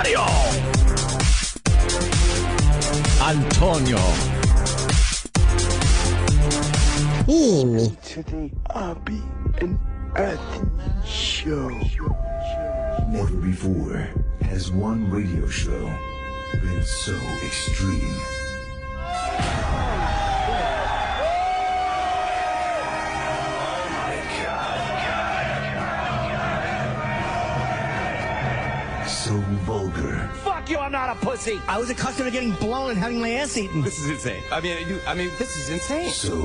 Mario. Antonio. To the Opie and Anthony Show. Never before has one radio show been so extreme. So vulgar. Fuck you, I'm not a pussy. I was accustomed to getting blown and having my ass eaten. This is insane. I mean, this is insane. So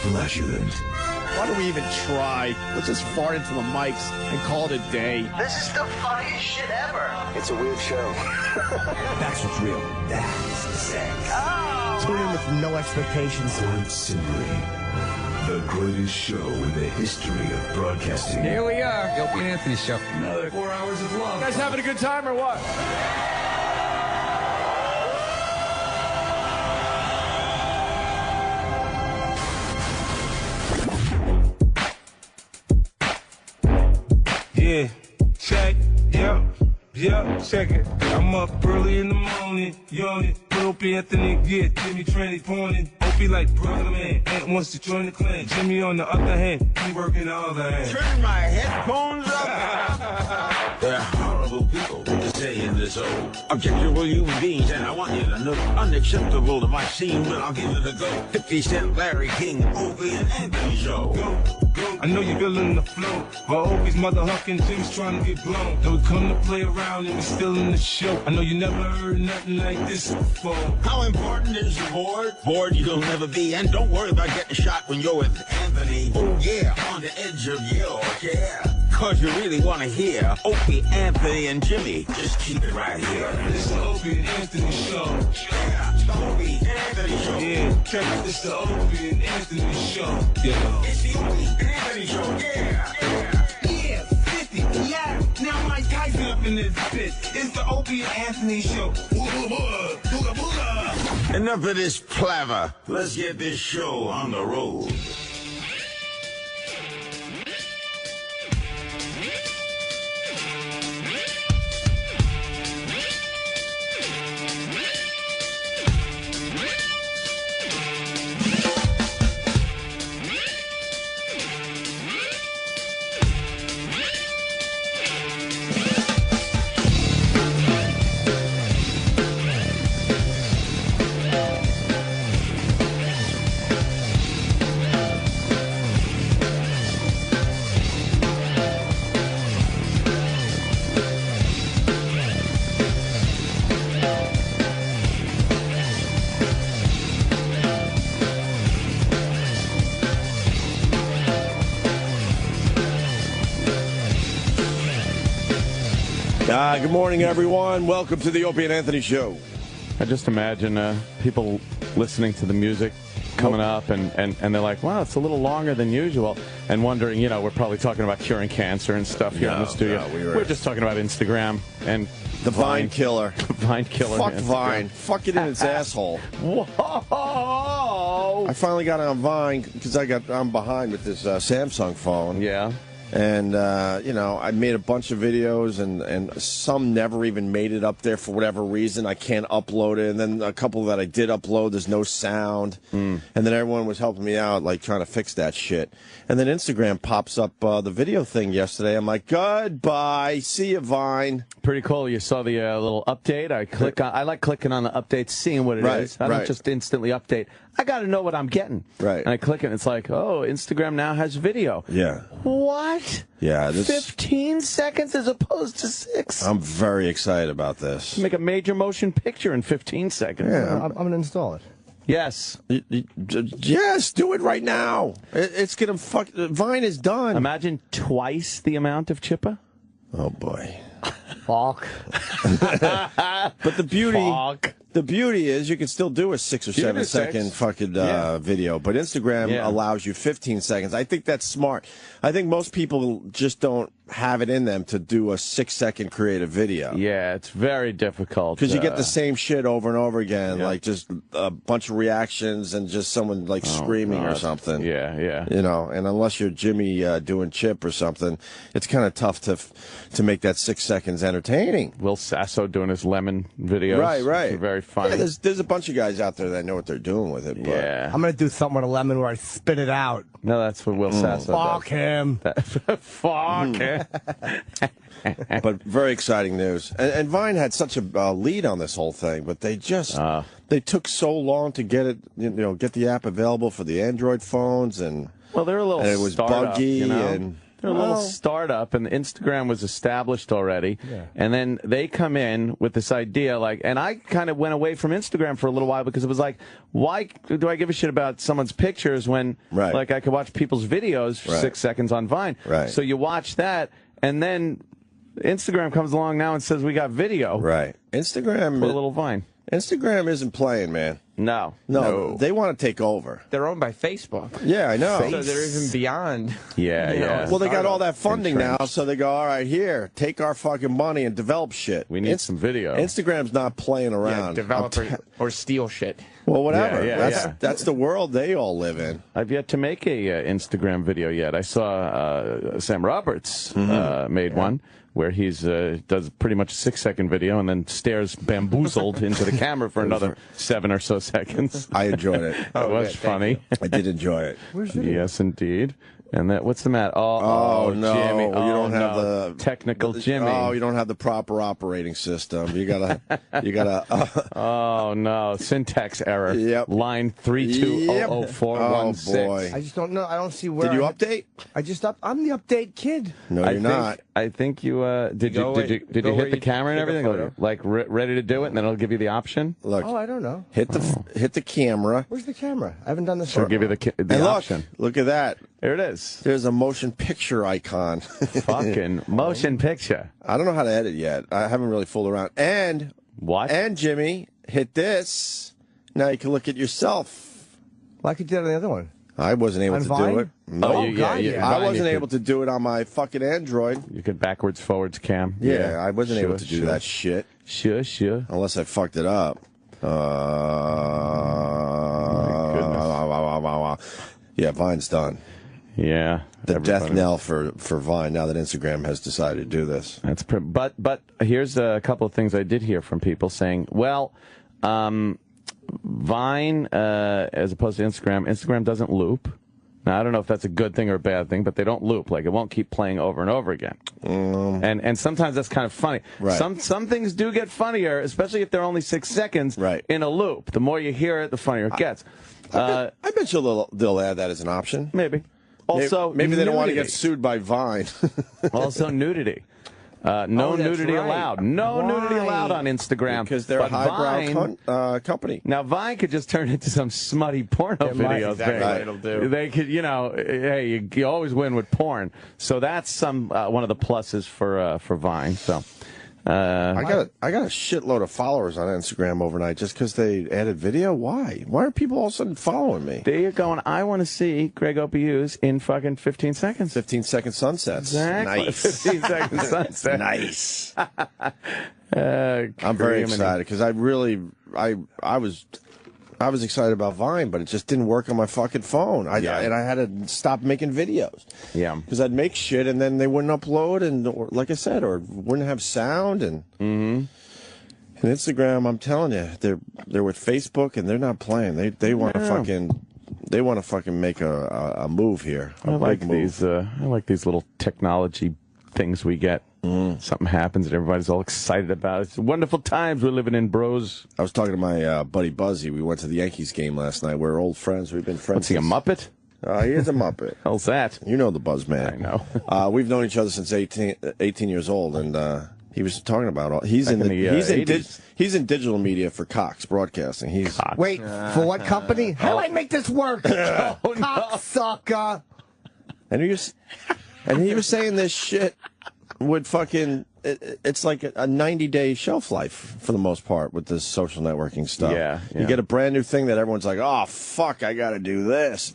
flatulent. Why do we even try? Let's just fart into the mics and call it a day. This is the funniest shit ever. It's a weird show. That's what's real. That is the sex. Tune in with no expectations. Quite simply, the greatest show in the history of broadcasting. Here we are, the Opie and Anthony Show. Another 4 hours of love. You guys having a good time or what? Yeah, check, yeah, check it. I'm up early in the morning, yawning. Put Opie Anthony, get Jimmy Tranny pointing. Opie like brother man, Ant wants to join the clan. Jimmy on the other hand, he working the other hand. Turn my headphones up. There are horrible people to say in this old objectionable human beings, and I want you to know unacceptable to my scene, but I'll give it a go. 50 Cent, Larry King, Opie and Anthony Show. Go. I know you're feeling the flow, but Opie's mother hucking Jim's trying to get blown. And we come to play around and we still in the show. I know you never heard nothing like this before. How important is the board? Bored you'll never be, and don't worry about getting shot when you're with Anthony. Oh yeah, on the edge of your chair. Cause you really want to hear Opie, Anthony, and Jimmy. Just keep it right here. It's the Opie and Anthony Show. Yeah, the Opie and Anthony Show. Yeah, check it. It's the Opie and Anthony Show. Yeah. It's the Opie and Anthony Show. Yeah, 50, yeah. Now Mike Tyson up in this bitch. It's the Opie and Anthony Show. Enough of this palaver. Let's get this show on the road. Good morning, everyone. Welcome to the Opie and Anthony Show. I just imagine people listening to the music coming up, and they're like, wow, it's a little longer than usual, and wondering, we're probably talking about curing cancer and stuff here in the studio. No, we're just talking about Instagram and The Vine Killer. Vine Killer. Fuck Vine. Fuck it in its asshole. Whoa! I finally got on Vine because I'm behind with this Samsung phone. Yeah. And, I made a bunch of videos, and some never even made it up there for whatever reason. I can't upload it. And then a couple that I did upload, there's no sound. And then everyone was helping me out, like, trying to fix that shit. And then Instagram pops up the video thing yesterday. I'm like, goodbye. See you, Vine. Pretty cool. You saw the little update. I like clicking on the update, seeing what it is. I don't just instantly update. I got to know what I'm getting. Right. And I click it, and it's like, oh, Instagram now has video. Yeah. What? Yeah. 15 seconds as opposed to 6. I'm very excited about this. Make a major motion picture in 15 seconds. Yeah. I'm going to install it. Yes. Yes, do it right now. It's going to Vine is done. Imagine twice the amount of Chippa. Oh, boy. Fuck. But the beauty is you can still do a 6 or 7 second fucking video, but Instagram allows you 15 seconds. I think that's smart. I think most people just don't have it in them to do a 6-second creative video. Yeah, it's very difficult. Because you get the same shit over and over again, like just a bunch of reactions and just someone like screaming or something. Yeah, yeah. You know, and unless you're Jimmy doing Chip or something, it's kind of tough to make that 6 seconds entertaining. Will Sasso doing his lemon videos. Right. They're very funny. Yeah, there's a bunch of guys out there that know what they're doing with it. But Yeah. I'm going to do something with a lemon where I spit it out. No, that's what Will Sasso Fuck him. does. Fuck him. But very exciting news. And Vine had such a lead on this whole thing, but they just they took so long to get it, get the app available for the Android phones, and Well, they're a little and it was startup, buggy, you know? and They're a little startup, and Instagram was established already. Yeah. And then they come in with this idea, and I kind of went away from Instagram for a little while because it was like, why do I give a shit about someone's pictures when, I could watch people's videos for 6 seconds on Vine? Right. So you watch that, and then Instagram comes along now and says we got video. Right. Instagram. Put a little Vine. Instagram isn't playing, man. No. They want to take over. They're owned by Facebook. Yeah, I know. So they're even beyond. Yeah. Well, they got all that funding now, so they go, all right, here, take our fucking money and develop shit. We need some video. Instagram's not playing Yeah, around. develop or steal shit. Well, whatever. Yeah. That's the world they all live in. I've yet to make a Instagram video yet. I saw Sam Roberts made one where he's does pretty much a 6-second video and then stares bamboozled into the camera for another 7 or so seconds. I enjoyed it. It was funny. I did enjoy it. Yes, indeed. And what's the matter? Oh, no, Jimmy. you don't have the technical Jimmy. Oh, you don't have the proper operating system. You gotta. Oh no, syntax error. Yep. Line 3200416. Oh boy. I just don't know. I don't see where. Did you update? I'm the update kid. No, you're not. I think you did you hit the camera and everything, like ready to do it, and then it'll give you the option. Look. Oh, I don't know. Hit the camera. Where's the camera? I haven't done this. It'll give you the And option. Look at that. There it is. There's a motion picture icon. Fucking motion picture. I don't know how to edit yet. I haven't really fooled around. And what? And Jimmy, hit this. Now you can look at yourself. Well, I could do that on the other one. I wasn't able to do it. No, I wasn't able to do it on my fucking Android. You could backwards, forwards cam. Yeah, I wasn't able to do that shit. Sure. Unless I fucked it up. Yeah, Vine's done. Yeah. The death knell for Vine now that Instagram has decided to do this. That's but here's a couple of things I did hear from people saying, well, Vine as opposed to Instagram doesn't loop. Now I don't know if that's a good thing or a bad thing, but they don't loop. Like it won't keep playing over and over again. And sometimes that's kind of funny. Right. Some things do get funnier, especially if they're only 6 seconds in a loop. The more you hear it, the funnier it gets. I bet you they'll add that as an option. Maybe. Also, maybe they don't want to nudity. get sued by Vine. Also, nudity. No nudity allowed. No nudity allowed on Instagram. Because they're a highbrow company. Now, Vine could just turn into some smutty porno video exactly thing. what it'll do. They could, hey, you always win with porn. So that's one of the pluses for Vine. So. I got a shitload of followers on Instagram overnight just because they added video. Why? Why are people all of a sudden following me? They're going, I want to see Greg OPUs in fucking 15 seconds. 15-second sunsets. Exactly. Nice. 15-second sunset. Nice. I'm very excited because I was excited about Vine, but it just didn't work on my fucking phone. And I had to stop making videos. Yeah. Because I'd make shit and then they wouldn't upload, or like I said, or wouldn't have sound. And Instagram, I'm telling you, they're with Facebook and they're not playing. They want to fucking make a move here. I like these little technology things we get. Something happens and everybody's all excited about it. It's wonderful times we're living in, bros. I was talking to my buddy Buzzy. We went to the Yankees game last night. We're old friends. We've been friends. What's he, a Muppet? He is a Muppet. How's that? You know the Buzz man. I know. We've known each other since 18 years old, and he was talking about he's in digital media for Cox Broadcasting. He's Cox. Wait, for what company? How do I make this work? Cocksucker. And he was saying this shit would fucking it's like a 90-day shelf life for the most part with this social networking stuff. Yeah. You get a brand new thing that everyone's like, oh fuck, I got to do this.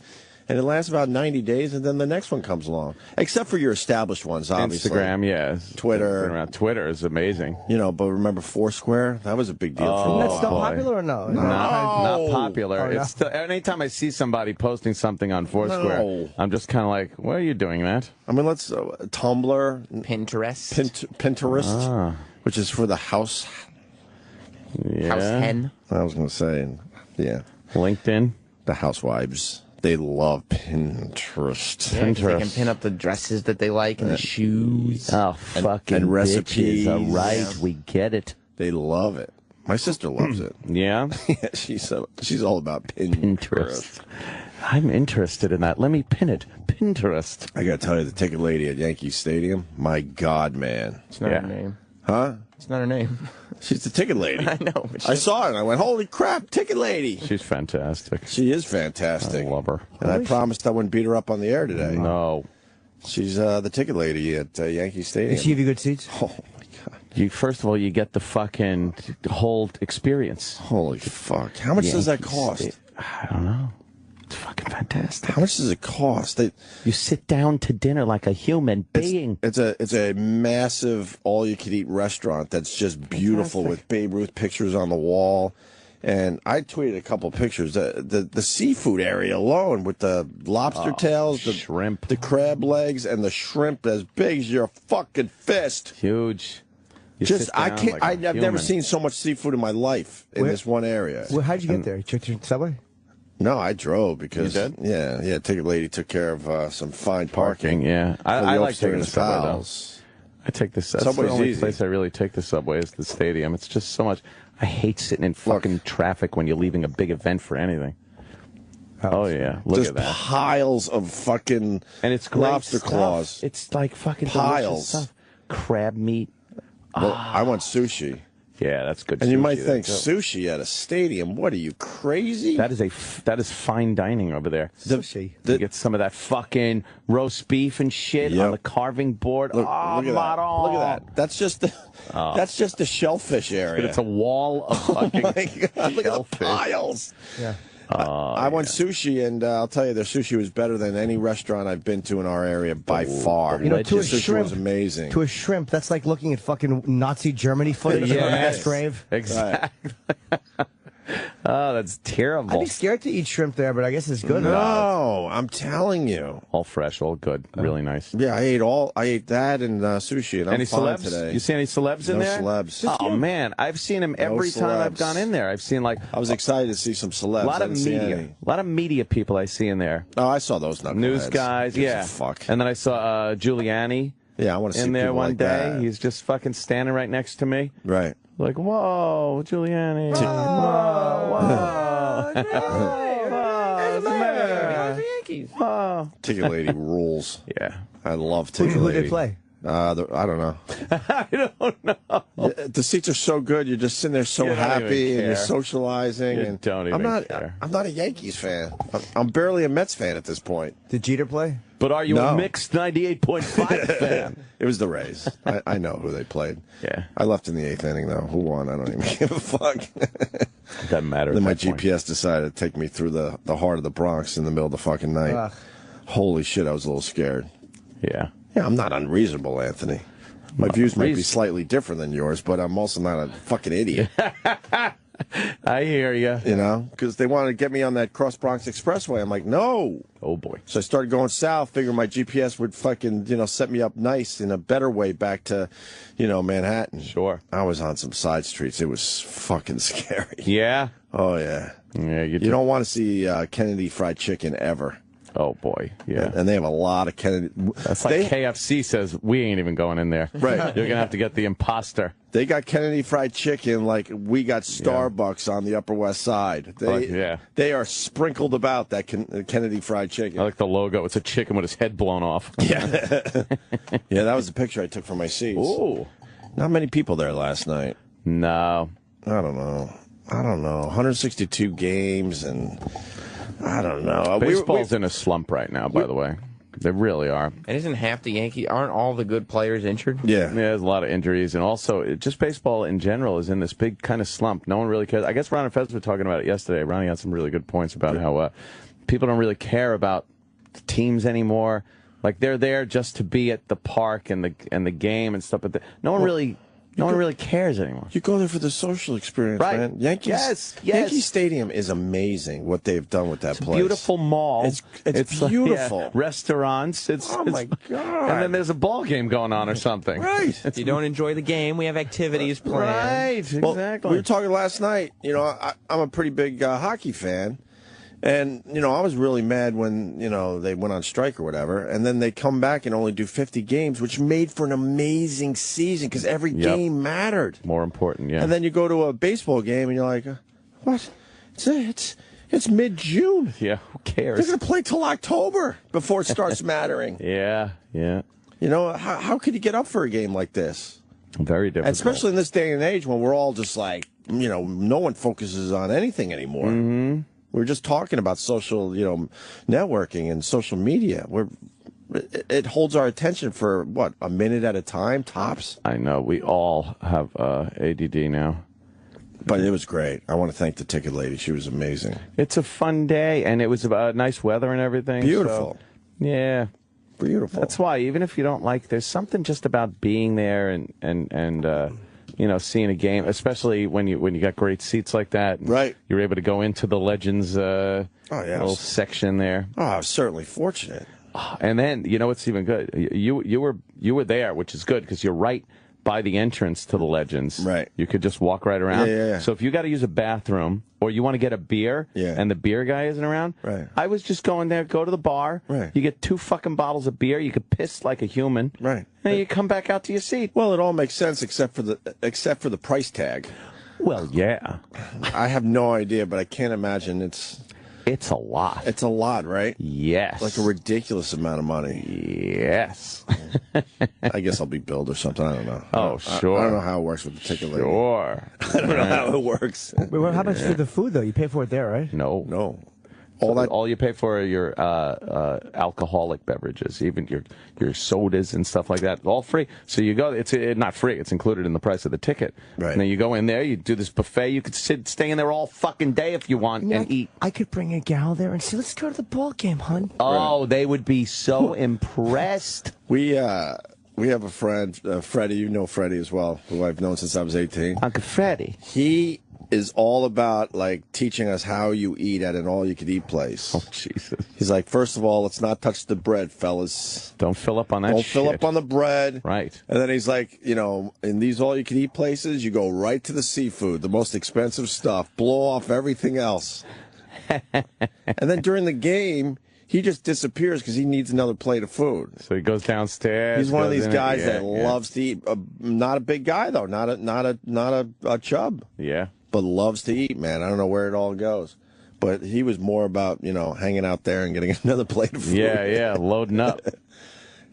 and it lasts about 90 days, and then the next one comes along. Except for your established ones, obviously. Instagram, yeah. Twitter. Twitter is amazing. You know, but remember Foursquare? That was a big deal for me. That's still popular or no? Not popular. Oh, no. It's still, anytime I see somebody posting something on Foursquare, I'm just kind of like, "Why are you doing that?" I mean, let's Tumblr, Pinterest. Pinterest, which is for the house. Yeah. House hen. I was going to say, yeah, LinkedIn. the housewives. They love Pinterest. Yeah, 'cause they can pin up the dresses that they like and the shoes. Oh, fucking and recipes. bitches. All right, Yeah. we get it. They love it. My sister loves it. Yeah? Yeah, she's all about Pinterest. I'm interested in that. Let me pin it. Pinterest. I got to tell you, the ticket lady at Yankee Stadium, my God, man. It's not her name. Huh? It's not her name. She's the ticket lady. I know. But I saw her and I went, holy crap, ticket lady. She's fantastic. She is fantastic. I love her. And I promised I wouldn't beat her up on the air today. No. She's the ticket lady at Yankee Stadium. Did she give you good seats? Oh, my God. First of all, you get the fucking whole experience. Holy fuck. How much does that cost? I don't know. It's fucking fantastic. How much does it cost? You sit down to dinner like a human being. It's a massive all-you-can-eat restaurant that's just beautiful with Babe Ruth pictures on the wall. And I tweeted a couple pictures. The seafood area alone with the lobster tails, the shrimp, the crab legs, and the shrimp as big as your fucking fist. Huge. You Just sit down like a I've never human. seen so much seafood in my life in this one area. Well, how'd you get there? You took your subway? No, I drove because You did? yeah, ticket lady took care of some fine parking. Yeah, for the I like taking the upstairs subway though. pals. I take this. That's Subway's the only easy. place I really take the subway is the stadium. It's just so much. I hate sitting in fucking traffic when you're leaving a big event for anything. Oh yeah, look Just at that. piles of fucking And it's great lobster stuff. claws. It's like fucking Piles. delicious stuff. Crab meat. Well, I want sushi. Yeah, that's good. And you sushi might there, think too. sushi at a stadium. What are you, crazy? that is fine dining over there. Sushi. You get some of that fucking roast beef and shit Yep. on the carving board. Look, oh, look at that. Maron. Look at that. That's just the shellfish area. It's a wall of Oh fucking my God, look at the shellfish. piles. Yeah. I want sushi, and I'll tell you, their sushi was better than any restaurant I've been to in our area by far. You know, to a sushi shrimp, was amazing. To a shrimp, that's like looking at fucking Nazi Germany footage Yeah, on a mass yes. grave. Exactly. Oh, that's I'd terrible. be scared to eat shrimp there, but I guess it's good. No, I'm telling you. All fresh, all good, really nice. Yeah, I ate that and sushi, and I'm Any fine celebs? today. You see any celebs in No there? celebs. Oh man, I've seen him every time I've celebs. gone in there. I've seen like I was excited to see some celebs. a lot I of didn't see media, any. a lot of media people I see in there. Oh, I saw those knuckleheads. News guys, Gives a yeah. Fuck. And then I saw Giuliani Yeah, I want to see in there people one like day. that. He's just fucking standing right next to me. Right. Like, whoa, Giuliani. Ticket lady rules. Yeah. I love Who ticket lady. they play? I don't know. I don't know. The seats are so good. You're just sitting there so You don't happy, even and you're care. socializing. You and don't even I'm not. care. I'm not a Yankees fan. I'm barely a Mets fan at this point. Did Jeter play? But are you No. a mixed 98.5 fan? It was the Rays. I know who they played. Yeah. I left in the 8th inning though. Who won? I don't even give a fuck. Doesn't matter. Then at my that point. GPS decided to take me through the heart of the Bronx in the middle of the fucking night. Ugh. Holy shit! I was a little scared. Yeah. Yeah, I'm not unreasonable, Anthony. My views might be slightly different than yours, but I'm also not a fucking idiot. I hear you. You know, because they wanted to get me on that Cross Bronx Expressway. I'm like, no. Oh boy. So I started going south, figuring my GPS would fucking, set me up nice in a better way back to, Manhattan. Sure. I was on some side streets. It was fucking scary. Yeah. Oh, yeah. Yeah. You don't want to see Kennedy Fried Chicken ever. Oh boy. Yeah. And they have a lot of Kennedy. That's like KFC says we ain't even going in there. Right. You're gonna have to get the imposter. They got Kennedy Fried Chicken like we got Starbucks on the Upper West Side. They are sprinkled about that Kennedy Fried Chicken. I like the logo. It's a chicken with his head blown off. Yeah. Yeah, that was the picture I took for my seats. Ooh. Not many people there last night. No. I don't know. 162 games, and I don't know. Baseball's in a slump right now, by the way. They really are. And isn't half the Yankees, aren't all the good players injured? Yeah. There's a lot of injuries, and also just baseball in general is in this big kind of slump. No one really cares. I guess Ron and Fez were talking about it yesterday. Ronnie had some really good points about how people don't really care about teams anymore. Like they're there just to be at the park and the game and stuff, but no one really cares anymore. You go there for the social experience, Right. man. Yankees, Yes. Yankee Stadium is amazing. What they've done with that place. Beautiful mall. It's beautiful. Yeah, restaurants. Oh my God. And then there's a ball game going on or something. Right. If you don't enjoy the game, we have activities planned. Right. Well, Exactly. we were talking last night. You know, I'm a pretty big hockey fan. And, you know, I was really mad when, you know, they went on strike or whatever. And then they come back and only do 50 games, which made for an amazing season because every game mattered. More important, yeah. And then you go to a baseball game and you're like, what? It's mid-June. Yeah, who cares? They're going to play till October before it starts mattering. Yeah. You know, how could you get up for a game like this? Very difficult. And especially in this day and age when we're all just like, you know, no one focuses on anything anymore. Mm-hmm. We're just talking about social, you know, networking and social media. It holds our attention for, what, a minute at a time, tops? I know. We all have ADD now. But it was great. I want to thank the ticket lady. She was amazing. It's a fun day, and it was nice weather and everything. Beautiful. So, yeah. Beautiful. That's why, even if you don't like, there's something just about being there and you know, seeing a game, especially when you got great seats like that. Right. You're able to go into the Legends little section there. Oh, I was certainly fortunate. And then, you know what's even good? You were there, which is good because you're right by the entrance to the Legends. Right. You could just walk right around. Yeah. So if you got to use a bathroom or you want to get a beer and the beer guy isn't around, right. I was just going there, go to the bar. Right. You get 2 fucking bottles of beer. You could piss like a human. Right. And you come back out to your seat. Well, it all makes sense except for the price tag. Well, yeah. I have no idea, but I can't imagine It's a lot. It's a lot, right? Yes. Like a ridiculous amount of money. Yes. I guess I'll be billed or something. I don't know. Oh, sure. I don't know how it works with the ticket lady. Sure. I don't know how it works. Wait, well, how much for the food, though? You pay for it there, right? No. So all you pay for are your alcoholic beverages, even your sodas and stuff like that, all free. So you go, it's not free, it's included in the price of the ticket. Right. And then you go in there, you do this buffet, you could stay in there all fucking day if you want and eat. I could bring a gal there and say, let's go to the ball game, hun. Oh, they would be so impressed. We have a friend, Freddie, you know Freddie as well, who I've known since I was 18. Uncle Freddie. He is all about, like, teaching us how you eat at an all-you-could-eat place. Oh, Jesus. He's like, first of all, let's not touch the bread, fellas. Don't fill up on that Don't shit. fill up on the bread. Right. And then he's like, you know, in these all-you-can-eat places, you go right to the seafood, the most expensive stuff, blow off everything else. And then during the game, he just disappears because he needs another plate of food. So he goes downstairs. He's one of these guys that yeah. loves to eat. Not a big guy though, not a chub. Yeah. But loves to eat, man. I don't know where it all goes. But he was more about, you know, hanging out there and getting another plate of food. Yeah, loading up.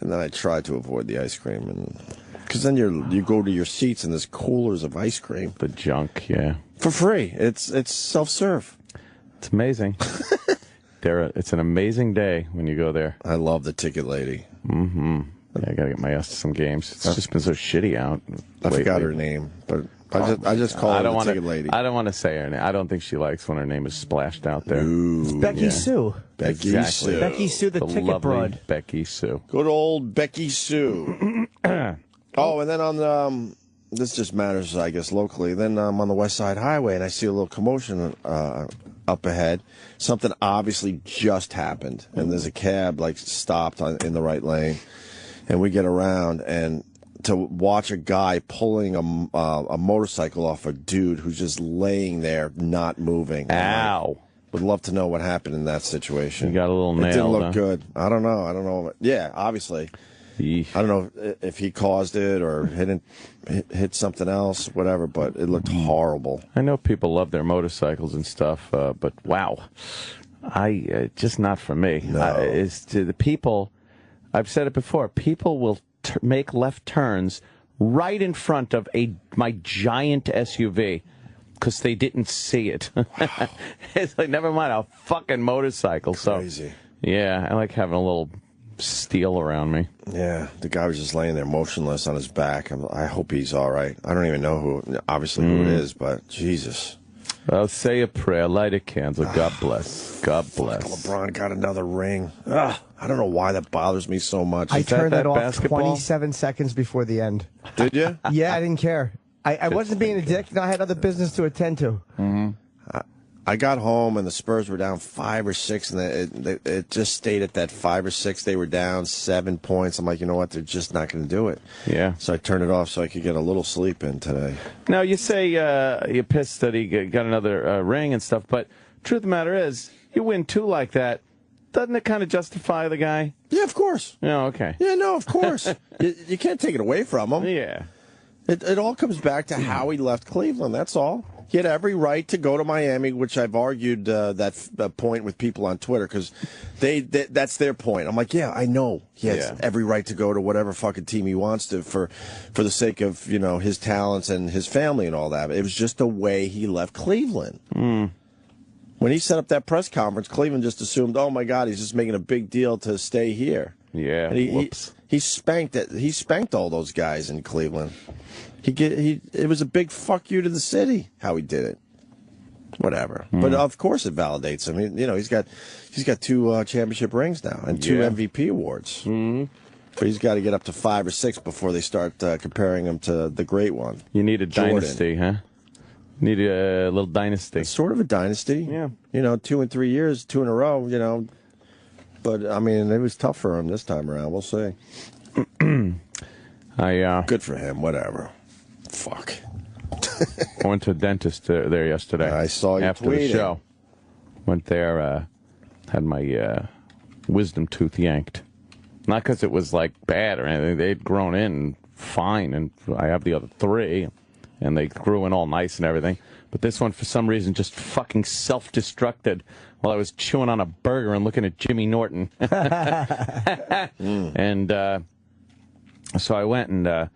And then I tried to avoid the ice cream, and because then you go to your seats and there's coolers of ice cream. The junk, yeah. For free. It's self-serve. It's amazing. It's an amazing day when you go there. I love the ticket lady. Mm-hmm. Yeah, I gotta get my ass to some games. It's just been so shitty out. I forgot her name, but I just call her the ticket lady. I don't want to say her name. I don't think she likes when her name is splashed out there. Ooh, It's Becky Sue. Becky Exactly. Sue. Becky Sue, the ticket lovely broad. Becky Sue. Good old Becky Sue. Oh, and then on this just matters, I guess, locally. Then I'm on the West Side Highway, and I see a little commotion up ahead. Something obviously just happened, and there's a cab like stopped in the right lane, and we get around and to watch a guy pulling a motorcycle off a dude who's just laying there, not moving. Ow. Would love to know what happened in that situation. You got a little nailed. It didn't look huh? good. I don't know. Yeah, obviously. I don't know if he caused it or hit something else, whatever, but it looked horrible. I know people love their motorcycles and stuff, but wow, just not for me. No. It's to the people. I've said it before. People will make left turns right in front of my giant SUV because they didn't see it. Wow. It's like, never mind a fucking motorcycle. Crazy. So yeah, I like having a little steel around me. Yeah, the guy was just laying there motionless on his back. I hope he's all right. I don't even know who it is, but Jesus. I'll say a prayer, light a candle. God bless. God bless. LeBron got another ring. Ugh, I don't know why that bothers me so much. I turned that off basketball? 27 seconds before the end. Did you? Yeah, I didn't care. I wasn't being a dick. No, I had other business to attend to. Mm-hmm. I got home and the Spurs were down 5 or 6, and it just stayed at that 5 or 6. They were down 7 points. I'm like, you know what? They're just not going to do it. Yeah. So I turned it off so I could get a little sleep in today. Now, you say you're pissed that he got another ring and stuff, but truth of the matter is, you win 2 like that, doesn't it kind of justify the guy? Yeah, of course. Yeah, okay. Yeah, no, of course. you can't take it away from him. Yeah. It all comes back to how he left Cleveland. That's all. He had every right to go to Miami, which I've argued that point with people on Twitter because that's their point. I'm like, yeah, I know he has every right to go to whatever fucking team he wants to for the sake of his talents and his family and all that. It was just the way he left Cleveland. Mm. When he set up that press conference, Cleveland just assumed, oh my God, he's just making a big deal to stay here. Yeah. And he spanked it. He spanked all those guys in Cleveland. It was a big fuck you to the city how he did it. Whatever. But of course it validates him. He's got 2 championship rings now and 2 MVP awards. Mm-hmm. But he's got to get up to 5 or 6 before they start comparing him to the great one. You need a Jordan. dynasty, huh? Need a little dynasty. It's sort of a dynasty. Yeah. 2 and 3 years, 2 in a row, But, I mean, it was tough for him this time around. We'll see. Good for him. Whatever. Fuck. I went to a dentist there yesterday. I saw you after tweeting. the show. Went there, had my wisdom tooth yanked. Not because it was like bad or anything. They'd grown in fine, and I have the other 3, and they grew in all nice and everything. But this one, for some reason, just fucking self-destructed while I was chewing on a burger and looking at Jimmy Norton. And so I went and,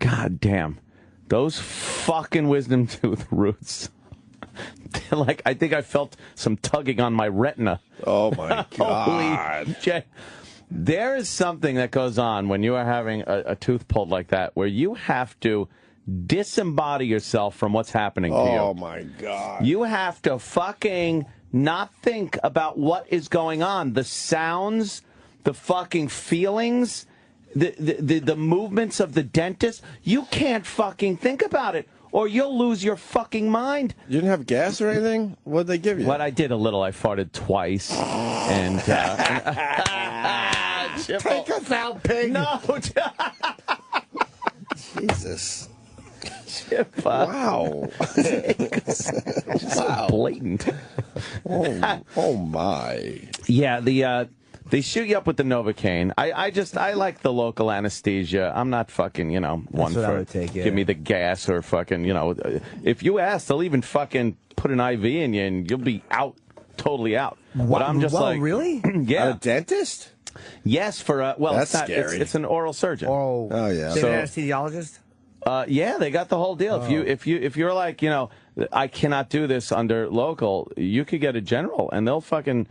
God damn, those fucking wisdom tooth roots. I think I felt some tugging on my retina. Oh, my God. Holy shit. There is something that goes on when you are having a tooth pulled like that where you have to disembody yourself from what's happening to you. Oh, my God. You have to fucking not think about what is going on. The sounds, the fucking feelings, the movements of the dentist. You can't fucking think about it, or you'll lose your fucking mind. You didn't have gas or anything? What did they give you? What I did a little. I farted twice. And Take us out, pig. No. Jesus. Chip, Wow. So blatant. Oh, my. Yeah, they shoot you up with the Novocaine. I like the local anesthesia. I'm not fucking, one what I for would take, yeah. give me the gas or fucking, if you ask, they'll even fucking put an IV in you and you'll be out, totally out. But I'm just like, really? Yeah. A dentist? Yes, for That's it's not. scary. It's an oral surgeon. Oh, yeah. They So- an anesthesiologist? Yeah, they got the whole deal. If you're like, I cannot do this under local, you could get a general and they'll fucking,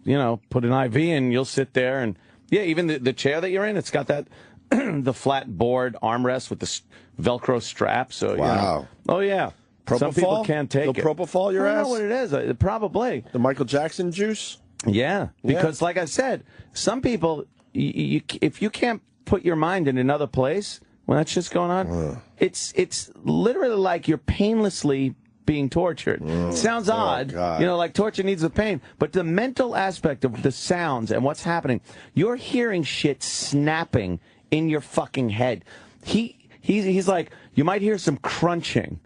put an IV in, you'll sit there and even the chair that you're in, it's got that the flat board armrest with the Velcro strap. So Wow. Oh yeah. Some people can't take They'll it. propofol your I don't ass? know what it is. Probably. The Michael Jackson juice? Yeah, because like I said, some people, if you can't put your mind in another place when that shit's going on, it's literally like you're painlessly being tortured. Sounds odd, God. like torture needs the pain, but the mental aspect of the sounds and what's happening, you're hearing shit snapping in your fucking head. He's like, you might hear some crunching.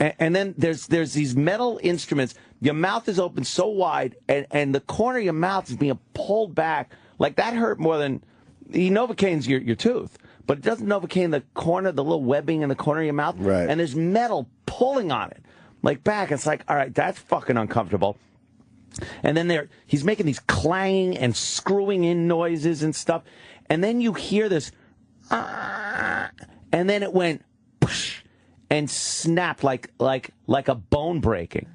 And then there's these metal instruments. Your mouth is open so wide, and the corner of your mouth is being pulled back. Like, that hurt more than... He Novocaine's your tooth, but it doesn't Novocaine the corner, the little webbing in the corner of your mouth. Right. And there's metal pulling on it. Like, back. It's like, all right, that's fucking uncomfortable. And then he's making these clanging and screwing in noises and stuff. And then you hear this... and then it went... and snapped like a bone breaking.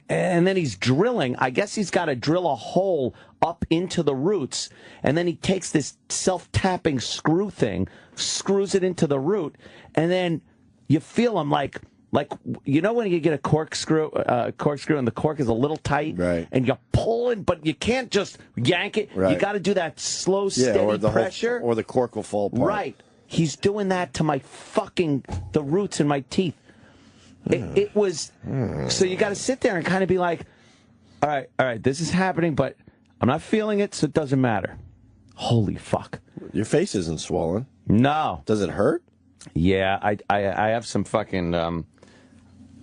And then he's drilling. I guess he's got to drill a hole up into the roots. And then he takes this self-tapping screw thing, screws it into the root. And then you feel him like Like, you know when you get a corkscrew and the cork is a little tight? Right. And you're pulling, but you can't just yank it. Right. You got to do that slow, steady or the pressure. or the cork will fall apart. Right. He's doing that to the roots in my teeth. It was, so you got to sit there and kind of be like, all right, this is happening, but I'm not feeling it, so it doesn't matter. Holy fuck. Your face isn't swollen. No. Does it hurt? Yeah, I have some fucking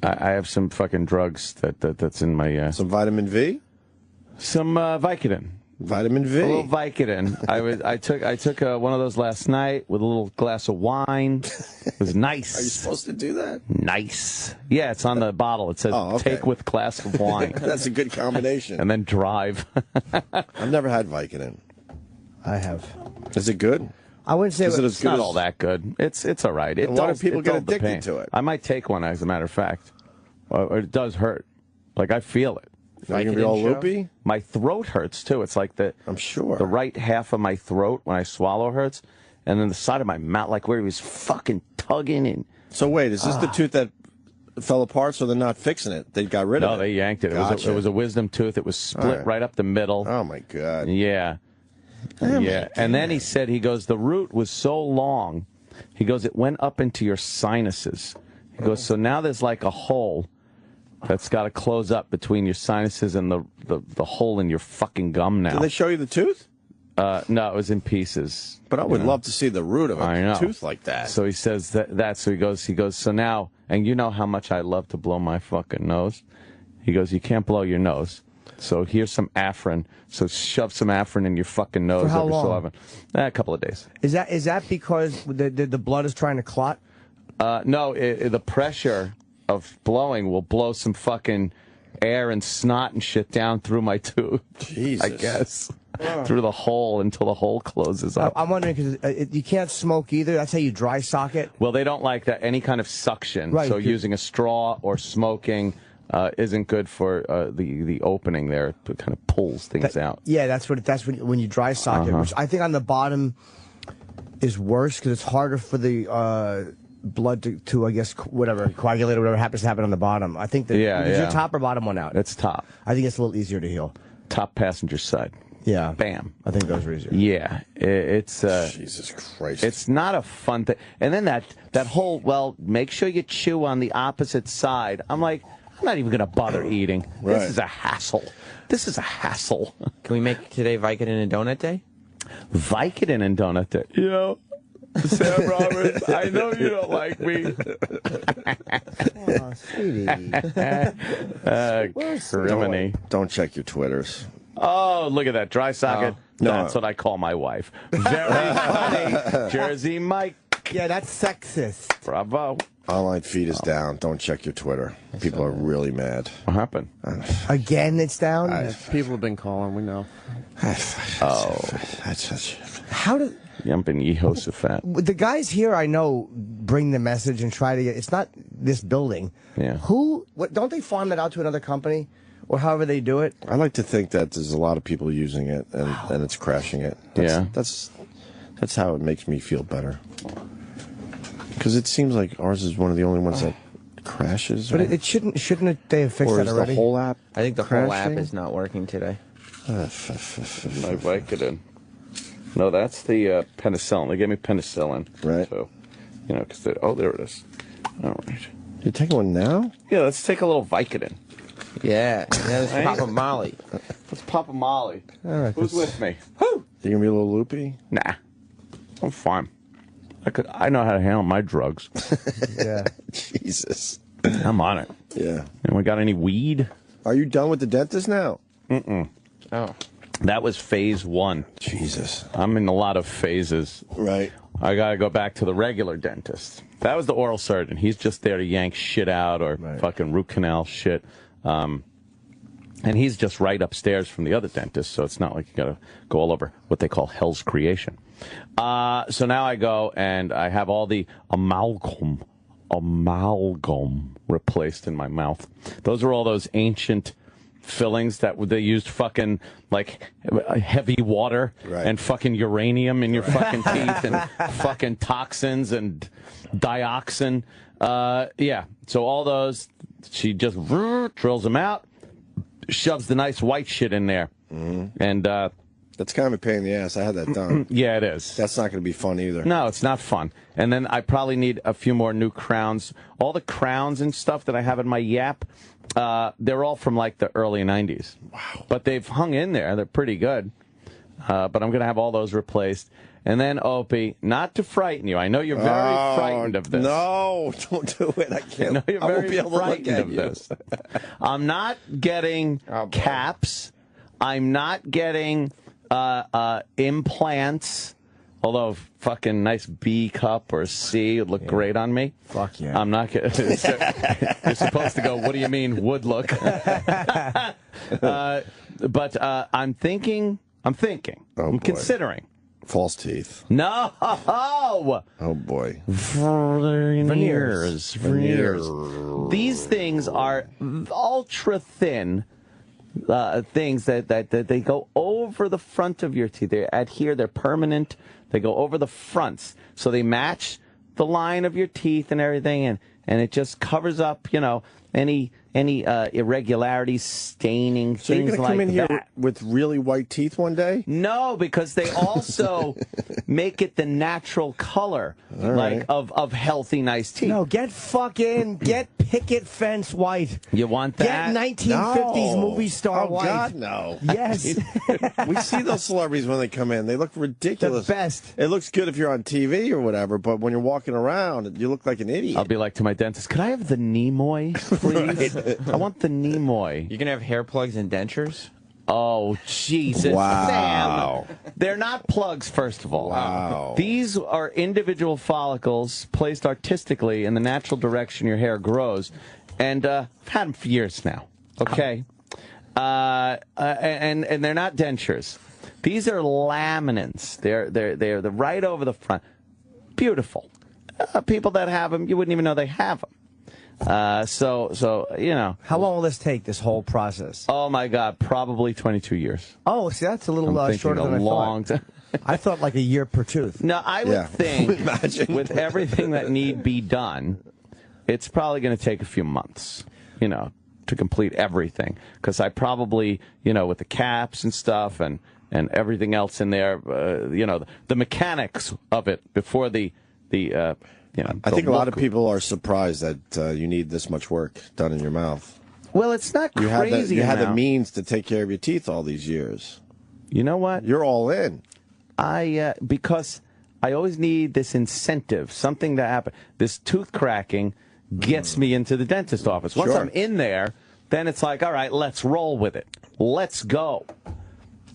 I have some fucking drugs that's in my some vitamin V, some Vicodin. Vitamin V. A little Vicodin. I took one of those last night with a little glass of wine. It was nice. Are you supposed to do that? Nice. Yeah, it's on the bottle. It says take with glass of wine. That's a good combination. And then drive. I've never had Vicodin. I have. Is it good? I wouldn't say it's not all that good. It's all right. A lot of people get addicted to it. I might take one, as a matter of fact. It does hurt. Like, I feel it. Are you going to be all loopy? My throat hurts, too. It's like I'm sure. The right half of my throat when I swallow hurts, and then the side of my mouth, like where he was fucking tugging. And so wait, is this the tooth that fell apart, so they're not fixing it? They got rid of it? No, they yanked it. Gotcha. It was a wisdom tooth. It was split right up the middle. Oh, my God. Yeah. Yeah. And then he said, the root was so long, it went up into your sinuses. He goes, so now there's like a hole that's got to close up between your sinuses and the hole in your fucking gum now. Did they show you the tooth? No, it was in pieces. But I would love to see the root of a tooth like that. So he says so he goes, so now, and you know how much I love to blow my fucking nose. He goes, you can't blow your nose. So here's some Afrin. So shove some Afrin in your fucking nose. For how every long? so often. A couple of days. Is that because the blood is trying to clot? No, the pressure of blowing will blow some fucking air and snot and shit down through my tooth. Jesus. I guess. Through the hole until the hole closes up. I'm wondering, because you can't smoke either. That's how you dry sock it. Well, they don't like that, any kind of suction. Right. So using a straw or smoking isn't good for the opening there. It kind of pulls things out. Yeah, that's when you dry sock it. Which I think on the bottom is worse because it's harder for the blood to I guess coagulate or whatever happens to happen on the bottom. I think that is your top or bottom one out? It's top. I think it's a little easier to heal. Top passenger side. Yeah. Bam. I think those are easier. Yeah. It's Jesus Christ. It's not a fun thing. And then that whole, make sure you chew on the side. I'm like, I'm not even going to bother eating. Right. This is a hassle. Can we make today Vicodin and Donut Day? Vicodin and Donut Day. You know, Sam Roberts, I know you don't like me. Oh, sweetie. Criminy. Don't check your Twitters. Oh, look at that. Dry socket. No. That's what I call my wife. Very funny. Jersey Mike. Yeah, that's sexist. Bravo. Online feed is down. Don't check your Twitter. People are really mad. What happened? Again, it's down? People have been calling, we know. How did... Yumpin' Yehoshaphat. The guys here I know bring the message and try to get... It's not this building. Yeah. Don't they farm that out to another company? Or however they do it? I like to think that there's a lot of people using it and it's crashing it. That's how it makes me feel better. Because it seems like ours is one of the only ones that crashes. But it shouldn't they have fixed or that is already? the whole app I think the whole app crashing? is not working today. My Vicodin. No, that's the penicillin. They gave me penicillin. Right. So, because there it is. All right. You're taking one now? Yeah, let's take a little Vicodin. Yeah, let's pop a Molly. Let's pop a Molly. All right, Who's with me? Who? You gonna be a little loopy? Nah. I'm fine. I know how to handle my drugs. Yeah. Jesus. I'm on it. Yeah. And we got any weed? Are you done with the dentist now? Mm-mm. Oh. That was phase 1. Jesus. I'm in a lot of phases. Right. I got to go back to the regular dentist. That was the oral surgeon. He's just there to yank shit out or fucking root canal shit. And he's just right upstairs from the other dentist, so it's not like you got to go all over what they call hell's creation. So now I go and I have all the amalgam replaced in my mouth. Those are all those ancient fillings that they used fucking like heavy water and fucking uranium in your fucking teeth and fucking toxins and dioxin. Yeah. So all those, she just drills them out, shoves the nice white shit in there, and that's kind of a pain in the ass. I had that done. Yeah, it is. That's not going to be fun either. No, it's not fun. And then I probably need a few more new crowns. All the crowns and stuff that I have in my Yap, they're all from like the early 90s. Wow. But they've hung in there. They're pretty good. But I'm going to have all those replaced. And then, Opie, not to frighten you. I know you're very frightened of this. No, don't do it. I can't. I know you're very frightened of this. I'm not getting caps. I'm not getting implants. Although fucking nice B cup or C would look great on me. Fuck yeah. I'm not getting. You're supposed to go, what do you mean would look? But I'm thinking. I'm considering. False teeth. No! Oh, boy. Veneers. These things are ultra thin things that they go over the front of your teeth. They adhere. They're permanent. They go over the fronts. So they match the line of your teeth and everything, and it just covers up, any irregularities, staining, so things like that. So you're going to come in here with really white teeth one day? No, because they also make it the natural color of healthy, nice teeth. No, get picket fence white. You want that? Get 1950s movie star white. Oh, God, no. Yes. We see those celebrities when they come in. They look ridiculous. The best. It looks good if you're on TV or whatever, but when you're walking around, you look like an idiot. I'll be like to my dentist, could I have the Nimoy, please? I want the Nimoy. You're going to have hair plugs and dentures? Oh, Jesus. Wow. Sam. They're not plugs, first of all. Wow. These are individual follicles placed artistically in the natural direction your hair grows. And I've had them for years now. Okay? And they're not dentures. These are laminins. They're right over the front. Beautiful. People that have them, you wouldn't even know they have them. So How long will this take, this whole process? Oh, my God, probably 22 years. Oh, see, that's a little shorter than I thought. I thought like a year per tooth. No, I would think with everything that need be done, it's probably going to take a few months, to complete everything. Because I probably, with the caps and stuff and everything else in there, the mechanics of it before the I think a lot of people are surprised that you need this much work done in your mouth. Well, it's not crazy. You had the means to take care of your teeth all these years. You know what? You're all in. Because I always need this incentive, something to happen. This tooth cracking gets me into the dentist office. Once I'm in there, then it's like, all right, let's roll with it. Let's go.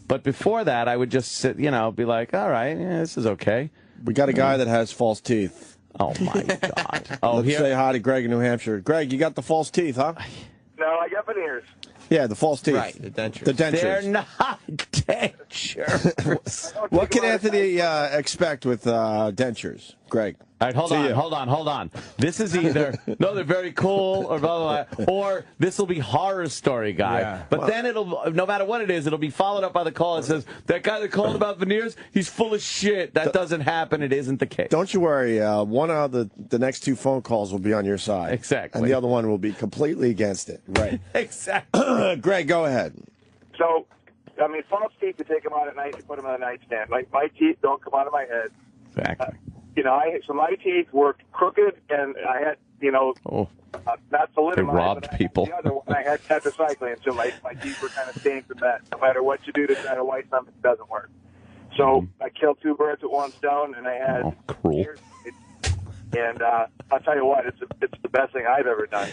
But before that, I would just sit, be like, all right, this is okay. We got a guy that has false teeth. Oh, my God. Let's say hi to Greg in New Hampshire. Greg, you got the false teeth, huh? No, I got veneers. Yeah, the false teeth. Right, the dentures. The dentures. They're not dentures. What can Anthony expect with dentures, Greg? All right, hold on. This is either, no, they're very cool, or blah, blah, blah, or this will be horror story guy. Yeah. But then it'll, no matter what it is, it'll be followed up by the call that says, that guy that called about veneers, he's full of shit. That doesn't happen. It isn't the case. Don't you worry. One of the next two phone calls will be on your side. Exactly. And the other one will be completely against it. Right. Exactly. Greg, go ahead. So, false teeth, you take them out at night, you put them on a nightstand. Like, my teeth don't come out of my head. Exactly. So my teeth were crooked, and I had, not thalidomide. They robbed people. The other one, I had tetracycline, so my teeth were kind of stained from that. No matter what you do to try to whiten them, it doesn't work. So I killed two birds with one stone, and I had cruel. And I'll tell you what, it's the best thing I've ever done.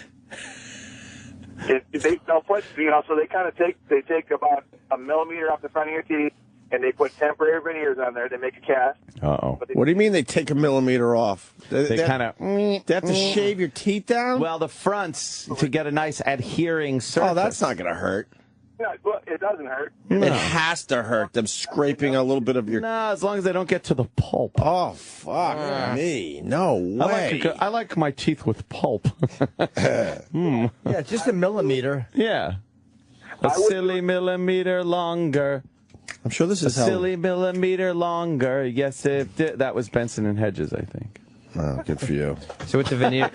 They'll put, so they kind of take about a millimeter off the front of your teeth, and they put temporary veneers on there. They make a cast. Uh-oh. What do you mean they take a millimeter off? They kind of... They have to shave your teeth down? Well, the fronts to get a nice adhering surface. Oh, that's not going to hurt. Yeah, well, it doesn't hurt. No. It has to hurt, them scraping a little bit of your... No, as long as they don't get to the pulp. Oh, fuck me. No way. I like my teeth with pulp. Yeah, just a millimeter. Yeah. A silly millimeter longer. I'm sure this is a silly millimeter longer. Yes, that was Benson and Hedges, I think. Oh, good for you. So with the veneer...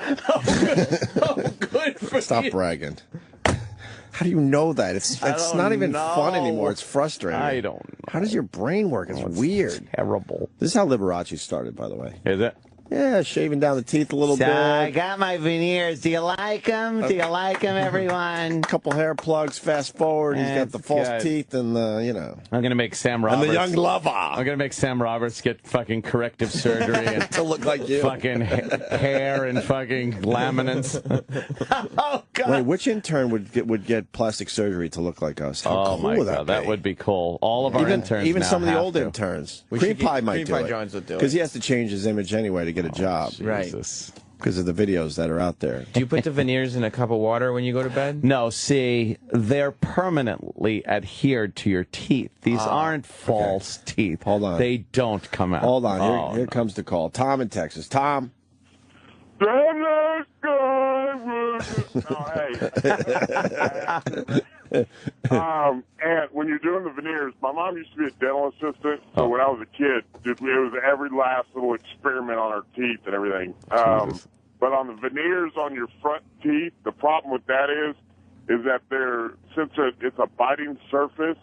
Good for Stop bragging. How do you know that? It's not even fun anymore. It's frustrating. I don't know. How does your brain work? It's weird. Terrible. This is how Liberace started, by the way. Is it? Yeah, shaving down the teeth a little So bit. I got my veneers. Do you like them? Do you like them, everyone? Couple hair plugs. Fast forward, he's got the false good. teeth and the, you know. I'm gonna make Sam Roberts. And the young lover. I'm gonna make Sam Roberts get fucking corrective surgery and to look like you. Fucking hair and fucking laminates. Oh God! Wait, which intern would get plastic surgery to look like us? How cool my would God, that be? That would be cool. All of our interns, even now some of the have old to. interns. We Cream should get- Pie might Cream do Pie it Jones would do it. because he has to change his image anyway to get a job. Right. Jesus. Because of the videos that are out there. Do you put the veneers in a cup of water when you go to bed? No, see, they're permanently adhered to your teeth. These aren't false teeth. Hold on. They don't come out. Hold on. Oh, Here comes the call. Tom in Texas. Tom. And when you're doing the veneers, my mom used to be a dental assistant, so when I was a kid, it was every last little experiment on her teeth and everything. But on the veneers on your front teeth, the problem with that is that since it's a biting surface,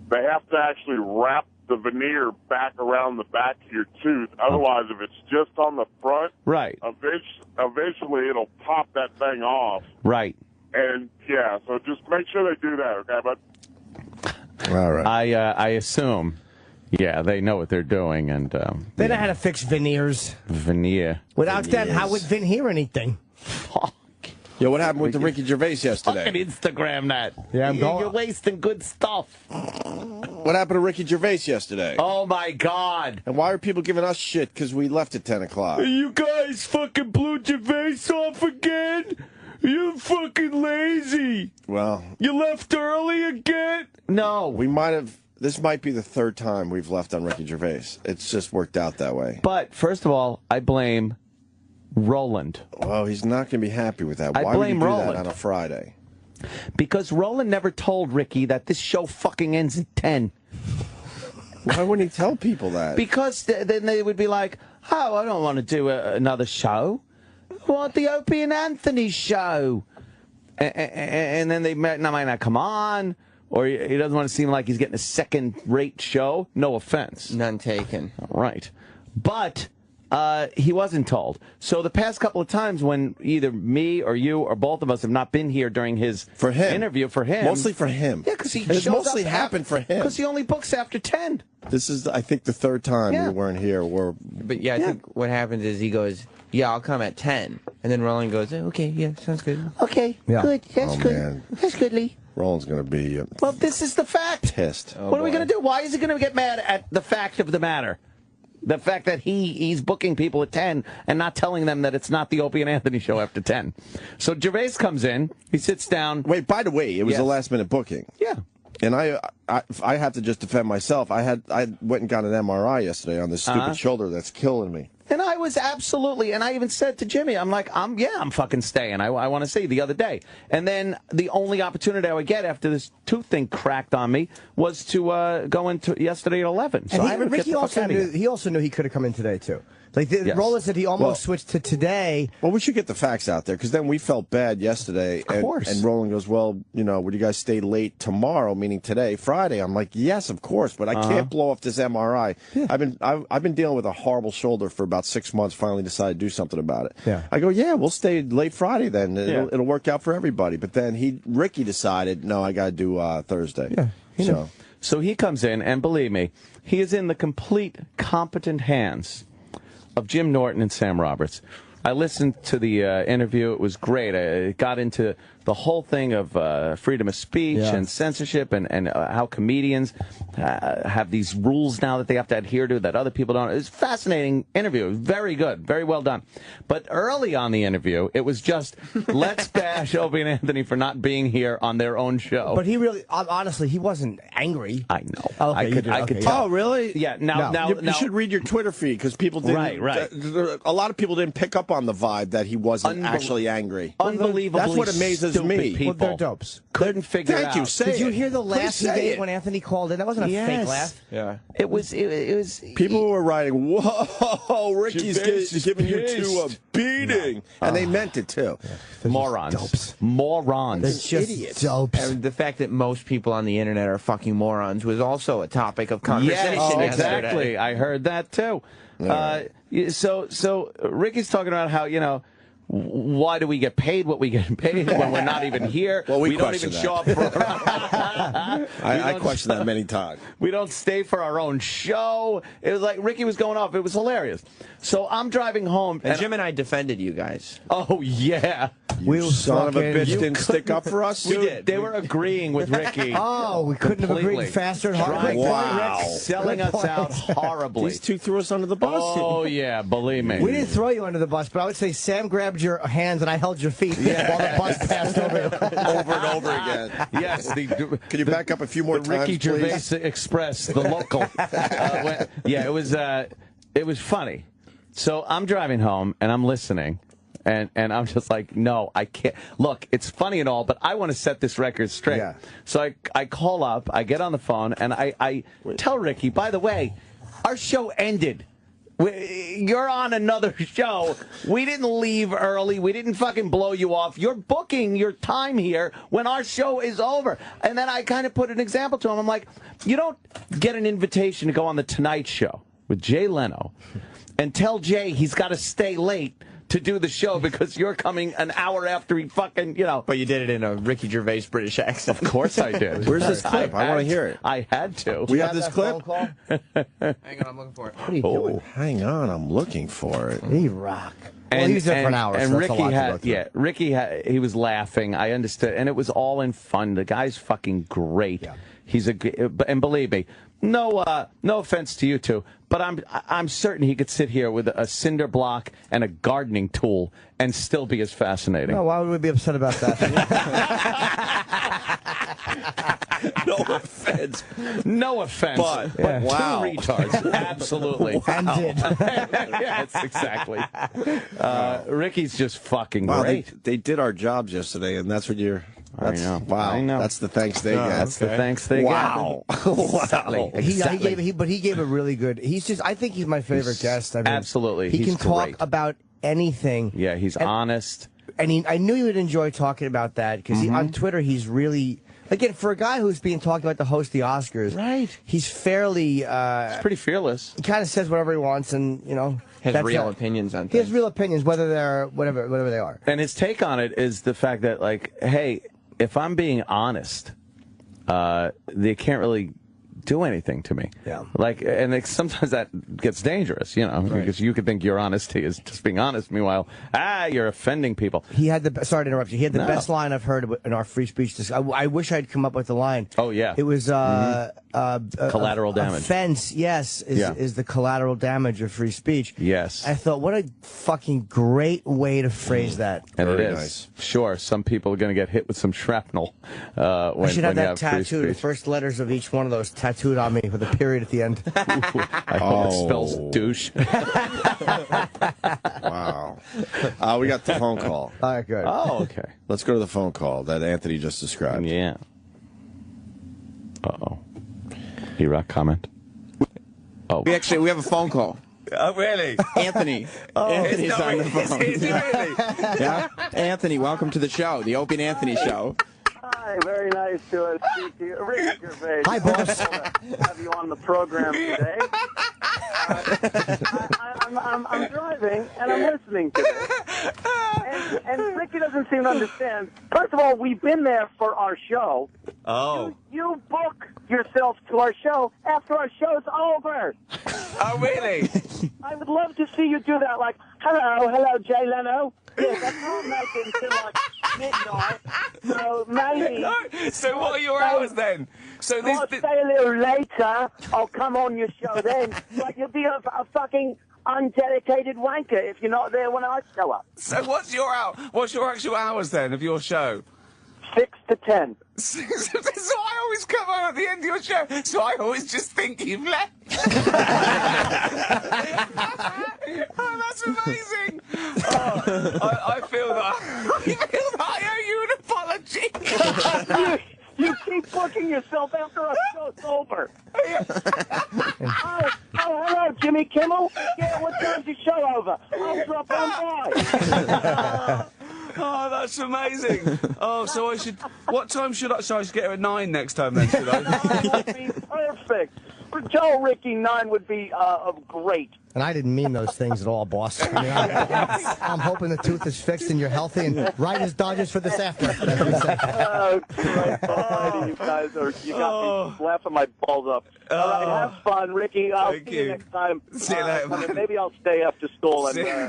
they have to actually wrap the veneer back around the back of your tooth. Otherwise, if it's just on the front, right, eventually it'll pop that thing off. Right. And yeah, so just make sure they do that, okay? But all right, I assume, yeah, they know what they're doing, and They know how to fix veneers. veneer. Without them, how would Vin hear anything? Yeah, what happened with the Ricky Gervais yesterday? Fucking Instagram that. Yeah, You're wasting good stuff. What happened to Ricky Gervais yesterday? Oh my God! And why are people giving us shit because we left at 10 o'clock? You guys fucking blew Gervais off again? You're fucking lazy. Well, you left early again? No. We might have. This might be the third time we've left on Ricky Gervais. It's just worked out that way. But first of all, I blame Roland. Well, he's not going to be happy with that. I Why would you blame do Roland. that on a Friday? Because Roland never told Ricky that this show fucking ends at 10. Why wouldn't he tell people that? Because then they would be like, oh, I don't want to do another show. I want the Opie and Anthony show. And then they might not come on, or he doesn't want to seem like he's getting a second-rate show. No offense. None taken. All right. But he wasn't told. So the past couple of times when either me or you or both of us have not been here during his interview for him. Mostly for him. Yeah, because he It's shows mostly up happened for him. Because he only books after 10. This is, I think, the third time we weren't here. But yeah, I think what happens is he goes, yeah, I'll come at 10. And then Roland goes, okay, yeah, sounds good. Okay, good. That's good. Man. That's good, Lee. Roland's going to be Well, this is the fact. pissed. What are we going to do? Why is he going to get mad at the fact of the matter? The fact that he's booking people at 10 and not telling them that it's not the Opie and Anthony show after 10. So Gervais comes in, he sits down. Wait, by the way, it was a last-minute booking. Yeah. And I have to just defend myself. I went and got an MRI yesterday on this stupid shoulder that's killing me. And I was absolutely, and I even said to Jimmy, I'm like, I'm fucking staying. I want to see the other day. And then the only opportunity I would get after this tooth thing cracked on me was to go into yesterday at 11. So I had to get Ricky the fuck also outta knew here. he also knew he could have come in today too. Like Yes. Roland said, he almost switched to today. Well, we should get the facts out there because then we felt bad yesterday. Of course. And Roland goes, well, would you guys stay late tomorrow, meaning today, Friday? I'm like, yes, of course, but I can't blow off this MRI. Yeah. I've been dealing with a horrible shoulder for about 6 months. Finally decided to do something about it. Yeah. I go, yeah, we'll stay late Friday then. It'll work out for everybody. But then Ricky decided, no, I got to do Thursday. Yeah. So he comes in, and believe me, he is in the complete competent hands of Jim Norton and Sam Roberts. I listened to the interview. It was great. I got into the whole thing of freedom of speech and censorship and how comedians have these rules now that they have to adhere to that other people don't. It was a fascinating interview. It was very good. Very well done. But early on the interview, it was just, let's bash Opie and Anthony for not being here on their own show. But he really, honestly, he wasn't angry. I know. Oh, okay, I could tell. Oh, really? Yeah. Now, you should read your Twitter feed because people didn't. Right. A lot of people didn't pick up on the vibe that he wasn't actually angry. Unbelievably That's what amazes stupid me. people. Well, they're dopes. Couldn't figure it out. Thank you. Say Did you it. hear the laugh Please he say gave it. when Anthony called in? That wasn't a fake laugh. Yeah. It was. People were writing, "Whoa, Ricky's Gervais is giving you two a pissed." beating," and they meant it too. Morons. Dopes. Morons. They're just idiots. dopes. And the fact that most people on the internet are fucking morons was also a topic of conversation Yes, yesterday. exactly. I heard that too. So Ricky's talking about how, why do we get paid what we get paid when we're not even here? Well, we don't even question show up that. for I question that many times. We don't stay for our own show. It was like Ricky was going off. It was hilarious. So I'm driving home. And Jim and I defended you guys. Oh, yeah. You son of a bitch didn't stick up for us? We did. They were agreeing with Ricky. Oh, we couldn't have agreed faster and harder. Wow. Selling us out horribly. These two threw us under the bus. Oh, yeah, believe me. We didn't throw you under the bus, but I would say Sam grabbed your hands and I held your feet while the bus passed over you. Over and over again. Yes. Can you back up a few more the times, Ricky please? Gervais Express, the local. It was funny. So I'm driving home and I'm listening. And I'm just like, no, I can't. Look, it's funny and all, but I want to set this record straight. Yeah. So I call up, I get on the phone, and I tell Ricky, by the way, our show ended. You're on another show. We didn't leave early. We didn't fucking blow you off. You're booking your time here when our show is over. And then I kind of put an example to him. I'm like, you don't get an invitation to go on The Tonight Show with Jay Leno and tell Jay he's got to stay late to do the show because you're coming an hour after he fucking, But you did it in a Ricky Gervais British accent. Of course I did. Where's this clip? I want to hear it. I had to. We have this clip? Hang on, I'm looking for it. What are you doing? Hang on, I'm looking for it. He rock. Well, he was there for an hour, and so that's a Ricky lot to go had, through. Ricky he was laughing. I understood, and it was all in fun. The guy's fucking great. Yeah. He's and believe me, no offense to you two, but I'm certain he could sit here with a cinder block and a gardening tool and still be as fascinating. No, why would we be upset about that? No offense. No offense. But wow. two retards. Absolutely. Wow. And did. Yes, exactly. Ricky's just fucking Wow, great. they did our jobs yesterday, and that's what you're... That's, I know. Wow. I know. That's the thanks they get. That's the thanks they wow. get. Wow. He gave a really good. I think he's my favorite guest. I mean, absolutely. He He's can talk great. about anything. Yeah, he's honest. And I knew you would enjoy talking about that because on Twitter he's really. Again, for a guy who's being talked about to host the Oscars, right? He's fairly. He's pretty fearless. He kind of says whatever he wants, and has real opinions on things. He has real opinions, whether they're whatever they are. And his take on it is the fact that, like, hey, if I'm being honest, they can't really do anything to me. Yeah. Like, and sometimes that gets dangerous, because you could think your honesty is just being honest. Meanwhile, you're offending people. He had sorry to interrupt you. He had the best line I've heard in our free speech. I wish I'd come up with the line. Oh, yeah. It was collateral damage. Offense, yes, is the collateral damage of free speech. Yes. I thought, what a fucking great way to phrase that. And Very it is. nice. Sure, some people are going to get hit with some shrapnel when I should have you that tattooed, the first letters of each one of those tattooed on me with a period at the end. I hope it spells douche. Wow. We got the phone call. All right, good. Oh, okay. Let's go to the phone call that Anthony just described. Yeah. Uh-oh. E-Rock comment? Oh. We have a phone call. Oh, really? Anthony. Anthony's on the phone. Is it really? Yeah. Anthony, welcome to the show, the Opie and Anthony Show. Hi, very nice to speak to you. Ricky Gervais. Hi, boss. Have you on the program today? I'm driving and I'm listening to this. And Ricky doesn't seem to understand. First of all, we've been there for our show. Oh. You book yourself to our show after our show's over. Oh, really? I would love to see you do that. Like, hello, Jay Leno. Yeah, that's not making until like midnight. So maybe. No. So what are your hours then? So I'll stay a little later. I'll come on your show then. But you'll be a fucking undedicated wanker if you're not there when I show up. So what's your actual hours then of your show? 6 to 10. So I always come on at the end of your show. So I always just think you've left. Oh, that's amazing. Oh, I feel that I owe you an apology. fucking yourself after our show's over. Oh, hello, Jimmy Kimmel. Yeah, what time's your show over? I'll drop on by. Oh, that's amazing. Oh, so I should... What time should I... So I should get her at 9 next time then, should I? That'd be perfect. For Joe, Ricky, 9 would be great. And I didn't mean those things at all, boss. I mean, I'm hoping the tooth is fixed and you're healthy and right as Dodgers for this after. Oh, Christ almighty, you guys are... You got me laughing my balls up. All right, have fun, Ricky. I'll see you next time. See you later. Maybe I'll stay after school and I'll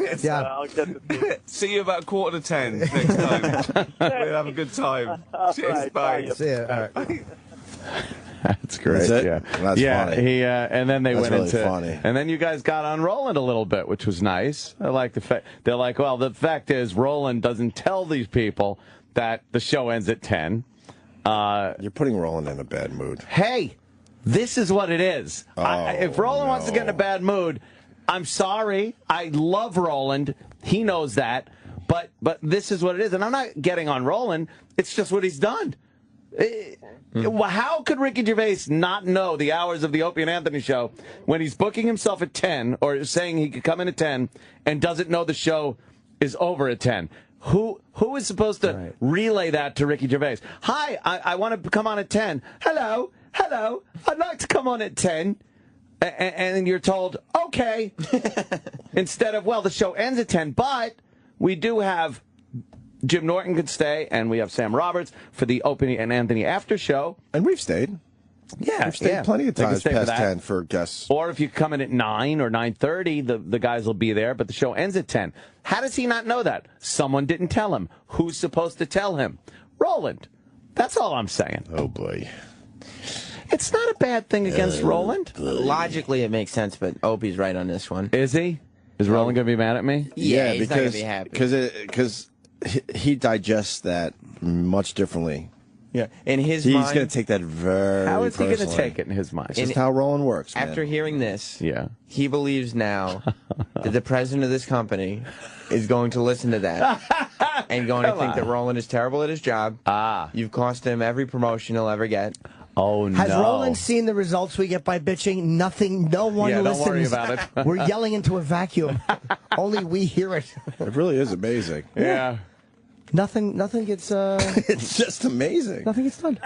get to see you. See you about 9:45 next time. We'll have a good time. Cheers, right, bye. See you. All right. That's great. That's it? Yeah, That's yeah. funny. He and then they That's went really into, funny. and then you guys got on Roland a little bit, which was nice. I like the fact they're like, well, the fact is Roland doesn't tell these people that the show ends at 10. You're putting Roland in a bad mood. Hey, this is what it is. If Roland wants to get in a bad mood, I'm sorry. I love Roland. He knows that. But this is what it is. And I'm not getting on Roland. It's just what he's done. How could Ricky Gervais not know the hours of the Opie and Anthony show when he's booking himself at 10 or saying he could come in at 10 and doesn't know the show is over at 10? Who is supposed to relay that to Ricky Gervais? Hi, I want to come on at 10. Hello, I'd like to come on at 10. And you're told, okay. Instead of, well, the show ends at 10, but we do have Jim Norton could stay, and we have Sam Roberts for the Opie and Anthony after show. And we've stayed. Yeah, we've stayed plenty of times past 10 for guests. Or if you come in at 9 or 9:30, the guys will be there, but the show ends at 10. How does he not know that? Someone didn't tell him. Who's supposed to tell him? Roland. That's all I'm saying. Oh, boy. It's not a bad thing against Roland. Logically, it makes sense, but Opie's right on this one. Is he? Is Roland going to be mad at me? Yeah, he's not going to be happy. Because he digests that much differently. Yeah, in his he's mind, going to take that very How is he going to personally. take it in his mind? It's just how Roland works, man. After hearing this, yeah, he believes now that the president of this company is going to listen to that and going to think that Roland is terrible at his job. You've cost him every promotion he'll ever get. Oh, no. Has Roland seen the results we get by bitching? Nothing. No one listens. Don't worry about it. We're yelling into a vacuum. Only we hear it. It really is amazing. Yeah. Nothing gets... It's just amazing. Nothing gets done.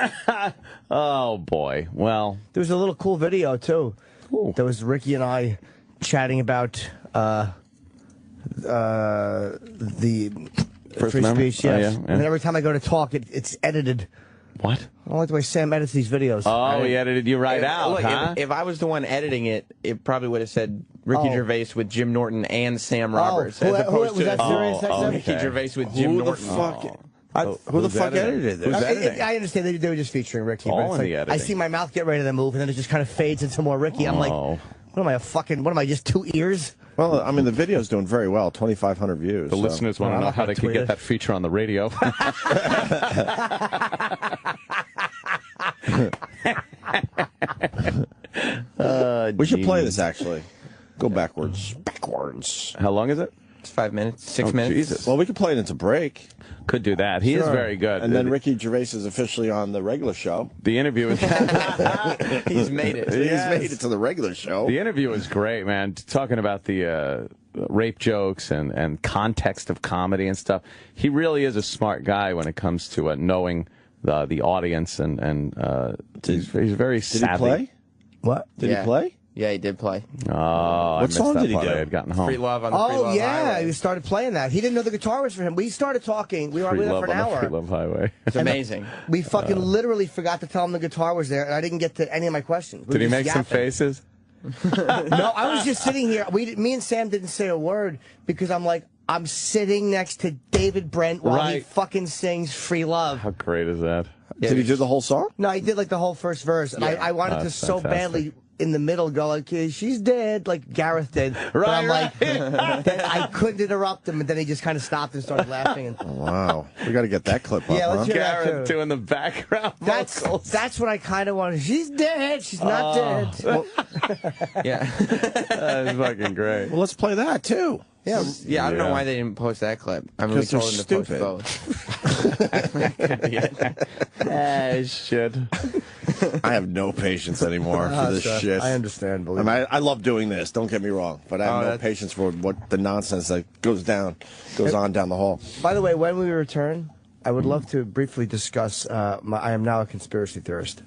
Oh, boy. Well... There was a little cool video, too. Ooh. There was Ricky and I chatting about the free speech. Yes. Oh, yeah. And then every time I go to talk, it's edited. What? I don't like the way Sam edits these videos. Oh, he edited you right out, Look, huh? if I was the one editing it, it probably would have said Ricky Gervais with Jim Norton and Sam Roberts, as opposed to Ricky Gervais with Jim Norton. Who the fuck edited this? I understand they were just featuring Ricky. All But it's in the like, I editing. see my mouth get ready to move, and then it just kind of fades into more Ricky. I'm like, what am I, what am I, just 2 ears? Well, I mean, the video's doing very well, 2,500 views. The listeners want to know how they could get that feature on the radio. We should play this, actually. Go backwards. How long is it? It's 5 minutes, 6 minutes. Jesus. Well, we could play it into break. Could do that. He is very good. And then Ricky Gervais is officially on the regular show. The interview is... He's made it. He's made it to the regular show. The interview is great, man. Talking about the rape jokes and context of comedy and stuff. He really is a smart guy when it comes to knowing the audience, and he's very savvy. Did he play? What? Did he play? Yeah, he did play. Oh, What song did he do? I had gotten home. Free Love on the Free Love Highway. He started playing that. He didn't know the guitar was for him. We started talking. We were Free there Love for an on the hour. Free Love Highway. It's amazing. We fucking literally forgot to tell him the guitar was there, and I didn't get to any of my questions. Did he make some faces? No, I was just sitting here. Me and Sam didn't say a word because I'm like, I'm sitting next to David Brent while he fucking sings Free Love. How great is that? Did he do the whole song? No, he did like the whole first verse. And I wanted to so badly in the middle go like, she's dead, like Gareth did. But I'm like, then I couldn't interrupt him, and then he just kind of stopped and started laughing. And, Wow. We got to get that clip up, Yeah, let's huh? hear that Garrett too. doing the background vocals. That's what I kind of wanted. She's dead. She's not dead. Well, Yeah. That's fucking great. Well, let's play that, too. Yeah, I don't know why they didn't post that clip. I mean, we 'Cause they're told them to stupid. post both. Shit. I have no patience anymore for this shit. I understand. I mean, I love doing this. Don't get me wrong, but I have no patience for what the nonsense that goes on down the hall. By the way, when we return, I would love to briefly discuss. I am now a conspiracy theorist.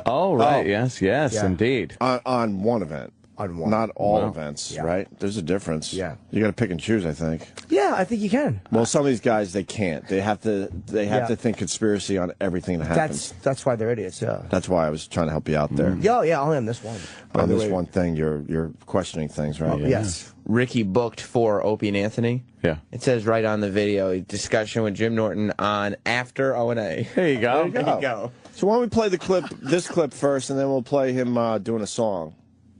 Oh right, yes, indeed. On one event. On one. Not all events, right? There's a difference. Yeah. You got to pick and choose, I think. Yeah, I think you can. Well, some of these guys, they can't. They have to to think conspiracy on everything that happens. That's why they're idiots. Yeah. That's why I was trying to help you out there. Yeah, only on this one. On this one thing, you're questioning things, right? Yes. Ricky booked for Opie and Anthony. Yeah. It says right on the video, discussion with Jim Norton on After O&A. There you go. There you go. So why don't we play this clip first, and then we'll play him doing a song.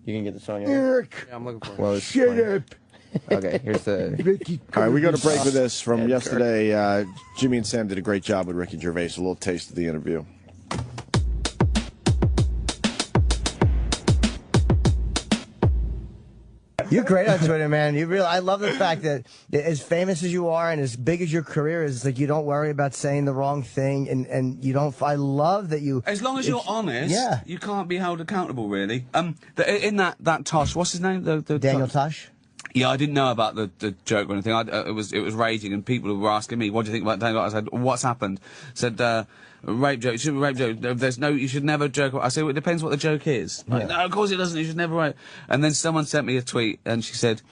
You can get the song in. Eric, Yeah, I'm looking for it. Well, shut up. Okay, here's the... All right, we go to break with this from yesterday. Jimmy and Sam did a great job with Ricky Gervais. A little taste of the interview. You're great on Twitter, man. I love the fact that as famous as you are and as big as your career is, it's like you don't worry about saying the wrong thing, and you don't. I love that you. As long as you're honest, you can't be held accountable, really. In that Tosh, what's his name? The Daniel Tosh. Yeah, I didn't know about the joke or anything. It was raging, and people were asking me, "What do you think about Daniel?" I said, "What's happened?" Said, "Rape joke. It should be rape joke. You should never joke." I said, "Well, it depends what the joke is." Like, no, of course it doesn't. You should never rape. And then someone sent me a tweet, and she said,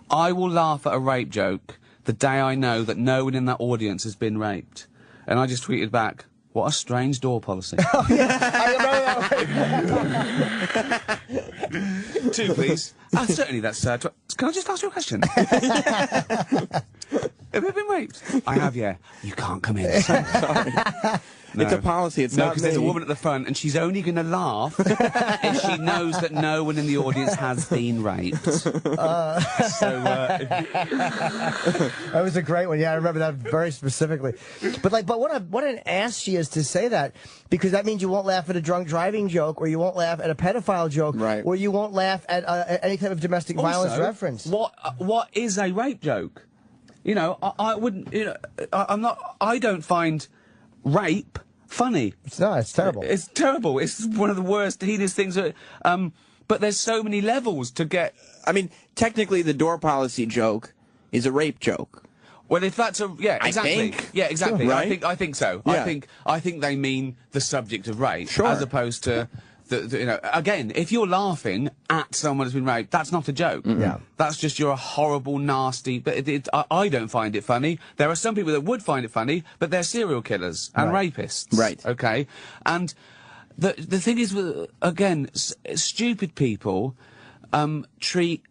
"I will laugh at a rape joke the day I know that no one in that audience has been raped." And I just tweeted back, "What a strange door policy." Oh, yeah, I remember that. 2, please. Certainly, that's. Can I just ask you a question? Have you been raped? I have, yeah. You can't come in. Sorry. No. It's a policy. It's no, not because me. there's a woman at the front, and she's only going to laugh if she knows that no one in the audience has been raped. That was a great one. Yeah, I remember that very specifically. But what an ass she is to say that, because that means you won't laugh at a drunk driving joke, or you won't laugh at a pedophile joke, right? Or you won't laugh at any type of domestic violence reference. What is a rape joke? You know, I wouldn't. You know, I don't find rape funny. It's not. It's terrible. It's terrible. It's one of the worst, heinous things. But there's so many levels to get. I mean, technically, the door policy joke is a rape joke. Well, if that's exactly. I think. Yeah, exactly. Right? I think so. Yeah. I think they mean the subject of rape, Sure. as opposed to. You know, again, if you're laughing at someone who's been raped, that's not a joke. Yeah. That's just you're a horrible, nasty. But I don't find it funny. There are some people that would find it funny, but they're serial killers and rapists. Right. Okay. And the thing is, again, stupid people treat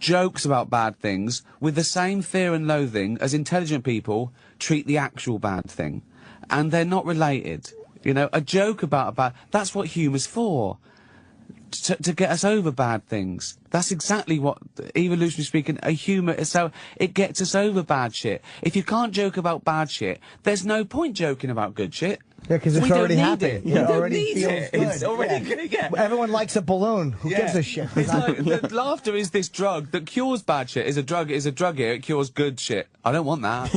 jokes about bad things with the same fear and loathing as intelligent people treat the actual bad thing, and they're not related. You know, a joke about that's what humour's for. To get us over bad things. That's exactly what, evolutionarily speaking, a humour is. So it gets us over bad shit. If you can't joke about bad shit, there's no point joking about good shit. Yeah, because it's already happening. We don't need it. It's already going to get. Everyone likes a balloon. Who gives a shit? It's like laughter is this drug that cures bad shit. Is a drug here. It cures good shit. I don't want that.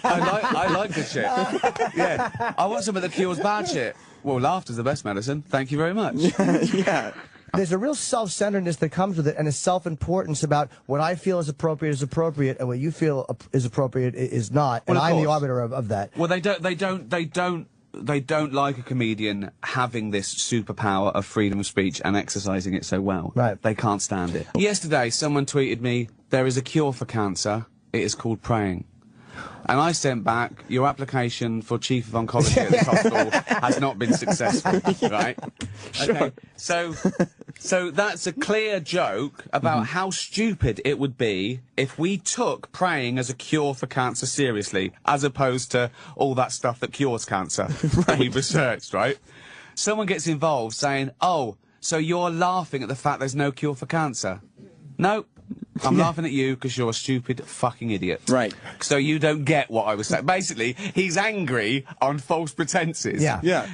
I like good shit. Yeah, I want something that cures bad shit. Well, laughter's the best medicine. Thank you very much. Yeah. There's a real self-centeredness that comes with it, and a self-importance about what I feel is appropriate, and what you feel is appropriate is not. Well, and I'm the arbiter of that. Well, they don't like a comedian having this superpower of freedom of speech and exercising it so well. Right. They can't stand it. Yesterday, someone tweeted me, "There is a cure for cancer. It is called praying." And I sent back, "Your application for chief of oncology at this hospital has not been successful," right? Sure. Okay. So that's a clear joke about how stupid it would be if we took praying as a cure for cancer seriously, as opposed to all that stuff that cures cancer that we've researched, right? Someone gets involved saying, "Oh, so you're laughing at the fact there's no cure for cancer?" No. I'm laughing at you because you're a stupid fucking idiot. Right. So you don't get what I was saying. Basically, he's angry on false pretenses. Yeah. Yeah.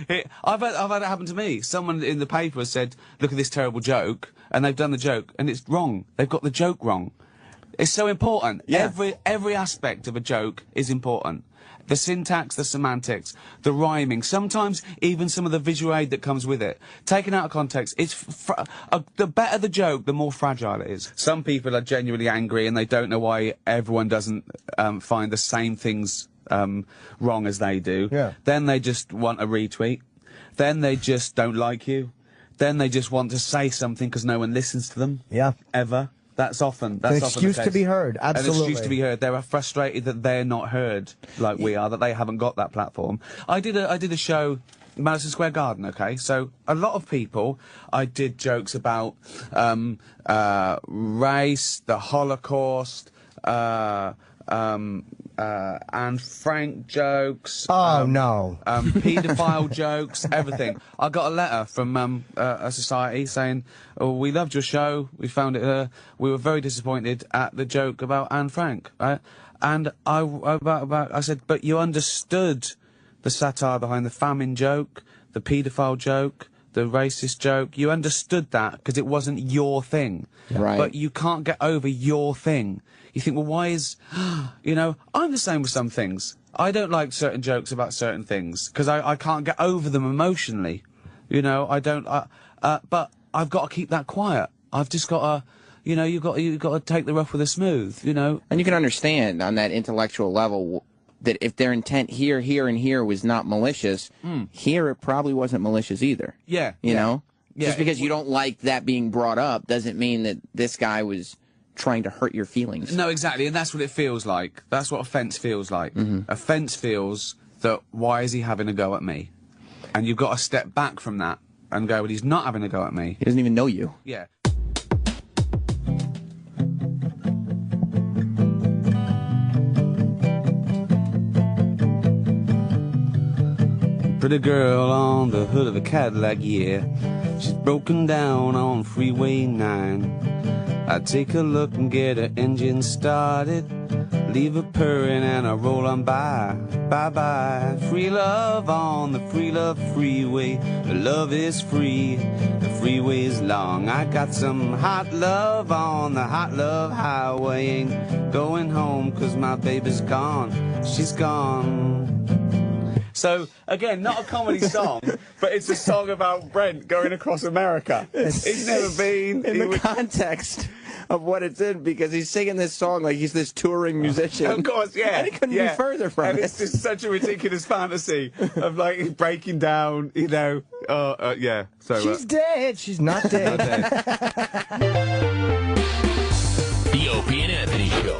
I've had it happen to me. Someone in the paper has said, "Look at this terrible joke," and they've done the joke, and it's wrong. They've got the joke wrong. It's so important. Yeah. Every aspect of a joke is important. The syntax, the semantics, the rhyming, sometimes even some of the visual aid that comes with it. Taken out of context, it's the better the joke, the more fragile it is. Some people are genuinely angry and they don't know why everyone doesn't find the same things wrong as they do. Yeah. Then they just want a retweet. Then they just don't like you. Then they just want to say something because no one listens to them. Yeah. Ever. That's often an excuse to be heard. An Absolutely. excuse to be heard. They're frustrated that they're not heard like we are, that they haven't got that platform. I did a show, Madison Square Garden, okay? So a lot of people, I did jokes about race, the Holocaust, Anne Frank jokes. Oh, no. Paedophile jokes, everything. I got a letter from a society saying, "Oh, we loved your show. We found it. We were very disappointed at the joke about Anne Frank." Right? And I said, "But you understood the satire behind the famine joke, the paedophile joke, the racist joke. You understood that because it wasn't your thing. Right. But you can't get over your thing." You think, well, why is, you know, I'm the same with some things. I don't like certain jokes about certain things because I can't get over them emotionally. You know, I don't, but I've got to keep that quiet. I've just got to, you know, you've got to take the rough with the smooth, you know. And you can understand on that intellectual level that if their intent here, and here was not malicious, here it probably wasn't malicious either. Yeah. You know? Yeah. Just because you don't like that being brought up doesn't mean that this guy was trying to hurt your feelings. No, exactly, and that's what it feels like. That's what offence feels like. Offence feels that, why is he having a go at me? And you've got to step back from that and go, well, he's not having a go at me. He doesn't even know you. Yeah. Pretty girl on the hood of a Cadillac, yeah. She's broken down on Freeway 9. I take a look and get her engine started, leave her purring and I roll on by. Bye-bye. Free love on the free love freeway. The love is free, the freeway is long. I got some hot love on the hot love highway. Ain't going home 'cause my baby's gone. She's gone. So, again, not a comedy song, but it's a song about Brent going across America. He's never been... In the context of what it's in, because he's singing this song like he's this touring musician. Of course, yeah. And he couldn't be further from and it. it's just such a ridiculous fantasy of, like, breaking down, you know... yeah. So, She's dead. She's not dead. The Opie and Anthony Show.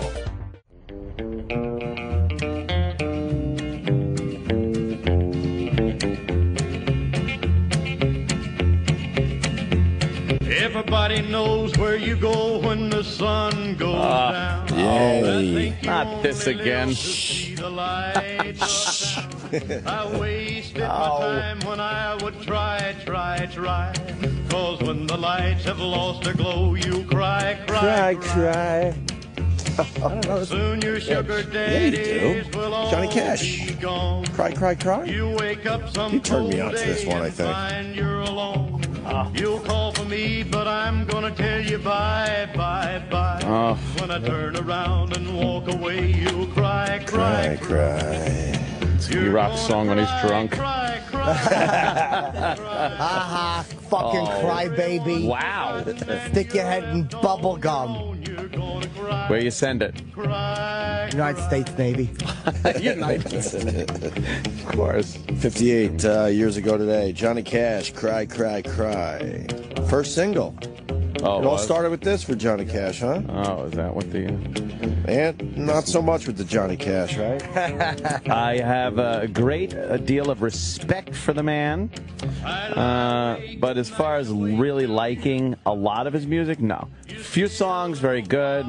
Everybody knows where you go when the sun goes down. Yay. Not this again. I wasted my time when I would try. 'Cause when the lights have lost their glow, you cry. Cry. Soon your sugar daddies will all Johnny Cash. be gone. Cry. You wake up some You turned me cold on to this day one, I and think. find you're alone. You'll call for me, but I'm gonna tell you bye. Oh. When I turn around and walk away, you'll cry. E-Rock song when he's drunk. Fucking crybaby. Wow. Stick your head in bubble gum. Where you send it? United States Navy. United States. Of course. 58 years ago today, Johnny Cash, Cry. First single. Oh, It all started with this for Johnny Cash, huh? Oh, is that what the... And not so much with the Johnny Cash, right? I have a great deal of respect for the man, but as far as really liking a lot of his music, no. Few songs, very good,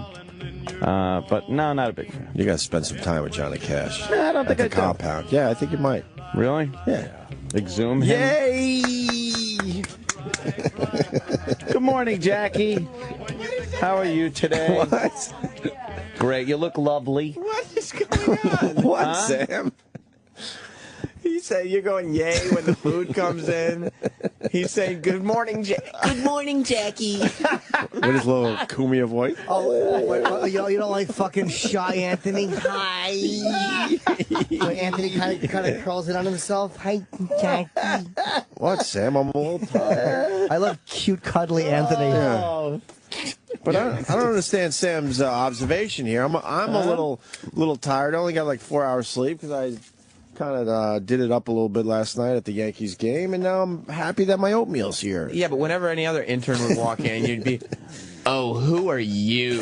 but no, not a big fan. You got to spend some time with Johnny Cash. No, I don't think at the Compound. Yeah, I think you might. Really? Yeah. Exhume him? Yay! Good morning, Jackie. How are you today? What? Great. You look lovely. What is going on? What, Huh? Sam? say you're going yay when the food comes in. He's saying good morning, good morning, Jackie. With his little Kumia voice. Oh, you don't like fucking Shy Anthony? Hi. When Anthony kind of curls it on himself. Hi, Jackie. What, Sam? I'm a little tired. I love cute, cuddly Anthony. Yeah. But I don't understand Sam's observation here. I'm a little tired. I only got like 4 hours sleep because I kind of did it up a little bit last night at the Yankees game, and now I'm happy that my oatmeal's here. Yeah, but whenever any other intern would walk in, you'd be, oh, who are you?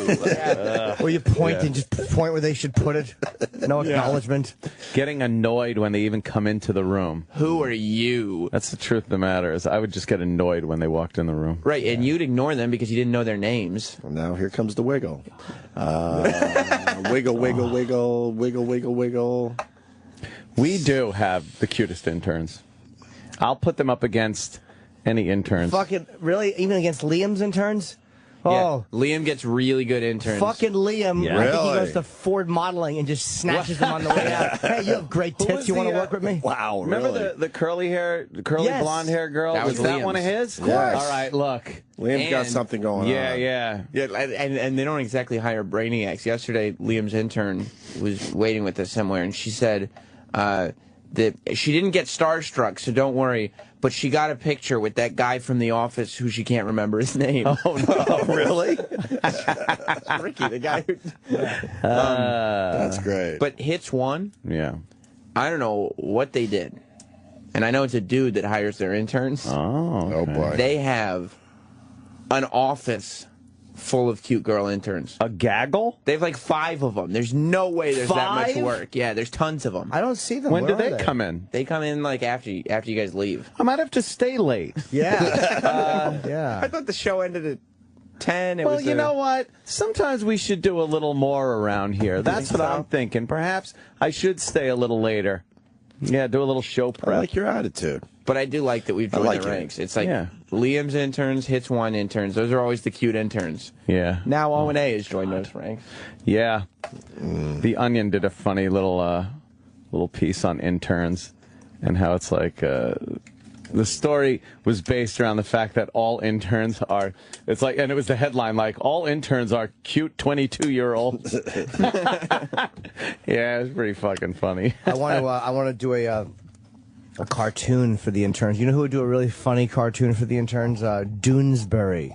Or you point and just point where they should put it. No acknowledgement. Getting annoyed when they even come into the room. Who are you? That's the truth of the matter. Is I would just get annoyed when they walked in the room. Right, and you'd ignore them because you didn't know their names. Well, now here comes the wiggle. Wiggle, wiggle, wiggle, wiggle, wiggle, wiggle. We do have the cutest interns. I'll put them up against any interns. Fucking, really? Even against Liam's interns? Oh. Yeah, Liam gets really good interns. Fucking Liam. Yeah. I think he goes to Ford Modeling and just snatches them on the way out. Hey, you have great tits. You want to work with me? Wow, Remember really? the curly hair, blonde hair girl? That was that Liam's. one of his? Yes. All right, look. Liam's got something going on. Yeah. Yeah, and they don't exactly hire brainiacs. Yesterday, Liam's intern was waiting with us somewhere, and she said that she didn't get starstruck, so don't worry, but she got a picture with that guy from The Office who she can't remember his name. Oh, no, really? Ricky, the guy who... That's great. But Hits One, Yeah. I don't know what they did. And I know it's a dude that hires their interns. Oh, okay. Oh, boy. They have an office full of cute girl interns. A gaggle? They have like 5 of them. There's no way there's that much 5? work. Yeah, there's tons of them. I don't see them. When do Where they are come in? They come in like after you guys leave. I might have to stay late. Yeah. Yeah. I thought the show ended at 10. Well, you know what? Sometimes we should do a little more around here. That's what I'm thinking. Perhaps I should stay a little later. Yeah, do a little show I prep. like your attitude. But I do like that we've joined like the it. ranks. It's like Yeah. Liam's interns, Hits One interns. Those are always the cute interns. Yeah. Now O&A has joined those ranks. Yeah. The Onion did a funny little piece on interns and how it's like the story was based around the fact that all interns are, it's like, and it was the headline, like, all interns are cute 22-year-olds. Yeah, it's pretty fucking funny. I want to do a cartoon for the interns. You know who would do a really funny cartoon for the interns? Doonesbury.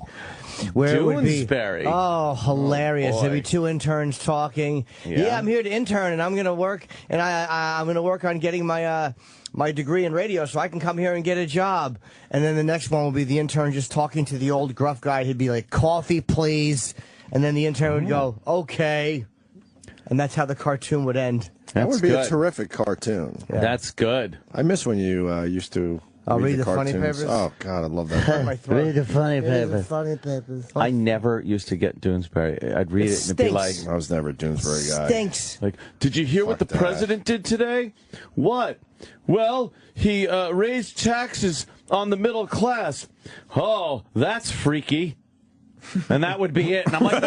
Where it would be, Doonesbury. oh, hilarious. Oh, There'd be boy. 2 interns talking. Yeah, I'm here to intern, and I'm going to work, and I'm going to work on getting my my degree in radio so I can come here and get a job. And then the next one will be the intern just talking to the old gruff guy. He'd be like, coffee, please. And then the intern would go, okay. And that's how the cartoon would end. That would be good. a terrific cartoon. Yeah. That's good. I miss when you used to read the cartoons. funny papers. Oh, God, I love that. My throat. Read the funny papers. Funny papers. I never used to get Doonesbury. I'd read it and it'd be like, stinks. I was never a Doonesbury guy. Stinks. like, did you hear what the Fuck that. president did today? What? Well, he raised taxes on the middle class. Oh, that's freaky. And that would be it. And I'm like,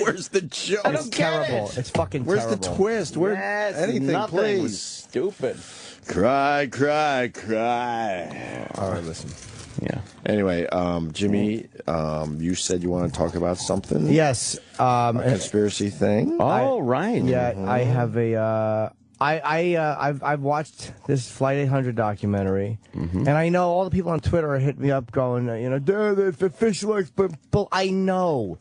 Where's the joke? I don't It's get terrible. it. It's fucking Where's terrible. the twist? Where Yes, anything, nothing please. was stupid. Cry, cry, cry. All right, listen. Yeah. Anyway, Jimmy, you said you want to talk about something? Yes. A conspiracy thing? Oh, right. Yeah, I have a. I've watched this Flight 800 documentary, and I know all the people on Twitter are hitting me up going, the official explanation. I know.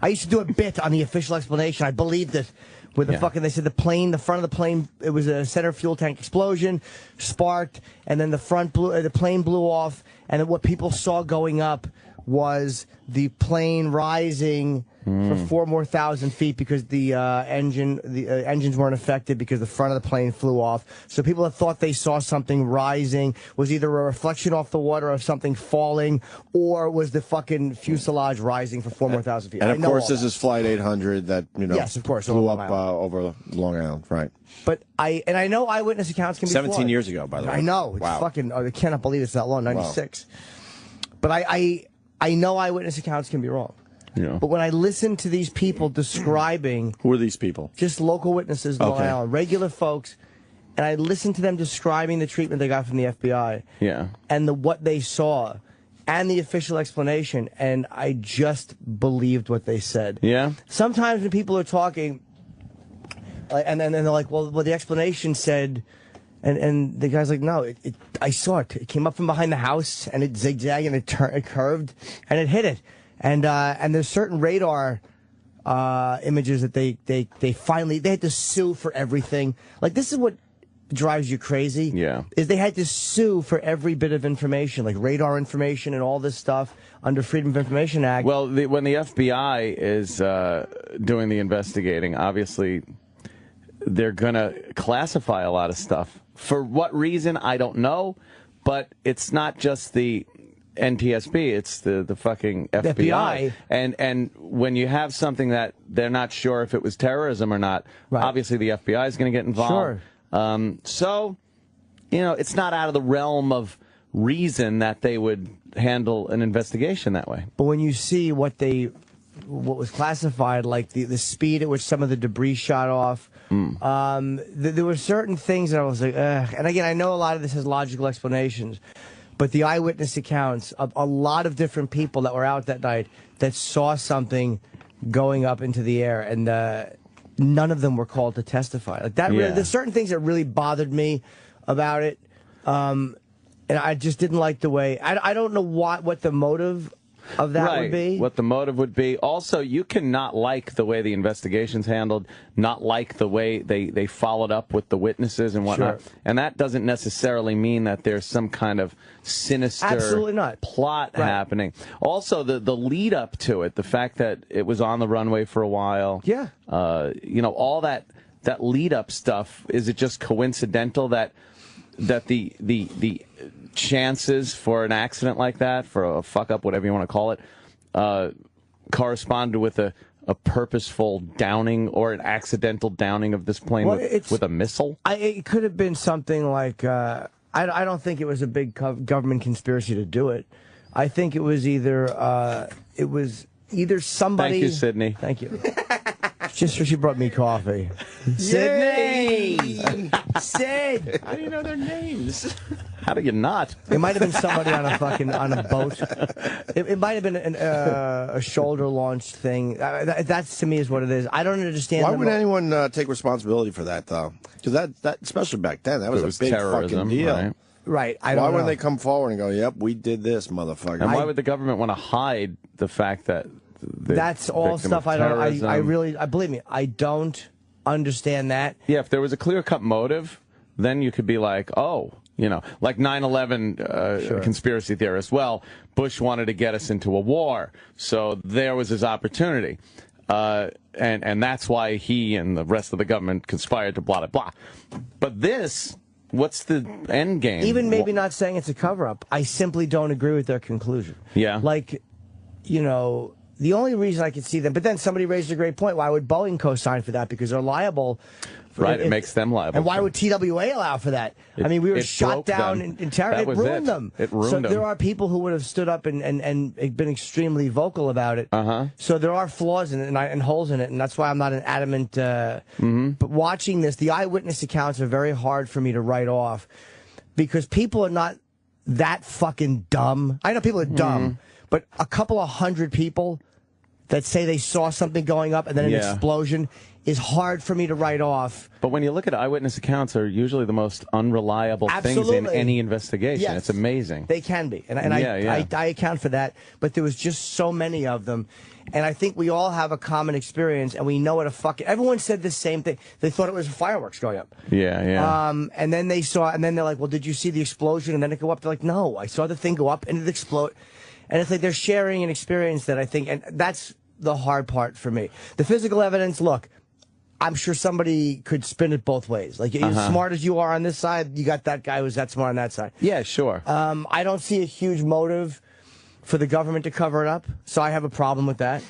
I used to do a bit on the official explanation. I believed it. With the fucking, they said the front of the plane, it was a center fuel tank explosion, sparked, and then the plane blew off, and then what people saw going up was the plane rising for 4 more thousand feet because the engines weren't affected because the front of the plane flew off. So people that thought they saw something rising was either a reflection off the water of something falling, or was the fucking fuselage rising for 4 more thousand feet. And I of know course, all this that. is Flight 800 that, Yes, of course, blew over up Long over Long Island, right? But I know eyewitness accounts can be 17 flawed. years ago, by the way. I know. It's Wow. fucking, I cannot believe it's that long, 96. But I know eyewitness accounts can be wrong. Yeah. But when I listen to these people describing... Who are these people? Just local witnesses in Long Okay. Island, regular folks, and I listened to them describing the treatment they got from the FBI. Yeah. And what they saw, and the official explanation, and I just believed what they said. Yeah. Sometimes when people are talking, and then they're like, well, the explanation said, and the guy's like, no, I saw it. It came up from behind the house, and it zigzagged, and it curved, and it hit it. And there's certain radar images that they finally, they had to sue for everything. Like, this is what drives you crazy. Yeah. Is they had to sue for every bit of information, like radar information and all this stuff under Freedom of Information Act. Well, when the FBI is doing the investigating, obviously they're going to classify a lot of stuff. For what reason, I don't know, but it's not just the NTSB, it's the fucking FBI. And when you have something that they're not sure if it was terrorism or not, obviously the FBI is going to get involved. Sure. So, you know, it's not out of the realm of reason that they would handle an investigation that way. But when you see what was classified, like the speed at which some of the debris shot off, there were certain things that I was like, ugh. And again, I know a lot of this has logical explanations, but the eyewitness accounts of a lot of different people that were out that night that saw something going up into the air, and none of them were called to testify. Like that, really, there's certain things that really bothered me about it, and I just didn't like the way. I don't know what the motive of that would be. What the motive would be. Also, you cannot like the way the investigation's handled, not like the way they followed up with the witnesses and whatnot. Sure. And that doesn't necessarily mean that there's some kind of sinister Absolutely not. plot happening. Also, the lead up to it, the fact that it was on the runway for a while. Yeah. You know, all that lead up stuff, is it just coincidental that the chances for an accident like that, for a fuck up, whatever you want to call it, corresponded with a purposeful downing or an accidental downing of this plane with a missile? It could have been something like, I don't think it was a big government conspiracy to do it. I think it was either somebody... Thank you, Sydney. Thank you. Just so she brought me coffee. Sydney! Sid! How do you know their names? How do you not? It might have been somebody on a boat. It might have been a shoulder launched thing. That's to me is what it is. I don't understand. Why would anyone take responsibility for that though? Because that especially back then, that was a big fucking deal. Right. Why wouldn't they come forward and go, "Yep, we did this, motherfucker"? And why would the government want to hide the fact that? That's all stuff I don't. I really, believe me, I don't understand that. Yeah, if there was a clear-cut motive, then you could be like, oh, you know, like 9/11 conspiracy theorists. Well, Bush wanted to get us into a war, so there was his opportunity, and that's why he and the rest of the government conspired to blah blah blah. But this. What's the end game? Even maybe not saying it's a cover-up. I simply don't agree with their conclusion. Yeah. Like, you know, the only reason I could see them, but then somebody raised a great point. Why would Boeing co-sign for that? Because they're liable. Right, it makes them liable. And why would TWA allow for that? I mean, we were shot down in terror. It ruined them. It ruined them. So there are people who would have stood up and been extremely vocal about it. So there are flaws in it and holes in it, and that's why I'm not an adamant. But watching this, the eyewitness accounts are very hard for me to write off because people are not that fucking dumb. I know people are dumb, but a couple of hundred people that say they saw something going up and then an explosion is hard for me to write off. But when you look at eyewitness accounts, are usually the most unreliable things in any investigation. Yes. It's amazing. They can be, and I account for that. But there was just so many of them, and I think we all have a common experience, and we know what a fucking. Everyone said the same thing. They thought it was fireworks going up. Yeah. And then they saw, and then they're like, "Well, did you see the explosion?" And then it go up. They're like, "No, I saw the thing go up and it explode." And it's like they're sharing an experience that I think, and that's the hard part for me. The physical evidence, look. I'm sure somebody could spin it both ways. Like, as smart as you are on this side, you got that guy who's that smart on that side. Yeah, sure. I don't see a huge motive for the government to cover it up, so I have a problem with that.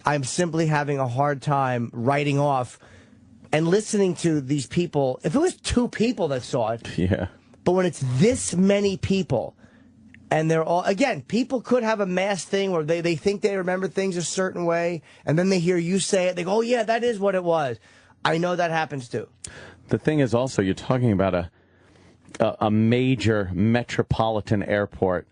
I'm simply having a hard time writing off and listening to these people. If it was 2 people that saw it, but when it's this many people, and they're all, again, people could have a mass thing where they think they remember things a certain way, and then they hear you say it, they go, oh yeah, that is what it was. I know that happens too. The thing is also, you're talking about a major metropolitan airport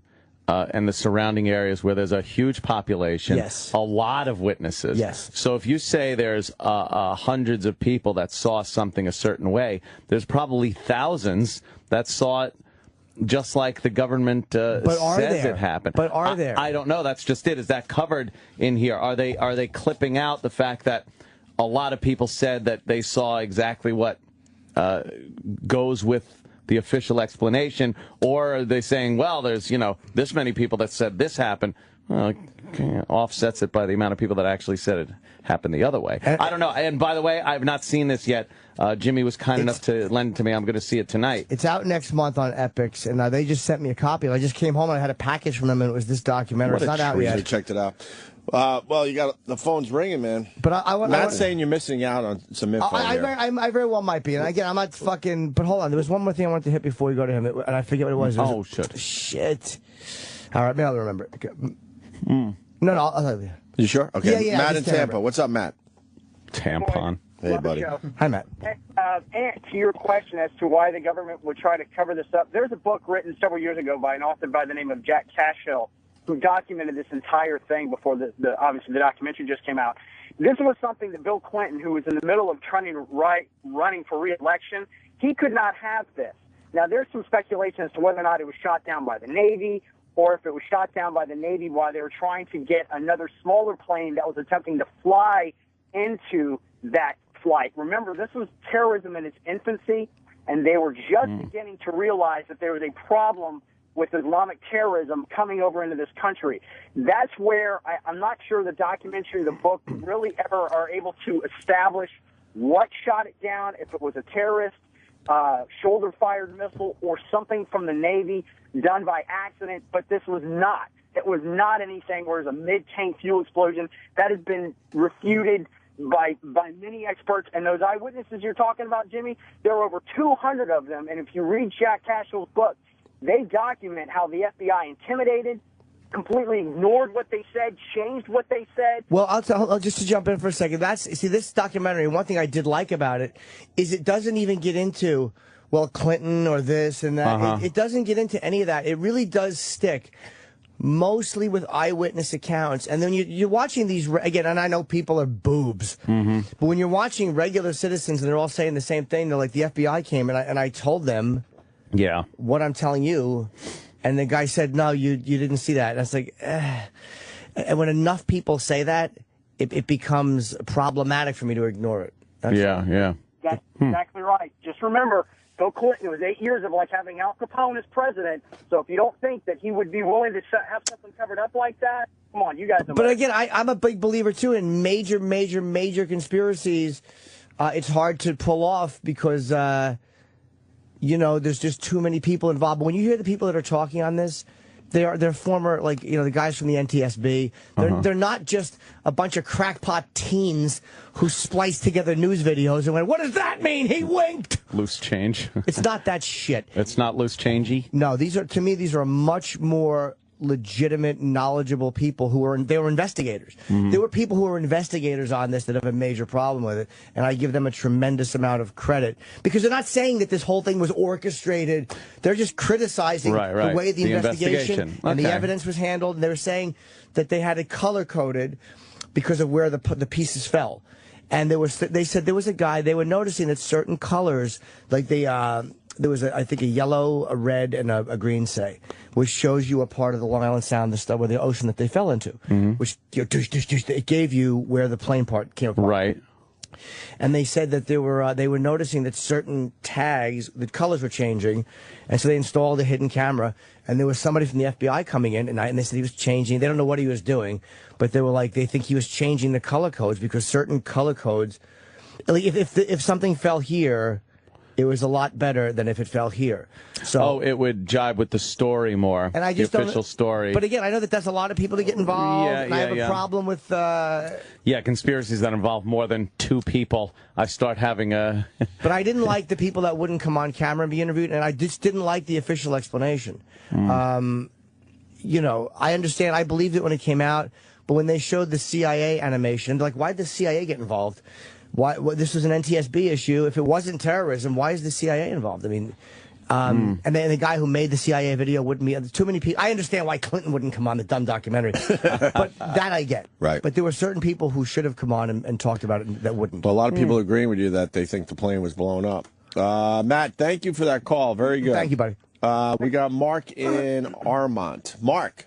and the surrounding areas where there's a huge population, yes, a lot of witnesses. Yes. So if you say there's hundreds of people that saw something a certain way, there's probably thousands that saw it just like the government says it happened. But are there? I don't know. That's just it. Is that covered in here? Are they clipping out the fact that a lot of people said that they saw exactly what goes with the official explanation, or are they saying, well, there's, this many people that said this happened? Well, offsets it by the amount of people that actually said it happened the other way. I don't know. And by the way, I've not seen this yet. Jimmy was kind enough to lend it to me. I'm going to see it tonight. It's out next month on Epix, and they just sent me a copy. I just came home and I had a package from them, and it was this documentary. It's not out yet. I checked it out. Well, you got the phone's ringing, man. But Matt's saying you're missing out on some info here. I very well might be. And again, I'm not fucking. But hold on, there was one more thing I wanted to hit before we go to him, and I forget what it was. Shit. All right, maybe I'll remember it. No, I'll tell you. You sure? Okay. Yeah, Matt in Tampa. What's up, Matt? Tampon. Hey, buddy. Hi, Matt. And to your question as to why the government would try to cover this up, there's a book written several years ago by an author by the name of Jack Cashill, who documented this entire thing before obviously the documentary just came out. This was something that Bill Clinton, who was in the middle of running for re-election, he could not have this. Now, there's some speculation as to whether or not it was shot down by the Navy, or if it was shot down by the Navy while they were trying to get another smaller plane that was attempting to fly into that flight. Remember, this was terrorism in its infancy, and they were just beginning to realize that there was a problem with Islamic terrorism coming over into this country. That's where I'm not sure the documentary, the book, really ever are able to establish what shot it down, if it was a terrorist, shoulder-fired missile, or something from the Navy done by accident, but this was not. It was not anything where it was a mid-tank fuel explosion. That has been refuted by many experts, and those eyewitnesses you're talking about, Jimmy, there are over 200 of them, and if you read Jack Cashill's book, they document how the FBI intimidated, completely ignored what they said, changed what they said. Well, I'll just to jump in for a second. This documentary, one thing I did like about it is it doesn't even get into, well, Clinton or this and that. It doesn't get into any of that. It really does stick mostly with eyewitness accounts. And then you're watching these, again, and I know people are boobs, but when you're watching regular citizens and they're all saying the same thing, they're like, the FBI came, and I told them what I'm telling you, and the guy said, no, you didn't see that. And I was like, and when enough people say that, it becomes problematic for me to ignore it. That's That's exactly right. Just remember, Bill Clinton, it was 8 years of having Al Capone as president. So if you don't think that he would be willing to have something covered up like that, come on, you guys know. But again, I'm a big believer, too, in major conspiracies. It's hard to pull off because, there's just too many people involved. But when you hear the people that are talking on this, they're former, the guys from the NTSB. They're not just a bunch of crackpot teens who spliced together news videos and went, what does that mean? He winked. Loose change. It's not that shit. It's not loose changey? No, to me, these are much more legitimate, knowledgeable people they were investigators. There were people who were investigators on this that have a major problem with it, and I give them a tremendous amount of credit because they're not saying that this whole thing was orchestrated. They're just criticizing the way the investigation and the evidence was handled. And they were saying that they had it color-coded because of where the pieces fell. And they said there was a guy, they were noticing that certain colors, there was, I think, a yellow, a red, and a green, say, which shows you a part of the Long Island Sound, where the ocean that they fell into, which it gave you where the plane part came apart. Right. And they said that they were noticing that certain tags, the colors were changing, and so they installed a hidden camera, and there was somebody from the FBI coming in, and they said he was changing. They don't know what he was doing, but they were they think he was changing the color codes because certain color codes, if something fell here, it was a lot better than if it fell here. So it would jibe with the story more, and I just the official story. But again, I know that that's a lot of people that get involved, and I have a problem with... conspiracies that involve more than two people. I start having a... But I didn't like the people that wouldn't come on camera and be interviewed, and I just didn't like the official explanation. I understand, I believed it when it came out, but when they showed the CIA animation, they're like, why did the CIA get involved? Why? This was an NTSB issue. If it wasn't terrorism, why is the CIA involved? I mean, and then the guy who made the CIA video wouldn't be. Too many people. I understand why Clinton wouldn't come on the dumb documentary, but that I get. Right. But there were certain people who should have come on and talked about it that wouldn't. Well, a lot of people agreeing with you that they think the plane was blown up. Matt, thank you for that call. Very good. Thank you, buddy. We got Mark in Armont. Mark.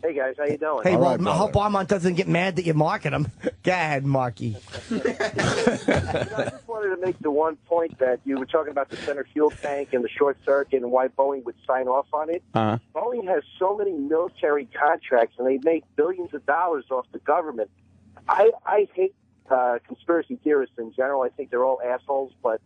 Hey, guys. How you doing? Hey, All well, right, I hope Armand doesn't get mad that you're marking him. Go ahead, Marky. I just wanted to make the one point that you were talking about the center fuel tank and the short circuit and why Boeing would sign off on it. Boeing has so many military contracts, and they make billions of dollars off the government. I hate conspiracy theorists in general. I think they're all assholes, but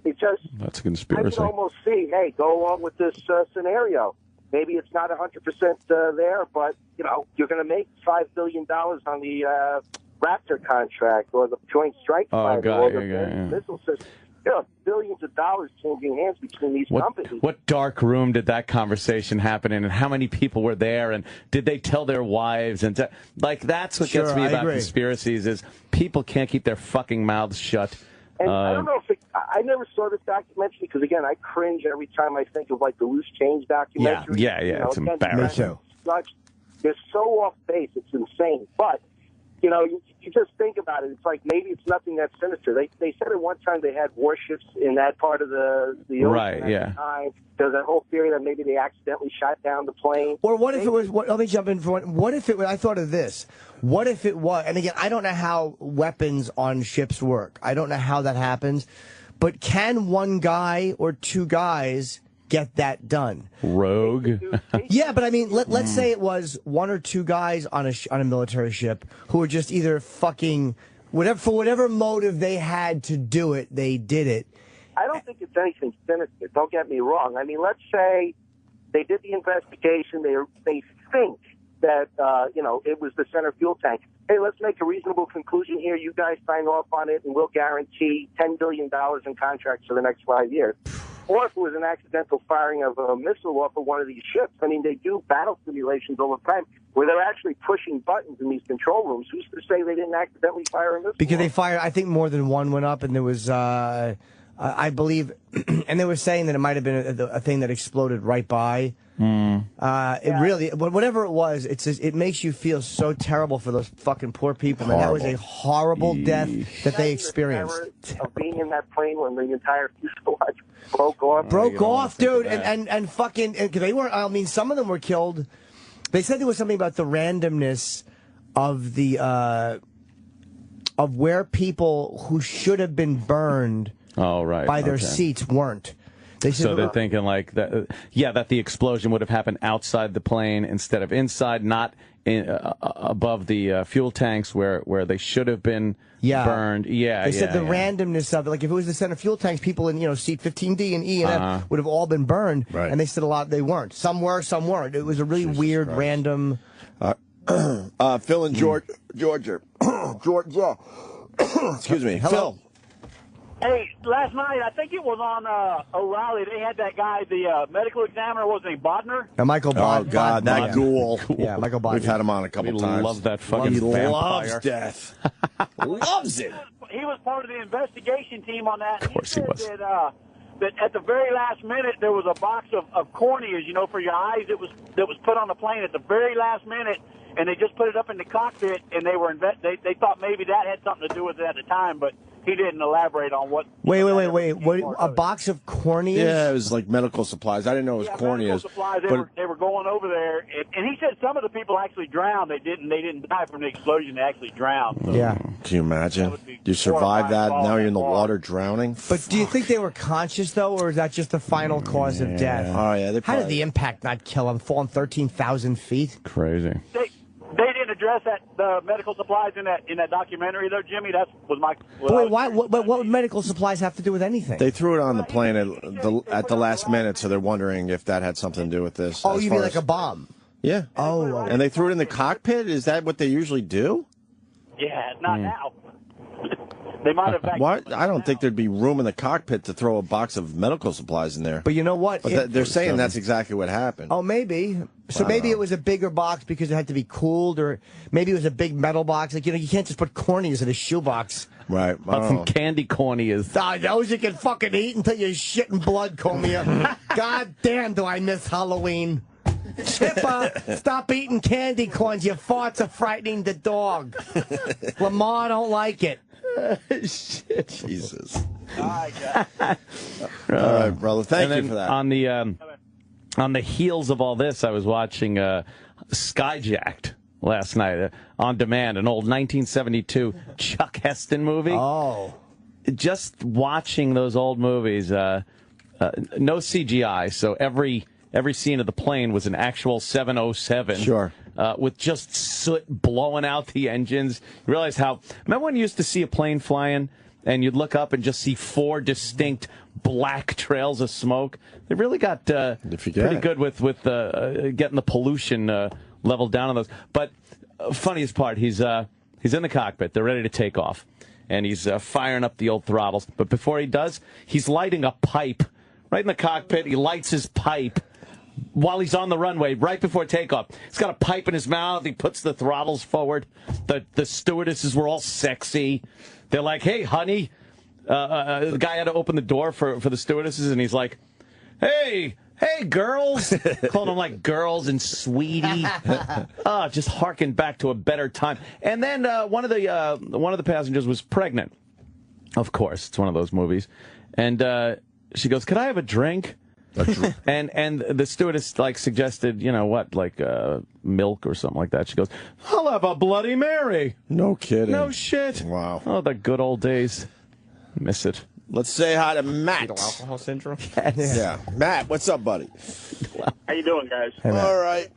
it just... That's a I conspiracy. can almost see, hey, go along with this scenario. Maybe it's not 100% there, but, you know, you're going to make $5 billion on the Raptor contract or the Joint Strike Fighter or the missile system. You know, billions of dollars changing hands between these companies. What dark room did that conversation happen in, and how many people were there, and did they tell their wives? And like, that's what gets me about conspiracies is people can't keep their fucking mouths shut. And I don't know if I never saw this documentary because, again, I cringe every time I think of, like, the Loose Change documentary. Yeah, it's embarrassing. They're so off base, it's insane. But, you know, you just think about it. It's like maybe it's nothing that sinister. They said at one time they had warships in that part of the ocean at the time. There's that whole theory that maybe they accidentally shot down the plane. Or what if it was, let me jump in for one. What if it was, I thought of this. What if it was, and again, I don't know how weapons on ships work. I don't know how that happens. But can one guy or two guys get that done? Rogue? Yeah, but I mean, let's say it was one or two guys on a military ship who were just either fucking, for whatever motive they had to do it, they did it. I don't think it's anything sinister. Don't get me wrong. I mean, let's say they did the investigation. They think that, you know, it was the center fuel tank. Hey, let's make a reasonable conclusion here. You guys sign off on it, and we'll guarantee $10 billion in contracts for the next 5 years. Or if it was an accidental firing of a missile off of one of these ships. I mean, they do battle simulations all the time where they're actually pushing buttons in these control rooms. Who's to say they didn't accidentally fire a missile? Because they fired, I think more than one went up, and there was, I believe, and they were saying that it might have been a thing that exploded right by. It really, whatever it was, it makes you feel so terrible for those fucking poor people. And that was a horrible death that they experienced. Of being in that plane when the entire fuselage broke off. Broke off, dude, and fucking, they weren't. I mean, some of them were killed. They said there was something about the randomness of the of where people who should have been burned by their seats weren't. So they're thinking like that, that the explosion would have happened outside the plane instead of inside, not above the fuel tanks where they should have been burned. They said the randomness of it, like if it was the center fuel tanks, people in seat 15D and E and F would have all been burned, and they said a lot they weren't. Some were, some weren't. It was a really weird, random. Phil in Georgia. Georgia. Excuse me. Hello. Phil. Hey, last night, I think it was on O'Reilly, they had that guy, the medical examiner, what was his name, Bodner? Michael Bodner. Oh, God, that ghoul. Yeah, Michael Bodner. We've had him on a couple times. Love that fucking vampire. He loves death. Loves it. He was part of the investigation team on that. Of course he was. That at the very last minute, there was a box of corneas, for your eyes that was put on the plane at the very last minute, and they just put it up in the cockpit, and they thought maybe that had something to do with it at the time, but he didn't elaborate on what. Wait. What, a box of corneas? Yeah, it was like medical supplies. I didn't know it was corneas. Medical supplies. They were going over there, and he said some of the people actually drowned. They didn't die from the explosion. They actually drowned. So. Yeah. Can you imagine? You survived that, and now you're in the water drowning? But do you think they were conscious, though, or is that just the final cause of death? Oh, yeah. How did the impact not kill them? Falling 13,000 feet? Crazy. They didn't address the medical supplies in that documentary, though, Jimmy. That was my. Wait, why? What would medical supplies have to do with anything? They threw it on the plane at the last minute, so they're wondering if that had something to do with this. Oh, you mean like a bomb? Yeah. Oh. And they threw it in the cockpit? Is that what they usually do? Yeah, not now. They might have. Why? I don't think there'd be room in the cockpit to throw a box of medical supplies in there. But you know what? But they're saying that's exactly what happened. Oh, maybe. So maybe it was a bigger box because it had to be cooled, or maybe it was a big metal box. Like, you can't just put corneas in a shoebox. Right. About some candy corneas. Those you can fucking eat until you shit and blood, Comia. God damn, do I miss Halloween. Chipper, stop eating candy corns. Your farts are frightening the dog. Lamar don't like it. Shit. Jesus. All right, guys. All right, brother. Thank And you then for that. On the heels of all this, I was watching Skyjacked last night on demand, an old 1972 Chuck Heston movie. Oh. Just watching those old movies, no CGI, so every scene of the plane was an actual 707. Sure. With just soot blowing out the engines. You realize how... Remember when you used to see a plane flying and you'd look up and just see 4 distinct black trails of smoke? They really got pretty good with getting the pollution level down on those. But funniest part, he's in the cockpit. They're ready to take off. And he's firing up the old throttles. But before he does, he's lighting a pipe. Right in the cockpit, he lights his pipe while he's on the runway, right before takeoff. He's got a pipe in his mouth. He puts the throttles forward. The stewardesses were all sexy. They're like, hey, honey. The guy had to open the door for the stewardesses, and he's like, hey, girls. Calling them like girls and sweetie. Just harken back to a better time. And then one of the passengers was pregnant. Of course, it's one of those movies. And she goes, could I have a drink? And the stewardess suggested, milk or something like that. She goes, I'll have a Bloody Mary. No kidding. No shit. Wow. Oh, the good old days. Miss it. Let's say hi to Matt. Fetal alcohol syndrome? Yeah. Matt, what's up, buddy? How you doing, guys? All right.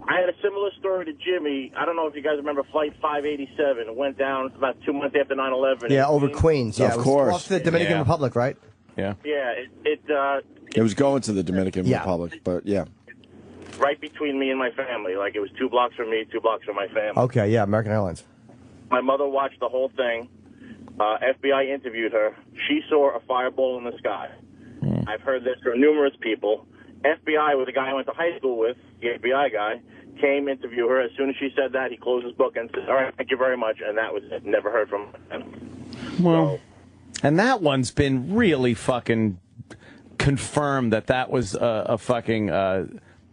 I had a similar story to Jimmy. I don't know if you guys remember Flight 587. It went down about 2 months after 9/11. Yeah, over Queens. Yeah, Of course. Off to the Dominican Republic, right? Yeah. Yeah, It was going to the Dominican Republic, but yeah. right between me and my family. Like, it was 2 blocks from me, 2 blocks from my family. Okay, yeah, American Airlines. My mother watched the whole thing. FBI interviewed her. She saw a fireball in the sky. I've heard this from numerous people. FBI, with the guy I went to high school with, the FBI guy, came interview her. As soon as she said that, he closed his book and said, all right, thank you very much. And that was it. Never heard from him. Well, and that one's been really fucking confirmed that was a fucking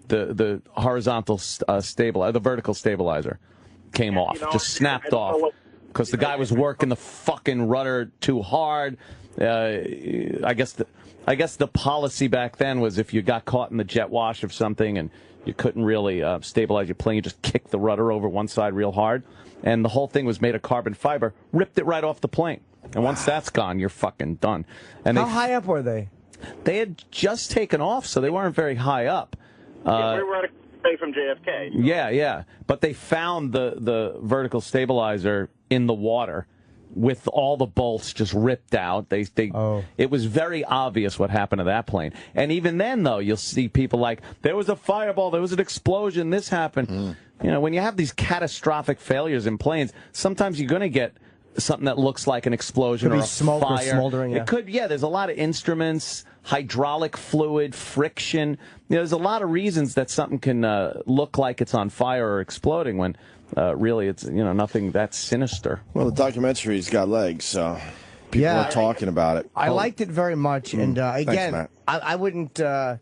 the horizontal stabilizer, the vertical stabilizer came off, just snapped off because the guy was working the fucking rudder too hard. I guess the policy back then was if you got caught in the jet wash of something and you couldn't really stabilize your plane, you just kicked the rudder over one side real hard, and the whole thing was made of carbon fiber, ripped it right off the plane. And once that's gone, you're fucking done. And how high up were they? They had just taken off, so they weren't very high up. We were at a bay from JFK. Yeah. But they found the vertical stabilizer in the water with all the bolts just ripped out. It was very obvious what happened to that plane. And even then, though, you'll see people like, there was a fireball, there was an explosion, this happened. When you have these catastrophic failures in planes, sometimes you're going to get something that looks like an explosion could or be a smoke fire. or smoldering. It could, there's a lot of instruments, hydraulic fluid, friction. There's a lot of reasons that something can look like it's on fire or exploding when really it's nothing that sinister. Well, the documentary's got legs, so people are talking about it. I liked it very much, and again, Matt. I wouldn't. I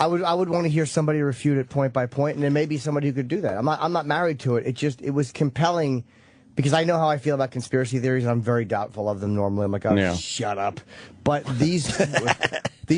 would want to hear somebody refute it point by point, and there may be somebody who could do that. I'm not married to it. It was compelling. Because I know how I feel about conspiracy theories, and I'm very doubtful of them normally. I'm like, shut up. But these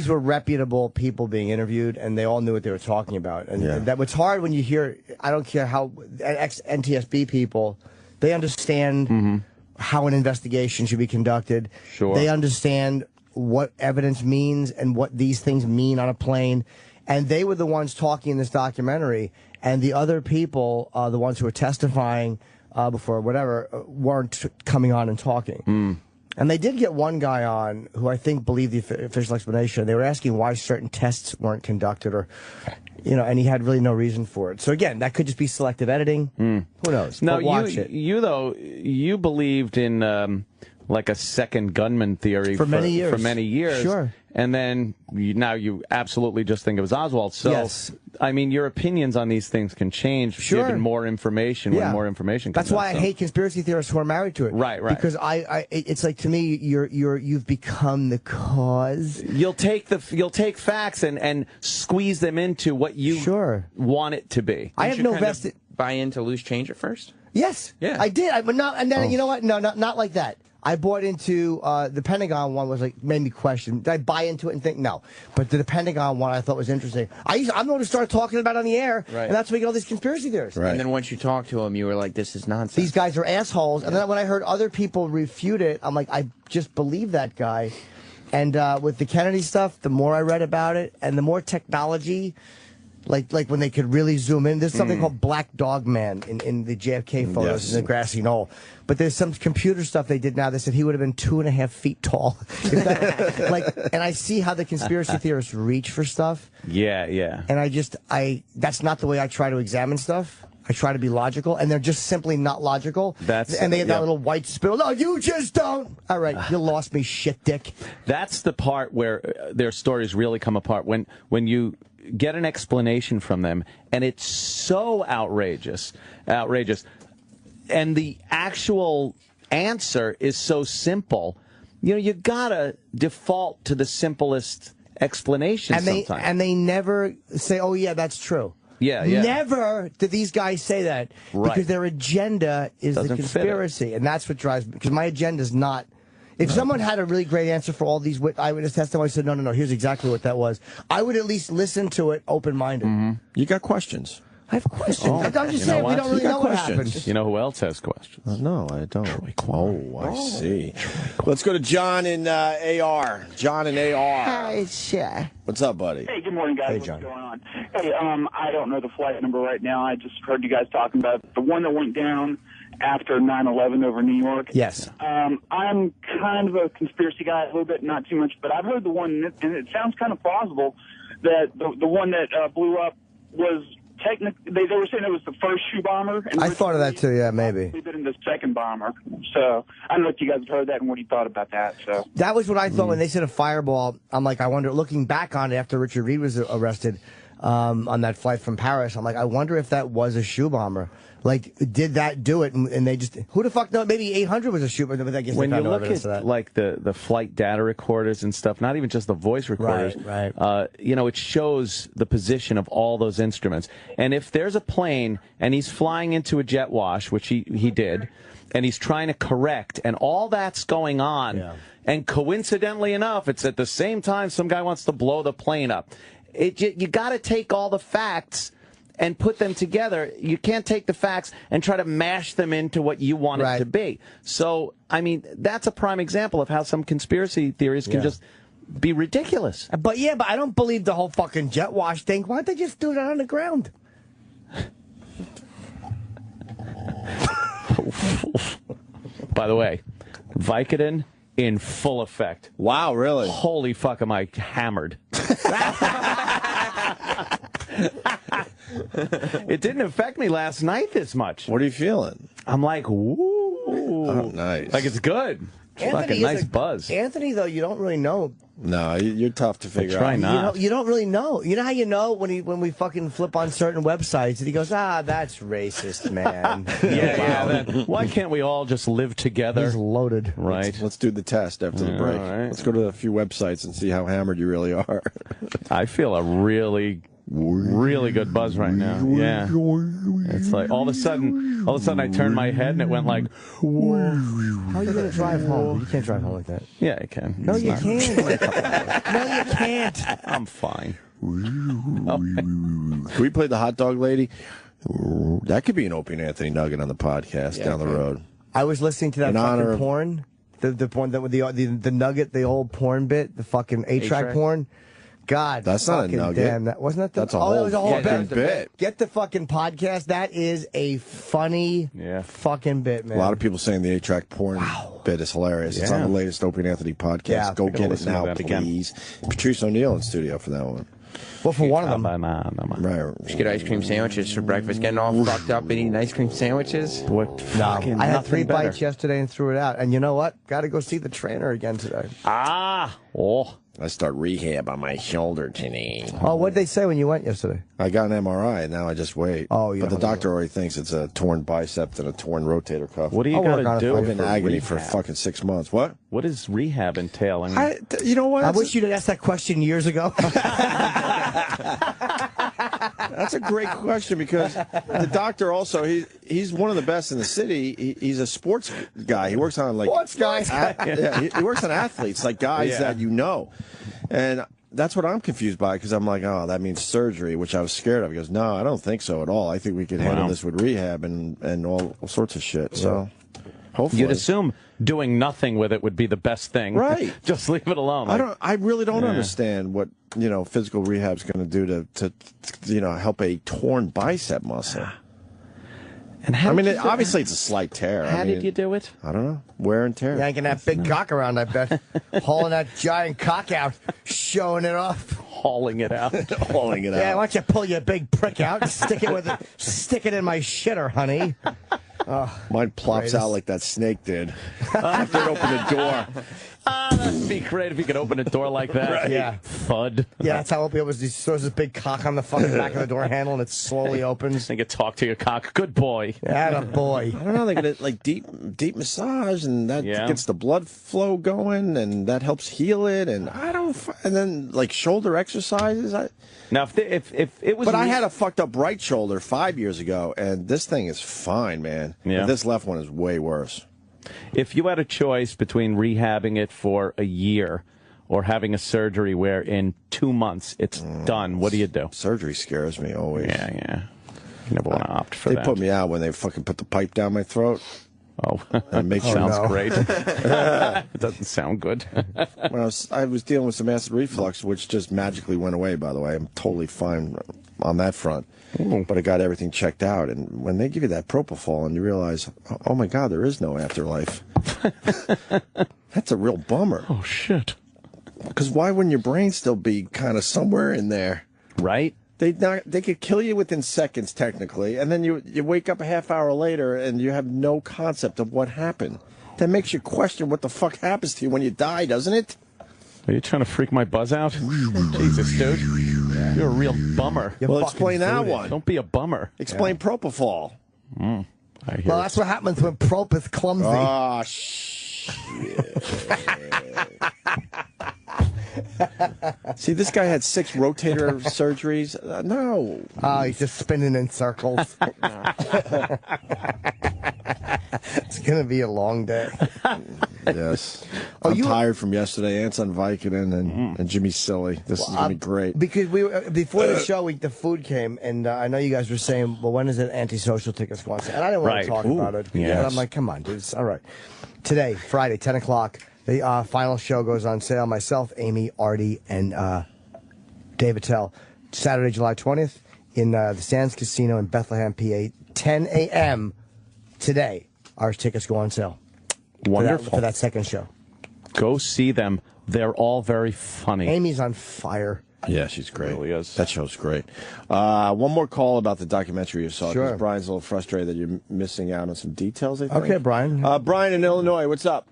were reputable people being interviewed, and they all knew what they were talking about. And that what's hard when you hear, I don't care how, ex-NTSB people, they understand how an investigation should be conducted. Sure. They understand what evidence means and what these things mean on a plane. And they were the ones talking in this documentary, and the other people, the ones who were testifying, before whatever, weren't coming on and talking. And they did get one guy on who I think believed the official explanation. They were asking why certain tests weren't conducted, or, and he had really no reason for it. So again, that could just be selective editing. Who knows? Now, but watch it. you believed in like a second gunman theory for many years. For many years. Sure. and then now you absolutely just think it was Oswald. So, yes. I mean, your opinions on these things can change given more information when more information comes That's why out, I hate conspiracy theorists who are married to it. Right. Because it's like, to me, you've become the cause. You'll take facts and squeeze them into what you want it to be. I have no vested buy into loose change at first. Yes, I did. And then you know what? No, not like that. I bought into the Pentagon one was like made me question. Did I buy into it and think no? But the Pentagon one I thought was interesting. I'm going to start talking about it on the air, and that's why we get all these conspiracy theories. Right. And then once you talk to them, you were like, "This is nonsense. These guys are assholes." And then when I heard other people refute it, I'm like, I just believe that guy. And with the Kennedy stuff, the more I read about it, and the more technology. Like when they could really zoom in. There's something called Black Dog Man in the JFK photos in the grassy knoll. But there's some computer stuff they did now. They said he would have been 2.5 feet tall. And I see how the conspiracy theorists reach for stuff. Yeah. And that's not the way I try to examine stuff. I try to be logical, and they're just simply not logical. And they have that little white spill. No, you just don't. All right, you lost me, shit dick. That's the part where their stories really come apart. When you get an explanation from them, and it's so outrageous, and the actual answer is so simple, you gotta default to the simplest explanation sometimes. And they never say, oh yeah, that's true. Yeah. Never did these guys say that, because their agenda is the conspiracy, and that's what drives me, because my agenda is not. If someone had a really great answer for all these eyewitness testimonies, said, no, here's exactly what that was, I would at least listen to it open-minded. You got questions. I have questions. I'm just saying, we don't really know what happened. You know who else has questions? No, I don't. I see. Let's go to John in AR. John in AR. Hi, sure. What's up, buddy? Hey, good morning, guys. Hey, What's John. going on? Hey, I don't know the flight number right now. I just heard you guys talking about the one that went down after 9/11 over New York. Yes. I'm kind of a conspiracy guy, a little bit, not too much, but I've heard the one, and it sounds kind of plausible, that the one that blew up was technically, they were saying it was the first shoe bomber. And I thought of that too, yeah, maybe. They've been the second bomber. So I don't know if you guys have heard that and what you thought about that. So that was what I thought when they said a fireball. I'm like, I wonder, looking back on it after Richard Reed was arrested on that flight from Paris, I'm like, I wonder if that was a shoe bomber. Like, did that do it? And they just, who the fuck knows? Maybe 800 was a shoe bomber, but I guess when they you found no look evidence at of that. like the flight data recorders and stuff, not even just the voice recorders, Right. It shows the position of all those instruments. And if there's a plane and he's flying into a jet wash, which he did, and he's trying to correct, and all that's going on, and coincidentally enough, it's at the same time some guy wants to blow the plane up. You got to take all the facts and put them together. You can't take the facts and try to mash them into what you want it to be. So, I mean, that's a prime example of how some conspiracy theories can just be ridiculous. But I don't believe the whole fucking jet wash thing. Why don't they just do that on the ground? By the way, Vicodin in full effect. Wow, really? Holy fuck, am I hammered. It didn't affect me last night this much. What are you feeling? I'm like, woo. Oh, nice. Like, it's good. Fucking nice buzz. Anthony, though, you don't really know. No, you're tough to figure out. You don't really know. You know how you know when we fucking flip on certain websites and he goes, that's racist, man. Why can't we all just live together? He's loaded. Right. Let's do the test after the break. All right. Let's go to a few websites and see how hammered you really are. I feel a really good buzz right now. Yeah. It's like all of a sudden I turned my head and it went like, whoa. How are you going to drive home? You can't drive home like that. Yeah, I can. No, you can't. No, you can't. I'm fine. Can we play the hot dog lady? That could be an Opie and Anthony nugget on the podcast down the road. I was listening to that fucking porn. The porn, the nugget, the old porn bit, the fucking 8-track porn. God, that's not a nugget. Damn, wasn't that that's a whole, it was a whole bit. Get the fucking podcast. That is a funny fucking bit, man. A lot of people saying the 8-track porn bit is hilarious. It's on the latest Opie and Anthony podcast. Yeah, go get it now, please. Patrice O'Neill in studio for that one. Well, for one of them. Right. Just get ice cream sandwiches for breakfast. Getting all fucked up eating ice cream sandwiches. I had 3 bites yesterday and threw it out. And you know what? Got to go see the trainer again today. I start rehab on my shoulder today. Oh, what did they say when you went yesterday? I got an MRI, and now I just wait. Oh, you But the don't doctor already thinks it's a torn bicep and a torn rotator cuff. What do you got to do? I've been in for agony rehab? for fucking 6 months. What? What does rehab entail? I mean, You know what? I wish you'd asked that question years ago. That's a great question because the doctor also he's one of the best in the city. He's a sports guy. He works on Sports guys. He works on athletes, like guys that you know, and that's what I'm confused by because I'm like, oh, that means surgery, which I was scared of. He goes, no, I don't think so at all. I think we can handle this with rehab and all sorts of shit. So hopefully, you'd assume doing nothing with it would be the best thing, right? Just leave it alone. I really don't understand what physical rehab's going to do to help a torn bicep muscle. And how obviously it's a slight tear. How did you do it? I don't know. Wear and tear. Yanking that big cock around, I bet. Hauling that giant cock out, showing it off. Hauling it out. Hauling it out. Yeah, why don't you pull your big prick out and stick it in my shitter, honey. Oh, mine plops out like that snake did after it opened the door. That'd be great if you could open a door like that. Right. Yeah. Thud. Yeah, that's how Opie was. He throws his big cock on the fucking back of the door handle and it slowly opens. They could talk to your cock. Good boy. Yeah, boy. I don't know. They get like deep massage and that gets the blood flow going and that helps heal it. And and then like shoulder exercises. Now, if it was, but I had a fucked up right shoulder 5 years ago, and this thing is fine, man. Yeah. But this left one is way worse. If you had a choice between rehabbing it for a year or having a surgery where in 2 months it's done, what do you do? Surgery scares me always. Yeah. You never want to opt for they that. They put me out when they fucking put the pipe down my throat. Oh, that makes sounds great. It doesn't sound good. When I was dealing with some acid reflux, which just magically went away, by the way. I'm totally fine on that front. But I got everything checked out. And when they give you that propofol and you realize, oh, my God, there is no afterlife. That's a real bummer. Oh, shit. Because why wouldn't your brain still be kind of somewhere in there? Right? They could kill you within seconds, technically, and then you wake up a half hour later and you have no concept of what happened. That makes you question what the fuck happens to you when you die, doesn't it? Are you trying to freak my buzz out? Jesus, dude. You're a real bummer. Well, explain that one. Don't be a bummer. Explain propofol. Well, that's what happens when Prop is clumsy. Oh, shit. See, this guy had 6 rotator surgeries. No. Oh, he's just spinning in circles. It's going to be a long day. Yes. I'm tired from yesterday. Ants on Vicodin and Jimmy Silly. This is going to be great. Because before the show, the food came, and I know you guys were saying, well, when is it antisocial tickets go on sale? And I didn't want to talk about it. Yes. But I'm like, come on, dude. It's all right. Today, Friday, 10 o'clock, the final show goes on sale. Myself, Amy, Artie, and Dave Attell. Saturday, July 20th, in the Sands Casino in Bethlehem, PA, 10 a.m. today. Our tickets go on sale. Wonderful. For that second show. Go see them. They're all very funny. Amy's on fire. Yeah, she's great. Really is. That show's great. One more call about the documentary you saw. Sure. Because Brian's a little frustrated that you're missing out on some details, I think. Okay, Brian. Brian in Illinois, what's up?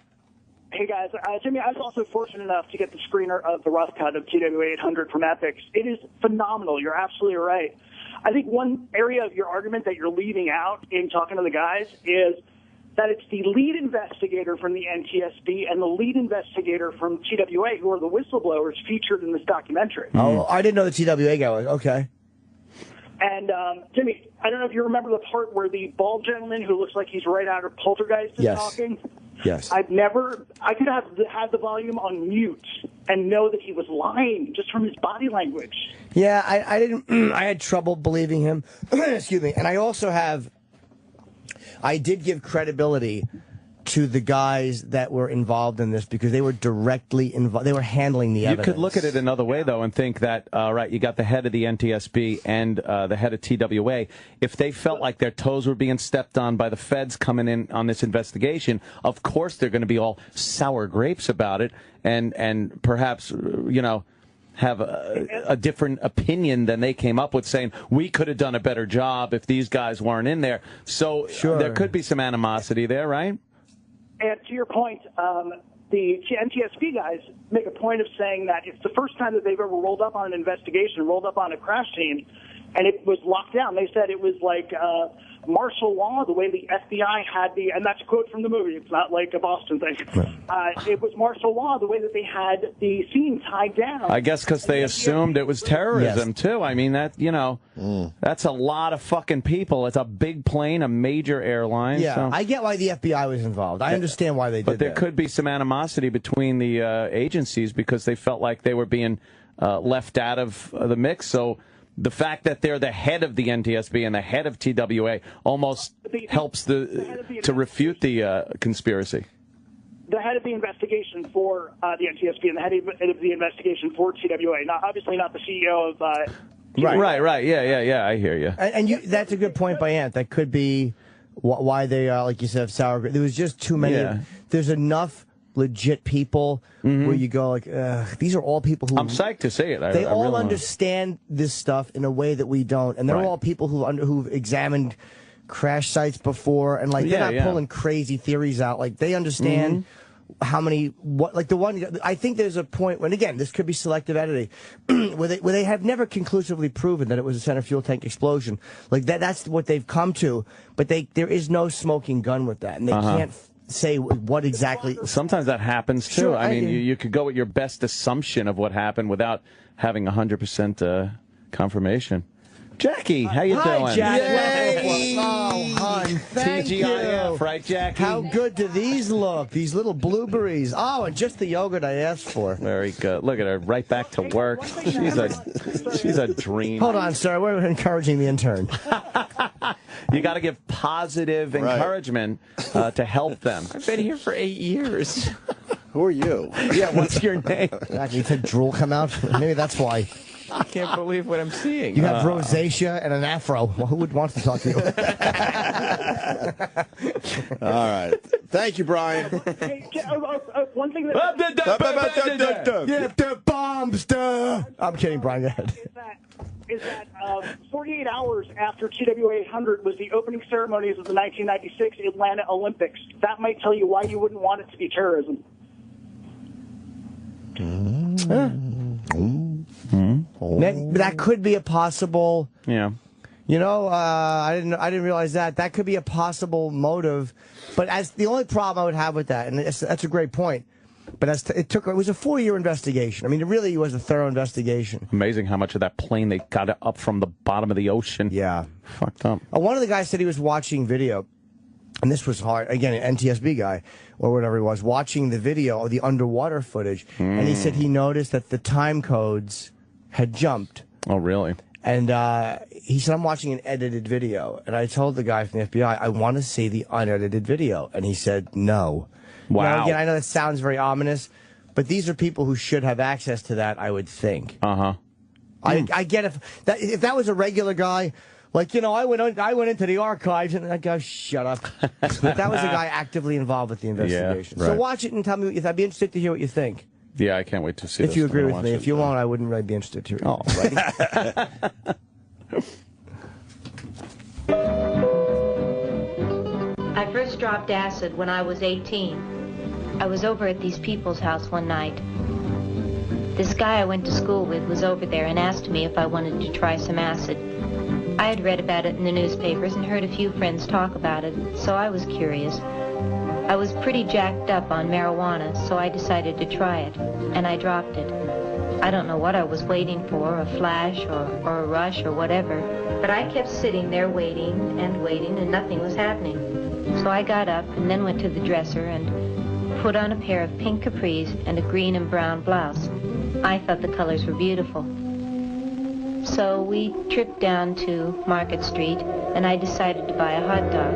Hey, guys. Jimmy, I was also fortunate enough to get the screener of the rough cut of TWA 800 from Epix. It is phenomenal. You're absolutely right. I think one area of your argument that you're leaving out in talking to the guys is that it's the lead investigator from the NTSB and the lead investigator from TWA, who are the whistleblowers featured in this documentary. Oh, I didn't know the TWA guy was. Okay. And, Jimmy, I don't know if you remember the part where the bald gentleman who looks like he's right out of Poltergeist is talking. Yes. I could have had the volume on mute and know that he was lying just from his body language. Yeah, I didn't. I had trouble believing him. Excuse me. And I did give credibility to the guys that were involved in this because they were directly involved. They were handling the evidence. You could look at it another way, though, and think that, right, you got the head of the NTSB and the head of TWA. If they felt like their toes were being stepped on by the feds coming in on this investigation, of course they're going to be all sour grapes about it and perhaps, have a different opinion than they came up with, saying we could have done a better job if these guys weren't in there. So there could be some animosity there, right? And to your point, the NTSB guys make a point of saying that it's the first time that they've ever rolled up on an investigation, rolled up on a crash scene, and it was locked down. They said it was like martial law, the way the FBI had and that's a quote from the movie, it's not like a Boston thing. It was martial law, the way that they had the scene tied down. I guess because they assumed it was terrorism, too. I mean, that's a lot of fucking people. It's a big plane, a major airline. Yeah, so. I get why the FBI was involved. I understand why they did that. But there could be some animosity between the agencies because they felt like they were being left out of the mix. So the fact that they're the head of the NTSB and the head of TWA almost helps to refute the conspiracy. The head of the investigation for the NTSB and the head of the investigation for TWA. Obviously not the CEO of... Right. Yeah, I hear you. And that's a good point by Ant. That could be why they, like you said, have sour grapes. There was just too many. Yeah. There's enough legit people where you go like, these are all people who... I'm psyched to see it. They all understand this stuff in a way that we don't. And they're all people who've examined crash sites before. And like, they're not pulling crazy theories out. Like, they understand how many, I think there's a point when, again, this could be selective editing, where they have never conclusively proven that it was a center fuel tank explosion. Like, that's what they've come to. But there is no smoking gun with that. And they can't say what exactly. Sometimes that happens too. Sure, I mean, you could go with your best assumption of what happened without having 100% confirmation. Jackie, how you doing? Hi, Jackie. Oh, hon, thank TGIF, you. right, Jackie? How good do these look? These little blueberries. Oh, and just the yogurt I asked for. Very good. Look at her, right back to work. She's a dream. Hold on, sir. We're encouraging the intern. You got to give positive encouragement to help them. I've been here for 8 years. Who are you? Yeah, what's your name? You said drool come out? Maybe that's why. I can't believe what I'm seeing. You have rosacea and an afro. Well, who would want to talk to you? All right. Thank you, Brian. One thing that... the bombs, I'm kidding, Brian. Go ahead. Is that 48 hours after TWA 800 was the opening ceremonies of the 1996 Atlanta Olympics. That might tell you why you wouldn't want it to be terrorism. That could be a possible. Yeah. You know, I didn't realize that. That could be a possible motive. But as the only problem I would have with that, and that's a great point. But it was a 4-year investigation. I mean, it really was a thorough investigation. Amazing how much of that plane they got up from the bottom of the ocean. Yeah. Fucked up. One of the guys said he was watching video, and this was hard. Again, an NTSB guy, or whatever he was, watching the video of the underwater footage. And he said he noticed that the time codes had jumped. Oh, really? And he said, I'm watching an edited video. And I told the guy from the FBI, I want to see the unedited video. And he said, no. Wow. Now, again, I know that sounds very ominous, but these are people who should have access to that, I would think. I get if that was a regular guy, like, you know, I went into the archives and I go, shut up. But that was a guy actively involved with the investigation. Yeah, So right. watch it and tell me if I'd be interested to hear what you think. Yeah, I can't wait to see If this you when agree I with watch me. it. If you won't, I wouldn't really be interested to hear. Oh, I first dropped acid when I was 18. I was over at these people's house one night. This guy I went to school with was over there and asked me if I wanted to try some acid. I had read about it in the newspapers and heard a few friends talk about it, so I was curious. I was pretty jacked up on marijuana, so I decided to try it, and I dropped it. I don't know what I was waiting for, a flash or a rush or whatever, but I kept sitting there waiting, and nothing was happening. So I got up and then went to the dresser and put on a pair of pink capris and a green and brown blouse. I thought the colors were beautiful. So we tripped down to Market Street, and I decided to buy a hot dog.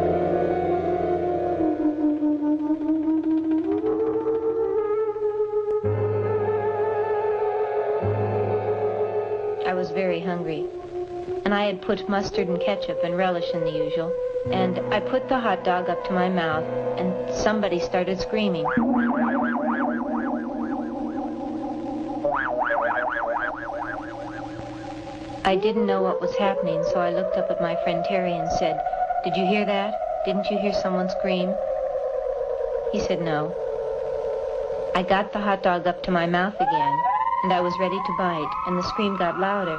I was very hungry, and I had put mustard and ketchup and relish in the usual, and I put the hot dog up to my mouth, and somebody started screaming. I didn't know what was happening, so I looked up at my friend Terry and said, "Did you hear that? Didn't you hear someone scream?" He said no. I got the hot dog up to my mouth again, and I was ready to bite, and the scream got louder.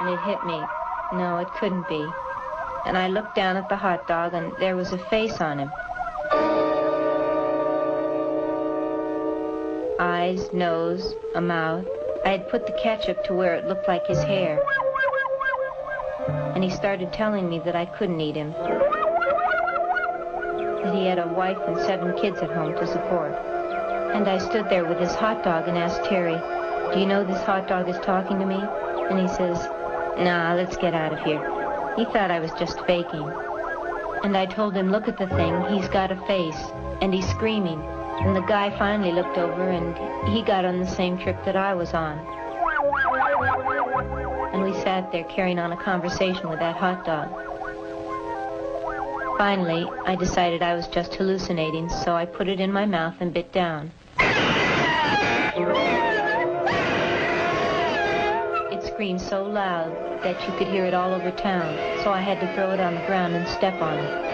And it hit me. No, it couldn't be. And I looked down at the hot dog, and there was a face on him. Eyes, nose, a mouth. I had put the ketchup to where it looked like his hair. And he started telling me that I couldn't eat him. That he had a wife and 7 kids at home to support. And I stood there with his hot dog and asked Terry, "Do you know this hot dog is talking to me?" And he says, "Nah, let's get out of here." He thought I was just faking. And I told him, "Look at the thing, he's got a face, and he's screaming." And the guy finally looked over, and he got on the same trip that I was on. And we sat there carrying on a conversation with that hot dog. Finally, I decided I was just hallucinating, so I put it in my mouth and bit down. It screamed so loud that you could hear it all over town, so I had to throw it on the ground and step on it.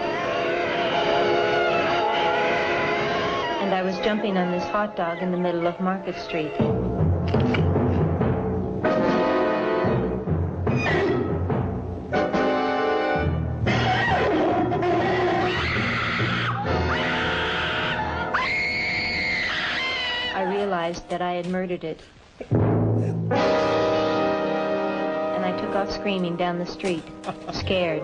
And I was jumping on this hot dog in the middle of Market Street. I realized that I had murdered it. And I took off screaming down the street, scared.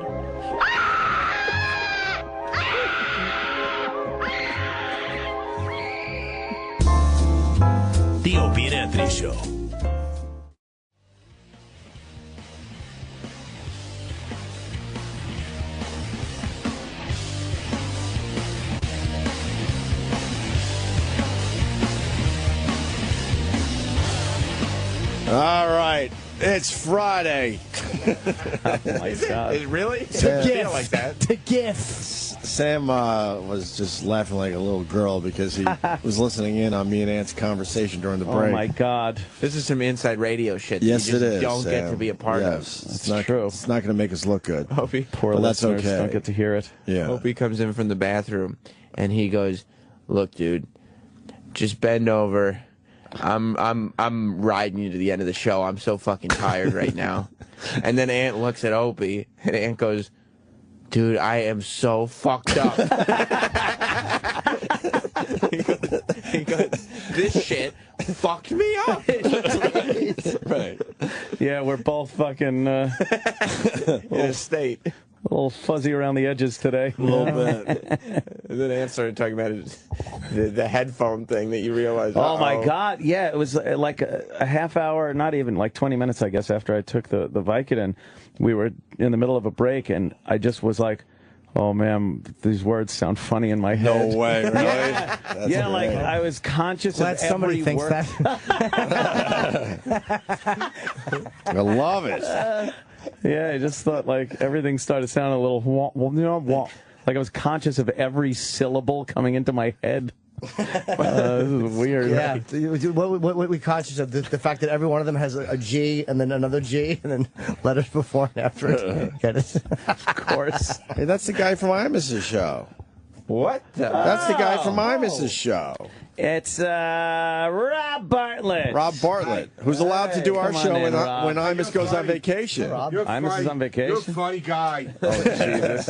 The Opie and Anthony Show. All right, it's Friday. Oh my God! Really? It's a gift. Like that. It's a gift. Sam was just laughing like a little girl because he was listening in on me and Ant's conversation during the break. Oh my God! This is some inside radio shit. That Yes, you just it is. Don't get Sam. to be a part Yes, of. it's not true. It's not going to make us look good. Opie, Poor But that's listeners okay. don't get to hear it. Yeah. Opie comes in from the bathroom, and he goes, "Look, dude, just bend over. I'm riding you to the end of the show. I'm so fucking tired right now." And then Ant looks at Opie, and Ant goes, "Dude, I am so fucked up." he goes, "This shit fucked me up." Right. Yeah, we're both fucking In a state. a little fuzzy around the edges today. A little bit. And then Ant started talking about the headphone thing that you realized. Oh my God! Yeah, it was like a half hour, not even like 20 minutes, I guess, after I took the Vicodin. We were in the middle of a break, and I just was like, "Oh man, these words sound funny in my head." No way, really? Yeah, That's yeah, like great. I was conscious Glad of somebody every thinks word. that. I love it. Yeah, I just thought like everything started sounding a little like I was conscious of every syllable coming into my head. This is weird. Yeah. What we conscious of the fact that every one of them has a G and then another G and then letters before and after it. Get it? Of course. Hey, that's the guy from Imus's show. What? That's the guy from Imus's show. It's Rob Bartlett. Rob Bartlett, who's allowed to do our Come on show in, when Rob. Imus goes on vacation. Imus is on vacation. You're a funny guy. Oh, Jesus.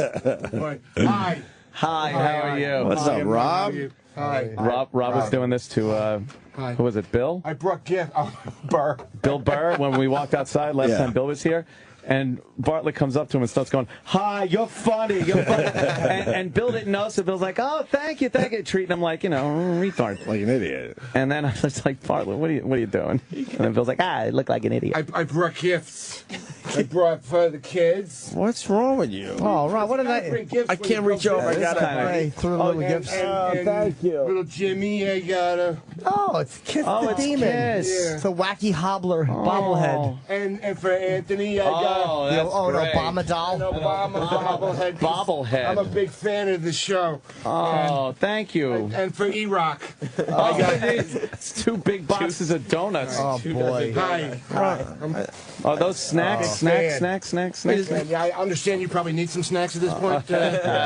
Hi. Hi, how are you? What's up, Rob? Hi. Rob was doing this to, who was it, Bill? I brought gift. Oh, Burr. Bill Burr, when we walked outside last Yeah. time Bill was here. And Bartlett comes up to him and starts going, "Hi, you're funny, you're funny." and Bill didn't know, so Bill's like, "Oh, thank you." Treating him like, retard. Like an idiot. And then I was like, "Bartlett, what are you doing?" And then Bill's like, "I look like an idiot." I brought gifts. I brought for the kids. What's wrong with you? Oh, Rob, what did Bring gifts I when can't you reach go over. I visit. gotta. Hey, threw a little gifts. And thank you. Little Jimmy, I got a. Oh, it's Kiss the it's Demon. Kiss. Yeah. It's a wacky hobbler bobblehead. And for Anthony, I got that's An great. Obama doll. an Obama bobblehead. Bobblehead. I'm a big fan of the show. Oh, thank you. And for E-Rock, Oh, it's 2 big boxes of donuts. Oh, boy. hi. Oh, those snacks. Snacks. Yeah, I understand you probably need some snacks at this point.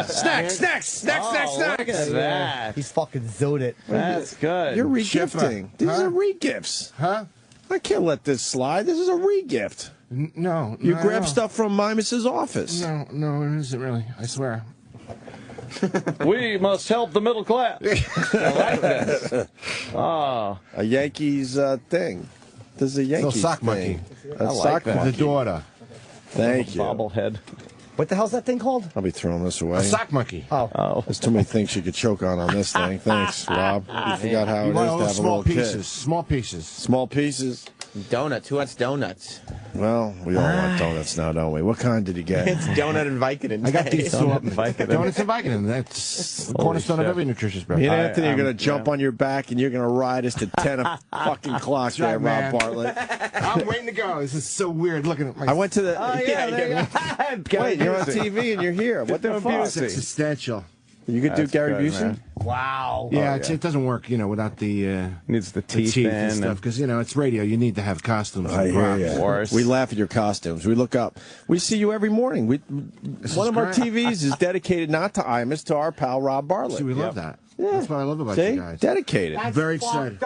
Snacks. Look at that. He's fucking zoned it. That's good. You're regifting. These are regifts. Huh? I can't let this slide. This is a regift. No. You grab stuff from Mimus's office. No, it isn't really. I swear. We must help the middle class. I like this. A Yankees thing. This is a Yankees Little sock thing. monkey. A sock monkey. The daughter. Thank you. Bobblehead. What the hell's that thing called? I'll be throwing this away. A sock monkey. Oh. There's too many things you could choke on this thing. Thanks, Rob. You forgot how You it want is all to those have a small little pieces. kid. Small pieces. Small pieces. Donuts. Who wants donuts? Well, we all want donuts now, don't we? What kind did you get? It's donut and Vicodin. I got these Donut and Vicodin. Donuts and Vicodin. That's the cornerstone of shit. every nutritious Me breakfast. and Anthony are going to jump on your back, and you're going to ride us to 10 o'clock there, right, Rob Bartlett. I'm waiting to go. This is so weird looking at my... I went to the... Wait, you're on TV and you're here. What the fuck? It's existential. You could do Gary good, Busey? man. Wow. Yeah, it doesn't work, without the... Needs the teeth teeth and stuff, because, it's radio. You need to have costumes. I and hear props. you. We laugh at your costumes. We look up. We see you every morning. One of our TVs is dedicated not to Imus, to our pal Rob Bartlett. See, we love that. Yeah. That's what I love about See? you guys. Dedicated. Very excited.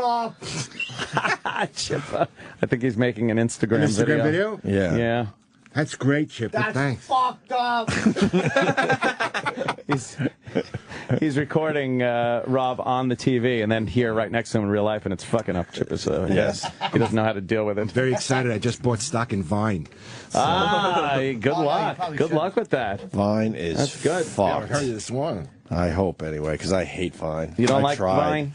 Chip, I think he's making an Instagram, video? Yeah. Yeah. That's great, Chip. Thanks. Fucked up. He's recording Rob on the TV and then here right next to him in real life, and it's fucking up Chip. Yes. He doesn't know how to deal with it. Very excited. I just bought stock in Vine. Good luck. Good luck with that. Vine is That's good. fucked. I heard you this morning. I hope, anyway, because I hate Vine. You don't I like tried. Vine?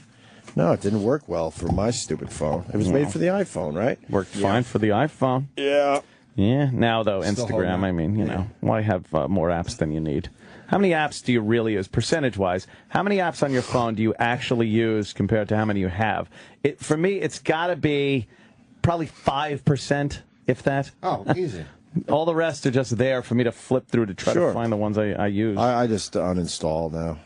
No, it didn't work well for my stupid phone. It was made for the iPhone, right? Worked fine for the iPhone. Yeah. Yeah. Now, though, Still Instagram, holding. I mean, why have more apps than you need? How many apps do you really use, percentage-wise? How many apps on your phone do you actually use compared to how many you have? For me, it's got to be probably 5%, if that. Oh, easy. All the rest are just there for me to flip through to try to find the ones I use. I just uninstall now.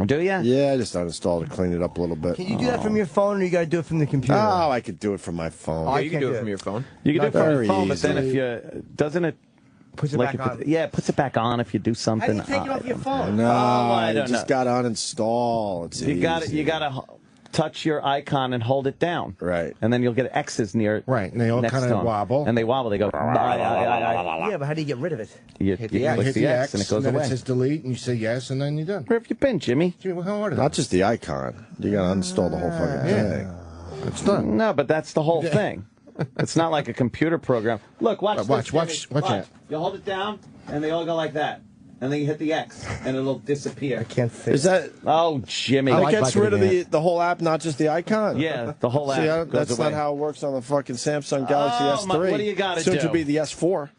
Do you? Yeah, I just uninstalled to clean it up a little bit. Can you do that from your phone, or you got to do it from the computer? Oh, I could do it from my phone. Yeah, you can do it from your phone. You can do it from your Very phone, but then easy. if you doesn't it puts it like back on. Yeah, it puts it back on if you do something. How do you take it off your phone? No, I I don't just know. got to uninstall. It's You got easy. You got to touch your icon and hold it down. Right. And then you'll get X's near it. Right, and they all next kind to of 'em. wobble. And they wobble. They go. Yeah, but how do you get rid of it? You Hit click the X and it goes then away. it says delete, and you say yes, and then you're done. Where have you been, Jimmy? Jimmy, how hard is Not it? just the icon. You got to uninstall the whole fucking thing. It's done. No, but that's the whole thing. It's not like a computer program. Look, watch this. Watch Jimmy. that. You hold it down, and they all go like that. And then you hit the X, and it'll disappear. I can't fix Is that? Oh, Jimmy. That like gets rid of the whole app, not just the icon. Yeah, the whole app See, goes that's away. not how it works on the fucking Samsung Galaxy Oh, S3. what do you gotta Soon do? to be the S4.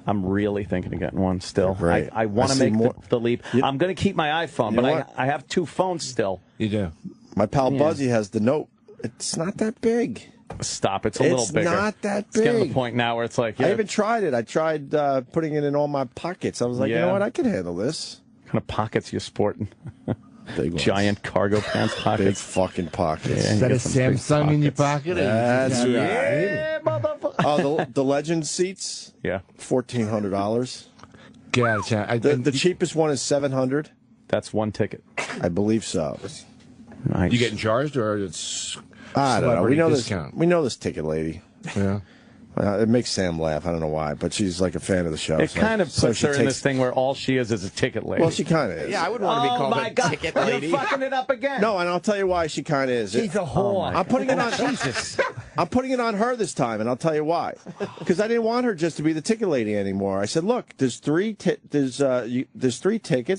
I'm really thinking of getting one still. Right. I want I to see make more- the leap. I'm going to keep my iPhone, You but know what? I have two phones still. You do. My pal Yeah. Buzzy has the Note. It's not that big. Stop. It's a little It's bigger. not that It's getting to big. the point now where it's like, I even tried it. I tried putting it in all my pockets. I was like, you Yeah. know what? I can handle this. What kind of pockets you sporting? Big ones. Giant cargo pants Big pockets. fucking pockets. Yeah, Is you that a get some big Samsung in your pocket? That's Yeah. right. Yeah, motherfucker. Oh, the Legend seats, Yeah, $1,400. Get out of town. The cheapest one is $700. that's one ticket. I believe so. Nice. You getting charged, or it's I don't know. celebrity We know discount? We know this ticket lady. Yeah. It makes Sam laugh. I don't know why, but she's like a fan of the show. It so- kind of so puts she her in takes- this thing where all she is a ticket lady. Well, she kind of is. Yeah, I would want to be called my a God. ticket lady. You're fucking it up again. No, and I'll tell you why she kind of is. She's a whore. I'm putting it on Jesus. I'm putting it on her this time, and I'll tell you why. Because I didn't want her just to be the ticket lady anymore. I said, look, there's three tickets.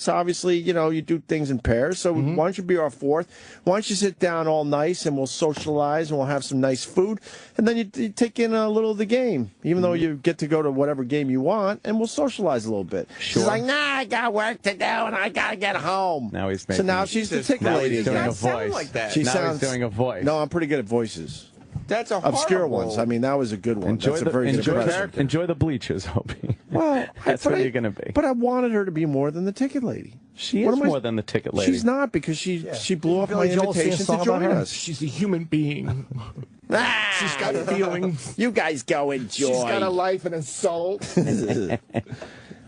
Obviously, you do things in pairs. So why don't you be our fourth? Why don't you sit down all nice and we'll socialize and we'll have some nice food, and then you take in a little of the game, even though you get to go to whatever game you want, and we'll socialize a little bit. Sure. She's like, nah, I got work to do and I gotta get home. Now he's So making. now she's the ticket now lady he's doing again. a voice. like that. She now sounds he's doing a voice. No, I'm pretty good at voices. That's a Obscure horrible- ones. I mean, that was a good one. Enjoy That's the a very good impression. enjoy the bleachers, Opie. Well, That's but what you're going to be. But I wanted her to be more than the ticket lady. She What is am I- more than the ticket lady. She's not, because she blew off Billy my Joel sing a invitation song to join about her? us. She's a human being. She's got feelings. You guys go enjoy. She's got a life and a soul.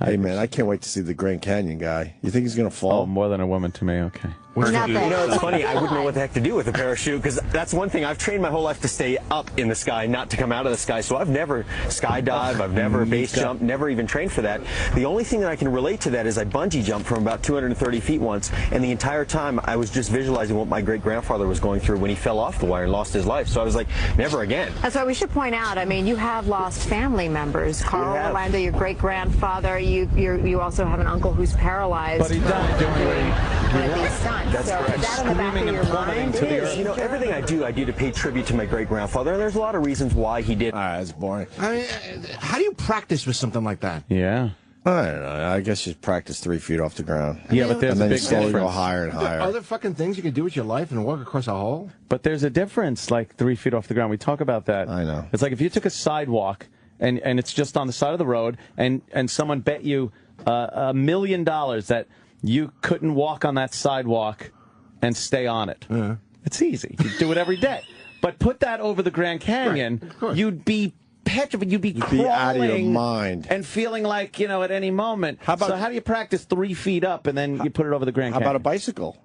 Hey, man, I can't wait to see the Grand Canyon guy. You think he's going to fall? Oh, more than a woman to me, okay. You know, it's funny. I wouldn't know what the heck to do with a parachute because that's one thing. I've trained my whole life to stay up in the sky, not to come out of the sky. So I've never skydived, I've never base jumped, never even trained for that. The only thing that I can relate to that is I bungee jumped from about 230 feet once, and the entire time I was just visualizing what my great-grandfather was going through when he fell off the wire and lost his life. So I was like, never again. That's why we should point out, I mean, you have lost family members. Carl Orlando, your great-grandfather. You also have an uncle who's paralyzed. But he died doing one of these stunts. That's correct. Is that in the back of your mind? It is. You know, everything I do to pay tribute to my great-grandfather, and there's a lot of reasons why he did. All right, that's boring. I mean, how do you practice with something like that? Yeah. I don't know. I guess you practice 3 feet off the ground. Yeah, but there's and then a big you slowly difference. go higher and higher. Are there fucking things you can do with your life and walk across a hole? But there's a difference, like 3 feet off the ground. We talk about that. I know. It's like if you took a sidewalk and it's just on the side of the road and someone bet you $1 million that you couldn't walk on that sidewalk and stay on it. Yeah. It's easy. You do it every day. But put that over the Grand Canyon, you'd be petrified. You'd be crawling out of your mind and feeling like, you know, at any moment. So how do you practice 3 feet up and then you put it over the Grand Canyon? How about a bicycle?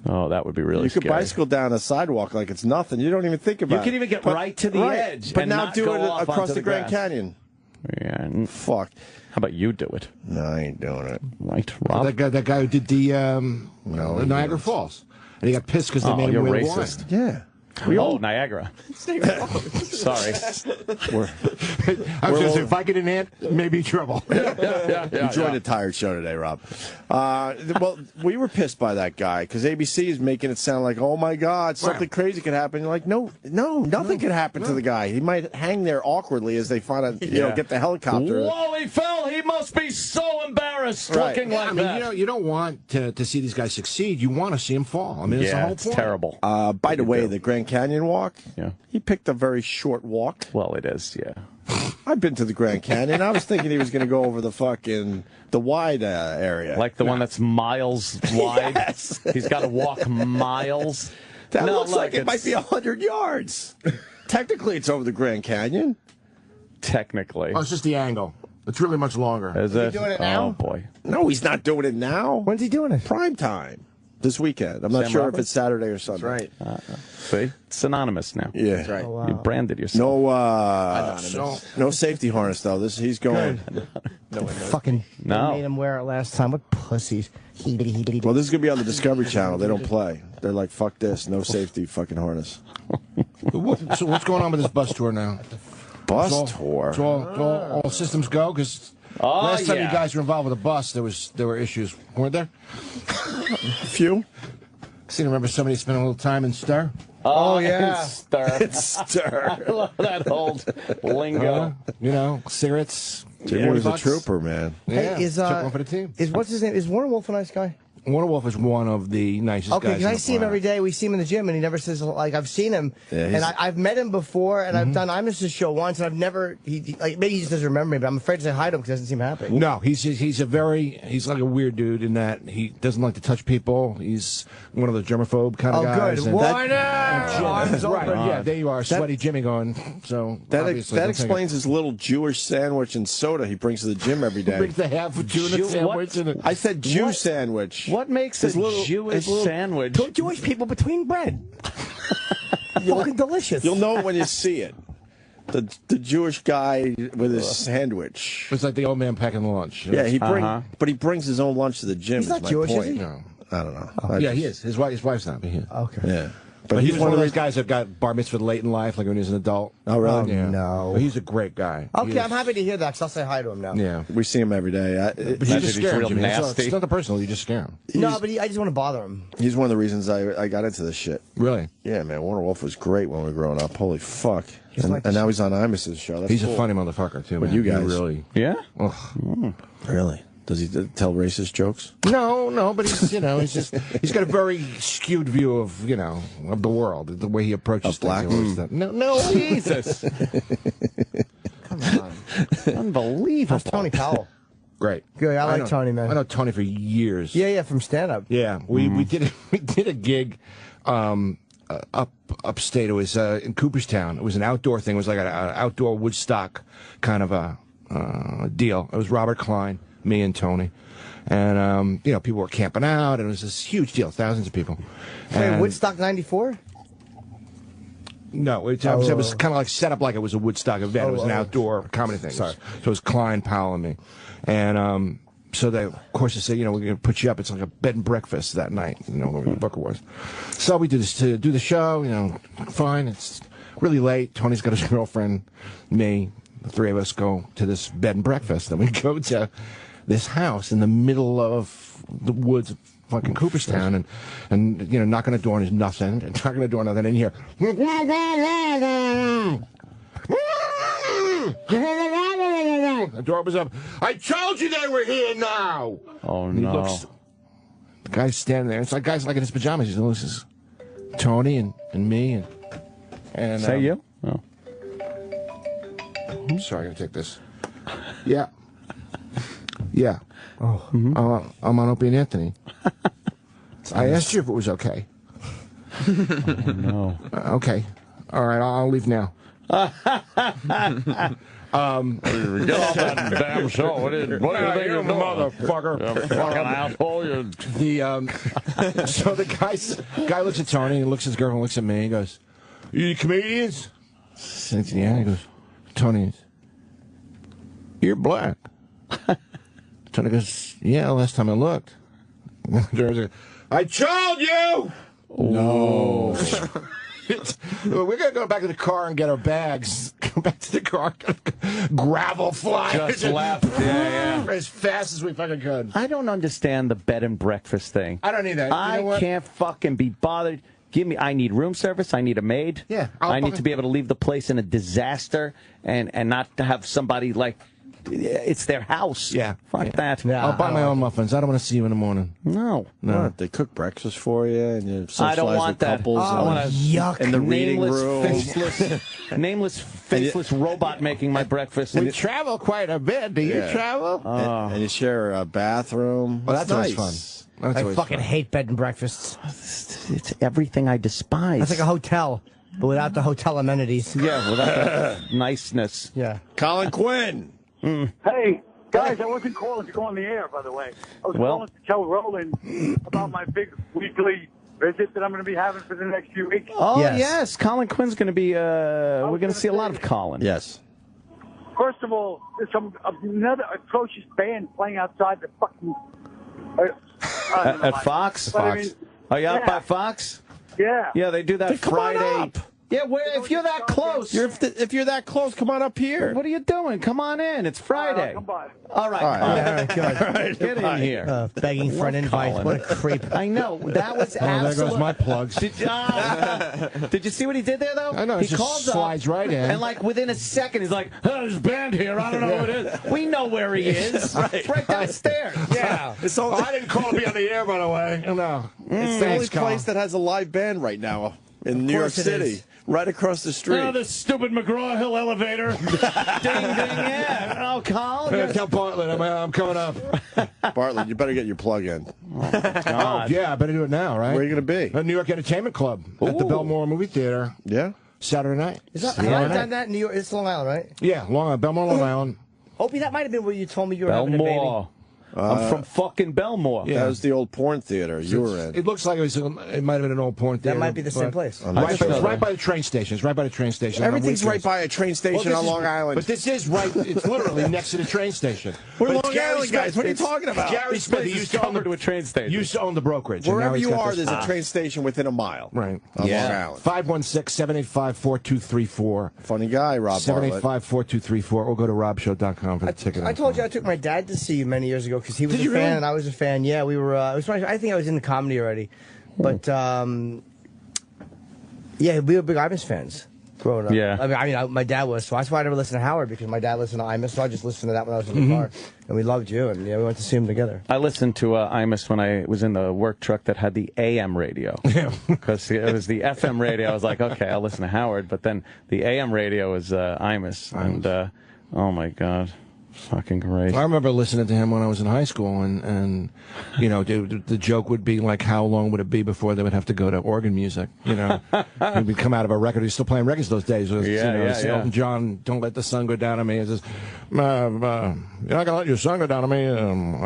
Oh, that would be really You could scary. bicycle down a sidewalk like it's nothing. You don't even think about it. You could even get right to the edge But and now not do go it off across onto the Grand grass. Canyon. Yeah. Fuck. How about you do it? No, I ain't doing it. Right, Rob? That guy who did the Niagara Falls. And he got pissed because they made him you're win racist. Yeah. Niagara. Sorry. I was going to say, if I get an ant, maybe trouble. You joined a tired show today, Rob. Well, we were pissed by that guy because ABC is making it sound like, oh my God, something crazy could happen. You're like, no, nothing could happen to the guy. He might hang there awkwardly as they find out, get the helicopter. Whoa, he fell. He must be so embarrassed looking like I mean, that. you don't want to see these guys succeed. You want to see them fall. I mean, it's the whole point. Terrible. By the way, the Grand Canyon walk, Yeah. he picked a very short walk. Well, it is, yeah. I've been to the Grand Canyon. I was thinking he was going to go over the wide area. Like the one that's miles wide? Yes. He's got to walk miles? That No, looks like it it's- might be 100 yards. Technically, it's over the Grand Canyon. Technically. Oh, it's just the angle. It's really much longer. Is he it? doing it now? Oh, boy. No, he's not doing it now. When's he doing it? Prime time. This weekend. I'm not Sam sure Roberts? if it's Saturday or Sunday. That's right. See? It's synonymous now. Yeah. That's right. Oh, wow. You branded yourself. No safety harness though. He's going. Fucking No. they made him wear it last time. What pussies. Well, this is gonna be on the Discovery Channel. They don't play. They're like, fuck this, no safety fucking harness. So what's going on with this bus tour now? Bus tour. All systems go? Because last time you guys were involved with a bus, there were issues, weren't there? A few. I remember somebody spending a little time in Stir. Oh, yeah. Stir. It's Stir. I love that old lingo. Cigarettes. Jimmy was a trooper, man. Yeah, Hey, is took one for the team. what's his name? Is Warner Wolf a nice guy? Warner Wolf is one of the nicest Okay, guys. because I see him every day. We see him in the gym, and he never says, like, I've seen him. Yeah, and I've met him before, and I've done Imus's show once, and I've never, like, maybe he just doesn't remember me, but I'm afraid to say hi to him because he doesn't seem happy. No, he's like a weird dude in that he doesn't like to touch people. He's one of the germaphobe kind of guys. Good. and- Warner! Arms open. Yeah, there you are, sweaty Jimmy going. So That obviously, that don't take explains his little Jewish sandwich and soda he brings to the gym every it. day. Brings the half a tuna sandwich in it. I said Jew sandwich. What makes His a little- Jewish his little- sandwich? Two Jewish people between bread. Fucking delicious. You'll know it when you see it. The Jewish guy with his sandwich. It's like the old man packing lunch. Yeah, but he brings his own lunch to the gym. He's not is my Jewish, is point. he? No. I don't know. Yeah, he is. His wife's not. But he is. Okay. Yeah, But he's one of those guys that got bar mitzvah late in life, like when he was an adult. Oh, really? Oh, Yeah. no. But he's a great guy. Okay, He is- I'm happy to hear that, because I'll say hi to him now. Yeah. We see him every day. But you Imagine just he's scare him, real Jimmy. nasty. It's nothing personal. You just scare him. No, but I just want to bother him. He's one of the reasons I got into this shit. Really? Yeah, man. Warner Wolf was great when we were growing up. Holy fuck. like And now he's on Imus's show. That's He's cool. a funny motherfucker, too, But man. you guys- He really... Yeah? Ugh. Really? Does he tell racist jokes? No, but he's, he's got a very skewed view of, of the world, the way he approaches Of black? things. No, Jesus. Come on. Unbelievable. How's Tony Powell? Great. Good, I like know- Tony, man. I know Tony for years. Yeah, from stand-up. Yeah, we did a gig upstate. It was in Cooperstown. It was an outdoor thing. It was like an outdoor Woodstock kind of a deal. It was Robert Klein, me, and Tony. And, you know, people were camping out, and it was this huge deal, thousands of people. Wait, Woodstock 94? No, it was kind of like set up like it was a Woodstock event. It was an outdoor comedy thing. Sorry. So it was Klein, Powell, and me. And so they, of course, they said, you know, we're going to put you up. It's like a bed and breakfast that night, you know, where Booker was. So we do this to do the show, you know, fine. It's really late. Tony's got his girlfriend, me. The three of us go to this bed and breakfast. Then we go to this house in the middle of the woods of fucking Cooperstown, and you know, knock on the door and there's nothing, and knock on the door and nothing, and here. The door opens up. I told you they were here now. Oh, and no. He looks, the guy's standing there. It's like guys like in his pajamas. He looks, this is Tony and me and Is that you? Oh. Sorry, I'm gonna take this. Yeah. Yeah. Oh. I'm on Opie and Anthony. I asked you if it was okay. Oh, no. Okay. All right, I'll leave now. Get off that damn show. What do you think you're doing? Motherfucker. You fucking asshole. So the guy looks at Tony, and looks at his girlfriend, looks at me, and goes, "You comedians?" I said, yeah. He goes, "Tony, you're black." Tony goes, "Yeah, last time I looked." I told you! No. We're going to go back to the car and get our bags. Go back to the car. Gravel fly. Just left. Yeah. As fast as we fucking could. I don't understand the bed and breakfast thing. I don't either. I can't fucking be bothered. I need room service. I need a maid. Yeah. I need to be able to leave the place in a disaster and not to have somebody like, it's their house. Yeah. Fuck that. I'll buy my own muffins. I don't want to see you in the morning. No. What? They cook breakfast for you, and you socialize I don't want with that. couples I want yuck. in the reading room. Nameless, faceless robot making my breakfast. We travel quite a bit. Do you travel? And you share a bathroom. Well, that's nice. always fun. I fucking hate bed and breakfasts. It's everything I despise. It's like a hotel, but without the hotel amenities. Yeah, without the niceness. Yeah. Colin Quinn. Hey, guys, I wasn't calling to go on the air, by the way. I was calling to tell Roland about my big weekly visit that I'm going to be having for the next few weeks. Oh, yes. Colin Quinn's going to be, we're going to see a lot of Colin. Yes. First of all, there's another atrocious band playing outside the fucking... At Fox? But I mean, Are you out by Fox? Yeah. Yeah, they do that Friday. Come on up. Yeah, if you're that close. If you're that close, come on up here. What are you doing? Come on in. It's Friday. Come by. All right. Get in here. Begging for an invite. Colin. What a creep. I know. That was absolutely... There goes my plugs. Did you see what he did there, though? I know. He It just slides right in. And, like, within a second, he's like, there's a band here. I don't know who it is. We know where he is. It's right downstairs. Yeah. I didn't call to be on the air, by the way. No. It's the only place that has a live band right now in New York City. Right across the street. Oh, this stupid McGraw-Hill elevator. Ding, ding, yeah. Oh, Colin. Tell Bartlett I'm coming up. Bartlett, you better get your plug in. Oh, yeah, I better do it now, right? Where are you going to be? At New York Entertainment Club at the Belmore Movie Theater. Yeah? Saturday night. Is that, have I done that in New York? It's Long Island, right? Yeah, Belmore, Long Island. Opie, that might have been where you told me you were having a baby. Belmore. I'm from fucking Belmore. That was the old porn theater you were in. It looks like it might have been an old porn theater. That might be the same place. It's right by the train station. It's right by the train station. Everything's right by a train station on Long Island. But this is right. It's literally next to the train station. We're Long Island guys. What are you talking about? Gary Smith used to own to a train station. Used to own the brokerage. Wherever you are, there's a train station within a mile. Right. On Long Island. 516-785-4234. Funny guy, Rob Bartlett. 785-4234. Or go to robshow.com for the ticket. I told you I took my dad to see you many years ago because he was a fan and I was a fan. Yeah, we were. I think I was into comedy already, but yeah, we were big Imus fans growing up. Yeah. I mean, my dad was, so that's why I never listened to Howard because my dad listened to Imus, so I just listened to that when I was in the car, and we loved you, and yeah, we went to see him together. I listened to Imus when I was in the work truck that had the AM radio. Because it was the FM radio. I was like, okay, I'll listen to Howard, but then the AM radio was Imus, and oh my God. Fucking great. I remember listening to him when I was in high school, and you know, the joke would be like, how long would it be before they would have to go to organ music? You know, he would come out of a record. He's still playing records those days. Elton John, Don't Let the Sun Go Down on Me. It says, you're not gonna let your son go down on me.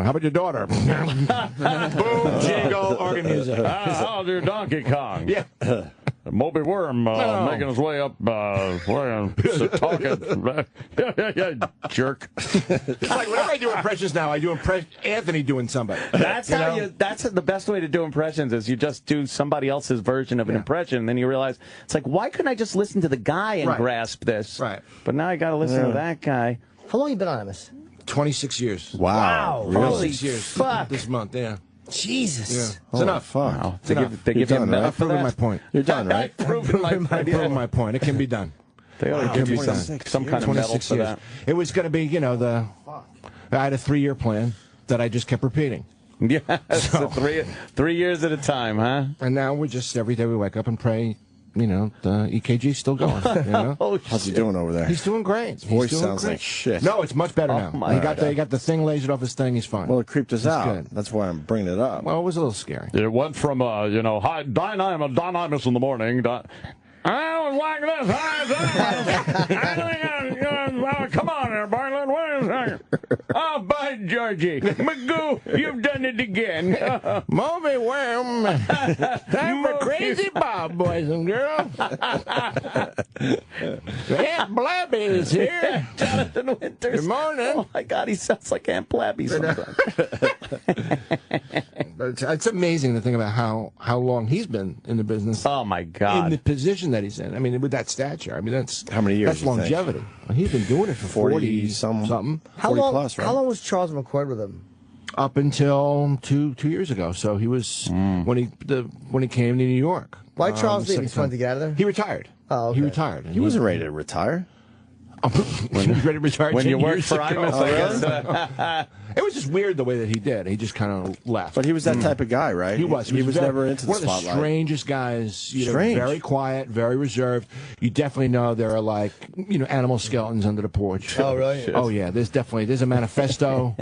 How about your daughter? Boom, jingle, organ music. How's your Donkey Kong? Yeah. Moby Worm making his way up, talking. Jerk. It's like whenever I do impressions now, I do Anthony doing somebody. That's that's the best way to do impressions is you just do somebody else's version of an impression, and then you realize it's like, why couldn't I just listen to the guy and grasp this? Right. But now I got to listen to that guy. How long you been on MS? 26 years. Wow. Really? 26 years. Fuck. This month, yeah. Jesus. Yeah. It's enough. Fuck. Wow. It's enough. They give You're him done, right? I've proven my point. You're done, right? I've proven my point. It can be done. They ought to give you some kind of medal for that. It was going to be, you know, I had a 3-year plan that I just kept repeating. Yeah, so 3 years at a time, huh? And now we're just, every day we wake up and pray, you know, the EKG's still going. You know? How's he doing over there? He's doing great. His voice sounds like shit. No, it's much better now. My He got the thing lasered off his thing. He's fine. Well, it creeped us out. Good. That's why I'm bringing it up. Well, it was a little scary. It went from, hi, Dynamis in the morning. I was like this. Come on there, Bartlett. Wait a second. Oh, by Georgie. Magoo, you've done it again. Moby Worm. Time for Crazy Bob, boys and girls. Aunt Blabby is here. Jonathan Winters. Good morning. Oh, my God, he sounds like Aunt Blabby sometimes. It's amazing to think about how long he's been in the business. Oh, my God. In the position that he's in. I mean, with that stature. I mean, that's how many years? That's longevity. He's been doing it for 40 something. How 40 long? Plus, right? How long was Charles McCord with him? Up until two years ago. So he was when he came to New York. Why Charles leave? He just wanted to get out of there. He retired. Oh, okay. He retired. He wasn't ready to retire. When he was ready to retire when 10 you worked years for ago. Imus, I guess. It was just weird the way that he did. He just kind of left. But he was that type of guy, right? He was. He was never into the one spotlight. One of the strangest guys. You know, Strange. very quiet, very reserved. You definitely know there are like, you know, animal skeletons under the porch. Oh, really? Oh, yeah. There's a manifesto.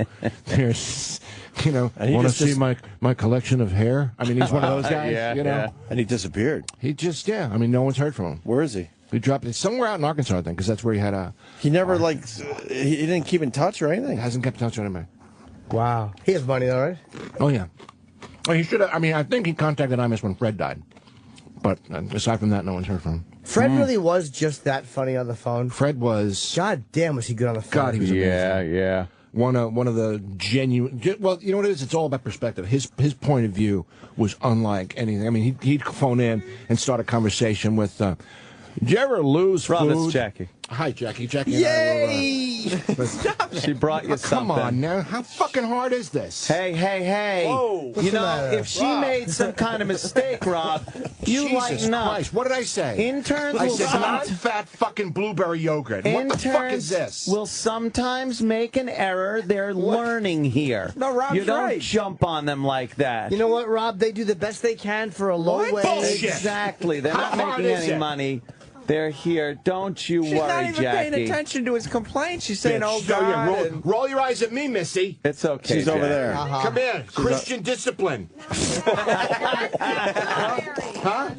There's, you know, want to see my collection of hair? I mean, he's one of those guys, you know. Yeah. And he disappeared. He just, I mean, no one's heard from him. Where is he? He dropped it somewhere out in Arkansas, I think, because that's where he had a... He never, he didn't keep in touch or anything? Hasn't kept in touch with anybody. Wow. He has money, though, right? Oh, yeah. Well, he should have... I mean, I think he contacted Imus when Fred died. But aside from that, no one's heard from him. Fred really was just that funny on the phone? Fred was... God damn, was he good on the phone? God, he was amazing. Yeah. One of the genuine... Well, you know what it is? It's all about perspective. His point of view was unlike anything. I mean, he'd phone in and start a conversation with... Did you ever lose Rob, food? it's Jackie. Hi, Jackie. Jackie. Yay! She brought you something. Come on now. How fucking hard is this? Hey. Whoa. You know, if she made some kind of mistake, Rob, you Jesus lighten up. Christ. What did I say? Interns I will said non-fat fucking blueberry yogurt. What the fuck is this? Will sometimes make an error. They're learning here. No, Rob's You don't right. jump on them like that. You know what, Rob? They do the best they can for a low wage. Bullshit. Exactly. They're How not hard making is any it? money. They're here. Don't you She's worry, not even Jackie. paying attention to his complaints. She's saying, "Oh Bitch. God." Yeah, roll your eyes at me, Missy. It's okay. She's over Jack. there. Come here. Christian discipline. Huh?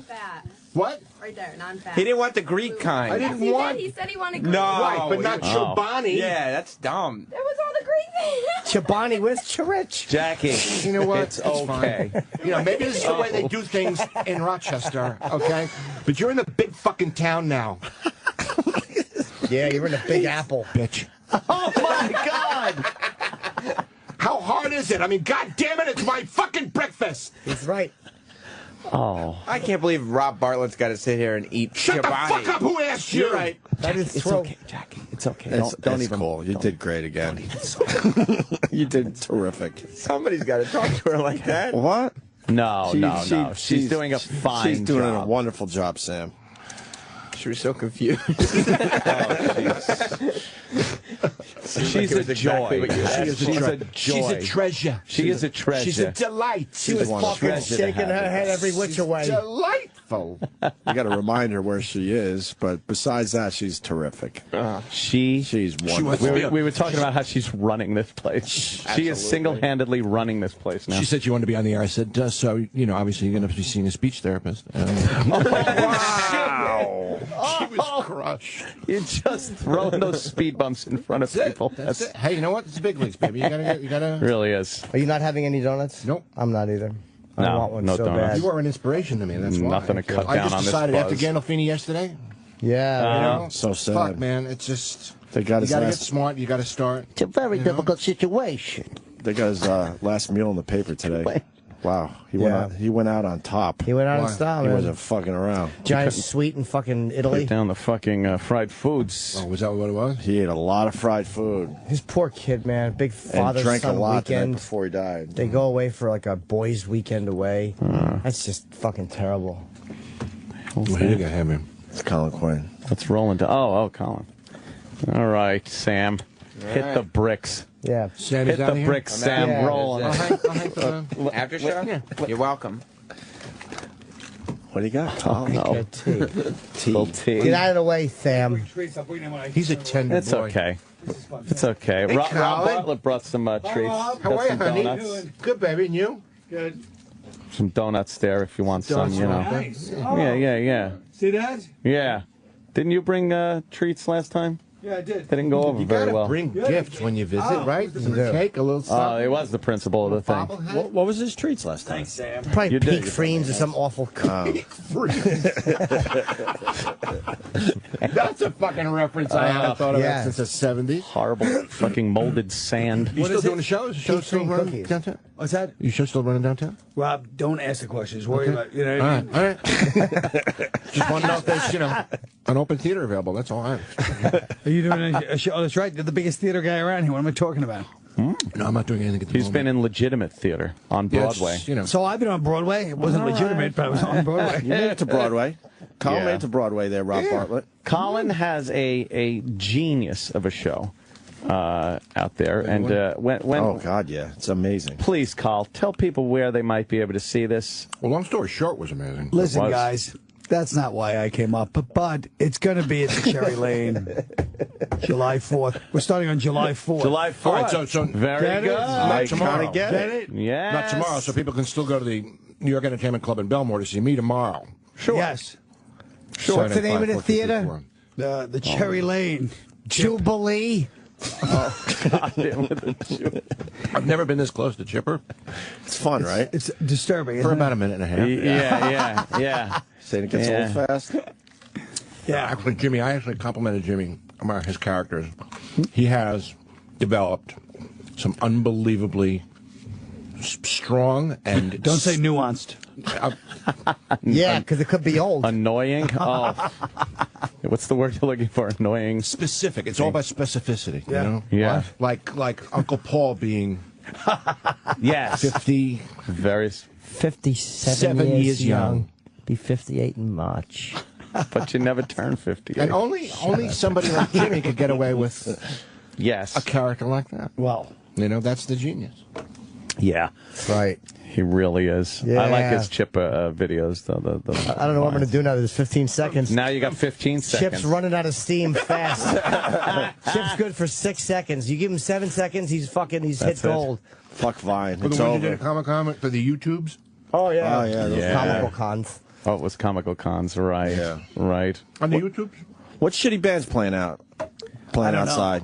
What? Right there, non-fat. He didn't want the Greek kind. I didn't want. He said he wanted Greek. No, Right, but not Chobani. Yeah, that's dumb. There was all the Greek things. Chobani, where's Chirich? Jackie, You know what? it's okay. Fine. You know, maybe this is the way they do things in Rochester, okay? But you're in the big fucking town now, Yeah, you're in a Big Apple. bitch. Oh, my God. How hard is it? I mean, God damn it, it's my fucking breakfast. He's right. Oh. I can't believe Rob Bartlett's got to sit here and eat Shut Chobani. the fuck up. Who asked you? You're right. That is It's true. okay, Jackie. It's okay. That's Don't even. cool. You did great again. You did terrific. Somebody's got to talk to her like that. What? No. She's doing a fine She's doing job. a wonderful job, Sam. She was so confused. She's a joy. She's a joy. She's a treasure. She is a treasure. She's a delight. She was fucking shaking her head every which way. Delightful. beautiful. You got to remind her where she is, but besides that, she's terrific. She's wonderful. We were talking about how she's running this place. She is single-handedly running this place now. She said she wanted to be on the air. I said, so, you know, obviously you're going to be seeing a speech therapist. Wow. She was crushed. You're just throwing those speed bumps in front of people. That's it. Hey, you know what? It's big leagues, baby. You gotta. Really is. Are you not having any donuts? Nope. I'm not either. I No, want one no so donuts. bad. You are an inspiration to me. That's why. Nothing to cut down I just on this decided after buzz. Gandolfini yesterday. Yeah. You know, so sad. Fuck, man. It's just. They got you his gotta last- get smart. You gotta start. It's a very difficult situation. They got his last meal in the paper today. Wow, he went out on top. He went out on style, He man. wasn't fucking around. Giant sweet in fucking Italy. Put down the fucking fried foods. Oh, was that what it was? He ate a lot of fried food. His poor kid, man. Big father and drank a son lot the night weekend. before he died. They go away for like a boys' weekend away. That's just fucking terrible. Who you got him? It's Colin Quinn. Let's roll into. Oh, Colin. All right, Sam. Hit the bricks. Yeah. Sam, Hit the bricks, Sam. Yeah. Roll on it. After show? Yeah. You're welcome. What do you got, Colin? No. Little tea. Get out of the way, Sam. He's a tender It's boy. okay. It's okay. Hey, Rob Colin. Bartlett brought some treats. How Got are you, some honey? donuts. Good, baby. And you? Good. Some donuts there if you want some, you know. Nice. Yeah. See that? Yeah. Didn't you bring treats last time? Yeah, I did. They didn't go over You very gotta well. bring gifts when you visit, right? Some cake, a little Oh, something. it was the principle of the thing. What was his treats last time? Thanks, Sam. Probably You did. Peak Friends or some awful. That's a fucking reference I haven't thought of yeah. since the 70s. Horrible fucking molded sand. You still doing the show? Is the show Peak still Friend running cookies. downtown? What's that? You show still running downtown? Rob, don't ask the questions. Worry about, you know what All I right, mean? all right. Just want to know if there's, an open theater available. That's all I have. Are you doing a show? Oh, that's right. You're the biggest theater guy around here. What am I talking about? No, I'm not doing anything at the He's been in legitimate theater on Yeah, it's, Broadway. So I've been on Broadway. It wasn't legitimate, but I was on Broadway. You made it to Broadway. Colin Yeah. made it to Broadway there, Rob Bartlett. Colin has a genius of a show out there. And when Oh, God, yeah. It's amazing. please, Carl, tell people where they might be able to see this. Well, long story short was amazing. Listen, was. guys, that's not why I came up. But it's going to be at the Cherry Lane, July 4th. We're starting on July 4th. July 4th. All right, so Very Get it? good. not tomorrow. Get it? Yeah. Not tomorrow, so people can still go to the New York Entertainment Club in Belmore to see me tomorrow. Sure. Yes. Sure. What's the name of the theater? The Cherry Lane. Jubilee. I've never been this close to Chipper It's fun, right? It's disturbing. for Isn't about it? a minute and a half. Yeah. Saying it gets Yeah. old fast. Yeah. Actually, Jimmy, I actually complimented Jimmy about his characters. He has developed some unbelievably strong and Don't say nuanced. Yeah, because it could be old. Annoying. Oh. What's the word you're looking for? Annoying. specific. It's all about specificity. Yeah. You know? Yeah. Like Uncle Paul being Yes. 50. Very. 57 7 years young. Be 58 in March. But you never turn 50. And only somebody like Jimmy could get away with Yes. a character like that. Well, You know, that's the genius. Yeah. Right. He really is. Yeah. I like his Chip videos. The I don't know what I'm going to do now. There's 15 seconds. Now you got 15 seconds. Chip's running out of steam fast. Chip's good for 6 seconds. You give him 7 seconds, he's That's hit it. gold. Fuck Vine. For It's the one you did over. at Comic-Con, for the YouTubes? Oh, yeah. Oh, yeah. Those Yeah. Comical cons. Oh, it was Comical Cons, right. Yeah. Right. On the YouTubes? What shitty band's playing I don't know. outside?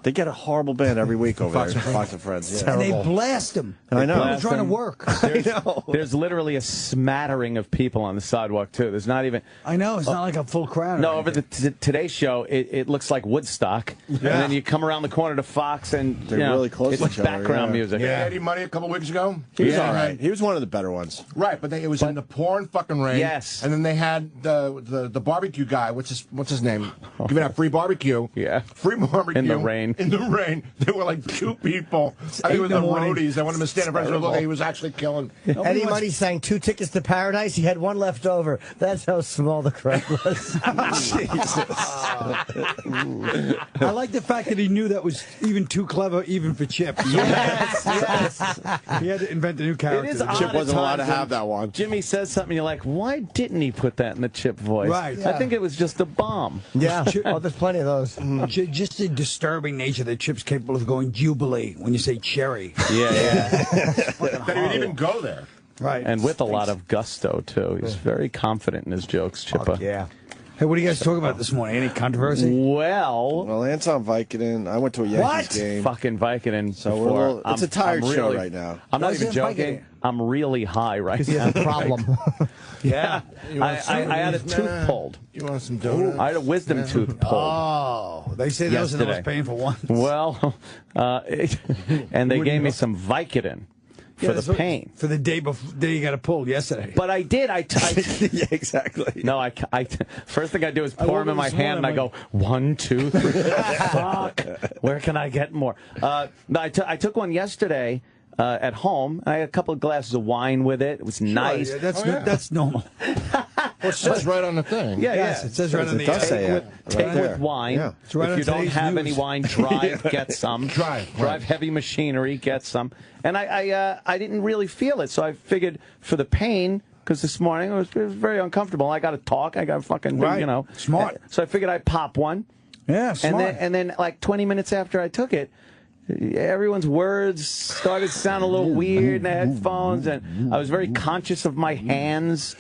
They get a horrible band every week over Fox there. and Fox and Friends. Yeah. and they blast him. I know. People trying to work. I know. There's literally a smattering of people on the sidewalk, too. There's not even... I know. It's not like a full crowd. No, or over the Today Show, it looks like Woodstock. And then you come around the corner to Fox, and They're you know, really close it's to each other, background yeah. music. Yeah. Eddie Money a couple weeks ago? He was Yeah. all right. He was one of the better ones. Right, but it was in the pouring fucking rain. Yes. And then they had the barbecue guy. What's his name? Giving out free barbecue. Yeah. Free barbecue. In the rain. in the rain. There were like 2 people. I think it was the roadies. I wanted him to stand in front of the look. He was actually killing. Eddie Money sang 2 tickets to paradise. He had 1 left over. That's how small the crowd was. I like the fact that he knew that was even too clever, even for Chip. Yes. He had to invent a new character. It is odd Chip wasn't at allowed to times have that one. Jimmy says something, you're like, why didn't he put that in the Chip voice? Right. I think it was just a bomb. Yeah. Oh, there's plenty of those. Just the disturbing nature that Chip's capable of going Jubilee when you say cherry. Yeah. That he would even go there. Right. And with a lot of gusto, too. He's very confident in his jokes, Chippa. Yeah. Hey, what are you guys talking about this morning? Any controversy? Well, Anton Vicodin. I went to a Yankees game. Fucking Vicodin. So we're a little, it's a tired show right now. I'm not even joking. I'm really high right now. Because he has a problem. Yeah. I had a tooth pulled. You want some donuts? I had a wisdom tooth pulled. Oh, they say those are the most painful ones. Well, and they gave me some Vicodin. For the pain. For the day before you got it pulled yesterday. But I did. Yeah, exactly. No, I first thing I do is pour them in my hand, and I go, 1, 2, 3. Fuck. Where can I get more? No, I took one yesterday at home. I had a couple of glasses of wine with it. It was nice. Yeah, that's normal. Well, it says right on the thing. Yeah, it says right on the Take with wine. Yeah. Right if you don't have any wine, drive, get some. Drive heavy machinery, get some. And I didn't really feel it, so I figured for the pain, because this morning it was very uncomfortable. I got to talk. I got to fucking, Smart. So I figured I'd pop one. Yeah, smart. And then like 20 minutes after I took it, everyone's words started to sound a little weird in the headphones, and I was very conscious of my hands.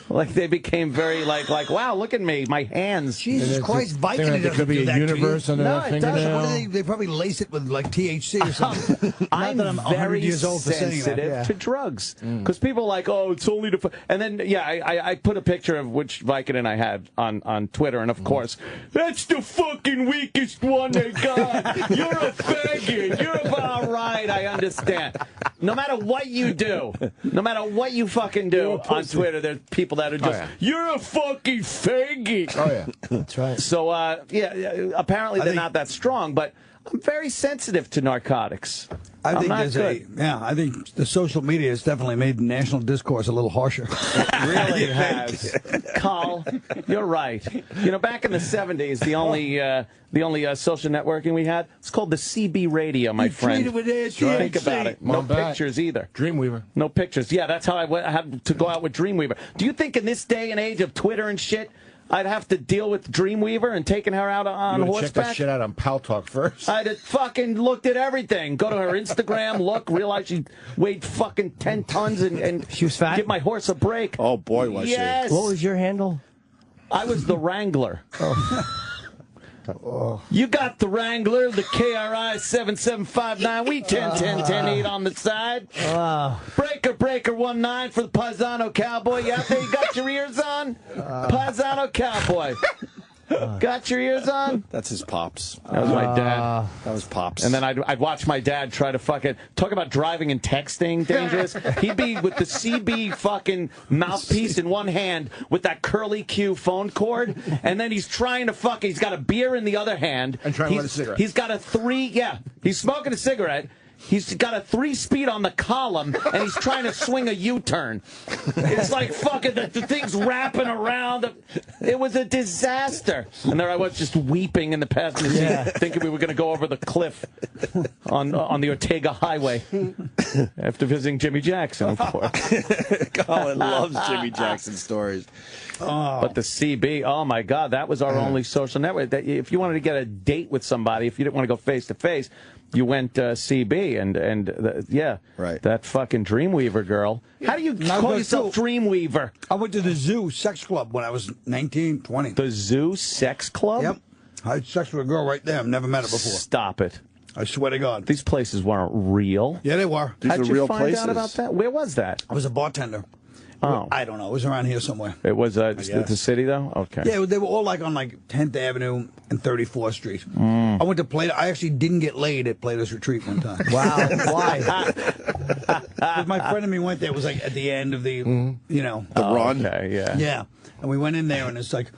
Like they became very like wow, look at me, my hands. Jesus Christ, Vicodin there could be a universe on No, that it thing. doesn't. What do they probably lace it with like THC or something. I'm Not that I'm 100 very years old for saying that. sensitive to drugs because people are like, oh, it's only to. And then I put a picture of which Vicodin I had on Twitter, and of course, that's the fucking weakest one they got. You're a faggot. You're all right. I understand. No matter what you do, no matter what you fucking do on Twitter, there's people that are just, you're a fucking faggot. Oh, yeah. That's right. So, apparently they're not that strong, but I'm very sensitive to narcotics. I think the social media has definitely made national discourse a little harsher. It really has. Carl, you're right. You know, back in the 70s, the only social networking we had, it's called the CB radio, my friend. Think about it. No pictures either. Dreamweaver. No pictures. Yeah, that's how I had to go out with Dreamweaver. Do you think in this day and age of Twitter and shit, I'd have to deal with Dreamweaver and taking her out on horseback? Check that shit out on Pal Talk first. I'd have fucking looked at everything. Go to her Instagram, look, realize she weighed fucking 10 tons and she was fat? Give my horse a break. Oh, boy, was yes. she. What was your handle? I was the Wrangler. You got the Wrangler, the KRI 7759. We 10-10-10-8 on the side. Breaker 19 for the Paisano Cowboy. You out there? You got your ears on? Paisano Cowboy. Got your ears on? That's his pops. That was my dad. That was pops. And then I'd watch my dad try to fucking talk about driving and texting dangerous. He'd be with the CB fucking mouthpiece in one hand with that curly Q phone cord, and then he's trying to he's got a beer in the other hand. And trying to light a cigarette. He's got he's smoking a cigarette. He's got a 3-speed on the column, and he's trying to swing a U-turn. It's like fucking the thing's wrapping around. It was a disaster. And there I was just weeping in the passenger seat, thinking we were going to go over the cliff on the Ortega Highway after visiting Jimmy Jackson, of course. Colin loves Jimmy Jackson stories. But the CB, oh my God, that was our only social network. If you wanted to get a date with somebody, if you didn't want to go face to face, you went CB and right. That fucking Dreamweaver girl. How do you call yourself Dreamweaver? I went to the Zoo Sex Club when I was 19, 20. The Zoo Sex Club? Yep. I had sex with a girl right there. I've never met her before. Stop it. I swear to God. These places weren't real. Yeah, they were. These How'd are you real find places. out about that? Where was that? I was a bartender. Oh. I don't know. It was around here somewhere. It was the city, though? Okay. Yeah, they were all like on like 10th Avenue and 34th Street. I went to Plato. I actually didn't get laid at Plato's Retreat one time. Wow. Why? Because my friend and me went there. It was like at the end of the, the run. Okay, yeah. Yeah. And we went in there, and it's like,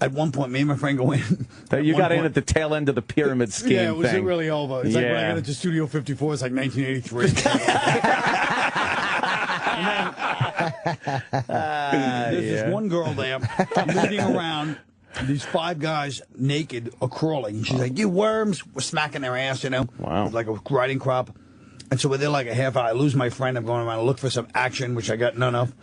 At one point, me and my friend go in. You got in at the tail end of the pyramid scheme. Yeah, it was thing. really over. It's like when I got into Studio 54, it's like 1983. There's this one girl there leading around. These 5 guys naked or crawling. And she's like, "You worms!" We're smacking their ass, you know. Wow. With like a riding crop. And so we're there like a half hour. I lose my friend. I'm going around to look for some action, which I got none of.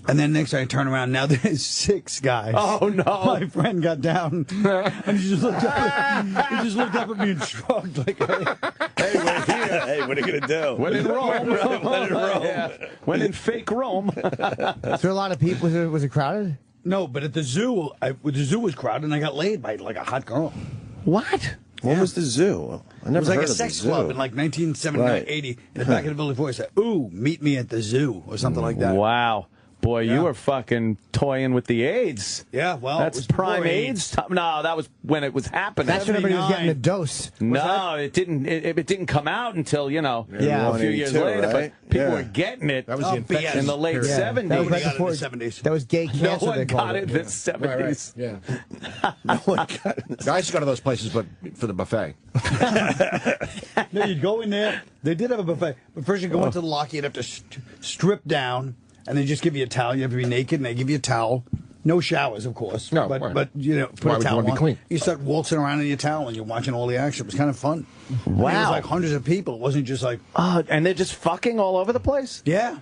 And then next I turn around. Now there's 6 guys. Oh no! My friend got down, and he just looked up. He just looked up at me and shrugged like, Hey, we're here. Hey, what are you gonna do? When in Rome. When in Rome. Yeah. When in fake Rome. Was there a lot of people? Was it crowded? No, but at the zoo, the zoo was crowded, and I got laid by like a hot girl. What? What was the zoo? I never It was like heard a of sex the zoo. club in like 1979, Right. 80. In the back of the Village Voice said, "Ooh, meet me at the zoo," or something like that. Wow. Boy, you were fucking toying with the AIDS. Yeah, well, that's it was prime before AIDS. Time. No, that was when it was happening. That's when everybody was getting the dose. No, it didn't. It didn't come out until a few years 182, later. right? But people Yeah. were getting it. That was the infection in the late period. '70s. That was right got it in before the 70s. That was gay cancer. No one they called got it in the '70s. Yeah. No one got it. I used to go to those places, but for the buffet. No, you'd go in there. They did have a buffet, but first you go into the locker. You'd have to strip down, and they just give you a towel. You have to be naked, and they give you a towel. No showers, of course. No, but right. but you know, Why put a would you towel wanna be on. clean? You start waltzing around in your towel, and you're watching all the action. It was kind of fun. Wow. I mean, it was like hundreds of people. It wasn't just like And they're just fucking all over the place. yeah.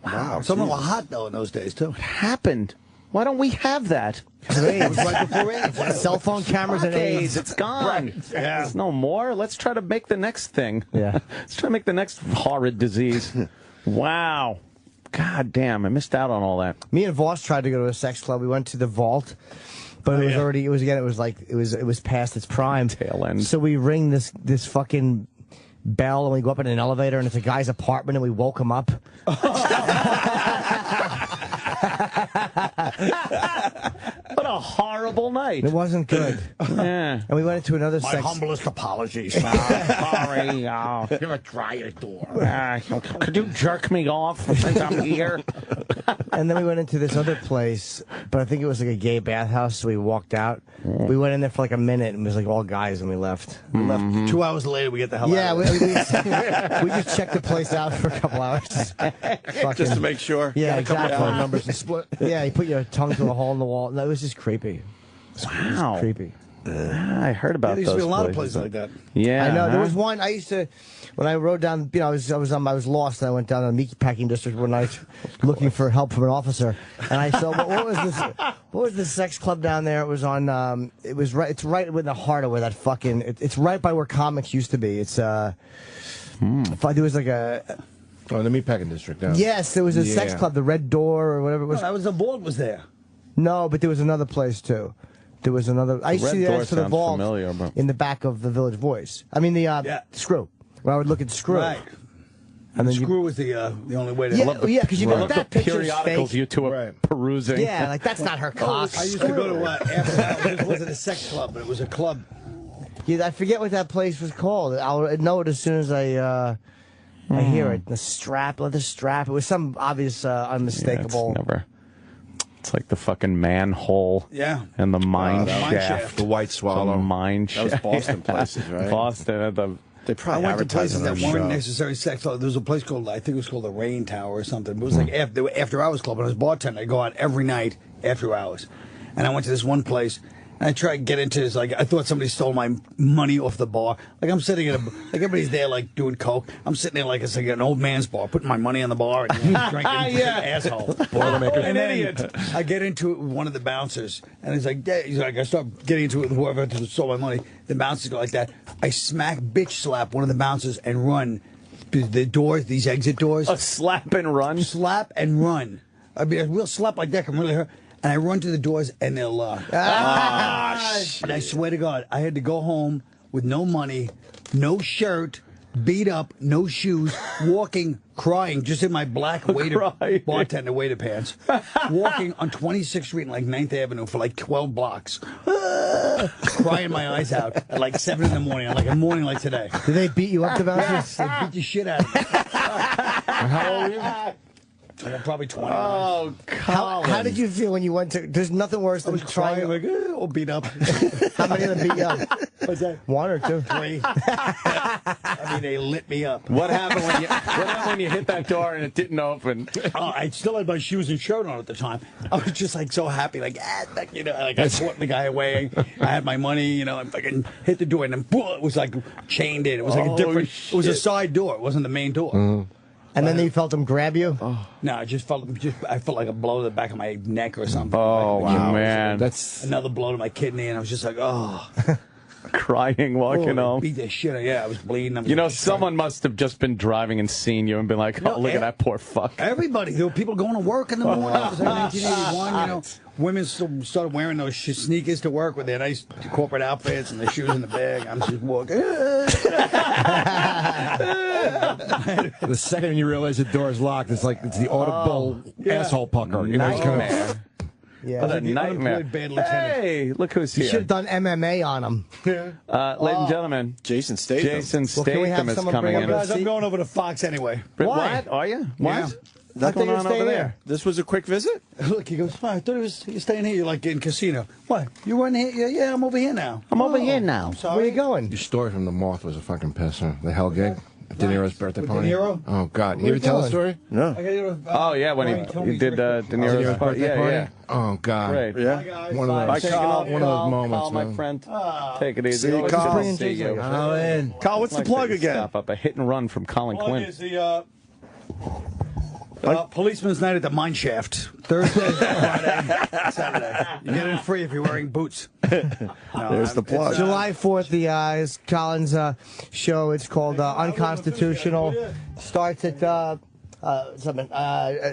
Wow. Some of them were hot though in those days too. What happened? Why don't we have that? It was right before AIDS. Cell phone cameras and AIDS. It's gone. Right. Yeah. There's no more. Let's try to make the next thing. Yeah. Let's try to make the next horrid disease. Wow. God damn, I missed out on all that. Me and Voss tried to go to a sex club. We went to the Vault, but it was already. It was past its prime. Tail end. So we ring this fucking bell, and we go up in an elevator, and it's a guy's apartment, and we woke him up. What a horrible night. It wasn't good. Yeah. And we went into another My sex. humblest apologies. Sorry. You're gonna try your door. Could you jerk me off since I'm here? And then we went into this other place, but I think it was like a gay bathhouse, so we walked out. We went in there for like a minute, and it was like all guys, and we left. We left 2 hours later. We get the hell Yeah, out. we just checked the place out for a couple hours. Just to make sure. Yeah, A couple of phone exactly. numbers and split. Yeah, you put your tongue through a hole in the wall. No, it was just creepy. Wow. It was creepy. I heard about There used to those be a lot of places. places like that. Yeah. I know. There huh? was one I used to, when I rode down, I was lost, and I went down to the Meatpacking District one night looking for help from an officer. And I saw, what was this? What was this sex club down there? It was on, it's right in the heart of where that fucking, it's right by where comics used to be. It's, there was like a, Oh, the meatpacking district. Yeah. yes, there was a sex club, the Red Door or whatever it was. That was the Vault was there. No, but there was another place too. There was another. I used to Red see the Door ads for the sounds Vault familiar, but- in the back of the Village Voice. I mean the Screw. Where I would look at Screw. Right. And then Screw was the only way to. Yeah, because you know that the picture's periodicals fake. you two are perusing. Yeah, like that's not her cock. I used to go to after hours. It wasn't a sex club, but it was a club. Yeah, I forget what that place was called. I'll know it as soon as I hear it. The strap. It was some obvious, unmistakable. Yeah, it's never. It's like the fucking manhole. Yeah. And the mine the mine shaft. shaft. The White Swallow. The mine That was shaft. Boston places, right? Boston at the. They I probably went to advertise places on that their weren't show. necessarily sex clubs. There was a place called, I think it was called the Rain Tower or something. But it was like after hours club. When I was bartender, I'd go out every night after hours. And I went to this one place, and I tried to get into this. Like, I thought somebody stole my money off the bar. Like, I'm sitting at like everybody's there, like, doing coke. I'm sitting there like it's like an old man's bar, putting my money on the bar and drinking. Yeah. Asshole. Boilermaker. And then idiot. I get into it with one of the bouncers, and he's like, I start getting into it with whoever stole my money. The bouncers go like that. I bitch slap one of the bouncers and run. The doors, these exit doors. A slap and run. Slap and run. I mean, a real slap like that can really hurt. And I run to the doors, and they'll. And I swear to God, I had to go home with no money, no shirt, beat up, no shoes, walking, crying, just in my black bartender waiter pants, walking on 26th Street and like 9th Avenue for like 12 blocks, crying my eyes out at like 7 in the morning, on like a morning like today. Did they beat you up, the bouncers? They beat the shit out of me. How old were you? Probably 20. Oh, how did you feel when you went to? There's nothing worse than trying. Like, all beat up. How many of them beat you up? What's that? 1 or 2? 3. I mean, they lit me up. What happened when you hit that door and it didn't open? I still had my shoes and shirt on at the time. I was just like so happy, like you know, like I fought the guy away. I had my money, you know, and fucking hit the door, and then it was like chained in. It was like a different. Shit. It was a side door. It wasn't the main door. And then you felt him grab you? No, I felt like a blow to the back of my neck or something. Oh, like, wow, man. That's another blow to my kidney, and I was just like, crying, walking home. Beat the shit. Yeah, I was bleeding. You know, someone must have just been driving and seen you and been like, "Oh, look at that poor fuck." Everybody. There were people going to work in the morning. It was like 1981. You know, women still started wearing those sneakers to work with their nice corporate outfits and the shoes in the bag. I'm just walking. The second you realize the door's locked, it's like it's the audible asshole pucker. You know, it's kind of. Yeah. What a nightmare. Hey, look who's You here. should have done MMA on him. Ladies and gentlemen, Jason Statham. Jason Statham is coming in. Guys, I'm going over to Fox anyway. What? Are you? What? Yeah. What's going on over there? This was a quick visit? Look, he goes, I thought you're staying here. You're like in casino. What? You weren't here? Yeah, I'm over here now. I'm over here now. Sorry. Where are you going? Your story from the Moth was a fucking pisser. The Hell Gig. De Niro's birthday With party. De Niro? Oh, God. Where You you ever tell the going? story? No. Oh, yeah, when he did De Niro's party. birthday party? Yeah. Oh, God. Great. Yeah. One of those, one of those moments, Carl, my man. friend. Take it easy. See you, Always Carl. good to see you. Carl, what's the plug again? Stop up a hit and run from Colin Plug Quinn. is the Policeman's Night at the Mine Shaft. Thursday, Friday, Saturday. You get in free if you're wearing boots. There's the plug. July 4th, is Colin's show. It's called Unconstitutional. Starts at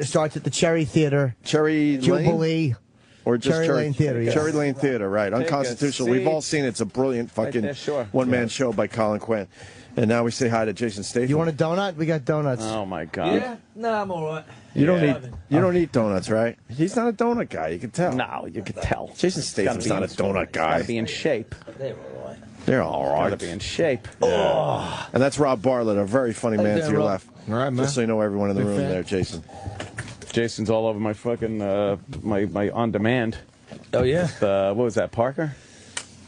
starts at the Cherry Theater. Cherry Jubilee. Lane? Or just Cherry Lane Theater, yes. Cherry Lane Theater, right. Take Unconstitutional. a We've seat. all seen it. It's a brilliant fucking there, sure. one-man show by Colin Quinn. And now we say hi to Jason Statham. You want a donut? We got donuts. Oh, my God. No, I'm all right. You don't eat donuts, right? He's not a donut guy. You can tell. No, you could tell. Jason Statham's not a donut guy. Gotta be in shape. They're all right. They're all right. Gotta be in shape. Yeah. And that's Rob Bartlett, a very funny man to your Rob? left. All right, man. Just so you know everyone in the Big room fan. there, Jason. Jason's all over my fucking my on demand. Oh, yeah? What was that, Parker?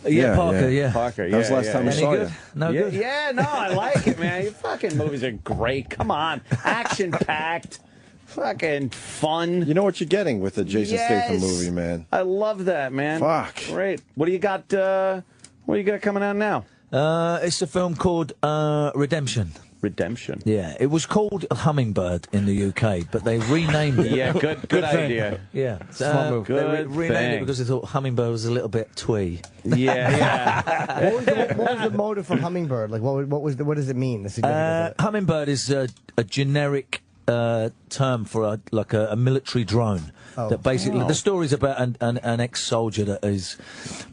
Yeah, Parker, yeah. Parker, That was the last time we Any saw good? you. No yeah, good? yeah, no, I like it, man. Your fucking movies are great. Come on. Action-packed. Fucking fun. You know what you're getting with the Jason Statham Yes. movie, man. I love that, man. Fuck. Great. What do you got coming out now? It's a film called Redemption. Redemption. Yeah, it was called Hummingbird in the UK, but they renamed it. Yeah, good idea. Yeah, Smart they move. renamed thing. it because they thought Hummingbird was a little bit twee. Yeah. What was the motive for Hummingbird? Like, what does it mean? The significance of it? Hummingbird is a generic term for a military drone. Oh. That basically the story's about an ex-soldier that is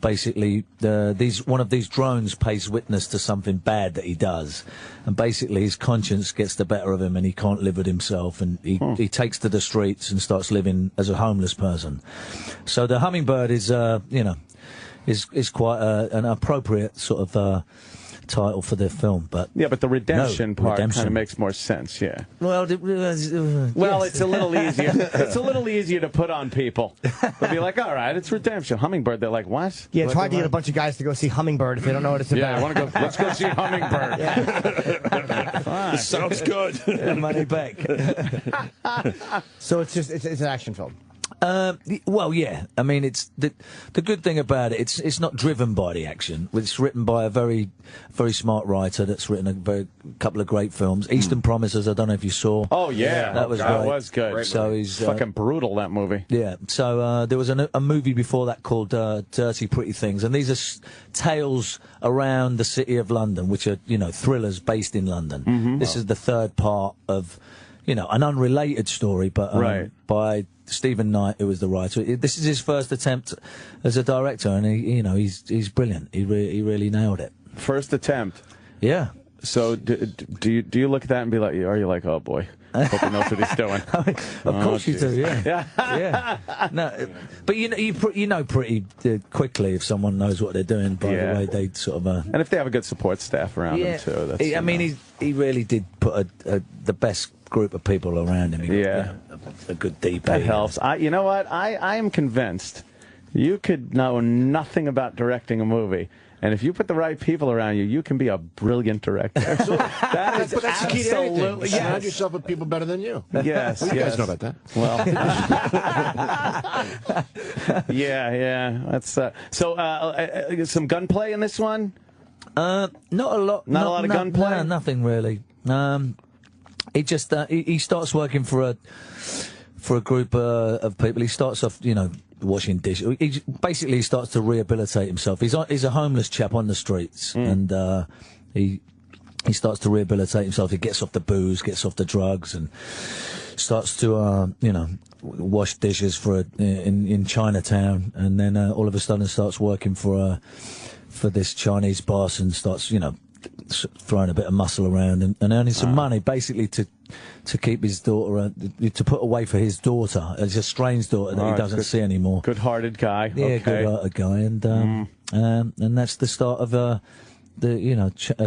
basically one of these drones pays witness to something bad that he does, and basically his conscience gets the better of him and he can't live with himself, and he takes to the streets and starts living as a homeless person. So the Hummingbird is is quite an appropriate sort of title for the film, but Yeah, but the redemption part kind redemption. of makes more sense, yeah. Well, Well, it's a little easier. It's a little easier to put on people. They'll be like, all right, it's redemption. Hummingbird. They're like, what? Yeah, it's hard to get a bunch of guys to go see Hummingbird if they don't know what it's Yeah, about. I want to go. Let's go see Hummingbird. This sounds good. money back. So it's an action film. Well, yeah. I mean, it's the good thing about it. It's not driven by the action. It's written by a very, very smart writer that's written a couple of great films. Eastern Promises. I don't know if you saw. Oh yeah, that was that great. was good. So he's fucking brutal, that movie. Yeah. So there was a movie before that called Dirty Pretty Things, and these are tales around the city of London, which are thrillers based in London. This is the third part of an unrelated story, but Right. by Stephen Knight, who was the writer. This is his first attempt as a director, and he's brilliant. He really nailed it. First attempt. Yeah. So do you look at that and be like, are you like, oh boy, hope he knows what he's doing? Of course you do, yeah. Yeah. No, but you know pretty quickly if someone knows what they're doing by the way they sort of. And if they have a good support staff around them too. That's, I mean, he really did put the best group of people around him. a good DP. That helps. You know what? I am convinced you could know nothing about directing a movie. And if you put the right people around you, you can be a brilliant director. That's the key to anything. absolutely Surround yourself with people better than you. Yes, You yes. guys know about that. Well, yeah. That's some gunplay in this one. Not a lot. Not a lot of gunplay? No, nothing really. He just he starts working for a group of people. He starts off, washing dishes. He basically starts to rehabilitate himself. He's a homeless chap on the streets, and he starts to rehabilitate himself. He gets off the booze, gets off the drugs, and starts to wash dishes in Chinatown. And then all of a sudden starts working for this Chinese boss and starts throwing a bit of muscle around and earning some money, basically to keep his daughter, to put away for his daughter. It's a strange daughter that he doesn't see anymore. Good-hearted guy. Yeah, okay. good-hearted guy, and that's the start of a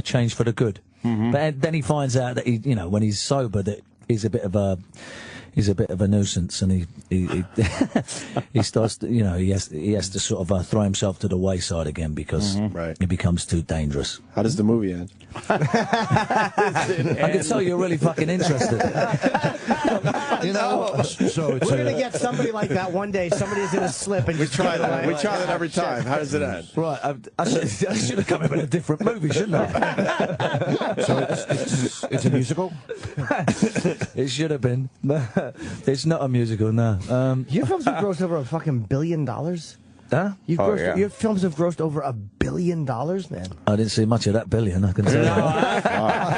change for the good. But then he finds out that when he's sober, that he's a bit of a nuisance, and he starts to, he has to sort of throw himself to the wayside again because he becomes too dangerous. How does the movie end? I can tell you're really fucking interested. So we're going to get somebody like that one day. Somebody's going to slip and We just try get away. that. We try that every time. How does it end? Right, I should have come up with a different movie, shouldn't I? So it's a musical? It should have been. It's not a musical, no. Your films have grossed over $1 billion? Huh? Your films have grossed over $1 billion, man. I didn't see much of that billion, I can tell you.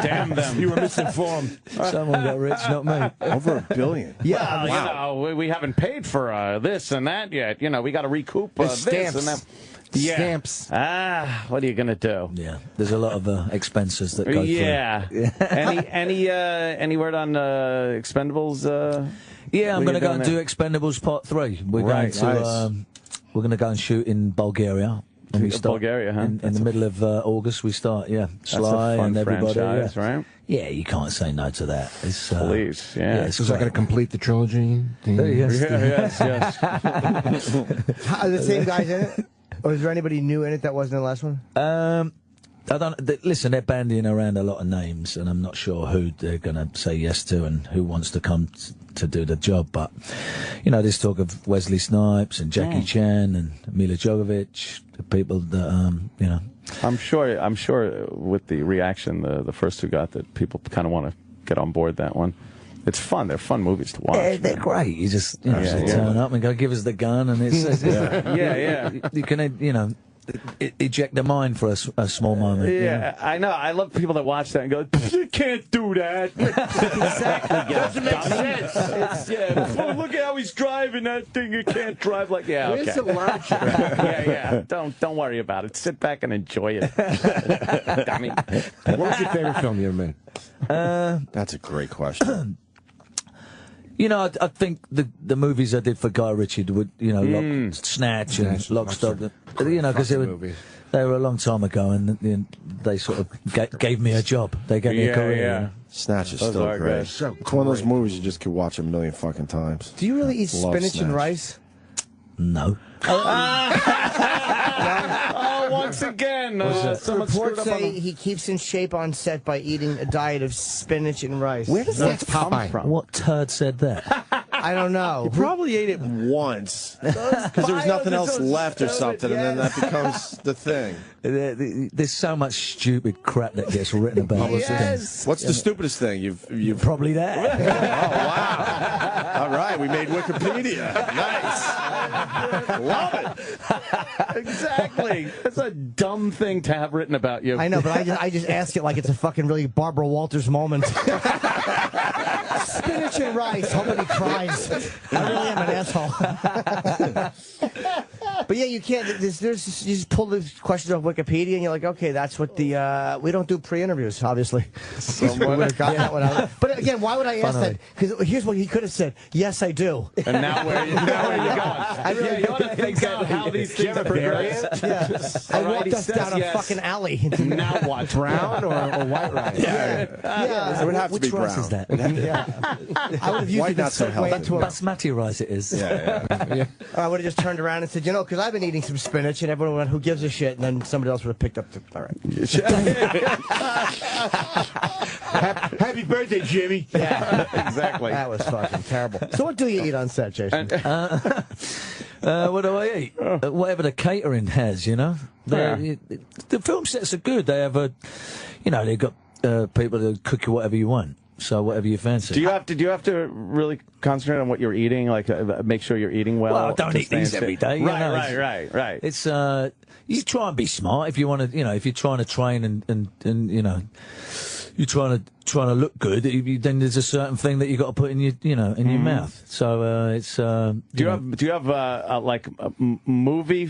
Damn them. You were misinformed. Someone got rich, not me. Over $1 billion. Yeah, wow. We haven't paid for this and that yet. We got to recoup this stamps. and that. Yeah. Stamps. What are you going to do? Yeah, there's a lot of expenses that go through. Any word on Expendables? Yeah, I'm going to go and do Expendables Part 3. We're going to we're going to go and shoot in Bulgaria. And we start Bulgaria, huh? In the middle of August. We start, Sly That's a fun and everybody. franchise, right? Yeah, you can't say no to that. It's, Please, yeah. Is that going to complete the trilogy? Yes. Are the same guys in it? Or is there anybody new in it that wasn't in the last one? I don't. Listen, they're bandying around a lot of names, and I'm not sure who they're going to say yes to and who wants to come to do the job. But there's talk of Wesley Snipes and Jackie Chan and Mila Jovovich, the people that I'm sure with the reaction the first two got, that people kind of want to get on board that one. It's fun. They're fun movies to watch. They're great. You just turn up and go, give us the gun, and it's you can eject the mind for a small moment. Yeah, I know. I love people that watch that and go, "You can't do that." Exactly. Doesn't make sense. It's, look at how he's driving that thing. You can't drive like Where's the logic? Yeah. Don't worry about it. Sit back and enjoy it. Dummy. What was your favorite film you ever made? That's a great question. I think the movies I did for Guy Ritchie would, Snatch and Lock, Stock, because they were a long time ago, and they sort of gave me a job. They gave me a career. Yeah. Snatch is still great. It's one of those movies you just could watch a million fucking times. Do you really eat spinach and rice? No. Once again, someone reports screwed up say he keeps in shape on set by eating a diet of spinach and rice. Where does that come from? What turd said that? I don't know. He probably ate it once because there was nothing else left or something, and then that becomes the thing. There's so much stupid crap that gets written about this thing. What's the stupidest thing you've probably that? Oh wow! All right, we made Wikipedia. Nice, love it. Exactly. That's a dumb thing to have written about you. I know, but I just ask it like it's a fucking really Barbara Walters moment. Spinach and rice. Somebody cries. I really am an asshole. But yeah, you can't. You just pull the questions off Wikipedia, and you're like, okay, that's what the. We don't do pre-interviews, obviously. We would have got that one out. But again, why would I ask that? Because here's what he could have said: "Yes, I do." And now where you going? I really you want to think out how these things progress. I walked us down a fucking alley. Now what? Brown or white rice? Yeah. It would have to be Which rice brown. is that? I would have used White it not so healthy. Basmati rice it is. I would have just turned around and said, because I've been eating some spinach, and everyone went, who gives a shit? And then somebody else would have picked up the. All right. Happy birthday, Jimmy. Yeah, exactly. That was fucking terrible. So what do you eat on set, Jason? What do I eat? Whatever the catering has, The film sets are good. They have they've got people that cook you whatever you want. So whatever you fancy. Do you have to really concentrate on what you're eating? Like make sure you're eating well. Well, don't eat these every day. Right. It's you try and be smart if you want to. If you're trying to train and you're trying to look good, then there's a certain thing that you got to put in your in your mouth. So it's. Do you have like a movie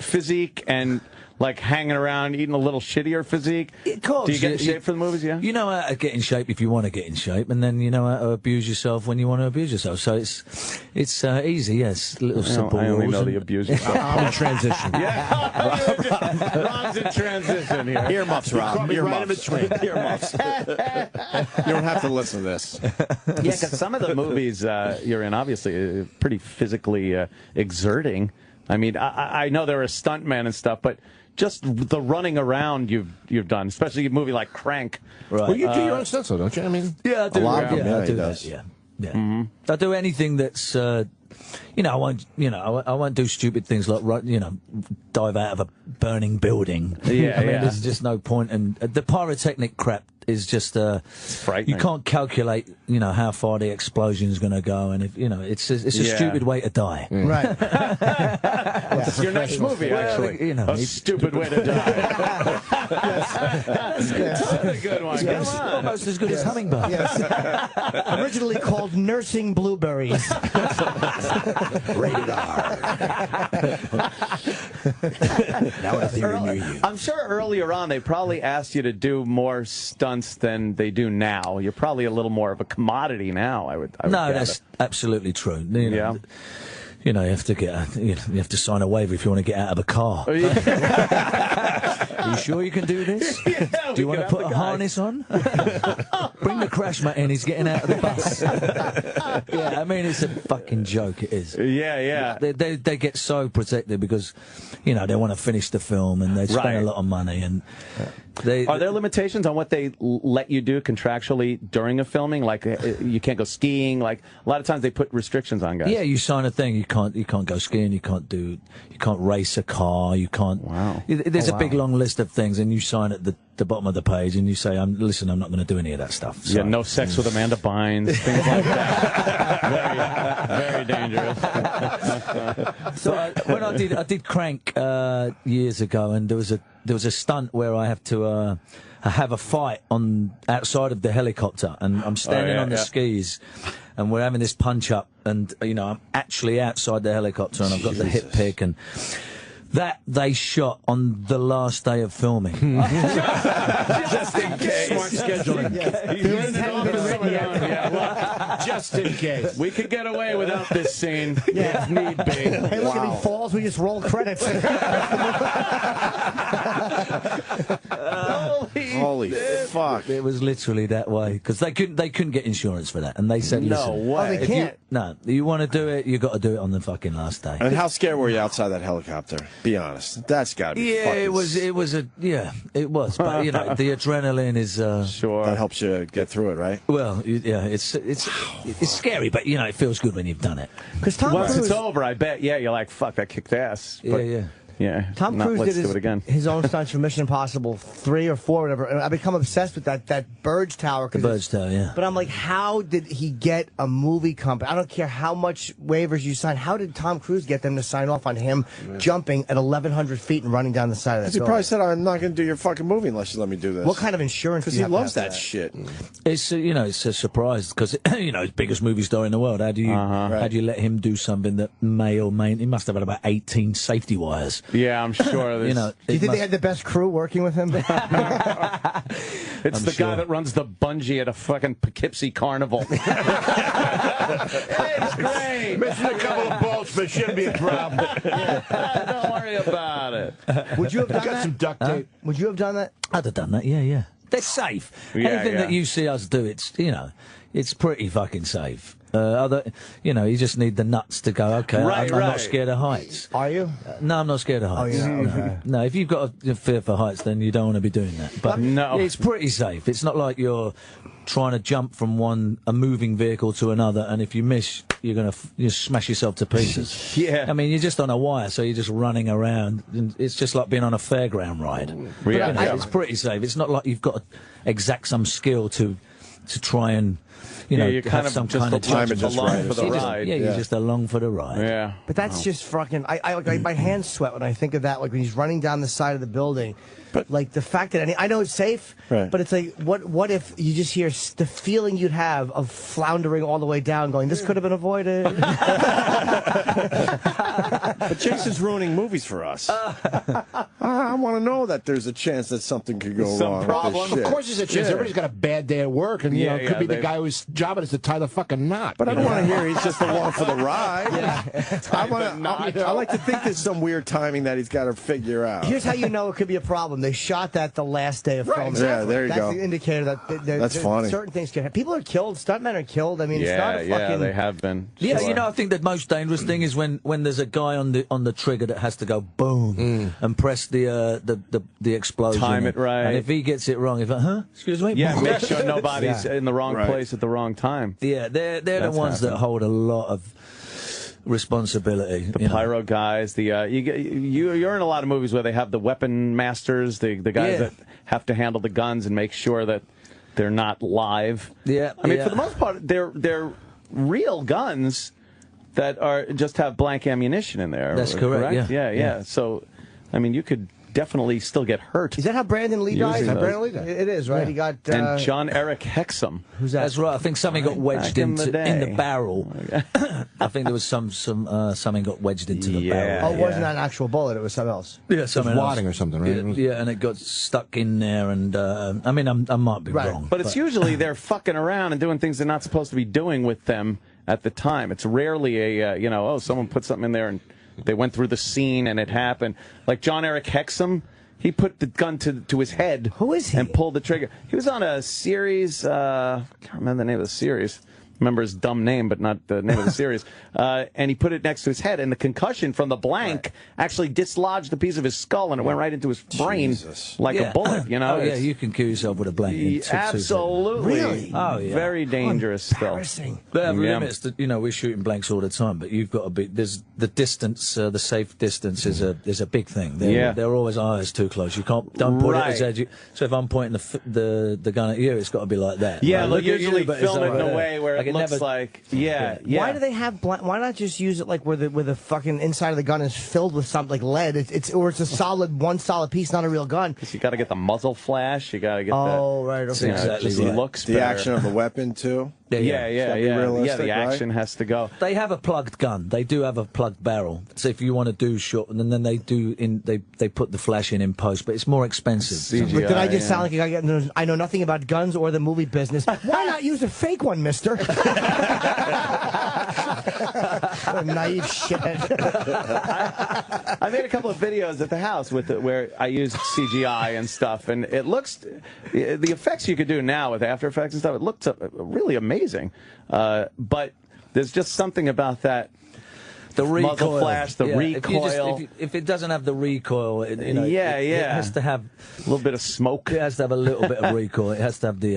physique and like hanging around eating a little shittier physique? Of course. Do you get in shape for the movies? Yeah. You know how to get in shape if you want to get in shape, and then you know how to abuse yourself when you want to abuse yourself. So it's easy. Yes, little simple I only rules. know the abuse yourself. I'm in transition. Rob's in transition here. Earmuffs, Rob. Earmuffs. Earmuffs. You don't have to listen to this. Yeah, because some of the movies you're in, obviously, are pretty physically exerting. I mean, I know there are stuntmen and stuff, but just the running around you've done, especially a movie like Crank. Right. Well, you do your own stunts, though, don't you? I mean, yeah, I do. A lot of them, I he do does. that. Yeah. I do anything that's. I won't do stupid things like dive out of a burning building. Yeah, I mean, there's just no point. And the pyrotechnic crap is just it's frightening. You can't calculate how far the explosion is going to go, and if it's a stupid way to die. Right. It's your next movie, actually. A stupid way to die. That's a good one. Yes. Come on. Almost as good as Hummingbird. Yes. Originally called Nursing Blueberries. Rated R. Now nothing near you. I'm sure earlier on they probably asked you to do more stunts than they do now. You're probably a little more of a commodity now. I would That's absolutely true. You have to get you have to sign a waiver if you want to get out of a car. Are you sure you can do this? Do you want to put a harness on? Bring the crash mat in. He's getting out of the bus. Yeah, I mean, it's a fucking joke. It is. Yeah. They get so protected because, they want to finish the film and they spend a lot of money. And are there limitations on what they let you do contractually during a filming? Like you can't go skiing. Like a lot of times they put restrictions on guys. Yeah, you sign a thing. You can't go skiing. You can't race a car. You can't. Wow. There's a big long list of things, and you sign at the bottom of the page, and you say, I'm not going to do any of that stuff. So. Yeah, no sex with Amanda Bynes, things like that. Very dangerous. So when I did Crank years ago, and there was a stunt where I have to have a fight outside of the helicopter, and I'm standing on the skis, and we're having this punch up, and I'm actually outside the helicopter, and I've got the hip pick, and that they shot on the last day of filming. Just in case. Smart scheduling. Just in case. We could get away without this scene if need be. Hey, look, if he falls, we just roll credits. Holy fuck! It was literally that way because they couldn't get insurance for that, and they said, No "Listen, way. Oh, they can't. You want to do it, you got to do it on the fucking last day." And how scared were you outside that helicopter? Be honest. That's got to be. Yeah, fucking it was. But the adrenaline is sure that helps you get through it, right? Well, yeah, it's scary, but it feels good when you've done it. Because Tom Once Cruise, it's over, I bet. Yeah, you're like, fuck, that kicked ass. But Yeah. Yeah. Tom not, Cruise let's did do it again. his own stunts for Mission Impossible 3 or 4, whatever. And I become obsessed with that Burge Tower. The Burge Tower, yeah. But I'm like, how did he get a movie company? I don't care how much waivers you sign. How did Tom Cruise get them to sign off on him jumping at 1,100 feet and running down the side of that Because he building? probably said, I'm not going to do your fucking movie unless you let me do this. What kind of insurance? Because do you he have to loves have that for shit. It's it's a surprise because he's biggest movie star in the world. How do you let him do something that may or may? He must have had about 18 safety wires. Yeah, I'm sure. You know, do you think they had the best crew working with him? It's the guy that runs the bungee at a fucking Poughkeepsie carnival. It's great. Missing a couple of bolts, but shouldn't be a problem. Don't worry about it. Would you have done Got that? some duct tape. Would you have done that? I'd have done that. Yeah. They're safe. Yeah, Anything that you see us do, it's pretty fucking safe. You just need the nuts to go, okay, I'm not scared of heights. Are you? No, I'm not scared of heights. Oh, yeah, okay. No, if you've got a fear for heights, then you don't want to be doing that. But no, it's pretty safe. It's not like you're trying to jump from a moving vehicle to another, and if you miss, you're going to smash yourself to pieces. Yeah. I mean, you're just on a wire, so you're just running around. And it's just like being on a fairground ride. Yeah. It's pretty safe. It's not like you've got to exact some skill to try and you're kind have of some just kind of time judgment. just along for the ride. You're just along for the ride. Yeah. But that's just fucking. My hands sweat when I think of that. Like when he's running down the side of the building. But like the fact that I know it's safe, but it's like what if you just hear the feeling you'd have of floundering all the way down, going, this could have been avoided. But Jason's ruining movies for us. I want to know that there's a chance that something could go wrong. Problem. Of course, there's a chance. Everybody's got a bad day at work, and it could be the guy whose job it is to tie the fucking knot. But I don't want to hear he's just along for the ride. I like to think there's some weird timing that he's got to figure out. Here's how you know it could be a problem. They shot that the last day of filming. Exactly. Yeah, there you That's go. the indicator that That's funny. Certain things can happen. People are killed. Stuntmen are killed. I mean, it's not a fucking. they have been. Yeah, Sure. I think the most dangerous thing is when there's a guy on the trigger that has to go boom and press the explosion. Time it right. And if he gets it wrong, excuse me. Yeah, make sure nobody's in the wrong place at the wrong time. Yeah, they're the ones that hold a lot of responsibility. The pyro guys, you're in a lot of movies where they have the weapon masters, the guys that have to handle the guns and make sure that they're not live. Yeah, I mean, for the most part, they're real guns that are just have blank ammunition in there. That's correct. Yeah. So, I mean, you could definitely still get hurt. Is that how Brandon Lee died? Brandon Lee died. It is, right? Yeah. He got and John Eric Hexum. Who's that? That's right. I think something got wedged in the barrel. I think there was something got wedged into the barrel. Oh, it wasn't an actual bullet. It was something else. Yeah, something wadding or something, right? Yeah, and it got stuck in there. And I mean, I might be wrong, but it's usually they're fucking around and doing things they're not supposed to be doing with them at the time. It's rarely someone put something in there and they went through the scene and it happened. Like John Eric Hexum. He put the gun to his head. Who is he? And pulled the trigger. He was on a series. I can't remember the name of the series. Remember his dumb name, but not the name of the series. And he put it next to his head, and the concussion from the blank actually dislodged a piece of his skull, and it went right into his brain like a bullet. You know? Oh yeah, you can kill yourself with a blank. Absolutely. Really? Oh yeah. Very dangerous still. They have limits. We're shooting blanks all the time, but you've got to be. There's the distance. The safe distance is a big thing. They're always it's too close. You can't. Don't point it as edge. So if I'm pointing the gun at you, it's got to be like that. Yeah, like, they'll look at usually you, but film it's it in over a way there. where it looks never, like Why do they have why not just use it like where the fucking inside of the gun is filled with something like lead? It's one solid piece, not a real gun. Because you got to get the muzzle flash. You got to get right. Okay. Exactly. It looks the better. action of the weapon too. Yeah. realistic, The action has to go. They have a plugged gun. They do have a plugged barrel. So if you want to do short, and then they do they put the flash in post, but it's more expensive. CGI, But did I just sound like I know nothing about guns or the movie business? Why not use a fake one, mister? Naive shit. I made a couple of videos at the house where I used CGI and stuff, and it looks the effects you could do now with After Effects and stuff. It looks really amazing, but there's just something about that The recoil. muzzle flash, the recoil. If it doesn't have the recoil, it has to have a little bit of smoke. It has to have a little bit of recoil. It has to have the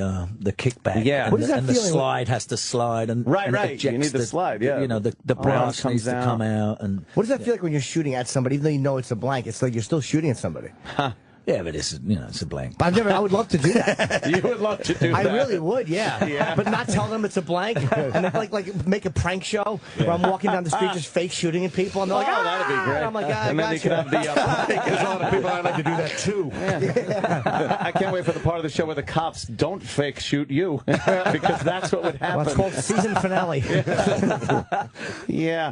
kickback. Yeah. And the slide has to slide. And right. It You need the slide. Yeah. You know, the brass needs to come out. And what does that feel like when you're shooting at somebody, even though you know it's a blank? It's like you're still shooting at somebody. Huh. Yeah, but it's it's a blank. But I would love to do that. You would love to do that. I really would, yeah. But not tell them it's a blank, and then like make a prank show where I'm walking down the street just fake shooting at people, and they're like, that'd be great. And I'm like, and then you can have the. There's a lot of people I'd like to do that too. I can't wait for the part of the show where the cops don't fake shoot you, because that's what would happen. Well, it's called season finale. Yeah.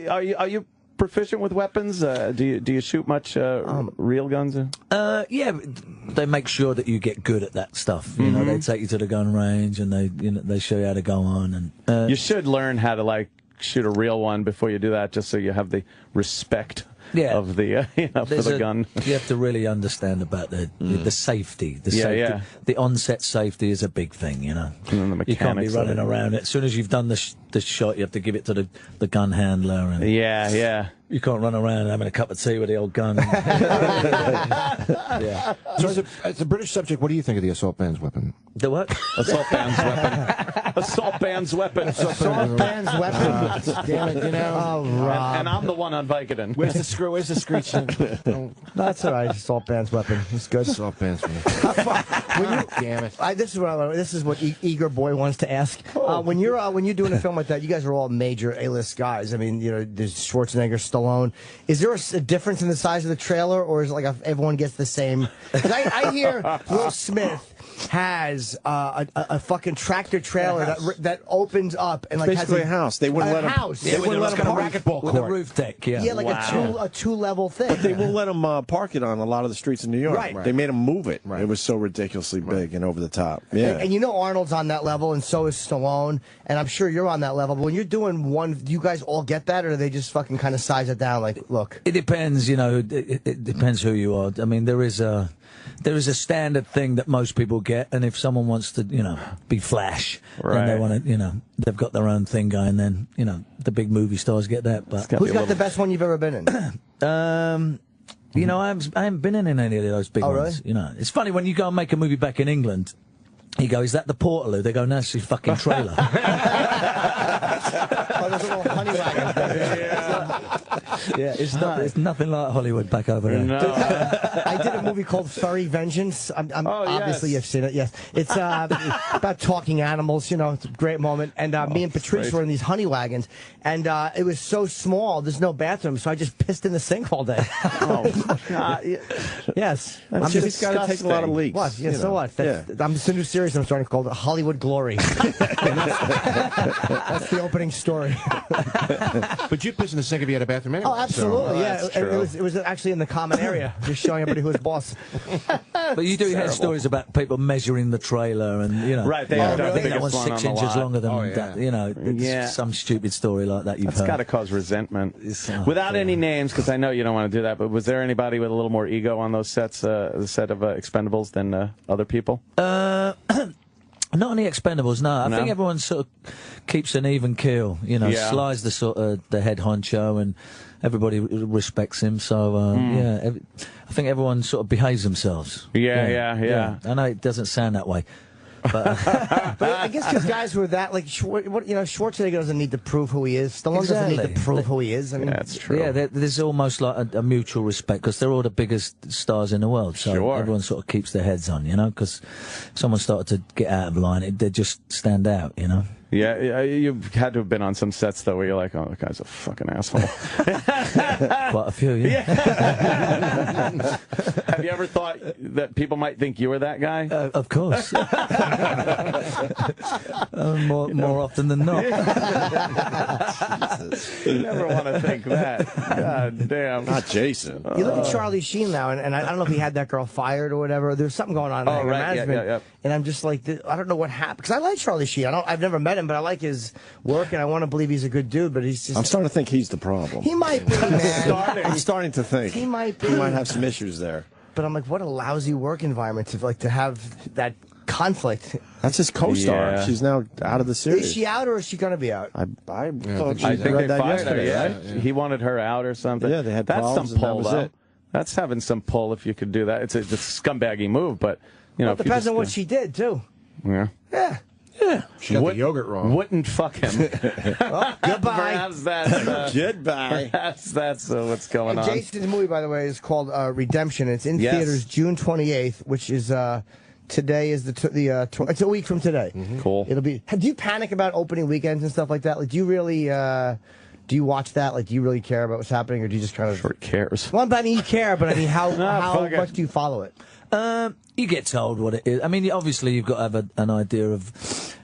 Are you proficient with weapons? Do you shoot much real guns? Yeah, they make sure that you get good at that stuff. You know, they take you to the gun range and they show you how to go on. And you should learn how to shoot a real one before you do that, just so you have the respect of the for the gun. You have to really understand about the safety. The onset safety is a big thing. You know, and the you can't be running around. As soon as you've done the shot, you have to give it to the gun handler. And you can't run around having a cup of tea with the old gun. Yeah. So as a British subject, what do you think of the assault band's weapon? The what? Assault band's weapon. Assault band's weapon. Assault band's weapon. Damn it, you know. Oh, Rob. And I'm the one on Vicodin. Where's the screw? Where's the screech? That's all right. Assault band's weapon. It's good. Assault band's weapon. Damn it. This is what Eager Boy wants to ask. When you're doing a film like that, you guys are all major A-list guys. I mean, you know, there's Schwarzenegger, Stallone. Is there a difference in the size of the trailer, or is it like everyone gets the same? Because I hear Will Smith has a fucking tractor trailer that opens up and like basically has a house. They wouldn't let him. House. They wouldn't let him a racquetball with court. a roof deck. Yeah, like a two-level thing. But they won't let him park it on a lot of the streets in New York. Right. They made him move it. It was so ridiculously big and over the top. Yeah. And you know Arnold's on that level, and so is Stallone, and I'm sure you're on that level. But when you're doing one, do you guys all get that, or do they just fucking kind of size it down? Like, look. It depends. You know, it depends who you are. I mean, there is a standard thing that most people get, and if someone wants to, you know, be flash, then they want to, you know, they've got their own thing going. Then, you know, the big movie stars get that. But who's got the best one you've ever been in? You know, I haven't been in any of those big ones. Really? You know, it's funny when you go and make a movie back in England. You go, is that the Portaloo? They go, no, it's your fucking trailer. There's a little honey wagon. Yeah, it's nothing like Hollywood back over there. No. I did a movie called Furry Vengeance. Obviously you've seen it. Yes, it's about talking animals. You know, it's a great moment. And me and Patrice were in these honey wagons, and it was so small. There's no bathroom, so I just pissed in the sink all day. Yes, I'm just got to take a lot of leaks. What? Yeah. So what? I'm just a new series I'm starting called Hollywood Glory. That's the opening story. But you'd piss in the sink if you had a bathroom anyway. Oh, absolutely. It was actually in the common area, just showing everybody who was boss. But you do hear stories about people measuring the trailer, and you know, right? They have I think that one's one's 6 inches longer than that. You know, it's some stupid story like that. That's got to cause resentment. Without any names, because I know you don't want to do that. But was there anybody with a little more ego on those sets, the set of Expendables, than other people? Not any Expendables, no. I think everyone sort of keeps an even keel. You know, Sly's the sort of the head honcho, and everybody respects him. So I think everyone sort of behaves themselves. Yeah. I know it doesn't sound that way. But, but I guess because guys who are that, like, Schwarzenegger doesn't need to prove who he is. Stallone doesn't need to prove who he is. I mean, that's true. Yeah, there's almost like a mutual respect because they're all the biggest stars in the world. So everyone sort of keeps their heads on, you know, because if someone started to get out of line, they just stand out, you know. Yeah, you've had to have been on some sets, though, where you're like, oh, that guy's a fucking asshole. Quite a few, yeah. Have you ever thought that people might think you were that guy? Of course. More often than not. You never want to think that. God damn. Not Jason. You look at Charlie Sheen now, and I don't know if he had that girl fired or whatever. There's something going on in anger management. Yeah. And I'm just like, I don't know what happened. Because I like Charlie Sheen. I've never met him, but I like his work, and I want to believe he's a good dude, but he's just... I'm starting to think he's the problem. He might be, man. I'm starting to think. He might be. He might have some issues there. But I'm like, what a lousy work environment to have that conflict. That's his co-star. Yeah. She's now out of the series. Is she out or is she going to be out? I thought I I think read they that fired yesterday. her. Yeah. He wanted her out or something. Yeah, they had That's problems some and that pull, was though. it. That's having some pull if you could do that. It's a scumbaggy move, but you know, Well, it depends on what she did too. Yeah. Yeah. Yeah. She got the yogurt wrong. Wouldn't fuck him. Well, goodbye. Perhaps that's Goodbye. Perhaps that's what's going on. Jason's movie, by the way, is called Redemption. It's in Yes. theaters June 28th, which is today is it's a week from today. Cool. It'll be. Do you panic about opening weekends and stuff like that? Like, do you really? Do you watch that? Like, do you really care about what's happening, or do you just kind of? Sure cares. Well, I mean, you care, but I mean, how fuck it. much do you follow it? You get told what it is. I mean, obviously, you've got to have an idea of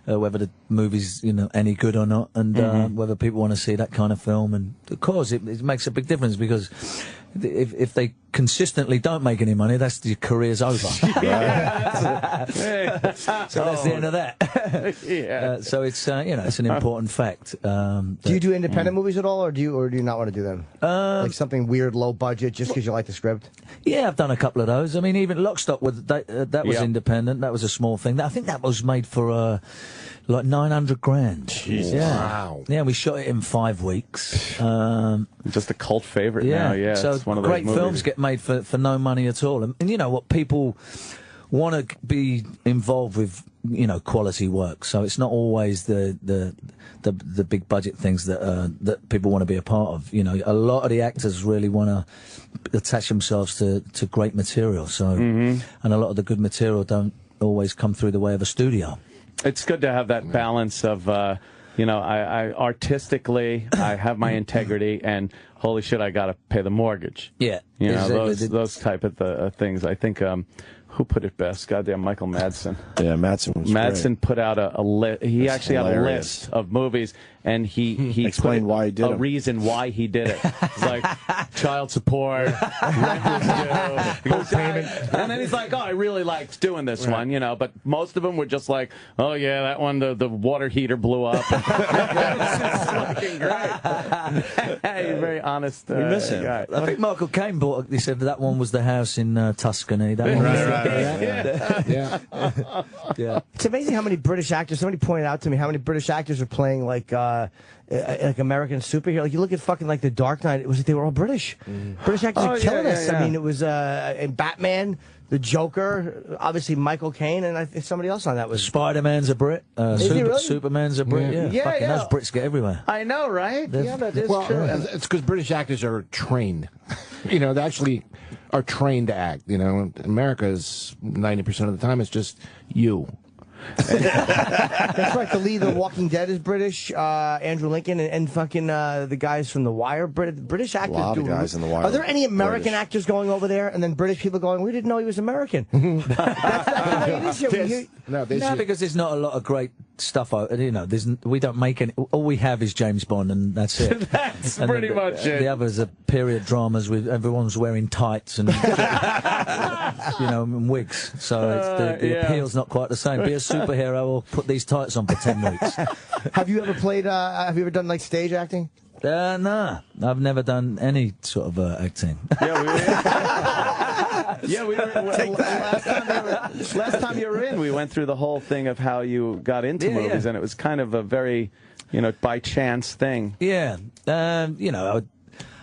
whether the movie's any good or not, and whether people want to see that kind of film. And of course, it makes a big difference because if they consistently don't make any money, that's your career's over. So that's the end of that. Yeah. So it's it's an important fact. Do you do independent movies at all, or do you not want to do them? Like something weird, low budget, just because you like the script? Yeah, I've done a couple of those. I mean, even Lock, Stock, that was independent. That was a small thing. I think that was made for like 900 grand. Jesus. Yeah. Wow. Yeah, we shot it in 5 weeks. Just a cult favorite now. Yeah. So it's one of those great movies. films get made for no money at all. And you know what? People want to be involved with quality work. So it's not always the big budget things that people want to be a part of. You know, a lot of the actors really want to attach themselves to great material. So and a lot of the good material don't always come through the way of a studio. It's good to have that balance of, I artistically, I have my integrity, and holy shit, I got to pay the mortgage. Yeah. You know, those type of things. I think, who put it best? Goddamn, Michael Madsen. Yeah, Madsen was Madsen put out a list. He That's actually had a hilarious. list of movies, and he explained put why he did a them. reason why he did it. It's like child support, rent due, and then he's like, "Oh, I really liked doing this one," But most of them were just like, "Oh yeah, that one, the water heater blew up." It's just fucking great. He's very honest. We miss him. Guy. I think Michael Caine he said that one was the house in Tuscany. That one was Yeah. It's amazing how many British actors. Somebody pointed out to me how many British actors are playing like American superhero. Like you look at fucking like The Dark Knight. It was like they were all British. British actors are killing us. I mean, it was in Batman, the Joker, obviously Michael Caine, and I think somebody else on that was Spider-Man's a Brit. Is he really? Superman's a Brit. Yeah. Fucking those Brits get everywhere. I know, right? Yeah, that is true. It's because British actors are trained. They actually are trained to act. America is 90% of the time it's just you. That's right. The lead of The Walking Dead is British. Andrew Lincoln and fucking the guys from The Wire. British actors. A lot of guys in The Wire. Are there any American British. actors going over there, and then British people going, "We didn't know he was American"? That's the way it is here. No, because there's not a lot of great stuff. We don't make any. All we have is James Bond, and that's it. That's and pretty much it. The others are period dramas with everyone's wearing tights and and wigs. So the appeal's not quite the same. Be a superhero or put these tights on for 10 weeks. Have you ever played? Have you ever done like stage acting? No, I've never done any sort of acting. Last time you were in, we went through the whole thing of how you got into movies, and it was kind of a very, by chance thing. Yeah, I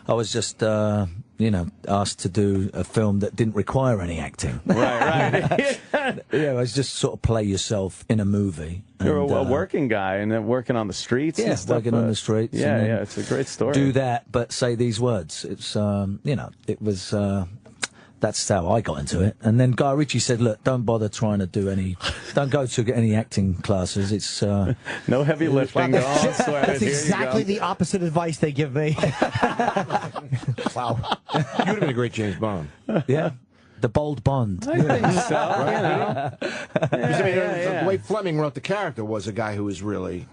was just, asked to do a film that didn't require any acting. Right. It was just sort of play yourself in a movie. You're a working guy and then working on the streets. Yeah, and stuff, working on the streets. Yeah, it's a great story. Do that, but say these words. It's, it was. That's how I got into it. And then Guy Ritchie said, "Look, don't bother trying to don't go to any acting classes. It's no heavy lifting. That's exactly the opposite advice they give me." Wow, you would have been a great James Bond. Yeah. The bold Bond. I think so. The way Fleming wrote the character was a guy who was really,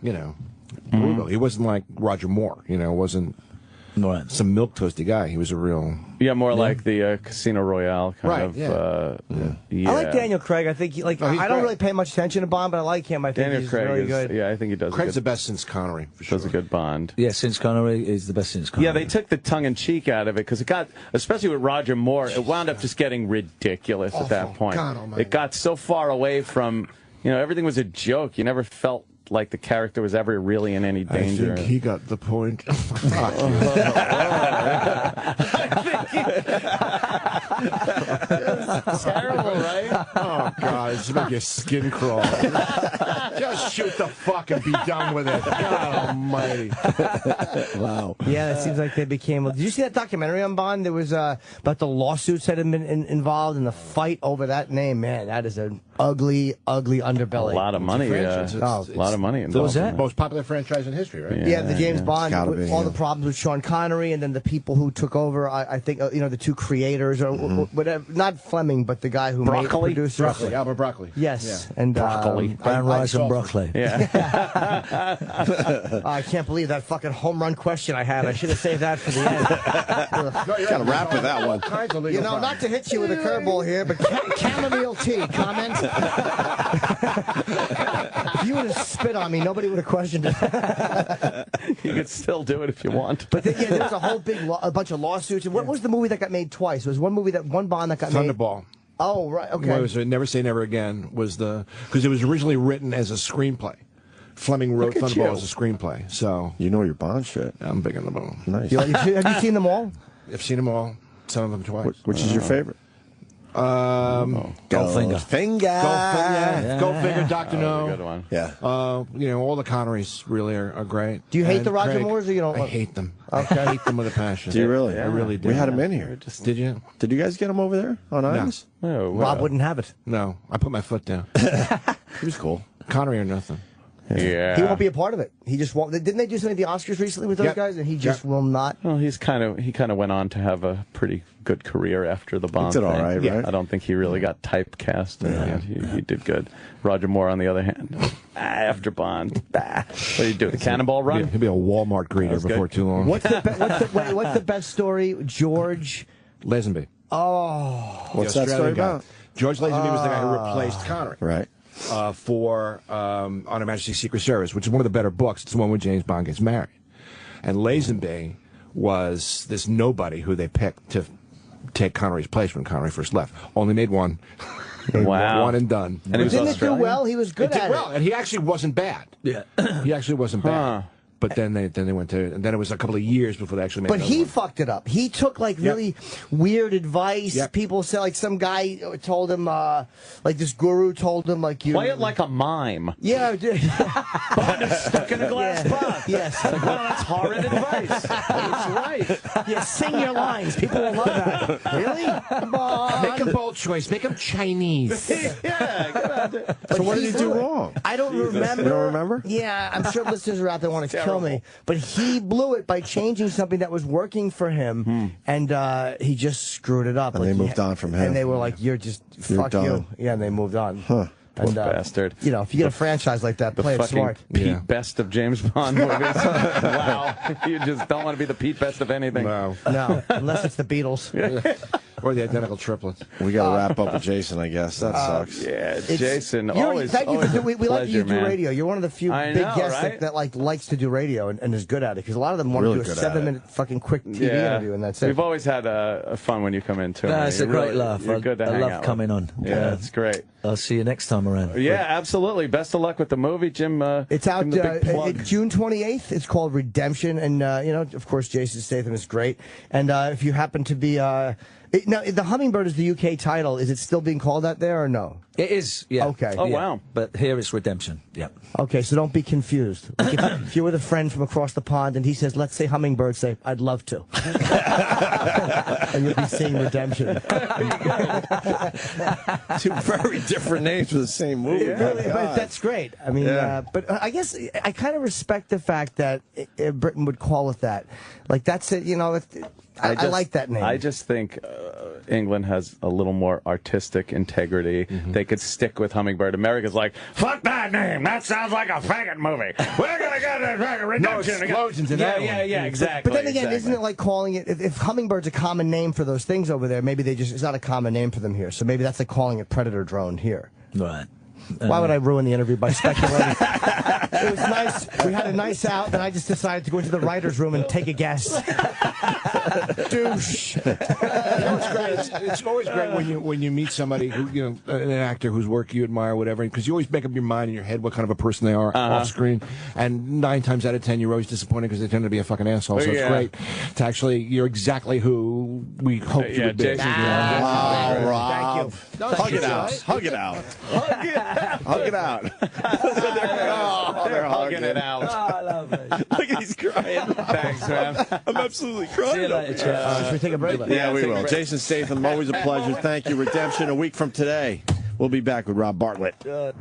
brutal. He wasn't like Roger Moore. Wasn't some milk toasty guy. He was a real more like the Casino Royale kind of. I like Daniel Craig. I think I don't really pay much attention to Bond, but I like him. I think Daniel he's Craig very is, good. Yeah, I think he does. Craig's the best since Connery. For sure. Does a good Bond. Yeah, since Connery is the best since Connery. Yeah, they took the tongue-in-cheek out of it because it got, especially with Roger Moore, it wound up just getting ridiculous at that point. God almighty. It got so far away from You know, everything was a joke. You never felt like the character was ever really in any danger. I think he got the point. Terrible, right? Oh, God, it's make your skin crawl. Just shoot the fuck and be done with it. God almighty. Wow. Yeah, it seems like they became... Did you see that documentary on Bond? There was about the lawsuits that had been involved in the fight over that name. Man, that is an ugly, ugly underbelly. A lot of money. A lot of money involved. What was that? Most popular franchise in history, right? Yeah, the James Bond, with all the problems with Sean Connery, and then the people who took over. I think you know, the two creators or whatever. Not Fleming, but the guy who made producers. Broccoli, Albert Broccoli. Yes, Yeah. and Broccoli. Brown rice and broccoli. Yeah. I can't believe that fucking home run question I had. I should have saved that for the end. Gotta wrap with that one. You know, not to hit you with a curveball here, but chamomile tea. Comment. If you would have spit on me, nobody would have questioned it. You could still do it if you want. But then, there was a whole a bunch of lawsuits. And what was the movie that got made twice? There was one Bond that got made. Thunderball. Oh, right. Okay. Well, it was Never Say Never Again because it was originally written as a screenplay. Fleming wrote Thunderball as a screenplay. So you know your Bond shit. I'm big on the bone. Nice. Have you seen them all? I've seen them all. Some of them twice. Which is your favorite? Goldfinger. Goldfinger, Dr. No. Good one. Yeah. You know, all the Connerys really are great. Do you hate And the Roger Craig, Moores or you don't? I hate them. Okay. I hate them with a passion. Do you really? I really do. We had him in here. Did you? Did you guys get him over there on Ives? No. Rob wouldn't have it. No. I put my foot down. He was cool. Connery or nothing. Yeah. He won't be a part of it. He just won't. Didn't they do something at the Oscars recently with those guys? And he just will not. Well, he kind of went on to have a pretty good career after the Bond did thing. all right, right? I don't think he really got typecast. He did good. Roger Moore, on the other hand, after Bond, what do you do? The Cannonball Run? He'll be a Walmart greeter before too long. What's the best story? George Lazenby. Oh, what's that story about? George Lazenby was the guy who replaced Connery. Right. For On Her Majesty's Secret Service, which is one of the better books. It's the one where James Bond gets married. And Lazenby was this nobody who they picked to take Connery's place when Connery first left. Only made one. Wow. One and done. And didn't it do well? He was good at it. And he actually wasn't bad. Yeah. He actually wasn't bad. But then they went to, and then it was a couple of years before they actually made. But he fucked it up. He took like really weird advice. Yep. People say like some guy told him, like this guru told him, like you play it like a mime. Yeah, Bond is stuck in a glass box. Yes. Like, well, that's horrid advice. That's right. Yeah, sing your lines. People will love that. Really? Come on. Make a bold choice. Make him Chinese. So what did he do wrong? I don't remember. You don't remember? Yeah, I'm sure listeners are out there want to kill me. But he blew it by changing something that was working for him, and he just screwed it up. And they moved on from him. And they were like, "You're just fuck you." Yeah, and they moved on. Huh. And, bastard. You know, if you get a franchise like that, play it fucking smart. Pete Best of James Bond movies. Wow. You just don't want to be the Pete Best of anything. No. No, unless it's the Beatles. Or the identical triplets. We got to wrap up with Jason, I guess. That sucks. Yeah, Jason. Thank you for we like you do man. radio. You're one of the few I big know, guests right? that likes to do radio and is good at it. Because a lot of them want Really to do a good at 7-minute fucking quick TV interview, and that's it. We've always had fun when you come in, too. No, it's a great laugh. You're good to I hang love out coming with. on. Yeah, it's great. I'll see you next time around. Yeah, absolutely. Best of luck with the movie, Jim. It's out give him the big plug. June 28th. It's called Redemption, and you know, of course, Jason Statham is great. And if you happen to be now, the Hummingbird is the UK title. Is it still being called that there or no? It is. Yeah. Okay. Oh Yeah. wow. But here it's Redemption. Yep. Okay, so don't be confused. Like if you're with a friend from across the pond and he says, "Let's say Hummingbird," say, "I'd love to," and you'll be seeing Redemption. Two very different names for the same movie. Really, but that's great. I mean, but I guess I kind of respect the fact that Britain would call it that. Like that's it. You know, I like that name. I just think England has a little more artistic integrity. They could stick with Hummingbird. America's like, fuck that name. That sounds like a faggot movie. We're going to get a Redemption. No explosions in that one. Yeah, exactly. But then again, isn't it like calling it, if Hummingbird's a common name for those things over there, maybe it's not a common name for them here. So maybe that's like calling it Predator drone here. Right. Why would I ruin the interview by speculating? It was nice. We had a nice out, then I just decided to go into the writer's room and take a guess. Douche. It's great. It's always great when you meet somebody who, an actor whose work you admire, whatever, because you always make up your mind in your head what kind of a person they are off screen, and 9 times out of 10 you're always disappointed because they tend to be a fucking asshole. So it's great to actually, you're exactly who we hoped you would be. Jason, Rob. Thank you. Hug it out. Hug it out. Hug it out. They're hugging it out. Oh, I love it. Look, he's crying. Thanks, man. I'm absolutely crying. See you later, Chad. Should we take a break? Yeah, we will. Jason Statham, always a pleasure. Thank you. Redemption, a week from today. We'll be back with Rob Bartlett. The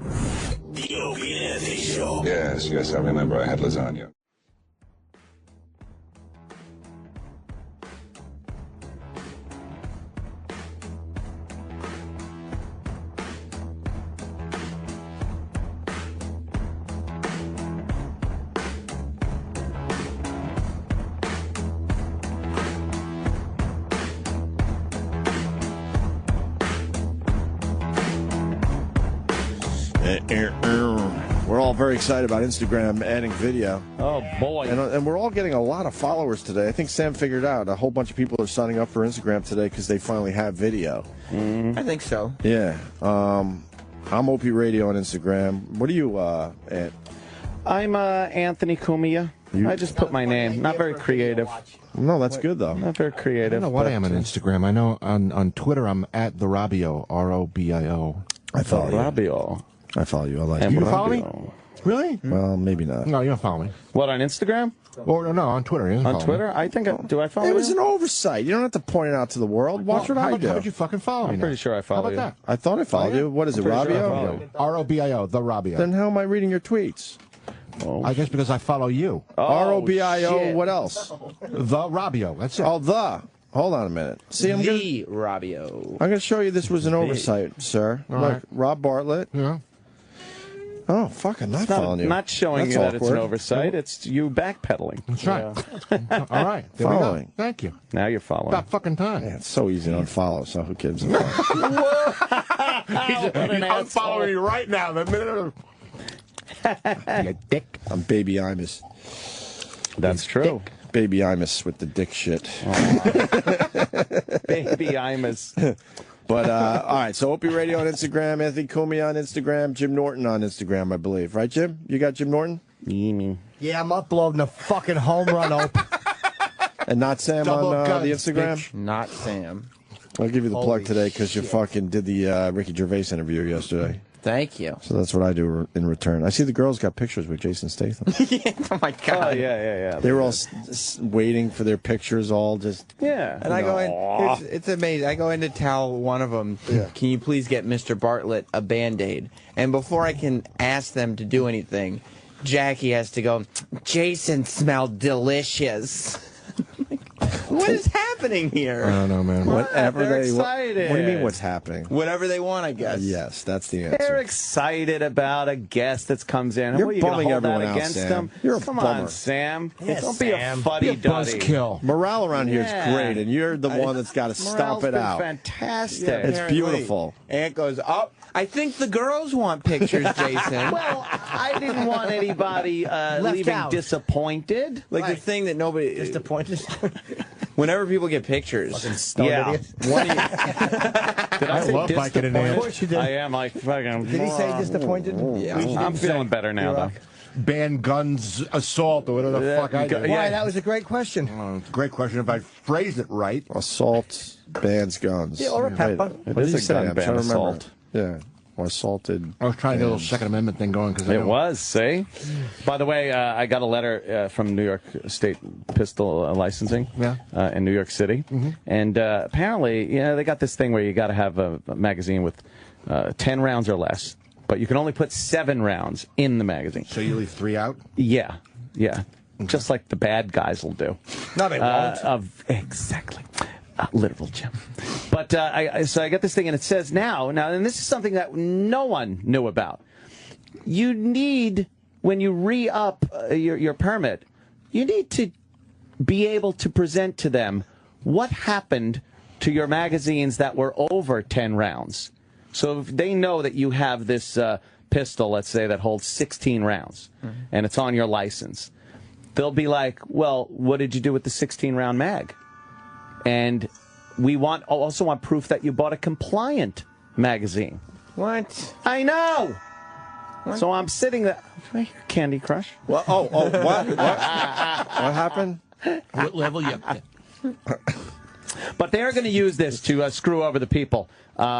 Opie and Anthony Show. Yes, I remember I had lasagna. We're all very excited about Instagram adding video. Oh, boy. And we're all getting a lot of followers today. I think Sam figured out a whole bunch of people are signing up for Instagram today because they finally have video. I think so. Yeah. I'm Opie Radio on Instagram. What are you, Ant? I'm Anthony Cumia. I just put my name. Not very creative. No, that's good, though. Not very creative. I don't know what I am on Instagram. I know on Twitter I'm at the Robio, R-O-B-I-O. I follow you. Rabio. I follow you. I like You you. follow me? Really? Well, maybe not. No, you don't follow me. What, on Instagram? Or no, on Twitter. You don't On follow Twitter? me. I think do I follow It was you? an oversight. You don't have to point it out to the world. Watch what I do. How would you fucking follow me? I'm now? pretty sure I follow How about you. that? I thought I followed you. What is it, I'm pretty sure I follow Robio? you. R-O-B-I-O, the Robio. Then how am I reading your tweets? I guess because I follow you. R-O-B-I-O, shit. what else? The Robio. That's it. Oh, the. Hold on a minute. See, I'm Rabio. going to show you this was an oversight, sir. All Look, right. Rob Bartlett. Yeah. Oh, fuck, I'm not following you. Not showing That's you that it's an awkward. oversight. It's you backpedaling. That's right. All right. There we Following. go. Thank you. Now you're following. About fucking time. Yeah, it's so easy to unfollow, so who cares? He's unfollowing you right now. The minute. You dick. I'm Baby Imus. That's true. Baby Imus with the dick shit. Baby Imus. But, all right, so Opie Radio on Instagram, Anthony Cumia on Instagram, Jim Norton on Instagram, I believe. Right, Jim? You got Jim Norton? Yeah, I'm uploading a fucking home run, Ope. And not Sam Double on guns, the Instagram? bitch. Not Sam. I'll give you the Holy plug today because you fucking did the Ricky Gervais interview yesterday. Thank you. So that's what I do in return. I see the girls got pictures with Jason Statham. Oh my Oh, God. yeah. They were all waiting for their pictures, all just. Yeah. And I go in. It's amazing. I go in to tell one of them, "Can you please get Mr. Bartlett a Band-Aid?" And before I can ask them to do anything, Jackie has to go, "Jason smelled delicious." What is happening here? I don't know, man. Whatever They're they. excited. What do you mean? What's happening? Whatever they want, I guess. Yes, that's the answer. They're excited about a guest that comes in. You're What, are you going bumming to hold that everyone out, against Sam. them? You're a Come bummer. on, Sam. Yeah, Don't be a Sam. fuddy-duddy. Buzzkill. Morale around here is Yeah. great, and you're the one that's got to stomp Morale's it been out. fantastic. It's beautiful. Aunt goes, "Oh, I think the girls want pictures, Jason." Well, I didn't want anybody leaving out. disappointed. Like the Right. thing that nobody. Disappointed? Whenever people get pictures, Yeah. Idiot. one of you, Did I say love biking in disappointed? Of course you did. I am like fucking. Did he say disappointed? Yeah. I'm feeling better now, though. Ban guns assault or whatever the fuck I did. Yeah. Why? That was a great question. Great question. If I phrased it right. Assault bans guns. Yeah, or a pepper. It What is did a he say? gun I'm ban trying to remember. assault. Yeah. Or assaulted. I was trying to get a little bans. Second Amendment thing going. Cause It was, see? By the way, I got a letter from New York State Pistol Licensing in New York City. And apparently, they got this thing where you got to have a magazine with 10 rounds or less. But you can only put 7 rounds in the magazine. So you leave 3 out? Yeah. Just like the bad guys will do. No, they won't. Exactly. Literal, Jim. But so I got this thing, and it says now, and this is something that no one knew about. You need, when you re-up your permit, you need to be able to present to them what happened to your magazines that were over 10 rounds. So if they know that you have this pistol, let's say, that holds 16 rounds, and it's on your license, they'll be like, well, what did you do with the 16-round mag? And we also want proof that you bought a compliant magazine. What? I know! What? So I'm sitting there. Candy Crush. Well, what? What happened? What level you? But they are going to use this to screw over the people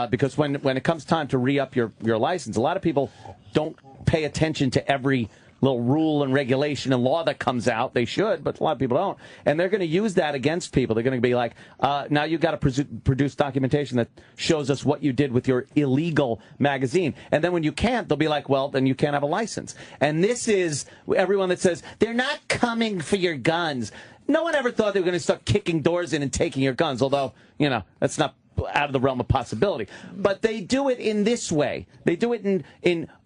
because when it comes time to re-up your license, a lot of people don't pay attention to every little rule and regulation and law that comes out. They should, but a lot of people don't. And they're going to use that against people. They're going to be like, now you've got to produce documentation that shows us what you did with your illegal magazine. And then when you can't, they'll be like, well, then you can't have a license. And this is everyone that says, they're not coming for your guns. No one ever thought they were going to start kicking doors in and taking your guns, although, that's not out of the realm of possibility. But they do it in this way. They do it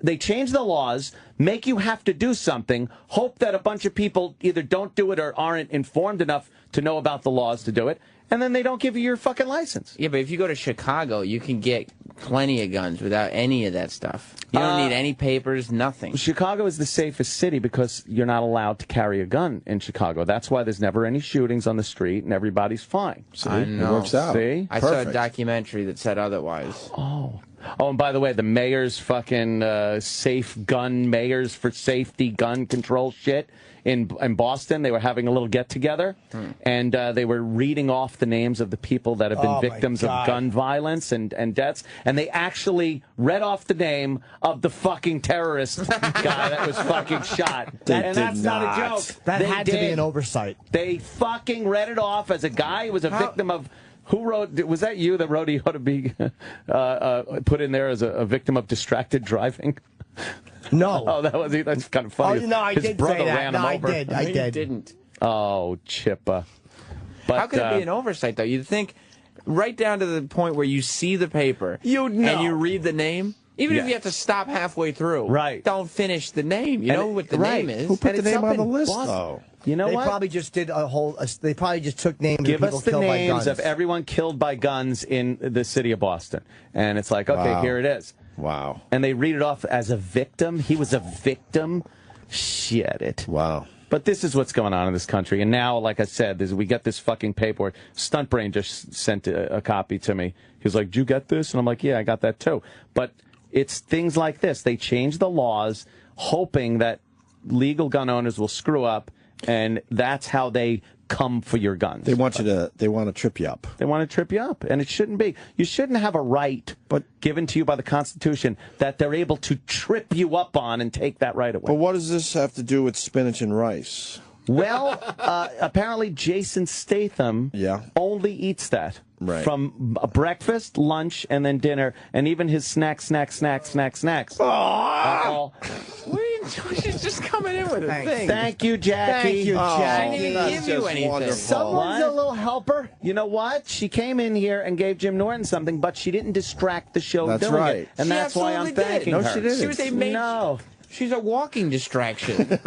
they change the laws, make you have to do something, hope that a bunch of people either don't do it or aren't informed enough to know about the laws to do it, and then they don't give you your fucking license. Yeah, but if you go to Chicago, you can get plenty of guns without any of that stuff. You don't need any papers, nothing. Chicago is the safest city because you're not allowed to carry a gun in Chicago. That's why there's never any shootings on the street and everybody's fine. See, I know. It works out. See? I saw a documentary that said otherwise. Oh, and by the way, the mayor's fucking mayors for safety gun control shit in Boston, they were having a little get-together, and they were reading off the names of the people that have been victims of gun violence and deaths, and they actually read off the name of the fucking terrorist guy that was fucking shot. And that's not a joke. That had to be an oversight. They fucking read it off as a guy who was a victim of... Who wrote? Was that you that wrote he ought to be put in there as a victim of distracted driving? No. Oh, that's kind of funny. Oh, no, I His did brother say that. ran No, him I over. did. I did. You didn't. Oh, Chippa. But, how could it be an oversight, though? You'd think right down to the point where you see the paper and you read the name. Even if you have to stop halfway through. Right. Don't finish the name. You know what the name is. Who put And the it's name up on the in list, Boston. though? You know they what? probably just did they probably just took names Give of people us the killed by names guns. of everyone killed by guns in the city of Boston. And it's like, okay, here it is. Wow. And they read it off as a victim. He was a victim. Shit it. Wow. But this is what's going on in this country. And now, like I said, we get this fucking paperwork. Stuntbrain just sent a copy to me. He was like, did you get this? And I'm like, yeah, I got that too. But it's things like this. They change the laws hoping that legal gun owners will screw up, and that's how they come for your guns. They want to trip you up. They want to trip you up, and it shouldn't be. You shouldn't have a right given to you by the Constitution that they're able to trip you up on and take that right away. But what does this have to do with spinach and rice? Well, apparently Jason Statham only eats that. Right. From breakfast, lunch, and then dinner, and even his snacks. She's just coming in with a thing. Thank you, Jackie. Thank you, Jackie. I didn't even give you anything. Wonderful. Someone's a little helper. You know what? She came in here and gave Jim Norton something, but she didn't distract the show That's doing right. it. And She that's why I'm absolutely thanking did. her. No, she didn't. She was a major. No. She's a walking distraction.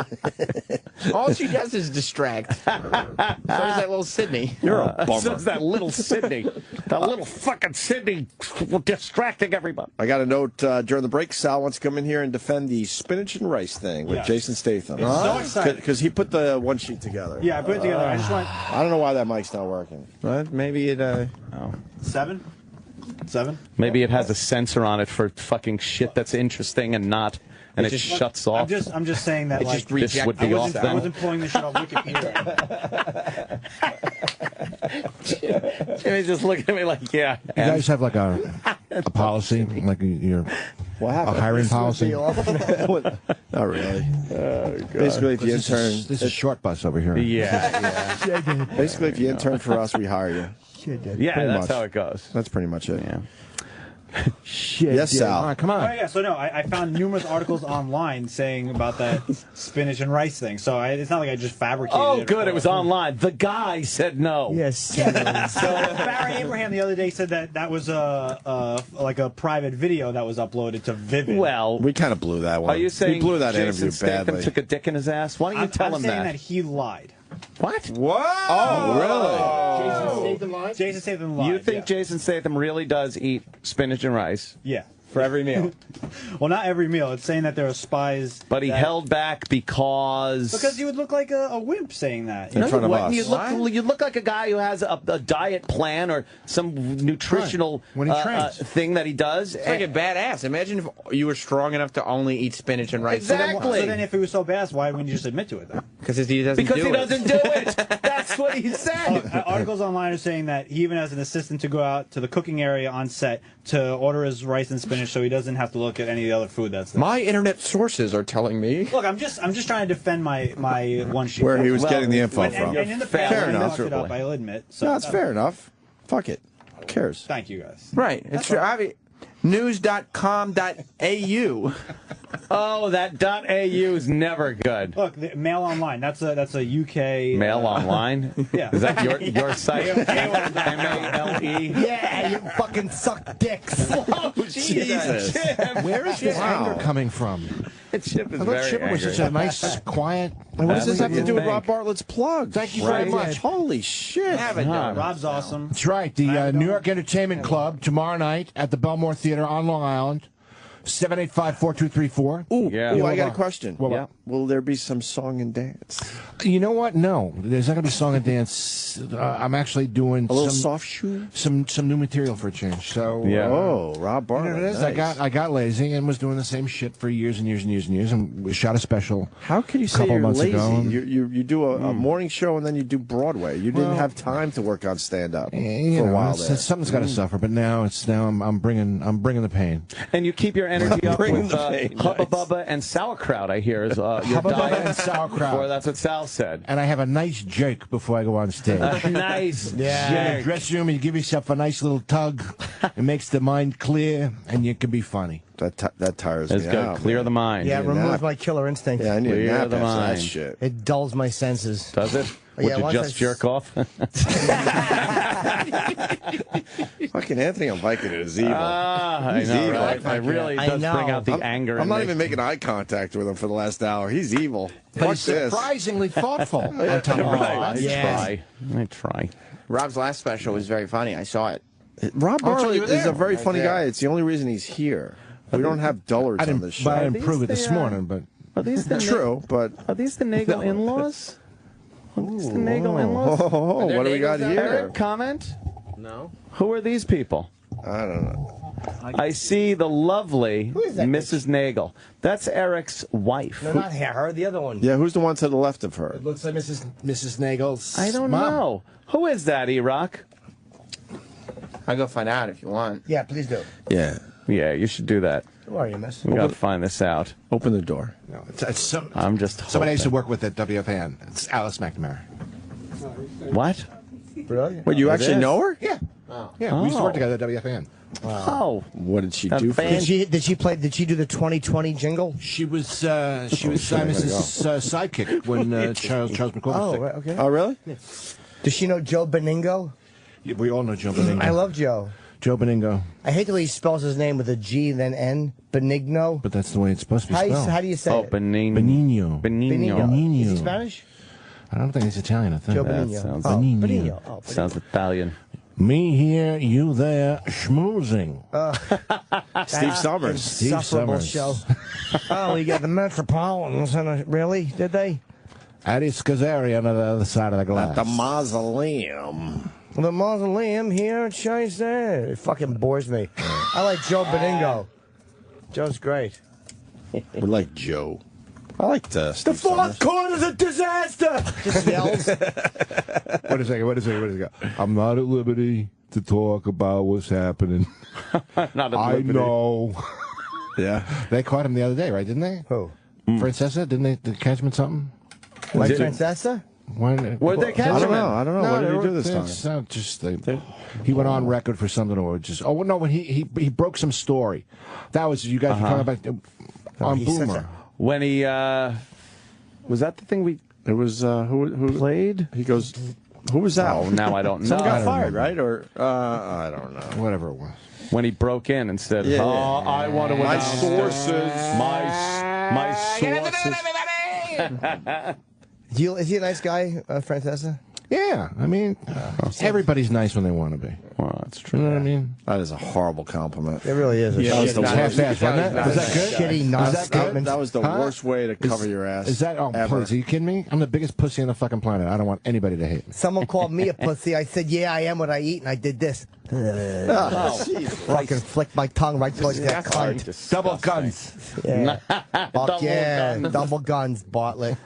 All she does is distract. So is that little Sydney. You're a bummer. So is that little Sydney. That little fucking Sydney distracting everybody. I got a note during the break. Sal wants to come in here and defend the spinach and rice thing with Jason Statham. It's so exciting. Because he put the one sheet together. Yeah, I put it together. I just want I don't know why that mic's not working. But maybe it. 7. Maybe it has a sensor on it for fucking shit that's interesting and not, and it shuts off. I'm just saying that It just this would be off I then. wasn't pulling this shit off Wikipedia. Jimmy's just looking at me like, yeah. You guys have like a policy, like your a hiring policy. Not really. Basically, if you intern, This is short bus over here. Yeah. basically if you intern for us, we hire you. Yeah, Pretty that's much. how it goes. That's pretty much it. Yeah. Yes, Sal. All right, come on. Oh yeah, so no, I found numerous articles online saying about that spinach and rice thing. So it's not like I just fabricated Oh, it. good. It was online. The guy said no. Yes. So Barry Abraham the other day said that was like a private video that was uploaded to Vivid. Well, We kind of blew that one. are you saying we blew that Jason interview Statham badly? took a dick in his ass? Why don't you tell I'm him saying that? that he lied. What? What? Oh, really? Jason Statham lied. You think yeah. Jason Statham really does eat spinach and rice? Yeah. for every meal. Well, not every meal. It's saying that there are spies. But he held back because you would look like a wimp saying that. In front of us. You look like a guy who has a diet plan or some nutritional When he trains. thing that he does. It's like a badass. Imagine if you were strong enough to only eat spinach and rice. So then if it was so bad, why wouldn't you just admit to it then? Because he doesn't Because do he it. doesn't do it. That's what he said. Articles online are saying that he even has an assistant to go out to the cooking area on set to order his rice and spinach so he doesn't have to look at any of the other food that's there. My internet sources are telling me. Look, I'm just trying to defend my one sheet. Where he was getting the info from. And in the past, Fair I enough. fucked it up, I'll admit. So No, it's fair enough. Fuck it. Who cares? Thank you, guys. Right. It's true. I mean, news.com.au. Oh, that .au is never good. Look, the Mail Online. That's a UK Mail Online? Yeah. Is that your site? M-A-L-E? Yeah, you fucking suck dicks. Oh, Jesus. Where is this anger coming from? Chip is I thought very Chip was such a nice, quiet. What does this have to do with Rob Bartlett's plug? Thank you very much. Holy shit. Rob's awesome. That's right. The New York Entertainment Club tomorrow night at the Belmore Theater on Long Island. 785-4234. Ooh, I got a question. What? Will there be some song and dance? You know what? No, there's not going to be song and dance. I'm actually doing A little soft shoe? some new material for a change. So Oh, Rob Bartlett. You know what it is? Nice. I got lazy and was doing the same shit for years and years and years and years, and we shot a special. How can you a say couple you're months lazy? ago. You do a morning show and then you do Broadway. You didn't have time to work on stand-up for a while there. Something's got to suffer, but now I'm bringing the pain. And you keep your energy up Bringing with the pain, Hubba nice. Bubba and sauerkraut, I hear, is your Hubba Bubba diet. and sauerkraut. Or that's what Sal said. And I have a nice jerk before I go on stage. Nice You get in the jerk. dressing room and you give yourself a nice little tug. It makes the mind clear, and you can be funny. That tires That's me good. out. Clear the mind. Yeah, it removes my killer instinct. Yeah, I need Clear a nap the after that mind. shit. It dulls my senses. Does it? Would Yeah, you once just jerk off? Fucking Anthony on Viking is evil. I He's know, evil. right? It really does bring out the anger. I'm in not me. even making eye contact with him for the last hour. He's evil. But Fuck he's this. surprisingly thoughtful. on top of I all. try. Rob's last special was very funny. I saw it. Rob Oh, so Bartlett you were is there. a very funny there. guy. It's the only reason he's here. We don't have dullards on this show. But I didn't prove it this morning. But Are these the True, but Are these the Nagel in-laws? Are these the Nagel in-laws? oh, what do we got here? Eric, comment? No. Who are these people? I don't know. I see the lovely is that Mrs. Nagel. That's Eric's wife. No, not her. The other one. Yeah, who's the one to the left of her? It looks like Mrs. Nagel's. I don't mom. know. Who is that, E-Rock? I'll go find out if you want. Yeah, please do. Yeah. Yeah, you should do that. Who are you, miss? We got to find this out. Open the door. no, it's I'm just somebody I used to hoping. work with at WFAN. It's Alice McNamara. What? Really? Wait, you It actually is? know her? Yeah. Yeah, we used to work Oh. together at WFAN. Oh. What did she A do for fan- you? Did she do the 2020 jingle? She was Simon's sidekick when Charles McCormick was Oh, sick. right, okay. Oh, really? Does she know Joe Beningo? Yeah, we all know Joe Beningo. I love Joe. Joe Beningo, I hate the way he spells his name with a G then N. Benigno. but that's the way it's supposed to be How spelled. do you say Oh, it? Benigno. Benigno. Benigno. Is he Spanish? I don't think he's Italian. I think Joe That Benigno. sounds- Oh, Benigno. Benigno. Oh, Benigno. Sounds Italian. Me here, you there, schmoozing. Steve Summers. Steve Insufferable Summers. show. Oh, you got the Metropolitans. Really? Did they? Addie Scazzeri on the other side of the glass. The mausoleum. The mausoleum here at Chase. It fucking bores me. I like Joe Beningo. Joe's great. We like Joe. I liked The Steve fourth Summers. quarter's a disaster. Just yells. What is it? I'm not at liberty to talk about what's happening. Not at I liberty. know. Yeah. They caught him the other day, right? Didn't they? Who? Francesa? Didn't they catch him in something? Like Did- Francesa? Where'd they catch I him don't in? know. I don't know. What did he do this time? It's not just he went on record for something, or just no, when he broke some story. That was you guys were talking about on he's such Boomer. When he was that the thing we It was who played? He goes. Who was that? Oh, now I don't know. Someone I got don't fired, remember. right? Or I don't know. Whatever it was. When he broke in and said, Yeah. "Oh, I want to My announce sources. my sources." Is he a nice guy, Francesa? Yeah, I mean, everybody's nice when they want to be. Well, that's true. You know what I mean? That is a horrible compliment. It really is. That was the worst. Half-assed, wasn't it? Was that good? Shitty non-statement. That was the worst way to cover your ass. Is that? Oh, ever. please, are you kidding me? I'm the biggest pussy on the fucking planet. I don't want anybody to hate me. Someone called me a pussy. I said, yeah, I am what I eat, and I did this. Fucking flick my tongue right towards that cunt. Double guns. Yeah. Fuck yeah. Double guns, Bartlett.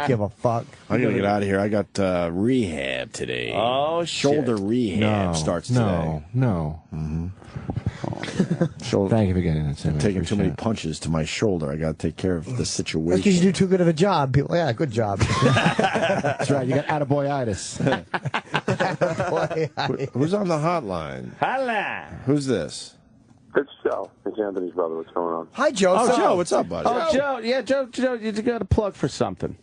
Give a fuck. I'm going to get out of here. I got rehab today. Oh, shoulder rehab starts today. No. Mm-hmm. Thank you for getting that, Sammy. I'm taking too many punches to my shoulder. I got to take care of the That's situation. because you do too good of a job. People, yeah, good job. That's right. You got attaboyitis. Who's on the hotline? Holla! Who's this? It's Joe. It's Anthony's brother. What's going on? Hi, Joe. Oh, Joe, what's up, buddy? Oh, Joe. Yeah, Joe, you got a plug for something.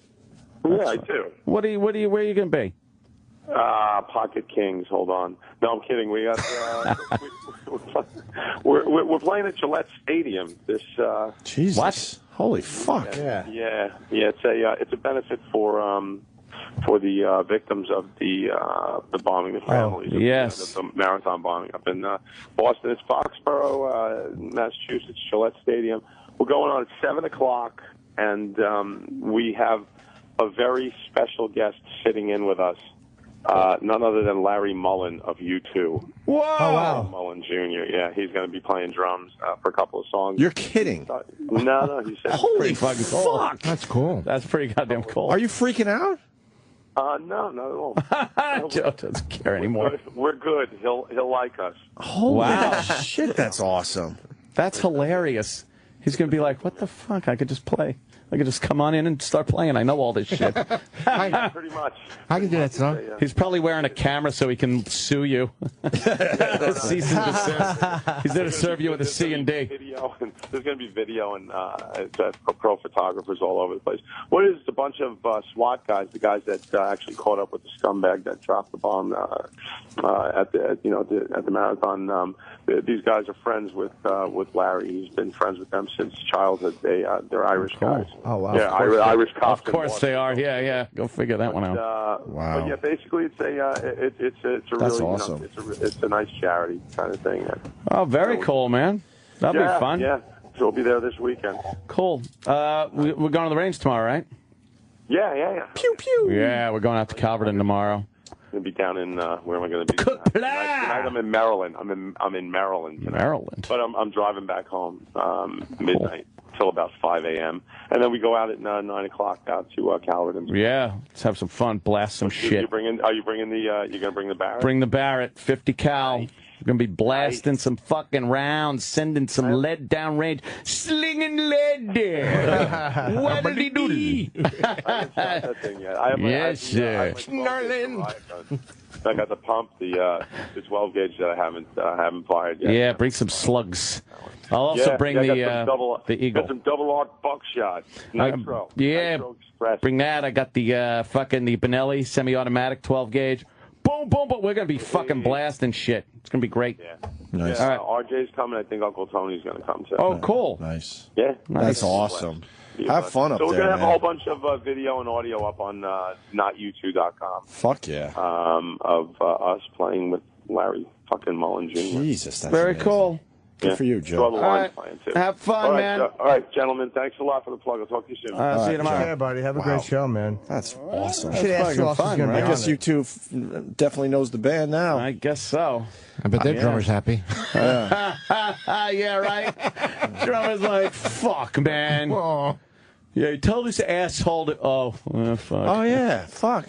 Yeah, I do. Where are you going to be? Pocket Kings. Hold on. No, I'm kidding. We got we're playing at Gillette Stadium this. Jesus. What? Holy fuck. Yeah. It's a benefit for the victims of the bombing, the families. Yes. The marathon bombing up in Boston. It's Foxborough, Massachusetts, Gillette Stadium. We're going on at 7:00, and we have a very special guest sitting in with us. None other than Larry Mullen of U2. Whoa! Oh, wow. Mullen Jr. Yeah, he's going to be playing drums for a couple of songs. You're kidding. No, he said. Holy fuck. That's cool. That's pretty goddamn cool. Are you freaking out? No, not at all. Joe doesn't care anymore. We're good. He'll like us. Holy Wow. shit, that's awesome. That's hilarious. He's going to be like, what the fuck? I could just play. I could just come on in and start playing. I know all this shit. Pretty much. I can do that, son. He's probably wearing a camera so he can sue you. Cease and desist. He's there to serve you with a C&D. There's going to be video and pro photographers all over the place. What is a bunch of SWAT guys, the guys that actually caught up with the scumbag that dropped the bomb at the marathon. These guys are friends with Larry. He's been friends with them since childhood. They're Irish guys. Oh, wow. Yeah, Irish cops. Of course they are. Yeah. Go figure that one out. Wow. But yeah, basically it's a That's really awesme. It's a nice charity kind of thing. Oh, very cool, man. That'll be fun. Yeah, so we'll be there this weekend. Cool. We're going to the range tomorrow, right? Yeah. Pew pew. Yeah, we're going out to Calverton tomorrow. I'm going to be down in where am I going to be tonight? I'm in Maryland. I'm in Maryland tonight. Maryland. But I'm driving back home midnight till about 5 a.m. and then we go out at 9 o'clock out to Calverton. Yeah, let's have some fun, blast some shit. Are you bringing the? You're going to bring the Barrett? Bring the Barrett, 50 cal. We're going to be blasting some fucking rounds, sending some lead down range, slinging lead there. Waddly-doodly. I haven't shot that thing yet. Yes, sir. I got the pump, the 12 gauge that I haven't fired yet. Yeah, bring some slugs. I'll also bring the Eagle. Got some double arc buckshot. Nitro. Nitro Express. Bring that. I got the the Benelli semi-automatic 12 gauge. Boom, boom, boom. We're going to be fucking blasting shit. It's going to be great. Yeah. Nice. Yeah, RJ's coming. I think Uncle Tony's going to come too. Oh, cool. Nice. Yeah. That's awesome. Have fun up there, So we're going to have man. a whole bunch of video and audio up on notyou2.com. Fuck yeah. Of us playing with Larry fucking Mullen Jr. Jesus, that's Very amazing. cool. Good for you, Joe. So other All lines right. playing too. Have fun, all right, man. All right, gentlemen. Thanks a lot for the plug. I'll talk to you soon. See you tomorrow. Yeah, buddy. Have a great show, man. That's awesome. Should ask who else is going to be I guess on you it. two definitely knows the band now. I guess so. I bet their drummer's happy. Yeah, right? Drummer's like, fuck, man. Yeah, tell this asshole to... fuck. Oh, yeah. Fuck.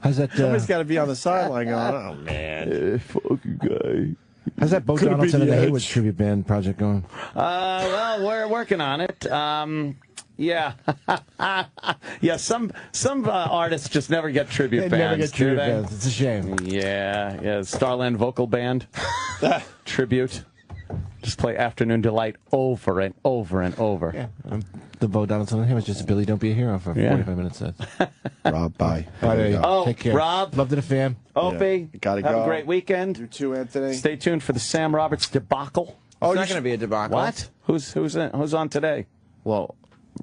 How's that? Somebody's got to be on the sideline going, oh, man. Fucking guy. How's that Bo Could've Donaldson been and the the Haywood Edge. tribute band project going? Well, we're working on it. Yeah. Yeah, some artists just never get tribute They bands. never get do tribute they? bands. It's a shame. Yeah. Starland Vocal Band. Tribute. Just play Afternoon Delight over and over and over. Yeah. The Bo Donaldson and him was just a Billy Don't Be a Hero for 45 minutes. Rob, bye. Bye, there you go. Oh, Take care. Rob. Love to the fam. Opie. Gotta Have go. a great weekend. You too, Anthony. Stay tuned for the Sam Roberts debacle. It's not going to be a debacle. What? Who's on today? Well,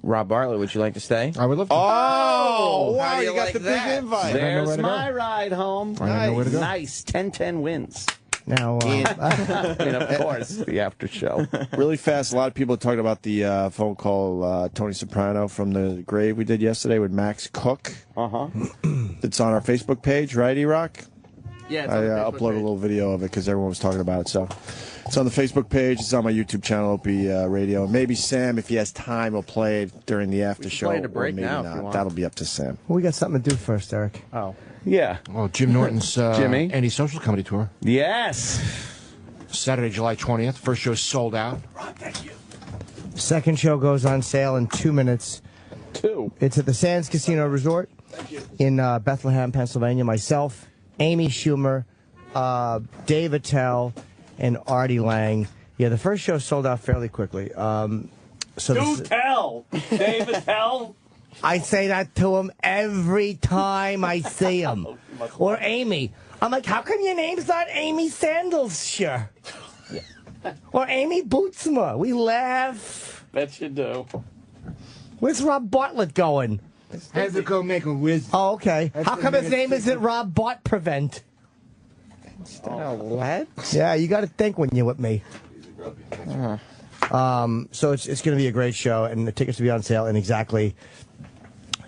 Rob Bartlett, would you like to stay? I would love to. Oh, wow, How do you got like the big that? invite. There's my ride home. I don't know where to go. Nice. 10-10 wins. Now, And of course, the after show. Really fast, a lot of people are talking about the phone call Tony Soprano from the grave we did yesterday with Max Cook. Uh-huh. It's on our Facebook page, right, E-Rock? Yeah, it's I on the Facebook uploaded a little video of it because everyone was talking about it. So it's on the Facebook page. It's on my YouTube channel, Opie Radio. And maybe Sam, if he has time, will play it during the after show. play it a break or maybe now if not. you want. That'll be up to Sam. we got something to do first, Eric. Oh. Yeah. Well, Jim Norton's Jimmy. Anti-Social Comedy Tour. Yes. Saturday, July 20th. First show sold out. Second show goes on sale in 2 minutes. 2. It's at the Sands Casino Resort in Bethlehem, Pennsylvania. Myself, Amy Schumer, Dave Attell, and Artie Lang. Yeah, the first show sold out fairly quickly. Do tell. David Tell. I say that to him every time I see him. Or Amy. I'm like, how come your name's not Amy Sandalshire? Or Amy Bootsma? We laugh. Bet you do. Where's Rob Bartlett going? Had to go make a whiz. Oh, okay. That's How the come his minute name isn't Rob Bart Prevent? What? Yeah, you got to think when you're with me. So it's going to be a great show, and the tickets will be on sale in exactly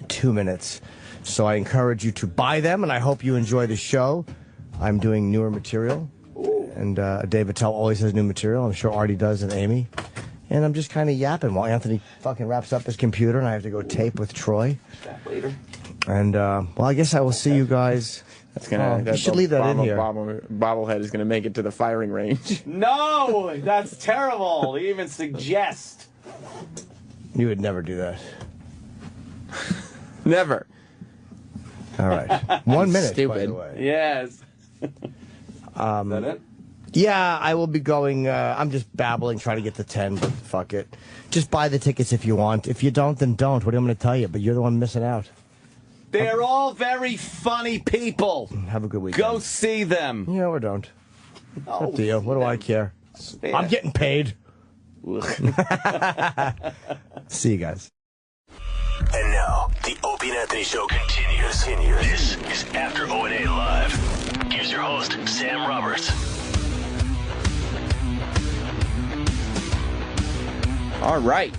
2 minutes. So I encourage you to buy them, and I hope you enjoy the show. I'm doing newer material, and Dave Attell always has new material. I'm sure Artie does, and Amy. And I'm just kind of yapping while Anthony fucking wraps up his computer, and I have to go tape with Troy. And, well, I guess I will see you guys. That's gonna. You should leave that in here. Bobblehead is gonna make it to the firing range. No, that's terrible. They even suggest. You would never do that. Never. All right. 1 minute, by Stupid. the way. Yes. Is that it? Yeah, I will be going. I'm just babbling, trying to get to 10, but fuck it. Just buy the tickets if you want. If you don't, then don't. What am I going to tell you? But you're the one missing out. They're all very funny people. Have a good weekend. Go see them. Yeah, or don't. It's up to you. What do I care? Yeah. I'm getting paid. See you guys. And now, the Opie and Anthony Show continues. This is After O&A Live. Here's your host, Sam Roberts. All right,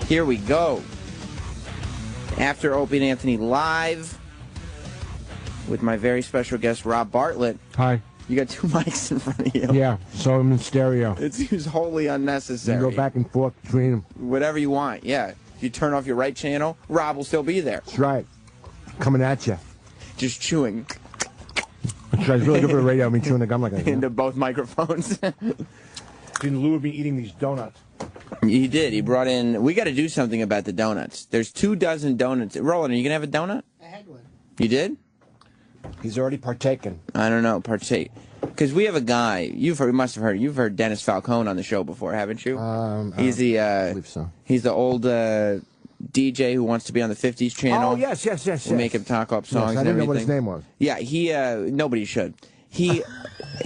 here we go. After Opie and Anthony Live with my very special guest, Rob Bartlett. Hi. You got 2 mics in front of you. Yeah, so I'm in stereo. It seems wholly unnecessary. You go back and forth between them. Whatever you want, yeah. If you turn off your right channel, Rob will still be there. That's right. Coming at you. Just chewing It's really good for the radio. I mean, chewing the gum like that. into both microphones. In lieu of me eating these donuts. He did. He brought in... We got to do something about the donuts. There's 24 donuts. Roland, are you going to have a donut? I had one. You did? He's already partaken. I don't know. Partake. Because we have a guy. You've must have heard. You've heard Dennis Falcone on the show before, haven't you? He's the. I believe so. He's the old DJ who wants to be on the 50s channel. Oh, yes. We make him talk up songs Yes, I and didn't know everything. what his name was. Yeah, he. Nobody should. He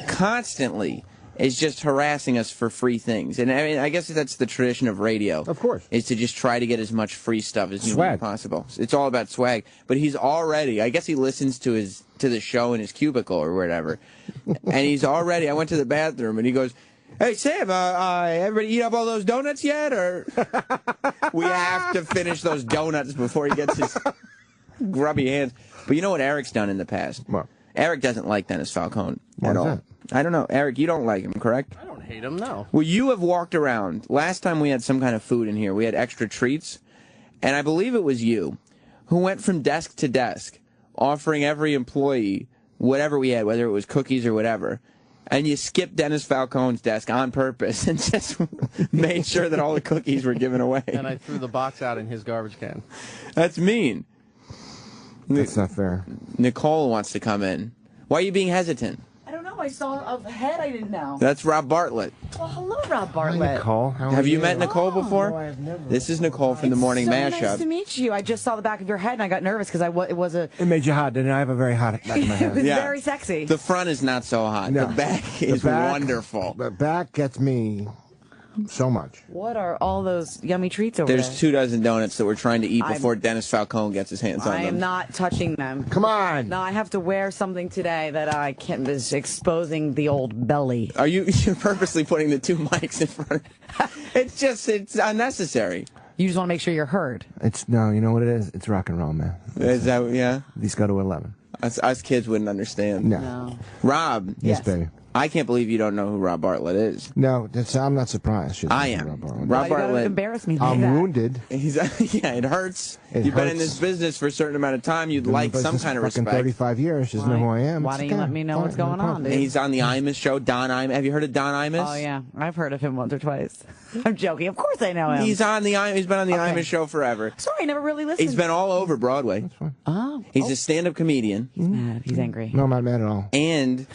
constantly is just harassing us for free things, and I mean, I guess that's the tradition of radio. Of course, is to just try to get as much free stuff as humanly possible. It's all about swag. But he's already. I guess he listens to the show in his cubicle or whatever, and he's already. I went to the bathroom, and he goes, "Hey Sam, everybody eat up all those donuts yet? Or we have to finish those donuts before he gets his grubby hands." But you know what Eric's done in the past? What? Eric doesn't like Dennis Falcone Why at is all. that? I don't know. Eric, you don't like him, correct? I don't hate him, no. Well, you have walked around. Last time we had some kind of food in here, we had extra treats, and I believe it was you who went from desk to desk offering every employee whatever we had, whether it was cookies or whatever, and you skipped Dennis Falcone's desk on purpose and just made sure that all the cookies were given away. And I threw the box out in his garbage can. That's mean. That's not fair. Nicole wants to come in. Why are you being hesitant? I don't know. I saw a head I didn't know. That's Rob Bartlett. Well, hello, Rob Bartlett. Nicole, how Have are you met Nicole before? No, I have never. This is Nicole from the Morning so Mashup. Nice to meet you. I just saw the back of your head and I got nervous because it was a. It made you hot, didn't it? I have a very hot back of my It head. was very sexy. The front is not so hot. No. The back is The back- wonderful. The back gets me so much. What are all those yummy treats over There's there? 2 dozen donuts that we're trying to eat before Dennis Falcone gets his hands on I them. am not touching them. Come on. No, I have to wear something today that I can't, is exposing the old belly. Are you're purposely putting the 2 mics in front of it's unnecessary. You just want to make sure you're heard. No, you know what it is? It's rock and roll, man. Is that, yeah? These go to 11. Us kids wouldn't understand. No. Rob. Yes, baby. I can't believe you don't know who Rob Bartlett is. No, I'm not surprised. She doesn't I know am. Rob Bartlett. Rob Bartlett. Embarrass me like I'm that. wounded. Yeah, it hurts. You've been in this business for a certain amount of time. You'd Been in like the some business kind of fucking respect. 35 years. She doesn't know who I am. Why It's don't you okay. let me know what's Fine, going no on, problem. dude? He's on the Imus show, Don Imus. Have you heard of Don Imus? Oh, yeah. I've heard of him once or twice. I'm joking. Of course I know him. He's on the He's been on the Okay. Imus show forever. Sorry, I never really listened. He's been all over Broadway. Oh. He's a stand-up comedian. He's mad. He's angry. No, I'm not mad at all. And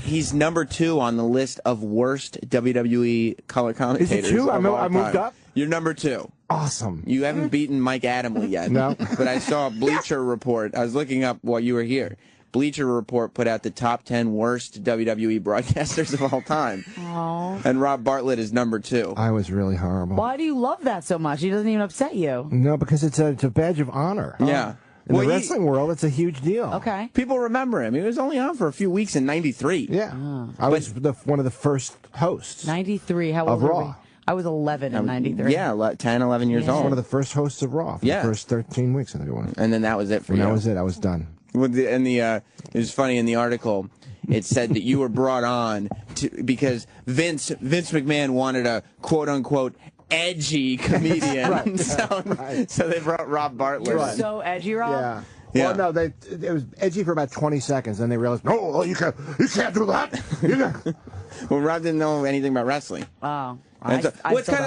he's number 2 on the list of worst WWE color commentators. Is it 2? of all I moved time. up? You're number 2. Awesome. You haven't beaten Mike Adamle yet. No. But I saw a Bleacher Report. I was looking up while you were here. Bleacher Report put out the top 10 worst WWE broadcasters of all time. Oh. And Rob Bartlett is number 2. I was really horrible. Why do you love that so much? He doesn't even upset you. No, because it's a badge of honor. Yeah. In Well, the wrestling world, it's a huge deal. Okay. People remember him. He was only on for a few weeks in '93. Yeah. I was one of the first hosts. 93. How Of old were Raw. we? I was 11 in 93. Yeah, 10, 11 years I was old. one of the first hosts of Raw for Yeah. the first 13 weeks, I think it was. And then that was it for And you. that was it. I was done. It was funny in the article. It said that you were brought on because Vince McMahon wanted a quote unquote edgy comedian. Right. So they brought Rob Bartlett. You're in. so edgy, Rob. Yeah. Yeah. Well, no, it was edgy for about 20 seconds, then they realized, no, you can't do that. Well, Rob didn't know anything about wrestling. Oh. It's kind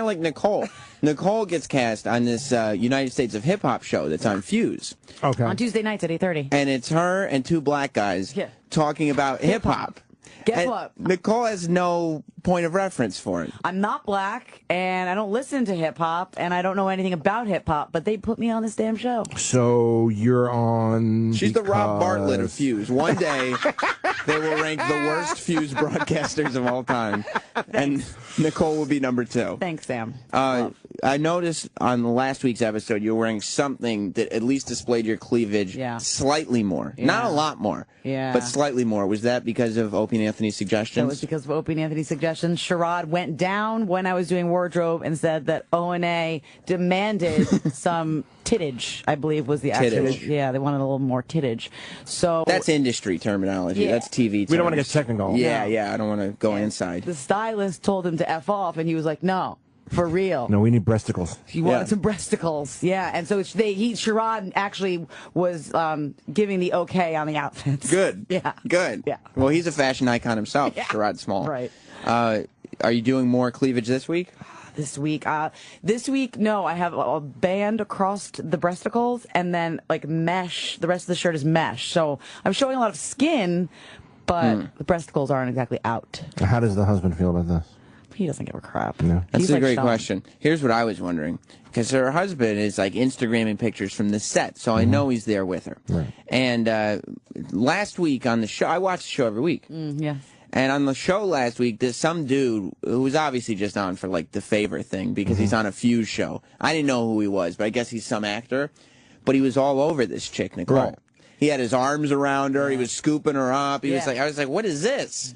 of like Nicole. Nicole gets cast on this United States of Hip Hop show that's on Fuse. Okay. On Tuesday nights at 8:30. And it's her and 2 black guys talking about hip hop. Guess And what? Nicole has no point of reference for it. I'm not black, and I don't listen to hip hop, and I don't know anything about hip hop, but they put me on this damn show. So you're on. She's the Rob Bartlett of because- Fuse. One day, they will rank the worst Fuse broadcasters of all time, and Nicole will be number 2. Thanks, Sam. I noticed on last week's episode you were wearing something that at least displayed your cleavage slightly more. Not a lot more, but slightly more. Was that because of Opie and Anthony's suggestions? That was because of Opie and Anthony's suggestions. Sherrod went down when I was doing wardrobe and said that O&A demanded some tittage, I believe was the actual. Tittage. Yeah, they wanted a little more tittage. So That's industry terminology. Yeah. That's TV terms. We don't want to get technical. Yeah, I don't want to go inside. the stylist told him to F off, and he was like, no, for real. No, we need breasticles. He wanted some breasticles, yeah, and so Sherrod actually was giving the okay on the outfits. Good. Yeah. Good. Yeah. Well, he's a fashion icon himself, Sherrod Small. Right. Are you doing more cleavage this week? This week, no, I have a band across the breasticles, and then like mesh. The rest of the shirt is mesh, so I'm showing a lot of skin, but the breasticles aren't exactly out. How does the husband feel about this? He doesn't give a crap. No. That's He's a like great Sean. question. Here's what I was wondering. Because her husband is like Instagramming pictures from the set, so I know he's there with her. Right. And last week on the show, I watch the show every week. Yeah. And on the show last week, there's some dude who was obviously just on for like the favor thing because he's on a Fuse show. I didn't know who he was, but I guess he's some actor. But he was all over this chick, Nicole. Right. He had his arms around her. He was scooping her up. I was like, what is this?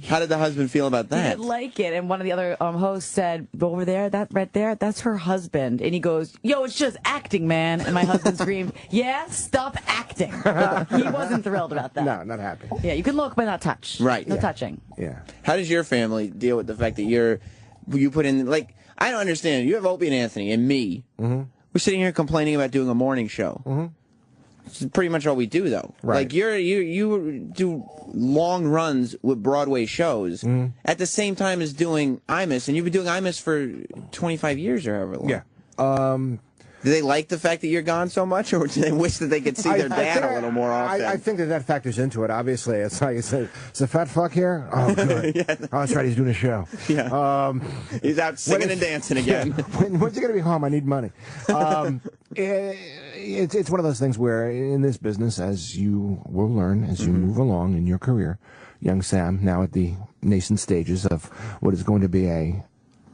How did the husband feel about He that? didn't like it, and one of the other hosts said, "Over there, that right there, that's her husband." And he goes, "Yo, it's just acting, man." And my husband screamed, "Yeah, stop acting." He wasn't thrilled about that. No, not happy. Yeah, you can look but not touch. Right. No touching. Yeah. How does your family deal with the fact that you put in, like, I don't understand. You have Opie and Anthony and me. Mm-hmm. We're sitting here complaining about doing a morning show. Mm-hmm. This is pretty much all we do, though. Right. Like, you do long runs with Broadway shows at the same time as doing Imus, and you've been doing Imus for 25 years or however long. Yeah. Do they like the fact that you're gone so much, or do they wish that they could see their dad a little more often? I think that factors into it. Obviously, it's like it's a fat fuck here. Oh, good. Oh, that's right. He's doing a show. Yeah. He's out singing and dancing again. When's he gonna be home? I need money. It's one of those things where in this business, as you will learn as you move along in your career, young Sam, now at the nascent stages of what is going to be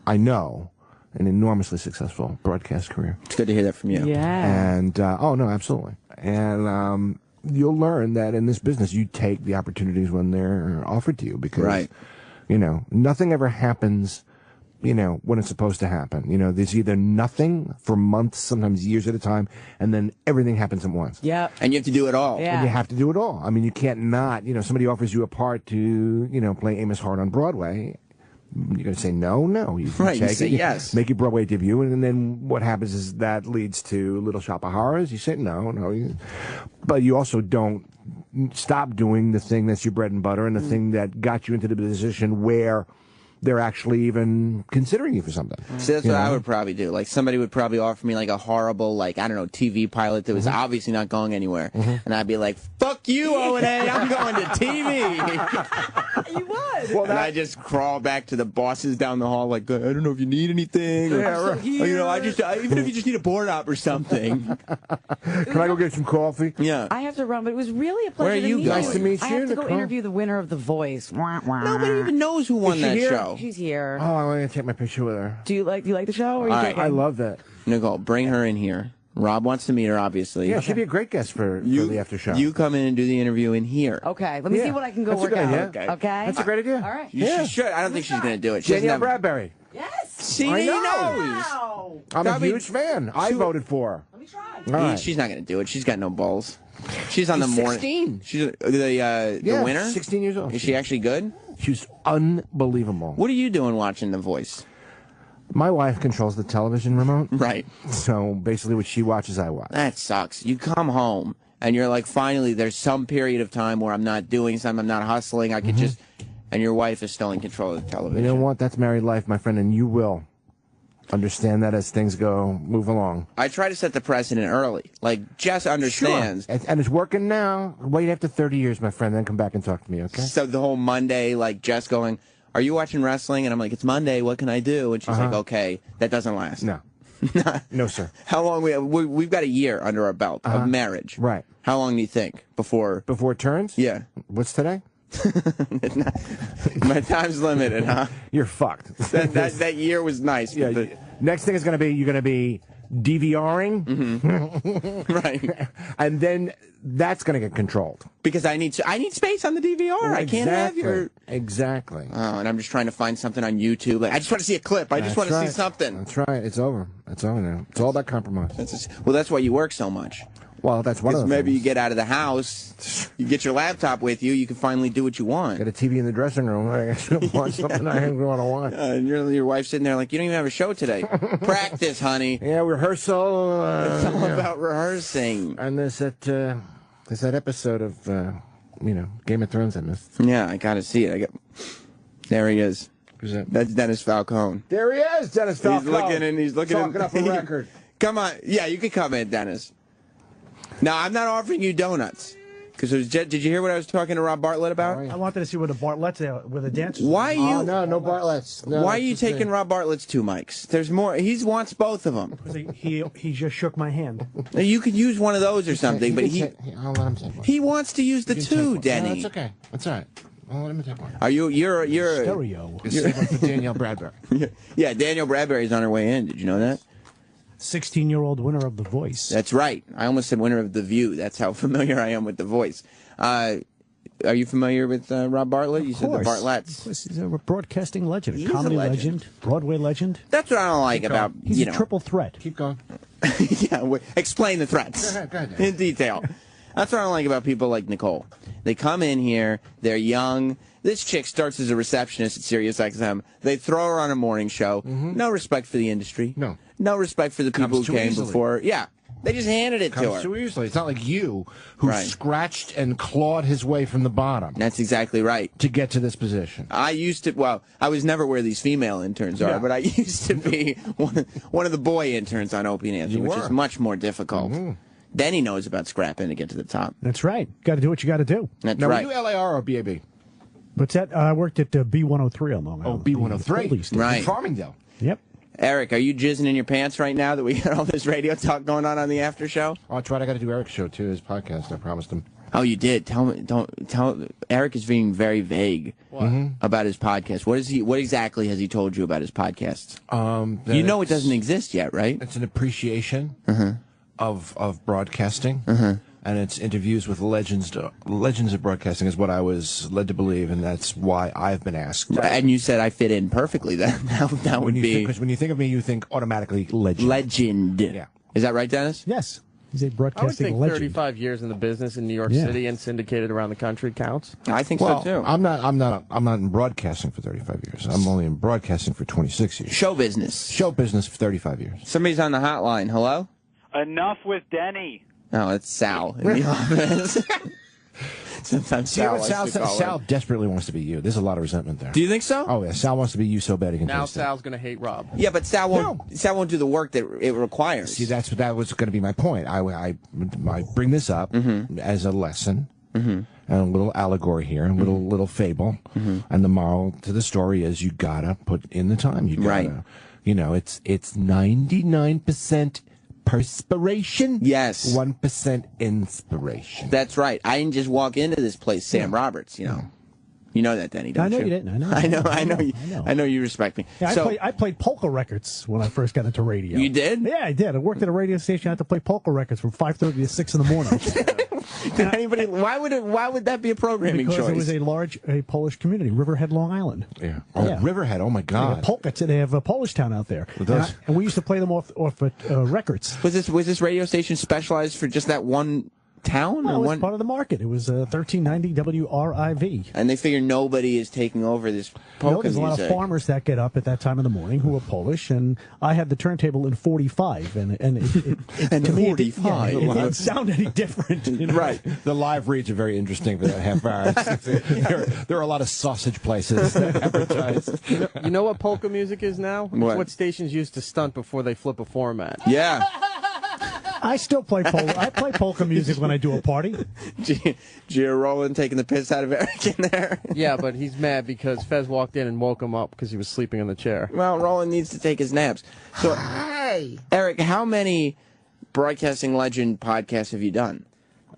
I know, an enormously successful broadcast career. It's good to hear that from you. Yeah. And, oh, no, absolutely. And you'll learn that in this business, you take the opportunities when they're offered to you because, you know, nothing ever happens, you know, when it's supposed to happen. You know, there's either nothing for months, sometimes years at a time, and then everything happens at once. Yeah. And you have to do it all. Yeah. And you have to do it all. I mean, you can't not, you know, somebody offers you a part to, you know, play Amos Hart on Broadway. You're going to say no? You Right, you take say it, yes. Make your Broadway debut, and then what happens is that leads to Little Shop of Horrors. You say no. But you also don't stop doing the thing that's your bread and butter and the thing that got you into the position where they're actually even considering you for something. See, that's what I would probably do. Like, somebody would probably offer me, like, a horrible, like, I don't know, TV pilot that was obviously not going anywhere. And I'd be like, fuck you, O&A, I'm going to TV. You would. Well, and I just crawl back to the bosses down the hall, like, I don't know if you need anything. Or, or, you know, even if you just need a board op or something. Can I go get some coffee? Yeah. I have to run, but it was really a pleasure Where are to you meet going? Nice to meet I you, have to go Nicole. interview the winner of The Voice. Wah, wah. Nobody even knows who won Is she that here? show. She's here. Oh, I want to take my picture with her. Do you like the show? Or are you All right. joking? I love that. Nicole, bring her in here. Rob wants to meet her, obviously. Yeah, she'd be a great guest for the after show. You come in and do the interview in here. Okay, let me see what I can go That's a work good out. idea. Okay. That's a great idea. All right. She should. I don't think she's going to do it. She doesn't Danielle have- Bradbury. Yes. See, I he know. knows. Wow. I'm a I mean, huge fan. I voted for her. Let me try. All right. She's not going to do it. She's got no balls. She's on the She's morning. 16. She's the winner. 16 years old. Is she actually good? She's unbelievable. What are you doing watching The Voice? My wife controls the television remote. Right. So basically what she watches, I watch. That sucks. You come home and you're like, finally, there's some period of time where I'm not doing something, I'm not hustling. I could just, and your wife is still in control of the television. You know what? That's married life, my friend, and you will understand that as things move along. I try to set the precedent early. Like, Jess understands. Sure. And it's working now. Wait after 30 years, my friend, then come back and talk to me, okay? So the whole Monday, like, Jess going, are you watching wrestling? And I'm like, it's Monday. What can I do? And she's like, okay, that doesn't last. No. No, sir. How long we've got a year under our belt of marriage. Right. How long do you think before it turns? Yeah. What's today? My time's limited, huh? You're fucked. That year was nice. Yeah. Next thing is going to be you're going to be DVRing, right? And then that's going to get controlled because I need space on the DVR. I can't have your exactly. Oh, and I'm just trying to find something on YouTube. Like, I just want to see a clip. I just want to see something. That's right. It's over. It's over now. It's all about compromise. Well, that's why you work so much. Well, that's one of the maybe things. you get out of the house, you get your laptop with you, you can finally do what you want. Got a TV in the dressing room. I want something I want to watch. And your wife's sitting there like, you don't even have a show today. Practice, honey. Yeah, rehearsal. It's all about rehearsing. And there's that episode of Game of Thrones I missed. Yeah, I got to see it. There he is. Who's that? That's Dennis Falcone. There he is, Dennis Falcone. He's looking Talking up a record. Come on. Yeah, you can come in, Dennis. Now, I'm not offering you donuts. Because did you hear what I was talking to Rob Bartlett about? I wanted to see what the Bartletts where the dancers. Why are you? No Bartletts. No, why are you taking Rob Bartlett's two mics? There's more. He wants both of them. He just shook my hand. Now, you could use one of those or something, but I'll let him take one. He wants to use the two, Denny. No, that's okay. That's all right. I'll let him take one. Are you? You're stereo. Save one for Danielle Bradbury. Yeah, Danielle Bradbury's on her way in. Did you know that? 16-year-old winner of The Voice. That's right. I almost said winner of The View. That's how familiar I am with The Voice. Are you familiar with Rob Bartlett? You said the Bartletts. Of course, he's a broadcasting legend, He a is a comedy legend. Broadway legend. That's what I don't like about, He's a triple threat. Keep going. Yeah, explain the threats Go ahead. in detail. That's what I don't like about people like Nicole. They come in here, they're young. This chick starts as a receptionist at SiriusXM. They throw her on a morning show. No respect for the industry. No. No respect for the people Comes who too came easily. before. Yeah. They just handed it to Comes her. too easily. It's not like you who Right. scratched and clawed his way from the bottom That's exactly right. to get to this position. I used to, well, I was never where these female interns are, Yeah. but I used to be one of the boy interns on Opie and Anthony, You which were. is much more difficult. Then he knows about scrapping to get to the top. That's right. Got to do what you got to do. That's Now, right. were you LAR or BAB? What's that? I worked at B103 on Long Island. B103. Police station. Right. Farmingdale. Yep. Eric, are you jizzing in your pants right now that we got all this radio talk going on the after show? Oh, that's right. I got to do Eric's show, too, his podcast. I promised him. Oh, you did. Tell me. Don't tell. Eric is being very vague about his podcast. What exactly has he told you about his podcasts? You know it doesn't exist yet, right? It's an appreciation of broadcasting, and it's interviews with legends of broadcasting is what I was led to believe, and that's why I've been asked. And you said I fit in perfectly. That would be because when you think of me, you think automatically legend. Legend. Yeah. Is that right, Dennis? Yes. He's a I would broadcasting think legend. 35 years in the business in New York Yeah. City and syndicated around the country counts. I think Well, so too. I'm not in broadcasting for 35 years. I'm only in broadcasting for 26 years. Show business. Show business for 35 years. Somebody's on the hotline. Hello? Enough with Denny. Oh, it's Sal in the office. Sometimes See, what Sal likes to call Sal in. desperately wants to be you. There's a lot of resentment there. Do you think so? Oh yeah, Sal wants to be you so bad he can Now taste it. Sal's going to hate Rob. Yeah, but Sal won't do the work that it requires. See, that was going to be my point. I bring this up as a lesson and a little allegory here, a little fable, and the moral to the story is you gotta put in the time. You gotta, it's 99% perspiration. Yes. 1% inspiration. That's right. I didn't just walk into this place, Sam Roberts. You know that, Denny. Don't I know you? you didn't. I know you respect me. Yeah, I played polka records when I first got into radio. You did? Yeah, I did. I worked at a radio station. I had to play polka records from 5:30 to 6 in the morning. Did anybody? Why would that be a programming because choice? it was a Polish community, Riverhead, Long Island. Yeah. Oh, Yeah. Riverhead. Oh my God. Polka. They have a Polish town out there, and we used to play them off records. Was this radio station specialized for just that one town? Well, or it was one? part of the market. It was 1390 WRIV. And they figure nobody is taking over this polka There's a lot of music. farmers that get up at that time of the morning who are Polish, and I had the turntable in 45, and And to me, 45. it didn't sound any different. Right. The live reads are very interesting for that half hour. There are a lot of sausage places that advertise. You know what polka music is now? What? It's what stations used to stunt before they flip a format. Yeah. I still play polka. I play polka music when I do a party. Gio Roland taking the piss out of Eric in there. Yeah, but he's mad because Fez walked in and woke him up because he was sleeping in the chair. Well, Roland needs to take his naps. So, Eric, how many Broadcasting Legend podcasts have you done?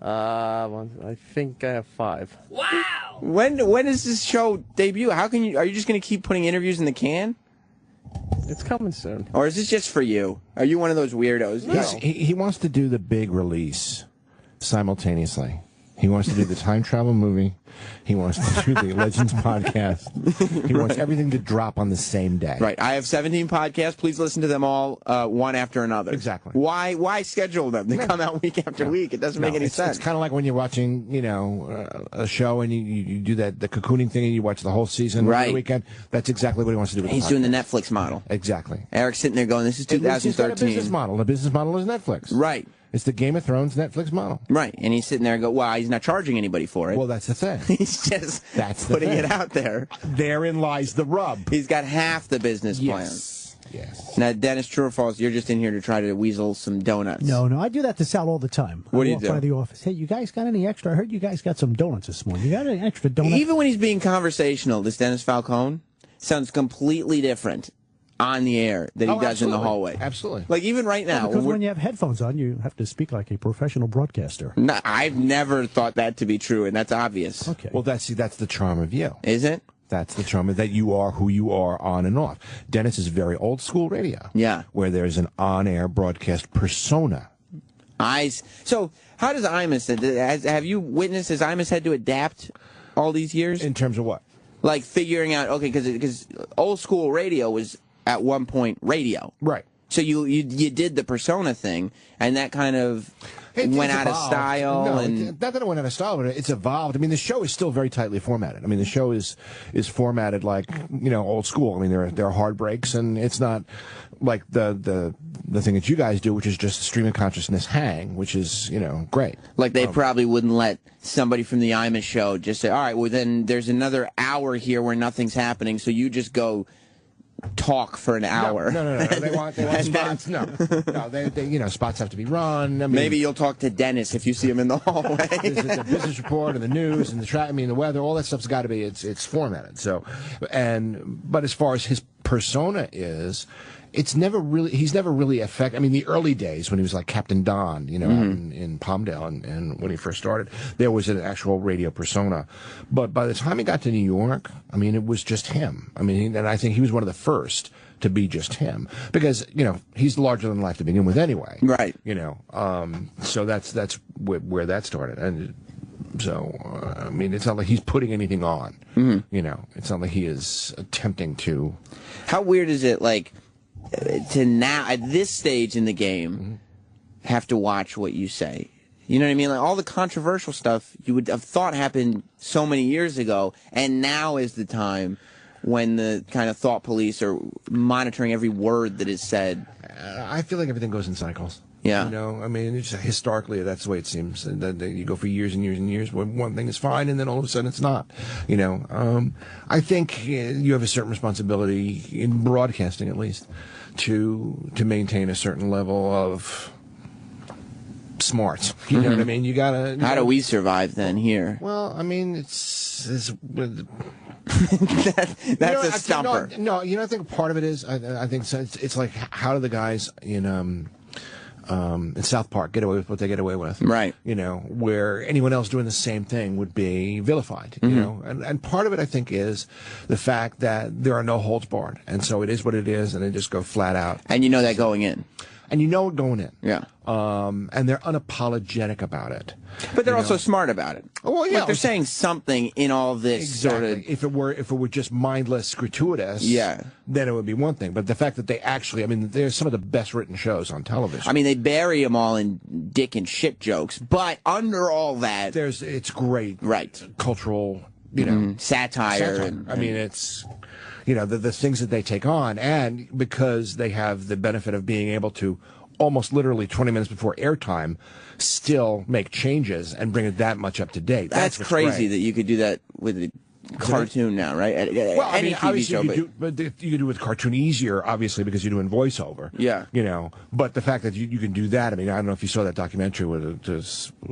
I think I have 5. Wow! When does this show debut? Are you just going to keep putting interviews in the can? It's coming soon. Or is this just for you? Are you one of those weirdos? He wants to do the big release simultaneously. He wants to do the time travel movie. He wants to do the Legends podcast. He wants everything to drop on the same day. Right. I have 17 podcasts. Please listen to them all one after another. Exactly. Why schedule them? They come out week after week. It doesn't make any sense. It's kind of like when you're watching, a show and you do the cocooning thing and you watch the whole season over the weekend. That's exactly what he wants to do with He's the doing the podcast. Netflix model. Exactly. Eric's sitting there going, this is He's got a 2013. business model. The business model is Netflix. Right. It's the Game of Thrones Netflix model. Right. And he's sitting there and go, well, he's not charging anybody for it. Well, that's the thing. He's just That's the putting thing. it out there. Therein lies the rub. He's got half the business plan. Yes. Now, Dennis, true or false, you're just in here to try to weasel some donuts. No, I do that to Sal all the time. What I do you walk do? by the office. Hey, you guys got any extra? I heard you guys got some donuts this morning. You got any extra donuts? Even when he's being conversational, this Dennis Falcone sounds completely different on the air than he does in the hallway. Absolutely. Like even right now. because when you have headphones on, you have to speak like a professional broadcaster. No, I've never thought that to be true, and that's obvious. Okay. Well, that's the charm of you. Is it? That's the charm of that you are who you are on and off. Dennis is very old school radio. Yeah. Where there's an on-air broadcast persona. So how does Imus, have you witnessed, has Imus had to adapt all these years? In terms of what? Like figuring out, okay, because old school radio was at one point radio. Right. So you did the persona thing, and that kind of went out of style. No, and not that it went out of style, but it's evolved. I mean, the show is still very tightly formatted. I mean, the show is formatted like old school. I mean, there are hard breaks, and it's not like the thing that you guys do, which is just stream of consciousness hang, which is great. Like they probably wouldn't let somebody from the Imus show just say, all right, well then there's another hour here where nothing's happening, so you just go talk for an hour. No. They want spots. No. They spots have to be run. I mean, Maybe you'll talk to Dennis if you see him in the hallway. the business report and the news and the weather, all that stuff's got to be it's formatted. So, but as far as his persona is, he's never really affected. I mean, the early days when he was like Captain Don, you know, in Palmdale, and when he first started, there was an actual radio persona. But by the time he got to New York, I mean, it was just him. I mean, and I think he was one of the first to be just him, because, you know, he's larger than life to begin with anyway. Right. You know, so that's where that started. And so, I mean, it's not like he's putting anything on. You know, it's not like he is attempting to. How weird is it, like, to now, at this stage in the game, have to watch what you say? You know what I mean? Like, all the controversial stuff you would have thought happened so many years ago, and now is the time when the kind of thought police are monitoring every word that is said. I feel like everything goes in cycles. Yeah. You know, I mean, it's just, historically, that's the way it seems. And then you go for years and years and years when one thing is fine, and then all of a sudden it's not. You know, I think you have a certain responsibility, in broadcasting at least, to maintain a certain level of smarts. You know what I mean? You gotta. How do we survive then here? Well, I mean, that's a stumper. No, you know, I think part of it is, I think it's like, how do the guys in South Park get away with what they get away with? Right. You know, where anyone else doing the same thing would be vilified. You know, and part of it, I think, is the fact that there are no holds barred, and so it is what it is, and they just go flat out. And you know that going in. And you know it going in. Yeah. And they're unapologetic about it. But they're also smart about it. Well, yeah. Like, they're saying something in all this sort of. If it were just mindless, gratuitous, then it would be one thing. But the fact that they actually, I mean, they're some of the best written shows on television. I mean, they bury them all in dick and shit jokes, but under all that, it's great, right? Cultural, you know, satire. I mean, it's. You know, the things that they take on, and because they have the benefit of being able to almost literally 20 minutes before airtime still make changes and bring it that much up to date. That's crazy that you could do that with a cartoon now, right? Well, any TV show, but you could do with cartoon easier, obviously, because you're doing voiceover. Yeah. You know, but the fact that you can do that, I mean, I don't know if you saw that documentary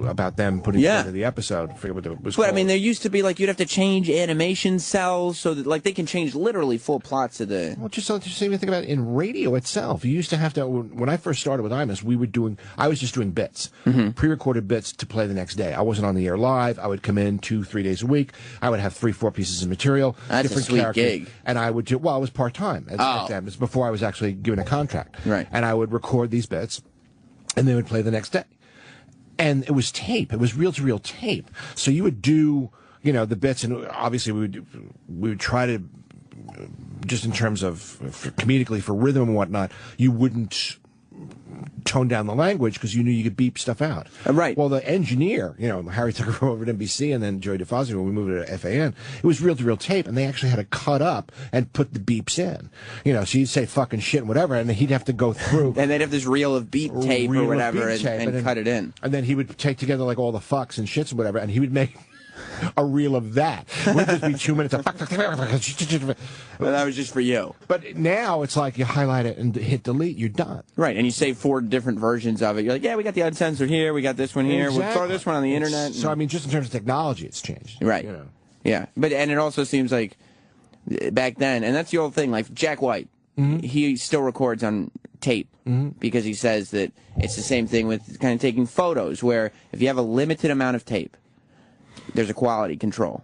about them putting together the episode. I forget what it was called. I mean, there used to be, like, you'd have to change animation cells so that, like, they can change literally full plots of the. Well, just even think about it in radio itself. You used to have to, when I first started with Imus, I was just doing bits, pre-recorded bits to play the next day. I wasn't on the air live. I would come in 2-3 days a week. I would have 3-4 pieces of material. That's different a sweet characters, gig. And I would do, well, I was part-time at them. It's before I was actually given a contract. Right. And I would record these bits, and they would play the next day. And it was tape. It was reel-to-reel tape. So you would do, you know, the bits, and obviously we would try to, just in terms of comedically, for rhythm and whatnot, you wouldn't tone down the language because you knew you could beep stuff out. Right. Well, the engineer, you know, Harry Tucker over at NBC, and then Joey DeFazio when we moved to FAN, it was reel-to-reel tape, and they actually had to cut up and put the beeps in. You know, so you'd say fucking shit and whatever, and he'd have to go through. And they'd have this reel of beep tape or whatever and then cut it in. And then he would take together like all the fucks and shits and whatever, and he would make a reel of that. It would just be 2 minutes of Well, that was just for you. But now it's like you highlight it and hit delete, you're done. Right, and you save 4 different versions of it. You're like, yeah, we got the uncensored here, we got this one here, we'll throw this one on the internet. So, I mean, just in terms of technology, it's changed. Right. You know. Yeah, and it also seems like back then, and that's the old thing, like Jack White, he still records on tape because he says that it's the same thing with kind of taking photos, where if you have a limited amount of tape, there's a quality control.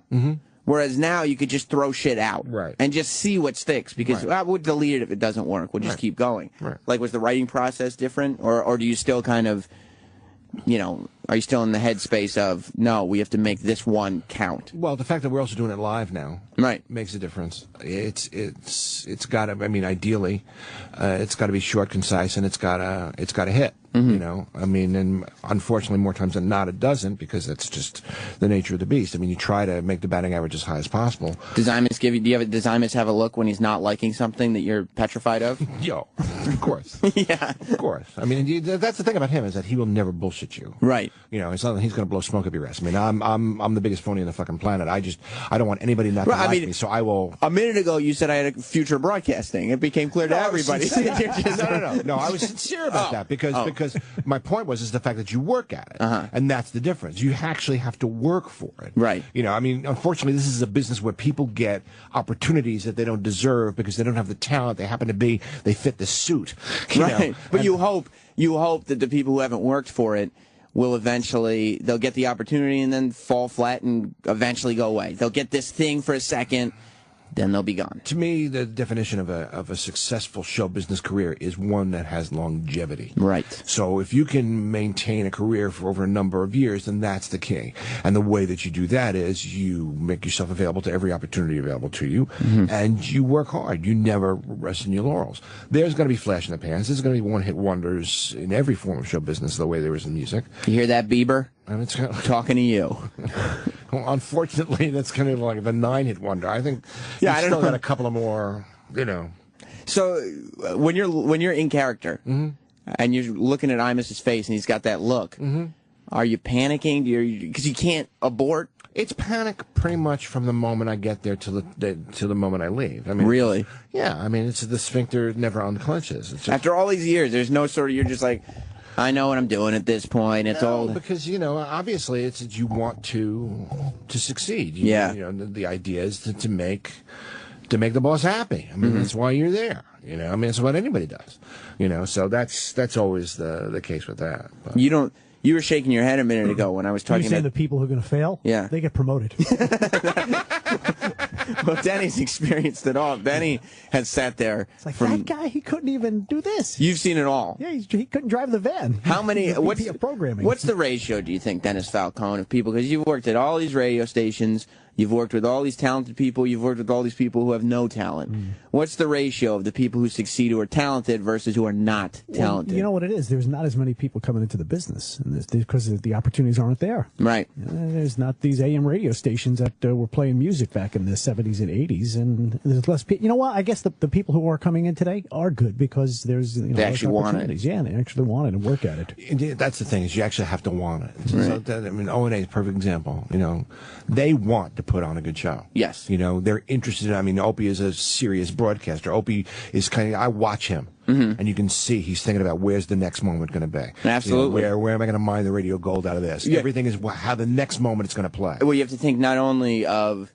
Whereas now you could just throw shit out and just see what sticks, because I would delete it if it doesn't work. We'll just keep going. Like, was the writing process different, or do you still kind of, you know, are you still in the headspace of, no, we have to make this one count? Well, the fact that we're also doing it live now makes a difference. It's got to, I mean, ideally, it's got to be short, concise, and it's got to hit. You know, I mean, and unfortunately, more times than not, it doesn't, because that's just the nature of the beast. I mean, you try to make the batting average as high as possible. Does Imus have a look when he's not liking something that you're petrified of? Yo, of course. Yeah. Of course. I mean, that's the thing about him, is that he will never bullshit you. Right. You know, it's not that he's going to blow smoke up your ass. I mean, I'm the biggest phony on the fucking planet. I don't want anybody not to like me, so I will. A minute ago, you said I had a future broadcasting. It became clear to everybody. No, I was sincere about that because my point is the fact that you work at it, and that's the difference. You actually have to work for it. Right. You know, I mean, unfortunately, this is a business where people get opportunities that they don't deserve because they don't have the talent. They happen to they fit the suit. You know? But you hope that the people who haven't worked for it will eventually, they'll get the opportunity and then fall flat and eventually go away. They'll get this thing for a second, then they'll be gone. To me, the definition of a successful show business career is one that has longevity. Right. So if you can maintain a career for over a number of years, then that's the key. And the way that you do that is you make yourself available to every opportunity available to you, and you work hard. You never rest in your laurels. There's going to be flash in the pans. There's going to be one-hit wonders in every form of show business the way there is in music. You hear that, Bieber? It's talking to you. Well, unfortunately, that's kind of like the 9-hit wonder. I think I still got a couple of more, you know. So when you're in character and you're looking at Imus's face and he's got that look, are you panicking? Because you can't abort. It's panic pretty much from the moment I get there to the moment I leave. I mean, really? Yeah. I mean, it's the sphincter never unclenches. It's just, after all these years, there's no sort of, you're just like, I know what I'm doing at this point. It's all because obviously it's you want to succeed. You know, the idea is to make the boss happy. I mean, that's why you're there. You know, I mean, it's what anybody does. You know, so that's always the case with that. But. You were shaking your head a minute ago when I was talking. You saying the people who are going to fail? Yeah, they get promoted. Well, Denny's experienced it all. Benny has sat there. It's like that guy. He couldn't even do this. You've seen it all. Yeah, he couldn't drive the van. How many? What's programming? What's the ratio? Do you think, Dennis Falcone, of people? Because you've worked at all these radio stations. You've worked with all these talented people. You've worked with all these people who have no talent. What's the ratio of the people who succeed who are talented versus who are not talented? Well, you know what it is? There's not as many people coming into the business because the opportunities aren't there. Right. There's not these AM radio stations that were playing music back in the 70s and 80s, and there's less people. You know what? I guess the people who are coming in today are good because there's they actually want it. Yeah, they actually want it and work at it. That's the thing is you actually have to want it. Right. So I mean, O&A is a perfect example. You know, they want to put on a good show. Yes. You know, they're interested. I mean, Opie is a serious broadcaster. Opie is I watch him, and you can see he's thinking about where's the next moment going to be. Absolutely. You know, where am I going to mine the radio gold out of this? Yeah. Everything is how the next moment is going to play. Well, you have to think not only of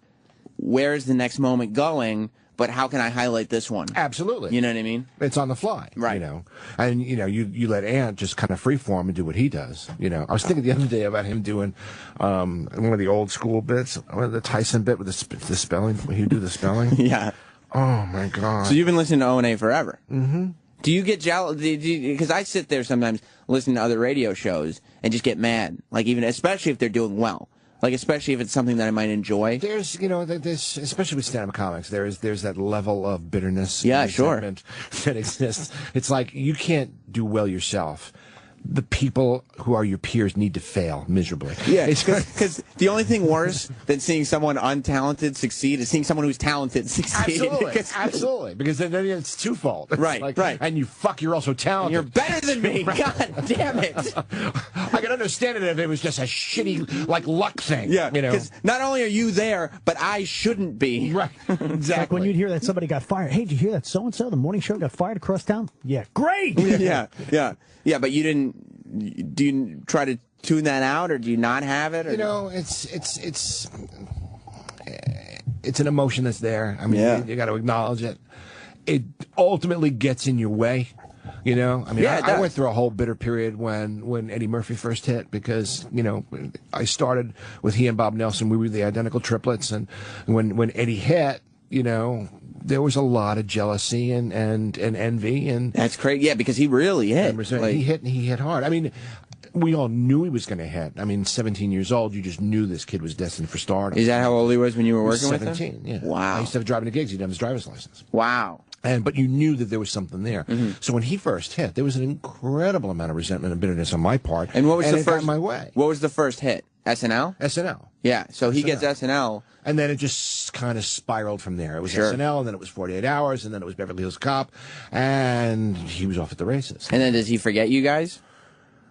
where is the next moment going, but how can I highlight this one? Absolutely. You know what I mean? It's on the fly. Right. You know, and you let Ant just kind of freeform and do what he does. You know, I was thinking the other day about him doing one of the old school bits, the Tyson bit with the spelling. He would do the spelling. Yeah. Oh my God. So you've been listening to O&A forever. Mm-hmm. Do you get jealous? Because I sit there sometimes listening to other radio shows and just get mad. Like especially if they're doing well. Like, especially if it's something that I might enjoy. There's, especially with stand-up comics, there's that level of bitterness. Yeah, sure. That exists. It's like you can't do well yourself. The people who are your peers need to fail miserably. Yeah, because the only thing worse than seeing someone untalented succeed is seeing someone who's talented succeed. Absolutely. Because then it's twofold. It's right. And you're also talented. You're better than me. God damn it. I could understand it if it was just a shitty, luck thing. Yeah, because not only are you there, but I shouldn't be. Right, exactly. It's like when you'd hear that somebody got fired. Hey, did you hear that so-and-so, the morning show, got fired across town? Yeah, great! Yeah, but you didn't. Do you try to tune that out, or do you not have it? Or? You know, it's an emotion that's there. I mean, you got to acknowledge it. It ultimately gets in your way. You know, I mean, I went through a whole bitter period when Eddie Murphy first hit because, I started with he and Bob Nelson. We were the identical triplets. And when Eddie hit, there was a lot of jealousy and envy. And that's crazy. Yeah, because he really hit. He hit hard. I mean, we all knew he was going to hit. I mean, 17 years old, you just knew this kid was destined for stardom. Is that how old he was when you were working with him? 17, yeah. Wow. I used to have driving to gigs. He'd have his driver's license. Wow. But you knew that there was something there. Mm-hmm. So when he first hit, there was an incredible amount of resentment and bitterness on my part. And what was the first? Got my way. What was the first hit? SNL? SNL. Yeah. So he gets SNL, and then it just kind of spiraled from there. It was SNL, and then it was 48 Hours, and then it was Beverly Hills Cop, and he was off at the races. And then does he forget you guys?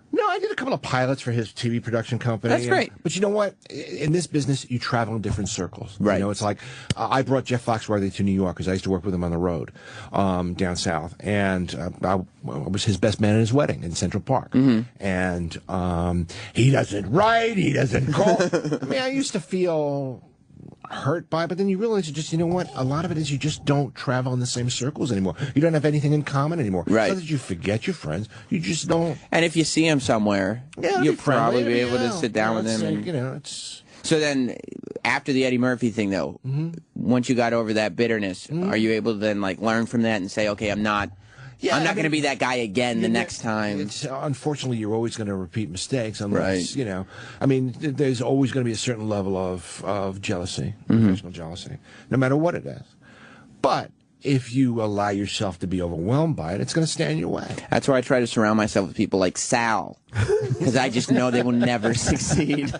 No, I did a couple of pilots for his TV production company. That's great. But you know what? In this business, you travel in different circles. Right. You know, it's like I brought Jeff Foxworthy to New York because I used to work with him on the road down south. And I was his best man at his wedding in Central Park. And he doesn't write. He doesn't call. I mean, I used to feel hurt by it, but then you realize you know what? A lot of it is you just don't travel in the same circles anymore. You don't have anything in common anymore. Right. It's not that you forget your friends. You just don't. And if you see him somewhere, you'll probably be able to sit down with him. Like, and, you know, it's. So then, after the Eddie Murphy thing, though, once you got over that bitterness, are you able to then like learn from that and say, okay, I'm not going to be that guy again the next time? It's, unfortunately, you're always going to repeat mistakes unless, you know, I mean, there's always going to be a certain level of jealousy, professional jealousy, no matter what it is. But if you allow yourself to be overwhelmed by it, it's going to stand in your way. That's why I try to surround myself with people like Sal, because I just know they will never succeed.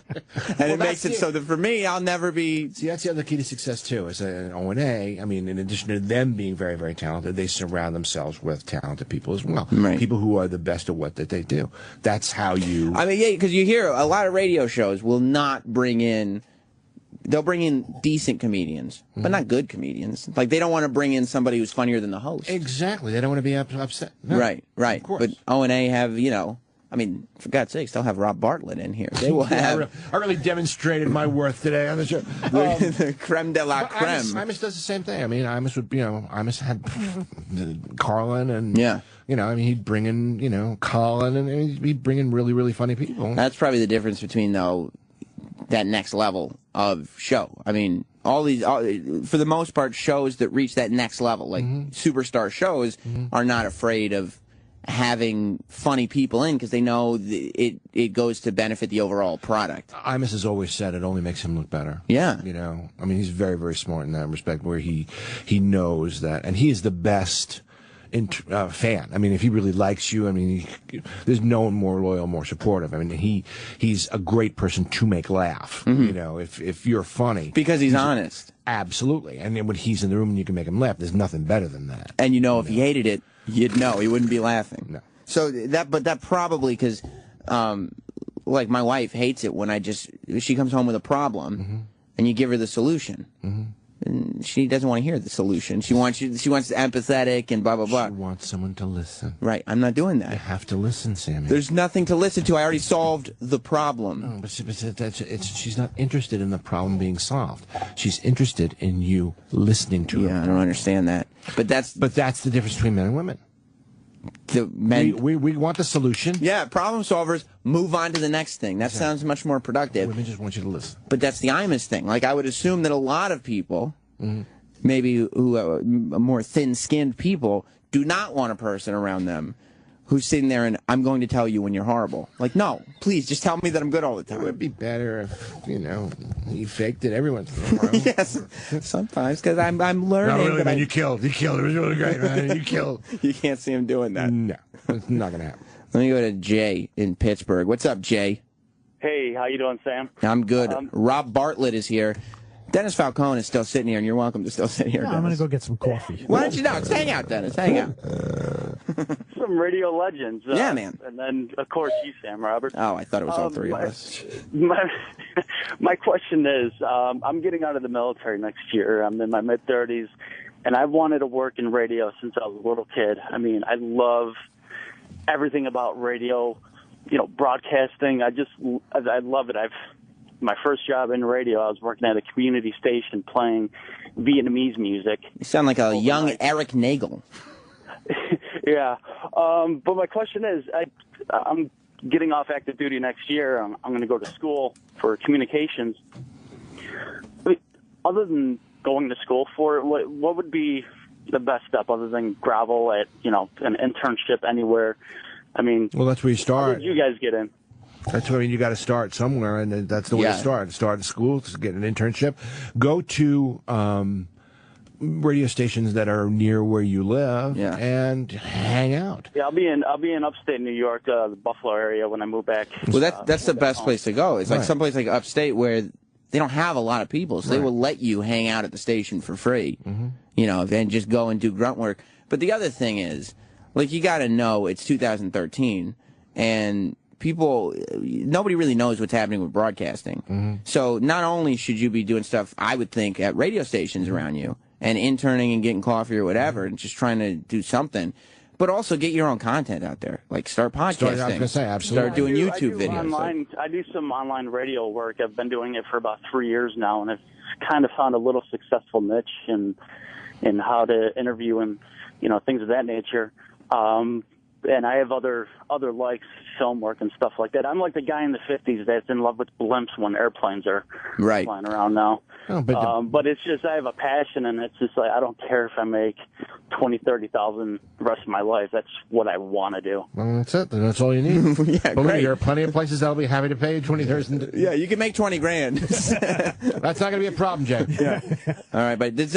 And it makes it so that for me, I'll never be... See, that's the other key to success, too, is an O&A. I mean, in addition to them being very, very talented, they surround themselves with talented people as well. Right. People who are the best at what that they do. That's how you... I mean, yeah, because you hear a lot of radio shows will not bring in... They'll bring in decent comedians, but not good comedians. Like, they don't want to bring in somebody who's funnier than the host. Exactly. They don't want to be upset. No. Right. Of course. But O&A have, you know, I mean, for God's sakes, they'll have Rob Bartlett in here. They will have... I really demonstrated my worth today on the show. The creme de la creme. Imus does the same thing. I mean, Imus would, you know, Imus had Carlin and... Yeah. You know, I mean, he'd bring in, you know, Colin, and he'd bring in really, really funny people. That's probably the difference between, though, that next level of show. I mean, all for the most part, shows that reach that next level, like superstar shows, are not afraid of having funny people in because they know it goes to benefit the overall product. Imus has always said it only makes him look better. Yeah. You know, I mean, he's very, very smart in that respect where he knows that, and he is the best fan. I mean, if he really likes you, I mean, there's no one more loyal, more supportive. I mean, he's a great person to make laugh. You know, if you're funny, because he's honest. Absolutely. And then when he's in the room and you can make him laugh, there's nothing better than that. And you know, if he hated it, you'd know he wouldn't be laughing. No. So that probably because, like my wife hates it when she comes home with a problem, and you give her the solution. And she doesn't want to hear the solution. She wants empathetic and blah, blah, blah. She wants someone to listen. Right. I'm not doing that. You have to listen, Sammy. There's nothing to listen to. I already solved the problem. No, but she's not interested in the problem being solved. She's interested in you listening to her. Yeah, I don't understand that. But that's the difference between men and women. The men, we want the solution. Yeah, problem solvers move on to the next thing. That sounds much more productive. Women just want you to listen. But that's the Imus thing. Like, I would assume that a lot of people, maybe who are more thin-skinned people, do not want a person around them who's sitting there and, I'm going to tell you when you're horrible. Like, no, please, just tell me that I'm good all the time. It would be better if, you know, you faked it every once in a while. Yes, sometimes, because I'm learning. No, really, man, you killed. It was really great, man. You killed. You can't see him doing that. No, it's not going to happen. Let me go to Jay in Pittsburgh. What's up, Jay? Hey, how you doing, Sam? I'm good. Rob Bartlett is here. Dennis Falcone is still sitting here, and you're welcome to still sit here. Yeah, I'm going to go get some coffee. Why don't you know? Hang out, Dennis. Hang out. Some radio legends. Yeah, man. And then, of course, you, Sam Roberts. Oh, I thought it was all three of us. My question is, I'm getting out of the military next year. I'm in my mid-30s, and I've wanted to work in radio since I was a little kid. I mean, I love everything about radio, you know, broadcasting. I love it. My first job in radio, I was working at a community station playing Vietnamese music. You sound like a young Eric Nagel. Yeah. But my question is, I'm getting off active duty next year. I'm going to go to school for communications. I mean, other than going to school for it, what would be the best step other than gravel at, you know, an internship anywhere? I mean, well, that's where you start. How did you guys get in? That's where you got to start somewhere, and that's the way to start. Start in school, to get an internship. Go to radio stations that are near where you live, and hang out. Yeah, I'll be in upstate New York, the Buffalo area, when I move back. Well, that's the best place to go. It's like someplace like upstate where they don't have a lot of people, so they will let you hang out at the station for free. You know, and just go and do grunt work. But the other thing is, like, you got to know it's 2013, and nobody really knows what's happening with broadcasting. So not only should you be doing stuff, I would think, at radio stations around you and interning and getting coffee or whatever and just trying to do something, but also get your own content out there. Like start podcasting. I was going to say, absolutely. Start doing YouTube videos. I do some online radio work. I've been doing it for about 3 years now, and I've kind of found a little successful niche in how to interview and, things of that nature. And I have other likes, film work and stuff like that. I'm like the guy in the 50s that's in love with blimps when airplanes are flying around now. Oh, but it's just I have a passion, and it's just like I don't care if I make $20,000-$30,000 the rest of my life. That's what I want to do. Well, that's it. That's all you need. Yeah, Believe me, great. there are plenty of places that'll be happy to pay you $20,000. Yeah, you can make $20,000. That's not going to be a problem, Jay. Yeah. All right, but does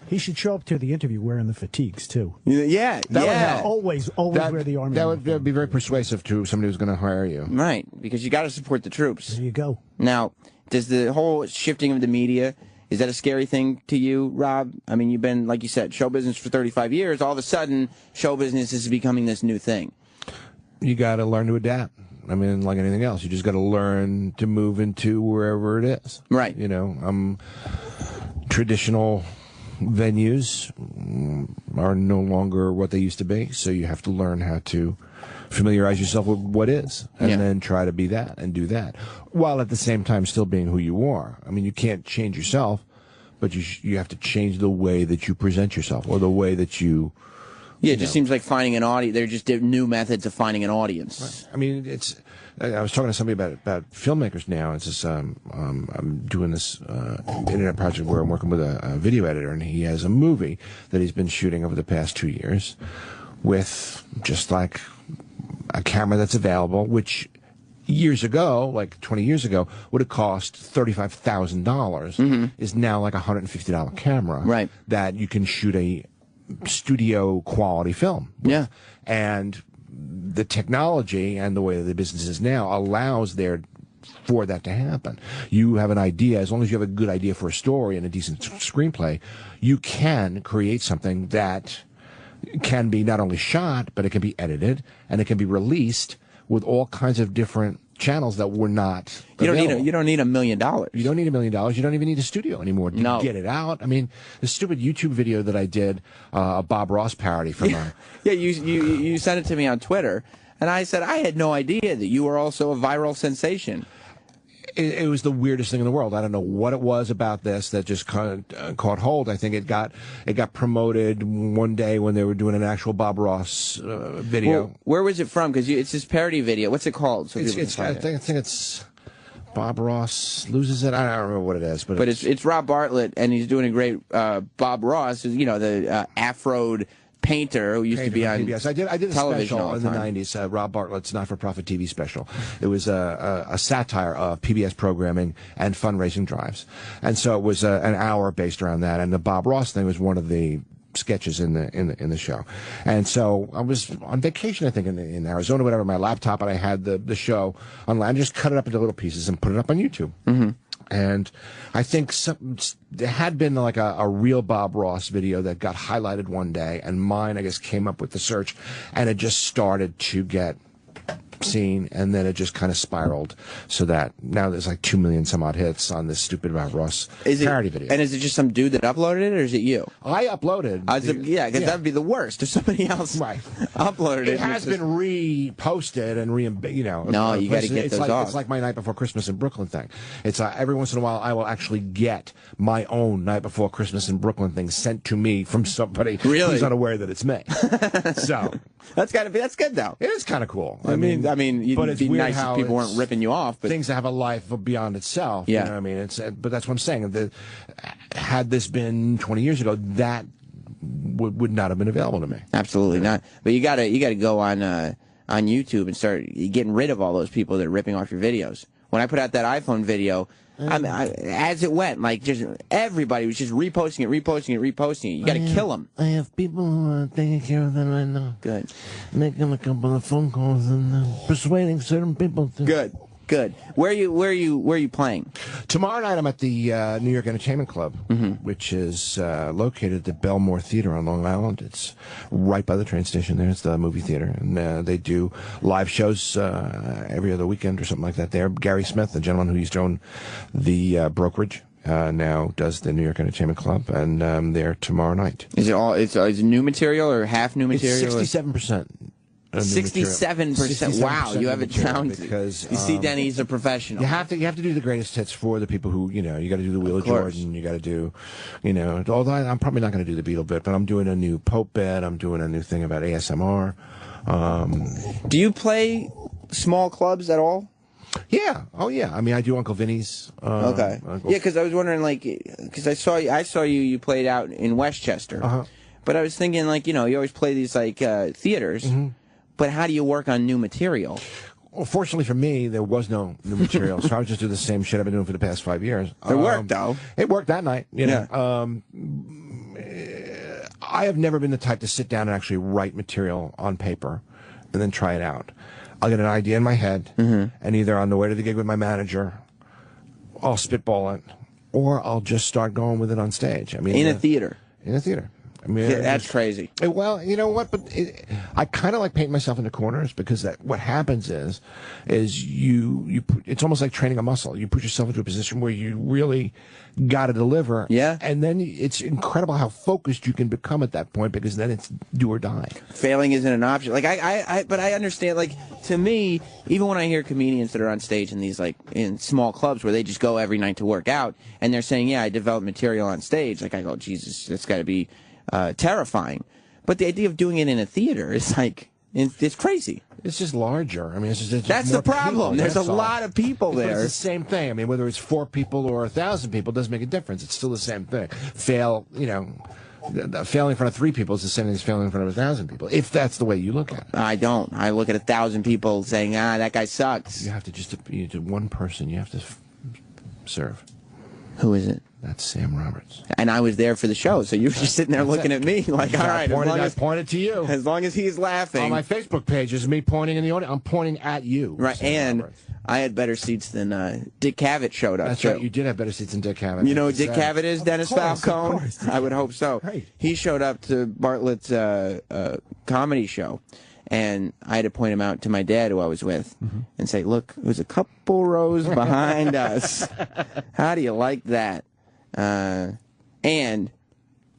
he should show up to the interview wearing the fatigues too? Yeah, That would help. Always wear the army. That would be very persuasive to somebody who's going to hire you. Right, because you got to support the troops. There you go. Now, does the whole shifting of the media, is that a scary thing to you, Rob? I mean, you've been, like you said, show business for 35 years. All of a sudden, show business is becoming this new thing. You got to learn to adapt. I mean, like anything else, you just got to learn to move into wherever it is. Right. Traditional venues are no longer what they used to be, so you have to learn how to familiarize yourself with what is, and then try to be that and do that, while at the same time still being who you are. I mean, you can't change yourself, but you have to change the way that you present yourself, or the way that you... Yeah, it just seems like finding an audience. They're just new methods of finding an audience. Right. I mean, I was talking to somebody about filmmakers now. It's just I'm doing this internet project where I'm working with a video editor, and he has a movie that he's been shooting over the past 2 years with just like a camera that's available, which years ago, like 20 years ago, would have cost $35,000, is now like a $150 camera that you can shoot a studio quality film with. Yeah. And the technology and the way that the business is now allows for that to happen. You have an idea, as long as you have a good idea for a story and a decent screenplay, you can create something that can be not only shot, but it can be edited and it can be released with all kinds of different channels that were not available. You don't need $1 million. You don't need $1 million. You don't even need a studio anymore to get it out. I mean, the stupid YouTube video that I did, a Bob Ross parody from you sent it to me on Twitter, and I said I had no idea that you were also a viral sensation. It was the weirdest thing in the world. I don't know what it was about this that just caught hold. I think it got promoted one day when they were doing an actual Bob Ross video. Well, where was it from? Because it's this parody video. What's it called? So I think it's Bob Ross Loses It. I don't remember what it is, but it's Rob Bartlett, and he's doing a great Bob Ross. The afroed painter who used to be on PBS. I did a television special in the 90s, Rob Bartlett's not-for-profit TV special. It was a satire of PBS programming and fundraising drives. And so it was an hour based around that, and the Bob Ross thing was one of the sketches in the show. And so I was on vacation, I think, in Arizona, whatever, my laptop, and I had the show online. I just cut it up into little pieces and put it up on YouTube. And I think there had been like a real Bob Ross video that got highlighted one day, and mine, I guess, came up with the search, and it just started to get seen, and then it just kind of spiraled, so that now there's like 2 million some odd hits on this stupid Bob Ross parody video. And is it just some dude that uploaded it, or is it you? I uploaded. Because that'd be the worst if somebody else uploaded it. It has been reposted and No, you got to get those off. It's like my Night Before Christmas in Brooklyn thing. It's every once in a while I will actually get my own Night Before Christmas in Brooklyn thing sent to me from somebody who's unaware that it's me. So that's good though. It is kind of cool. I mean, it'd be nice if people weren't ripping you off. But things that have a life beyond itself. Yeah. You know what I mean? But that's what I'm saying. Had this been 20 years ago, that would not have been available to me. Absolutely not. But you gotta go on YouTube and start getting rid of all those people that are ripping off your videos. When I put out that iPhone video, as it went, like just everybody was just reposting it. You got to kill them. I have people who are taking care of that right now. Good. Making a couple of phone calls and persuading certain people to. Good. good. Where are you playing? Tomorrow night I'm at the New York Entertainment Club, which is located at the Belmore Theater on Long Island. It's right by the train station. There's the movie theater, and they do live shows every other weekend or something like that. There, Gary Smith, the gentleman who used to own the brokerage, now does the New York Entertainment Club, and they're tomorrow night. Is it all? Is it new material or half new material? It's 67%. 67%. Wow, you have it down because you see, Denny's a professional. You have to do the greatest hits for the people who you got to do the Wheel of Jordan. You got to do, Although I'm probably not going to do the Beatle bit, but I'm doing a new Pope bit. I'm doing a new thing about ASMR. Do you play small clubs at all? Yeah. Oh, yeah. I mean, I do Uncle Vinny's. Okay. Yeah, because I was wondering, because I saw you played out in Westchester, but I was thinking, you always play these theaters. But how do you work on new material? Well, fortunately for me, there was no new material, so I would just do the same shit I've been doing for the past 5 years. It worked, though. It worked that night. You know. I have never been the type to sit down and actually write material on paper and then try it out. I'll get an idea in my head, and either on the way to the gig with my manager, I'll spitball it, or I'll just start going with it on stage. I mean, in a theater. In a theater. I mean, that's crazy. Well, you know what? But I kind of like painting myself into corners because what happens is you it's almost like training a muscle. You put yourself into a position where you really got to deliver. Yeah. And then it's incredible how focused you can become at that point because then it's do or die. Failing isn't an option. But I understand. To me, even when I hear comedians that are on stage in these in small clubs where they just go every night to work out and they're saying, "Yeah, I develop material on stage." I go, "Jesus, that's got to be." Terrifying, but the idea of doing it in a theater is it's crazy. It's just larger. I mean, it's just that's the problem. There's a lot of people there. It's the same thing. I mean, whether it's 4 people or 1,000 people doesn't make a difference. It's still the same thing. Failing in front of 3 people is the same thing as failing in front of 1,000 people. If that's the way you look at it. I don't. I look at 1,000 people saying, that guy sucks. You have to one person. You have to serve. Who is it? That's Sam Roberts. And I was there for the show, so you were just sitting there looking at me all right. I pointed to you. As long as he's laughing. On my Facebook page is me pointing in the audience. I'm pointing at you. Right, Sam and Roberts. I had better seats than Dick Cavett showed up. That's right. You did have better seats than Dick Cavett. You know who Dick Cavett is, Dennis Falcone? I would hope so. Right. He showed up to Bartlett's comedy show. And I had to point him out to my dad, who I was with, and say, "Look, it was a couple rows behind us. How do you like that?" And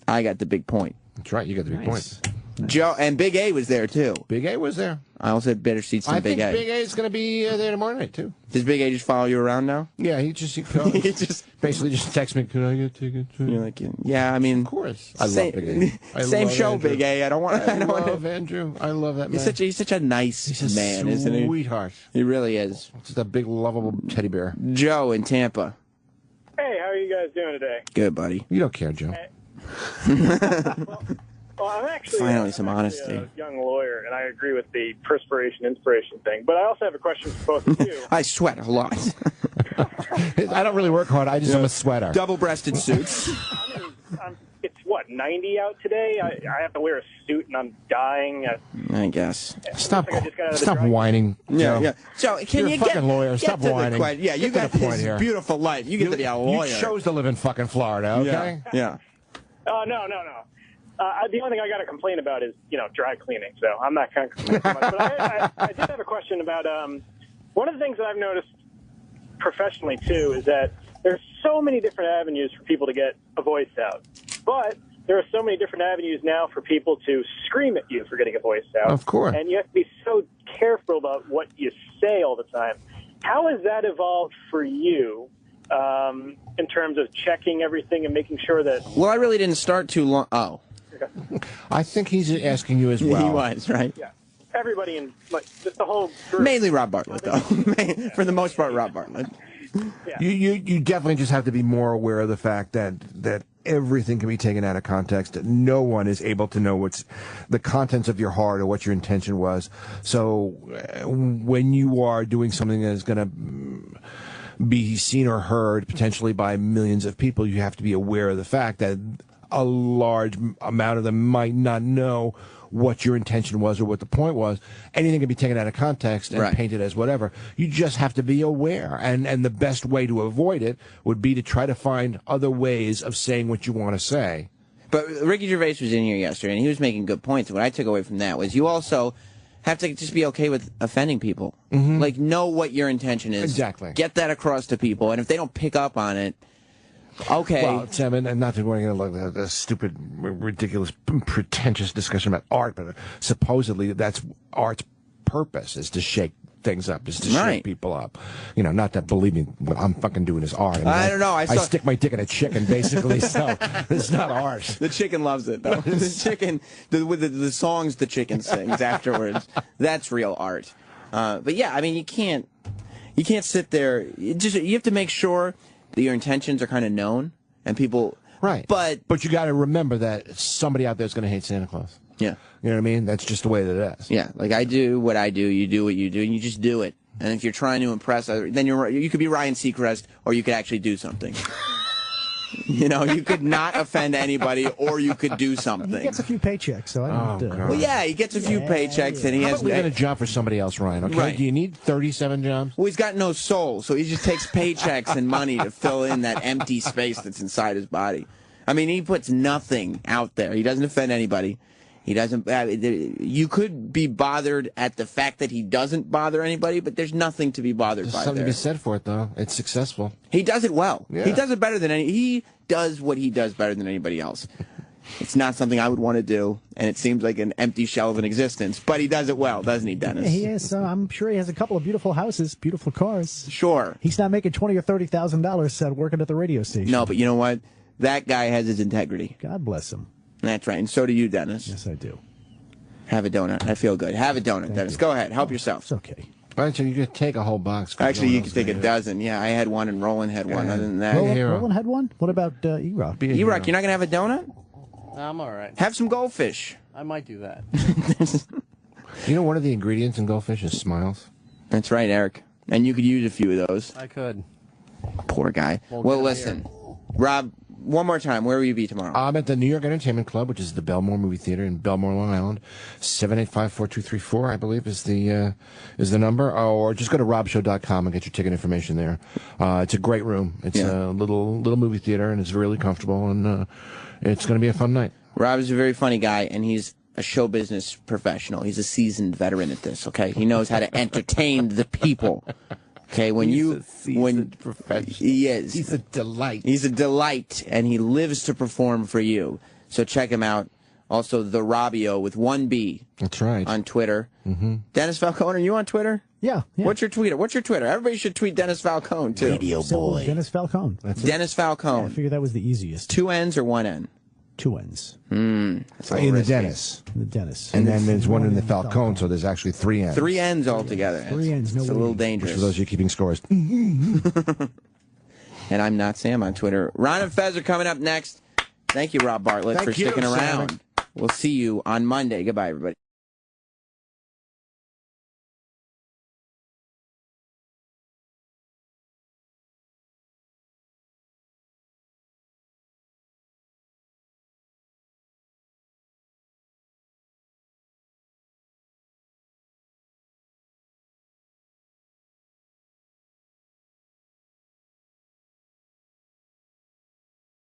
I got the big point. That's right, you got the big point. Joe and Big A was there too. Big A was there. I also had better seats than Big A. I think Big A is going to be there tomorrow night too. Does Big A just follow you around now? Yeah, he just basically just texts me. Can I get tickets? You're like, yeah, I mean, of course. I love Big A. Same show, Andrew. Big A. I love Andrew. I love that man. He's such a nice man, isn't he? Sweetheart. He really is. Just a big lovable teddy bear. Joe in Tampa. Hey, how are you guys doing today? Good, buddy. You don't care, Joe. Well, I'm actually finally some honesty. A young lawyer, and I agree with the perspiration inspiration thing. But I also have a question for both of you. I sweat a lot. I don't really work hard. I just am a sweater. Double-breasted suits. It's what, 90 out today? I have to wear a suit, and I'm dying. I guess. Stop whining. Joe. Yeah. So You're can you a fucking lawyer. Stop whining. Yeah, you got this beautiful life. You get to be a lawyer. You chose to live in fucking Florida, okay? Yeah. No. The only thing I got to complain about is, dry cleaning. So I'm not going to complain too much. But I did have a question about one of the things that I've noticed professionally, too, is that there's so many different avenues for people to get a voice out. But there are so many different avenues now for people to scream at you for getting a voice out. Of course. And you have to be so careful about what you say all the time. How has that evolved for you? In terms of checking everything and making sure that... Well, I really didn't start too long... Oh. I think he's asking you as well. He was, right? Yeah. Everybody in, just the whole group. Mainly Rob Bartlett, though. For the most part, Rob Bartlett. Yeah. You definitely just have to be more aware of the fact that everything can be taken out of context. That no one is able to know what's the contents of your heart or what your intention was. So when you are doing something that is going to be seen or heard potentially by millions of people, you have to be aware of the fact that a large amount of them might not know what your intention was or what the point was. Anything can be taken out of context and Right. painted as whatever. You just have to be aware. And the best way to avoid it would be to try to find other ways of saying what you want to say. But Ricky Gervais was in here yesterday, and he was making good points. What I took away from that was you also have to just be okay with offending people. Like, know what your intention is. Exactly. Get that across to people, and if they don't pick up on it, okay. Well, Sam, and not to go into like the stupid, ridiculous, pretentious discussion about art, but supposedly that's art's purpose is to shake things up, is to Right. shake people up. You know, not that, believe me, what I'm fucking doing is art. I don't know, I stick my dick in a chicken, basically, so it's not art. The chicken loves it, though. The chicken, with the songs the chicken sings afterwards, that's real art. But yeah, I mean, you can't sit there. You have to make sure that your intentions are kind of known, and people. Right. But you got to remember that somebody out there is going to hate Santa Claus. Yeah. You know what I mean? That's just the way that it is. Yeah, like I do what I do, you do what you do, and you just do it. And if you're trying to impress others, then you could be Ryan Seacrest, or you could actually do something. You know, you could not offend anybody, or you could do something. He gets a few paychecks, so I don't. Well, yeah, he gets a few paychecks, and he How has. about we get a job for somebody else, Ryan? Okay. Right. Do you need 37 jobs? Well, he's got no soul, so he just takes paychecks and money to fill in that empty space that's inside his body. I mean, he puts nothing out there. He doesn't offend anybody. He doesn't. You could be bothered at the fact that he doesn't bother anybody, but there's nothing to be bothered There's by something there. to be said for it, though. It's successful. He does it well. Yeah. He does it better than any. He does what he does better than anybody else. It's not something I would want to do, and it seems like an empty shell of an existence. But he does it well, doesn't he, Dennis? He is. I'm sure he has a couple of beautiful houses, beautiful cars. Sure. He's not making $20,000 or $30,000 working at the radio station. No, but you know what? That guy has his integrity. God bless him. That's right, and so do you, Dennis. Yes, I do. Have a donut. I feel good. Have a donut, Dennis. Go ahead. Help yourself. It's okay. All right, so you could take a whole box. Actually, you could take a dozen. Yeah, I had one, and Roland had one. Other than that, Roland had one? What about E-Rock? E-Rock, you're not going to have a donut? I'm all right. Have some goldfish. I might do that. You know, one of the ingredients in goldfish is smiles. That's right, Eric. And you could use a few of those. I could. Poor guy. Well, Well, get listen, Rob, one more time. Where will you be tomorrow? I'm at the New York Entertainment Club, which is the Belmore Movie Theater in Belmore, Long Island. 785-4234, I believe, is the number. Or just go to robshow.com and get your ticket information there. It's a great room. It's a little movie theater, and it's really comfortable, and it's going to be a fun night. Rob is a very funny guy, and he's a show business professional. He's a seasoned veteran at this, okay? He knows how to entertain the people. Okay, professional. He is. He's a delight. He's a delight, and he lives to perform for you. So check him out. Also, the Robbio with 1B. That's right. On Twitter. Mm-hmm. Dennis Falcone, are you on Twitter? Yeah. What's your Twitter? Everybody should tweet Dennis Falcone, too. Simple, Dennis Falcone. That's it. Dennis Falcone. I figured that was the easiest. 2 N's or 1 N? 2 N's. In the Dennis. The Dennis. And then there's one in the Falcone, so there's actually 3 N's. 3 N's altogether. 3 N's, no It's a little dangerous. For those of you keeping scores. And I'm not Sam on Twitter. Ron and Fez are coming up next. Thank you, Rob Bartlett, Thank for you, sticking around. Sam. We'll see you on Monday. Goodbye, everybody.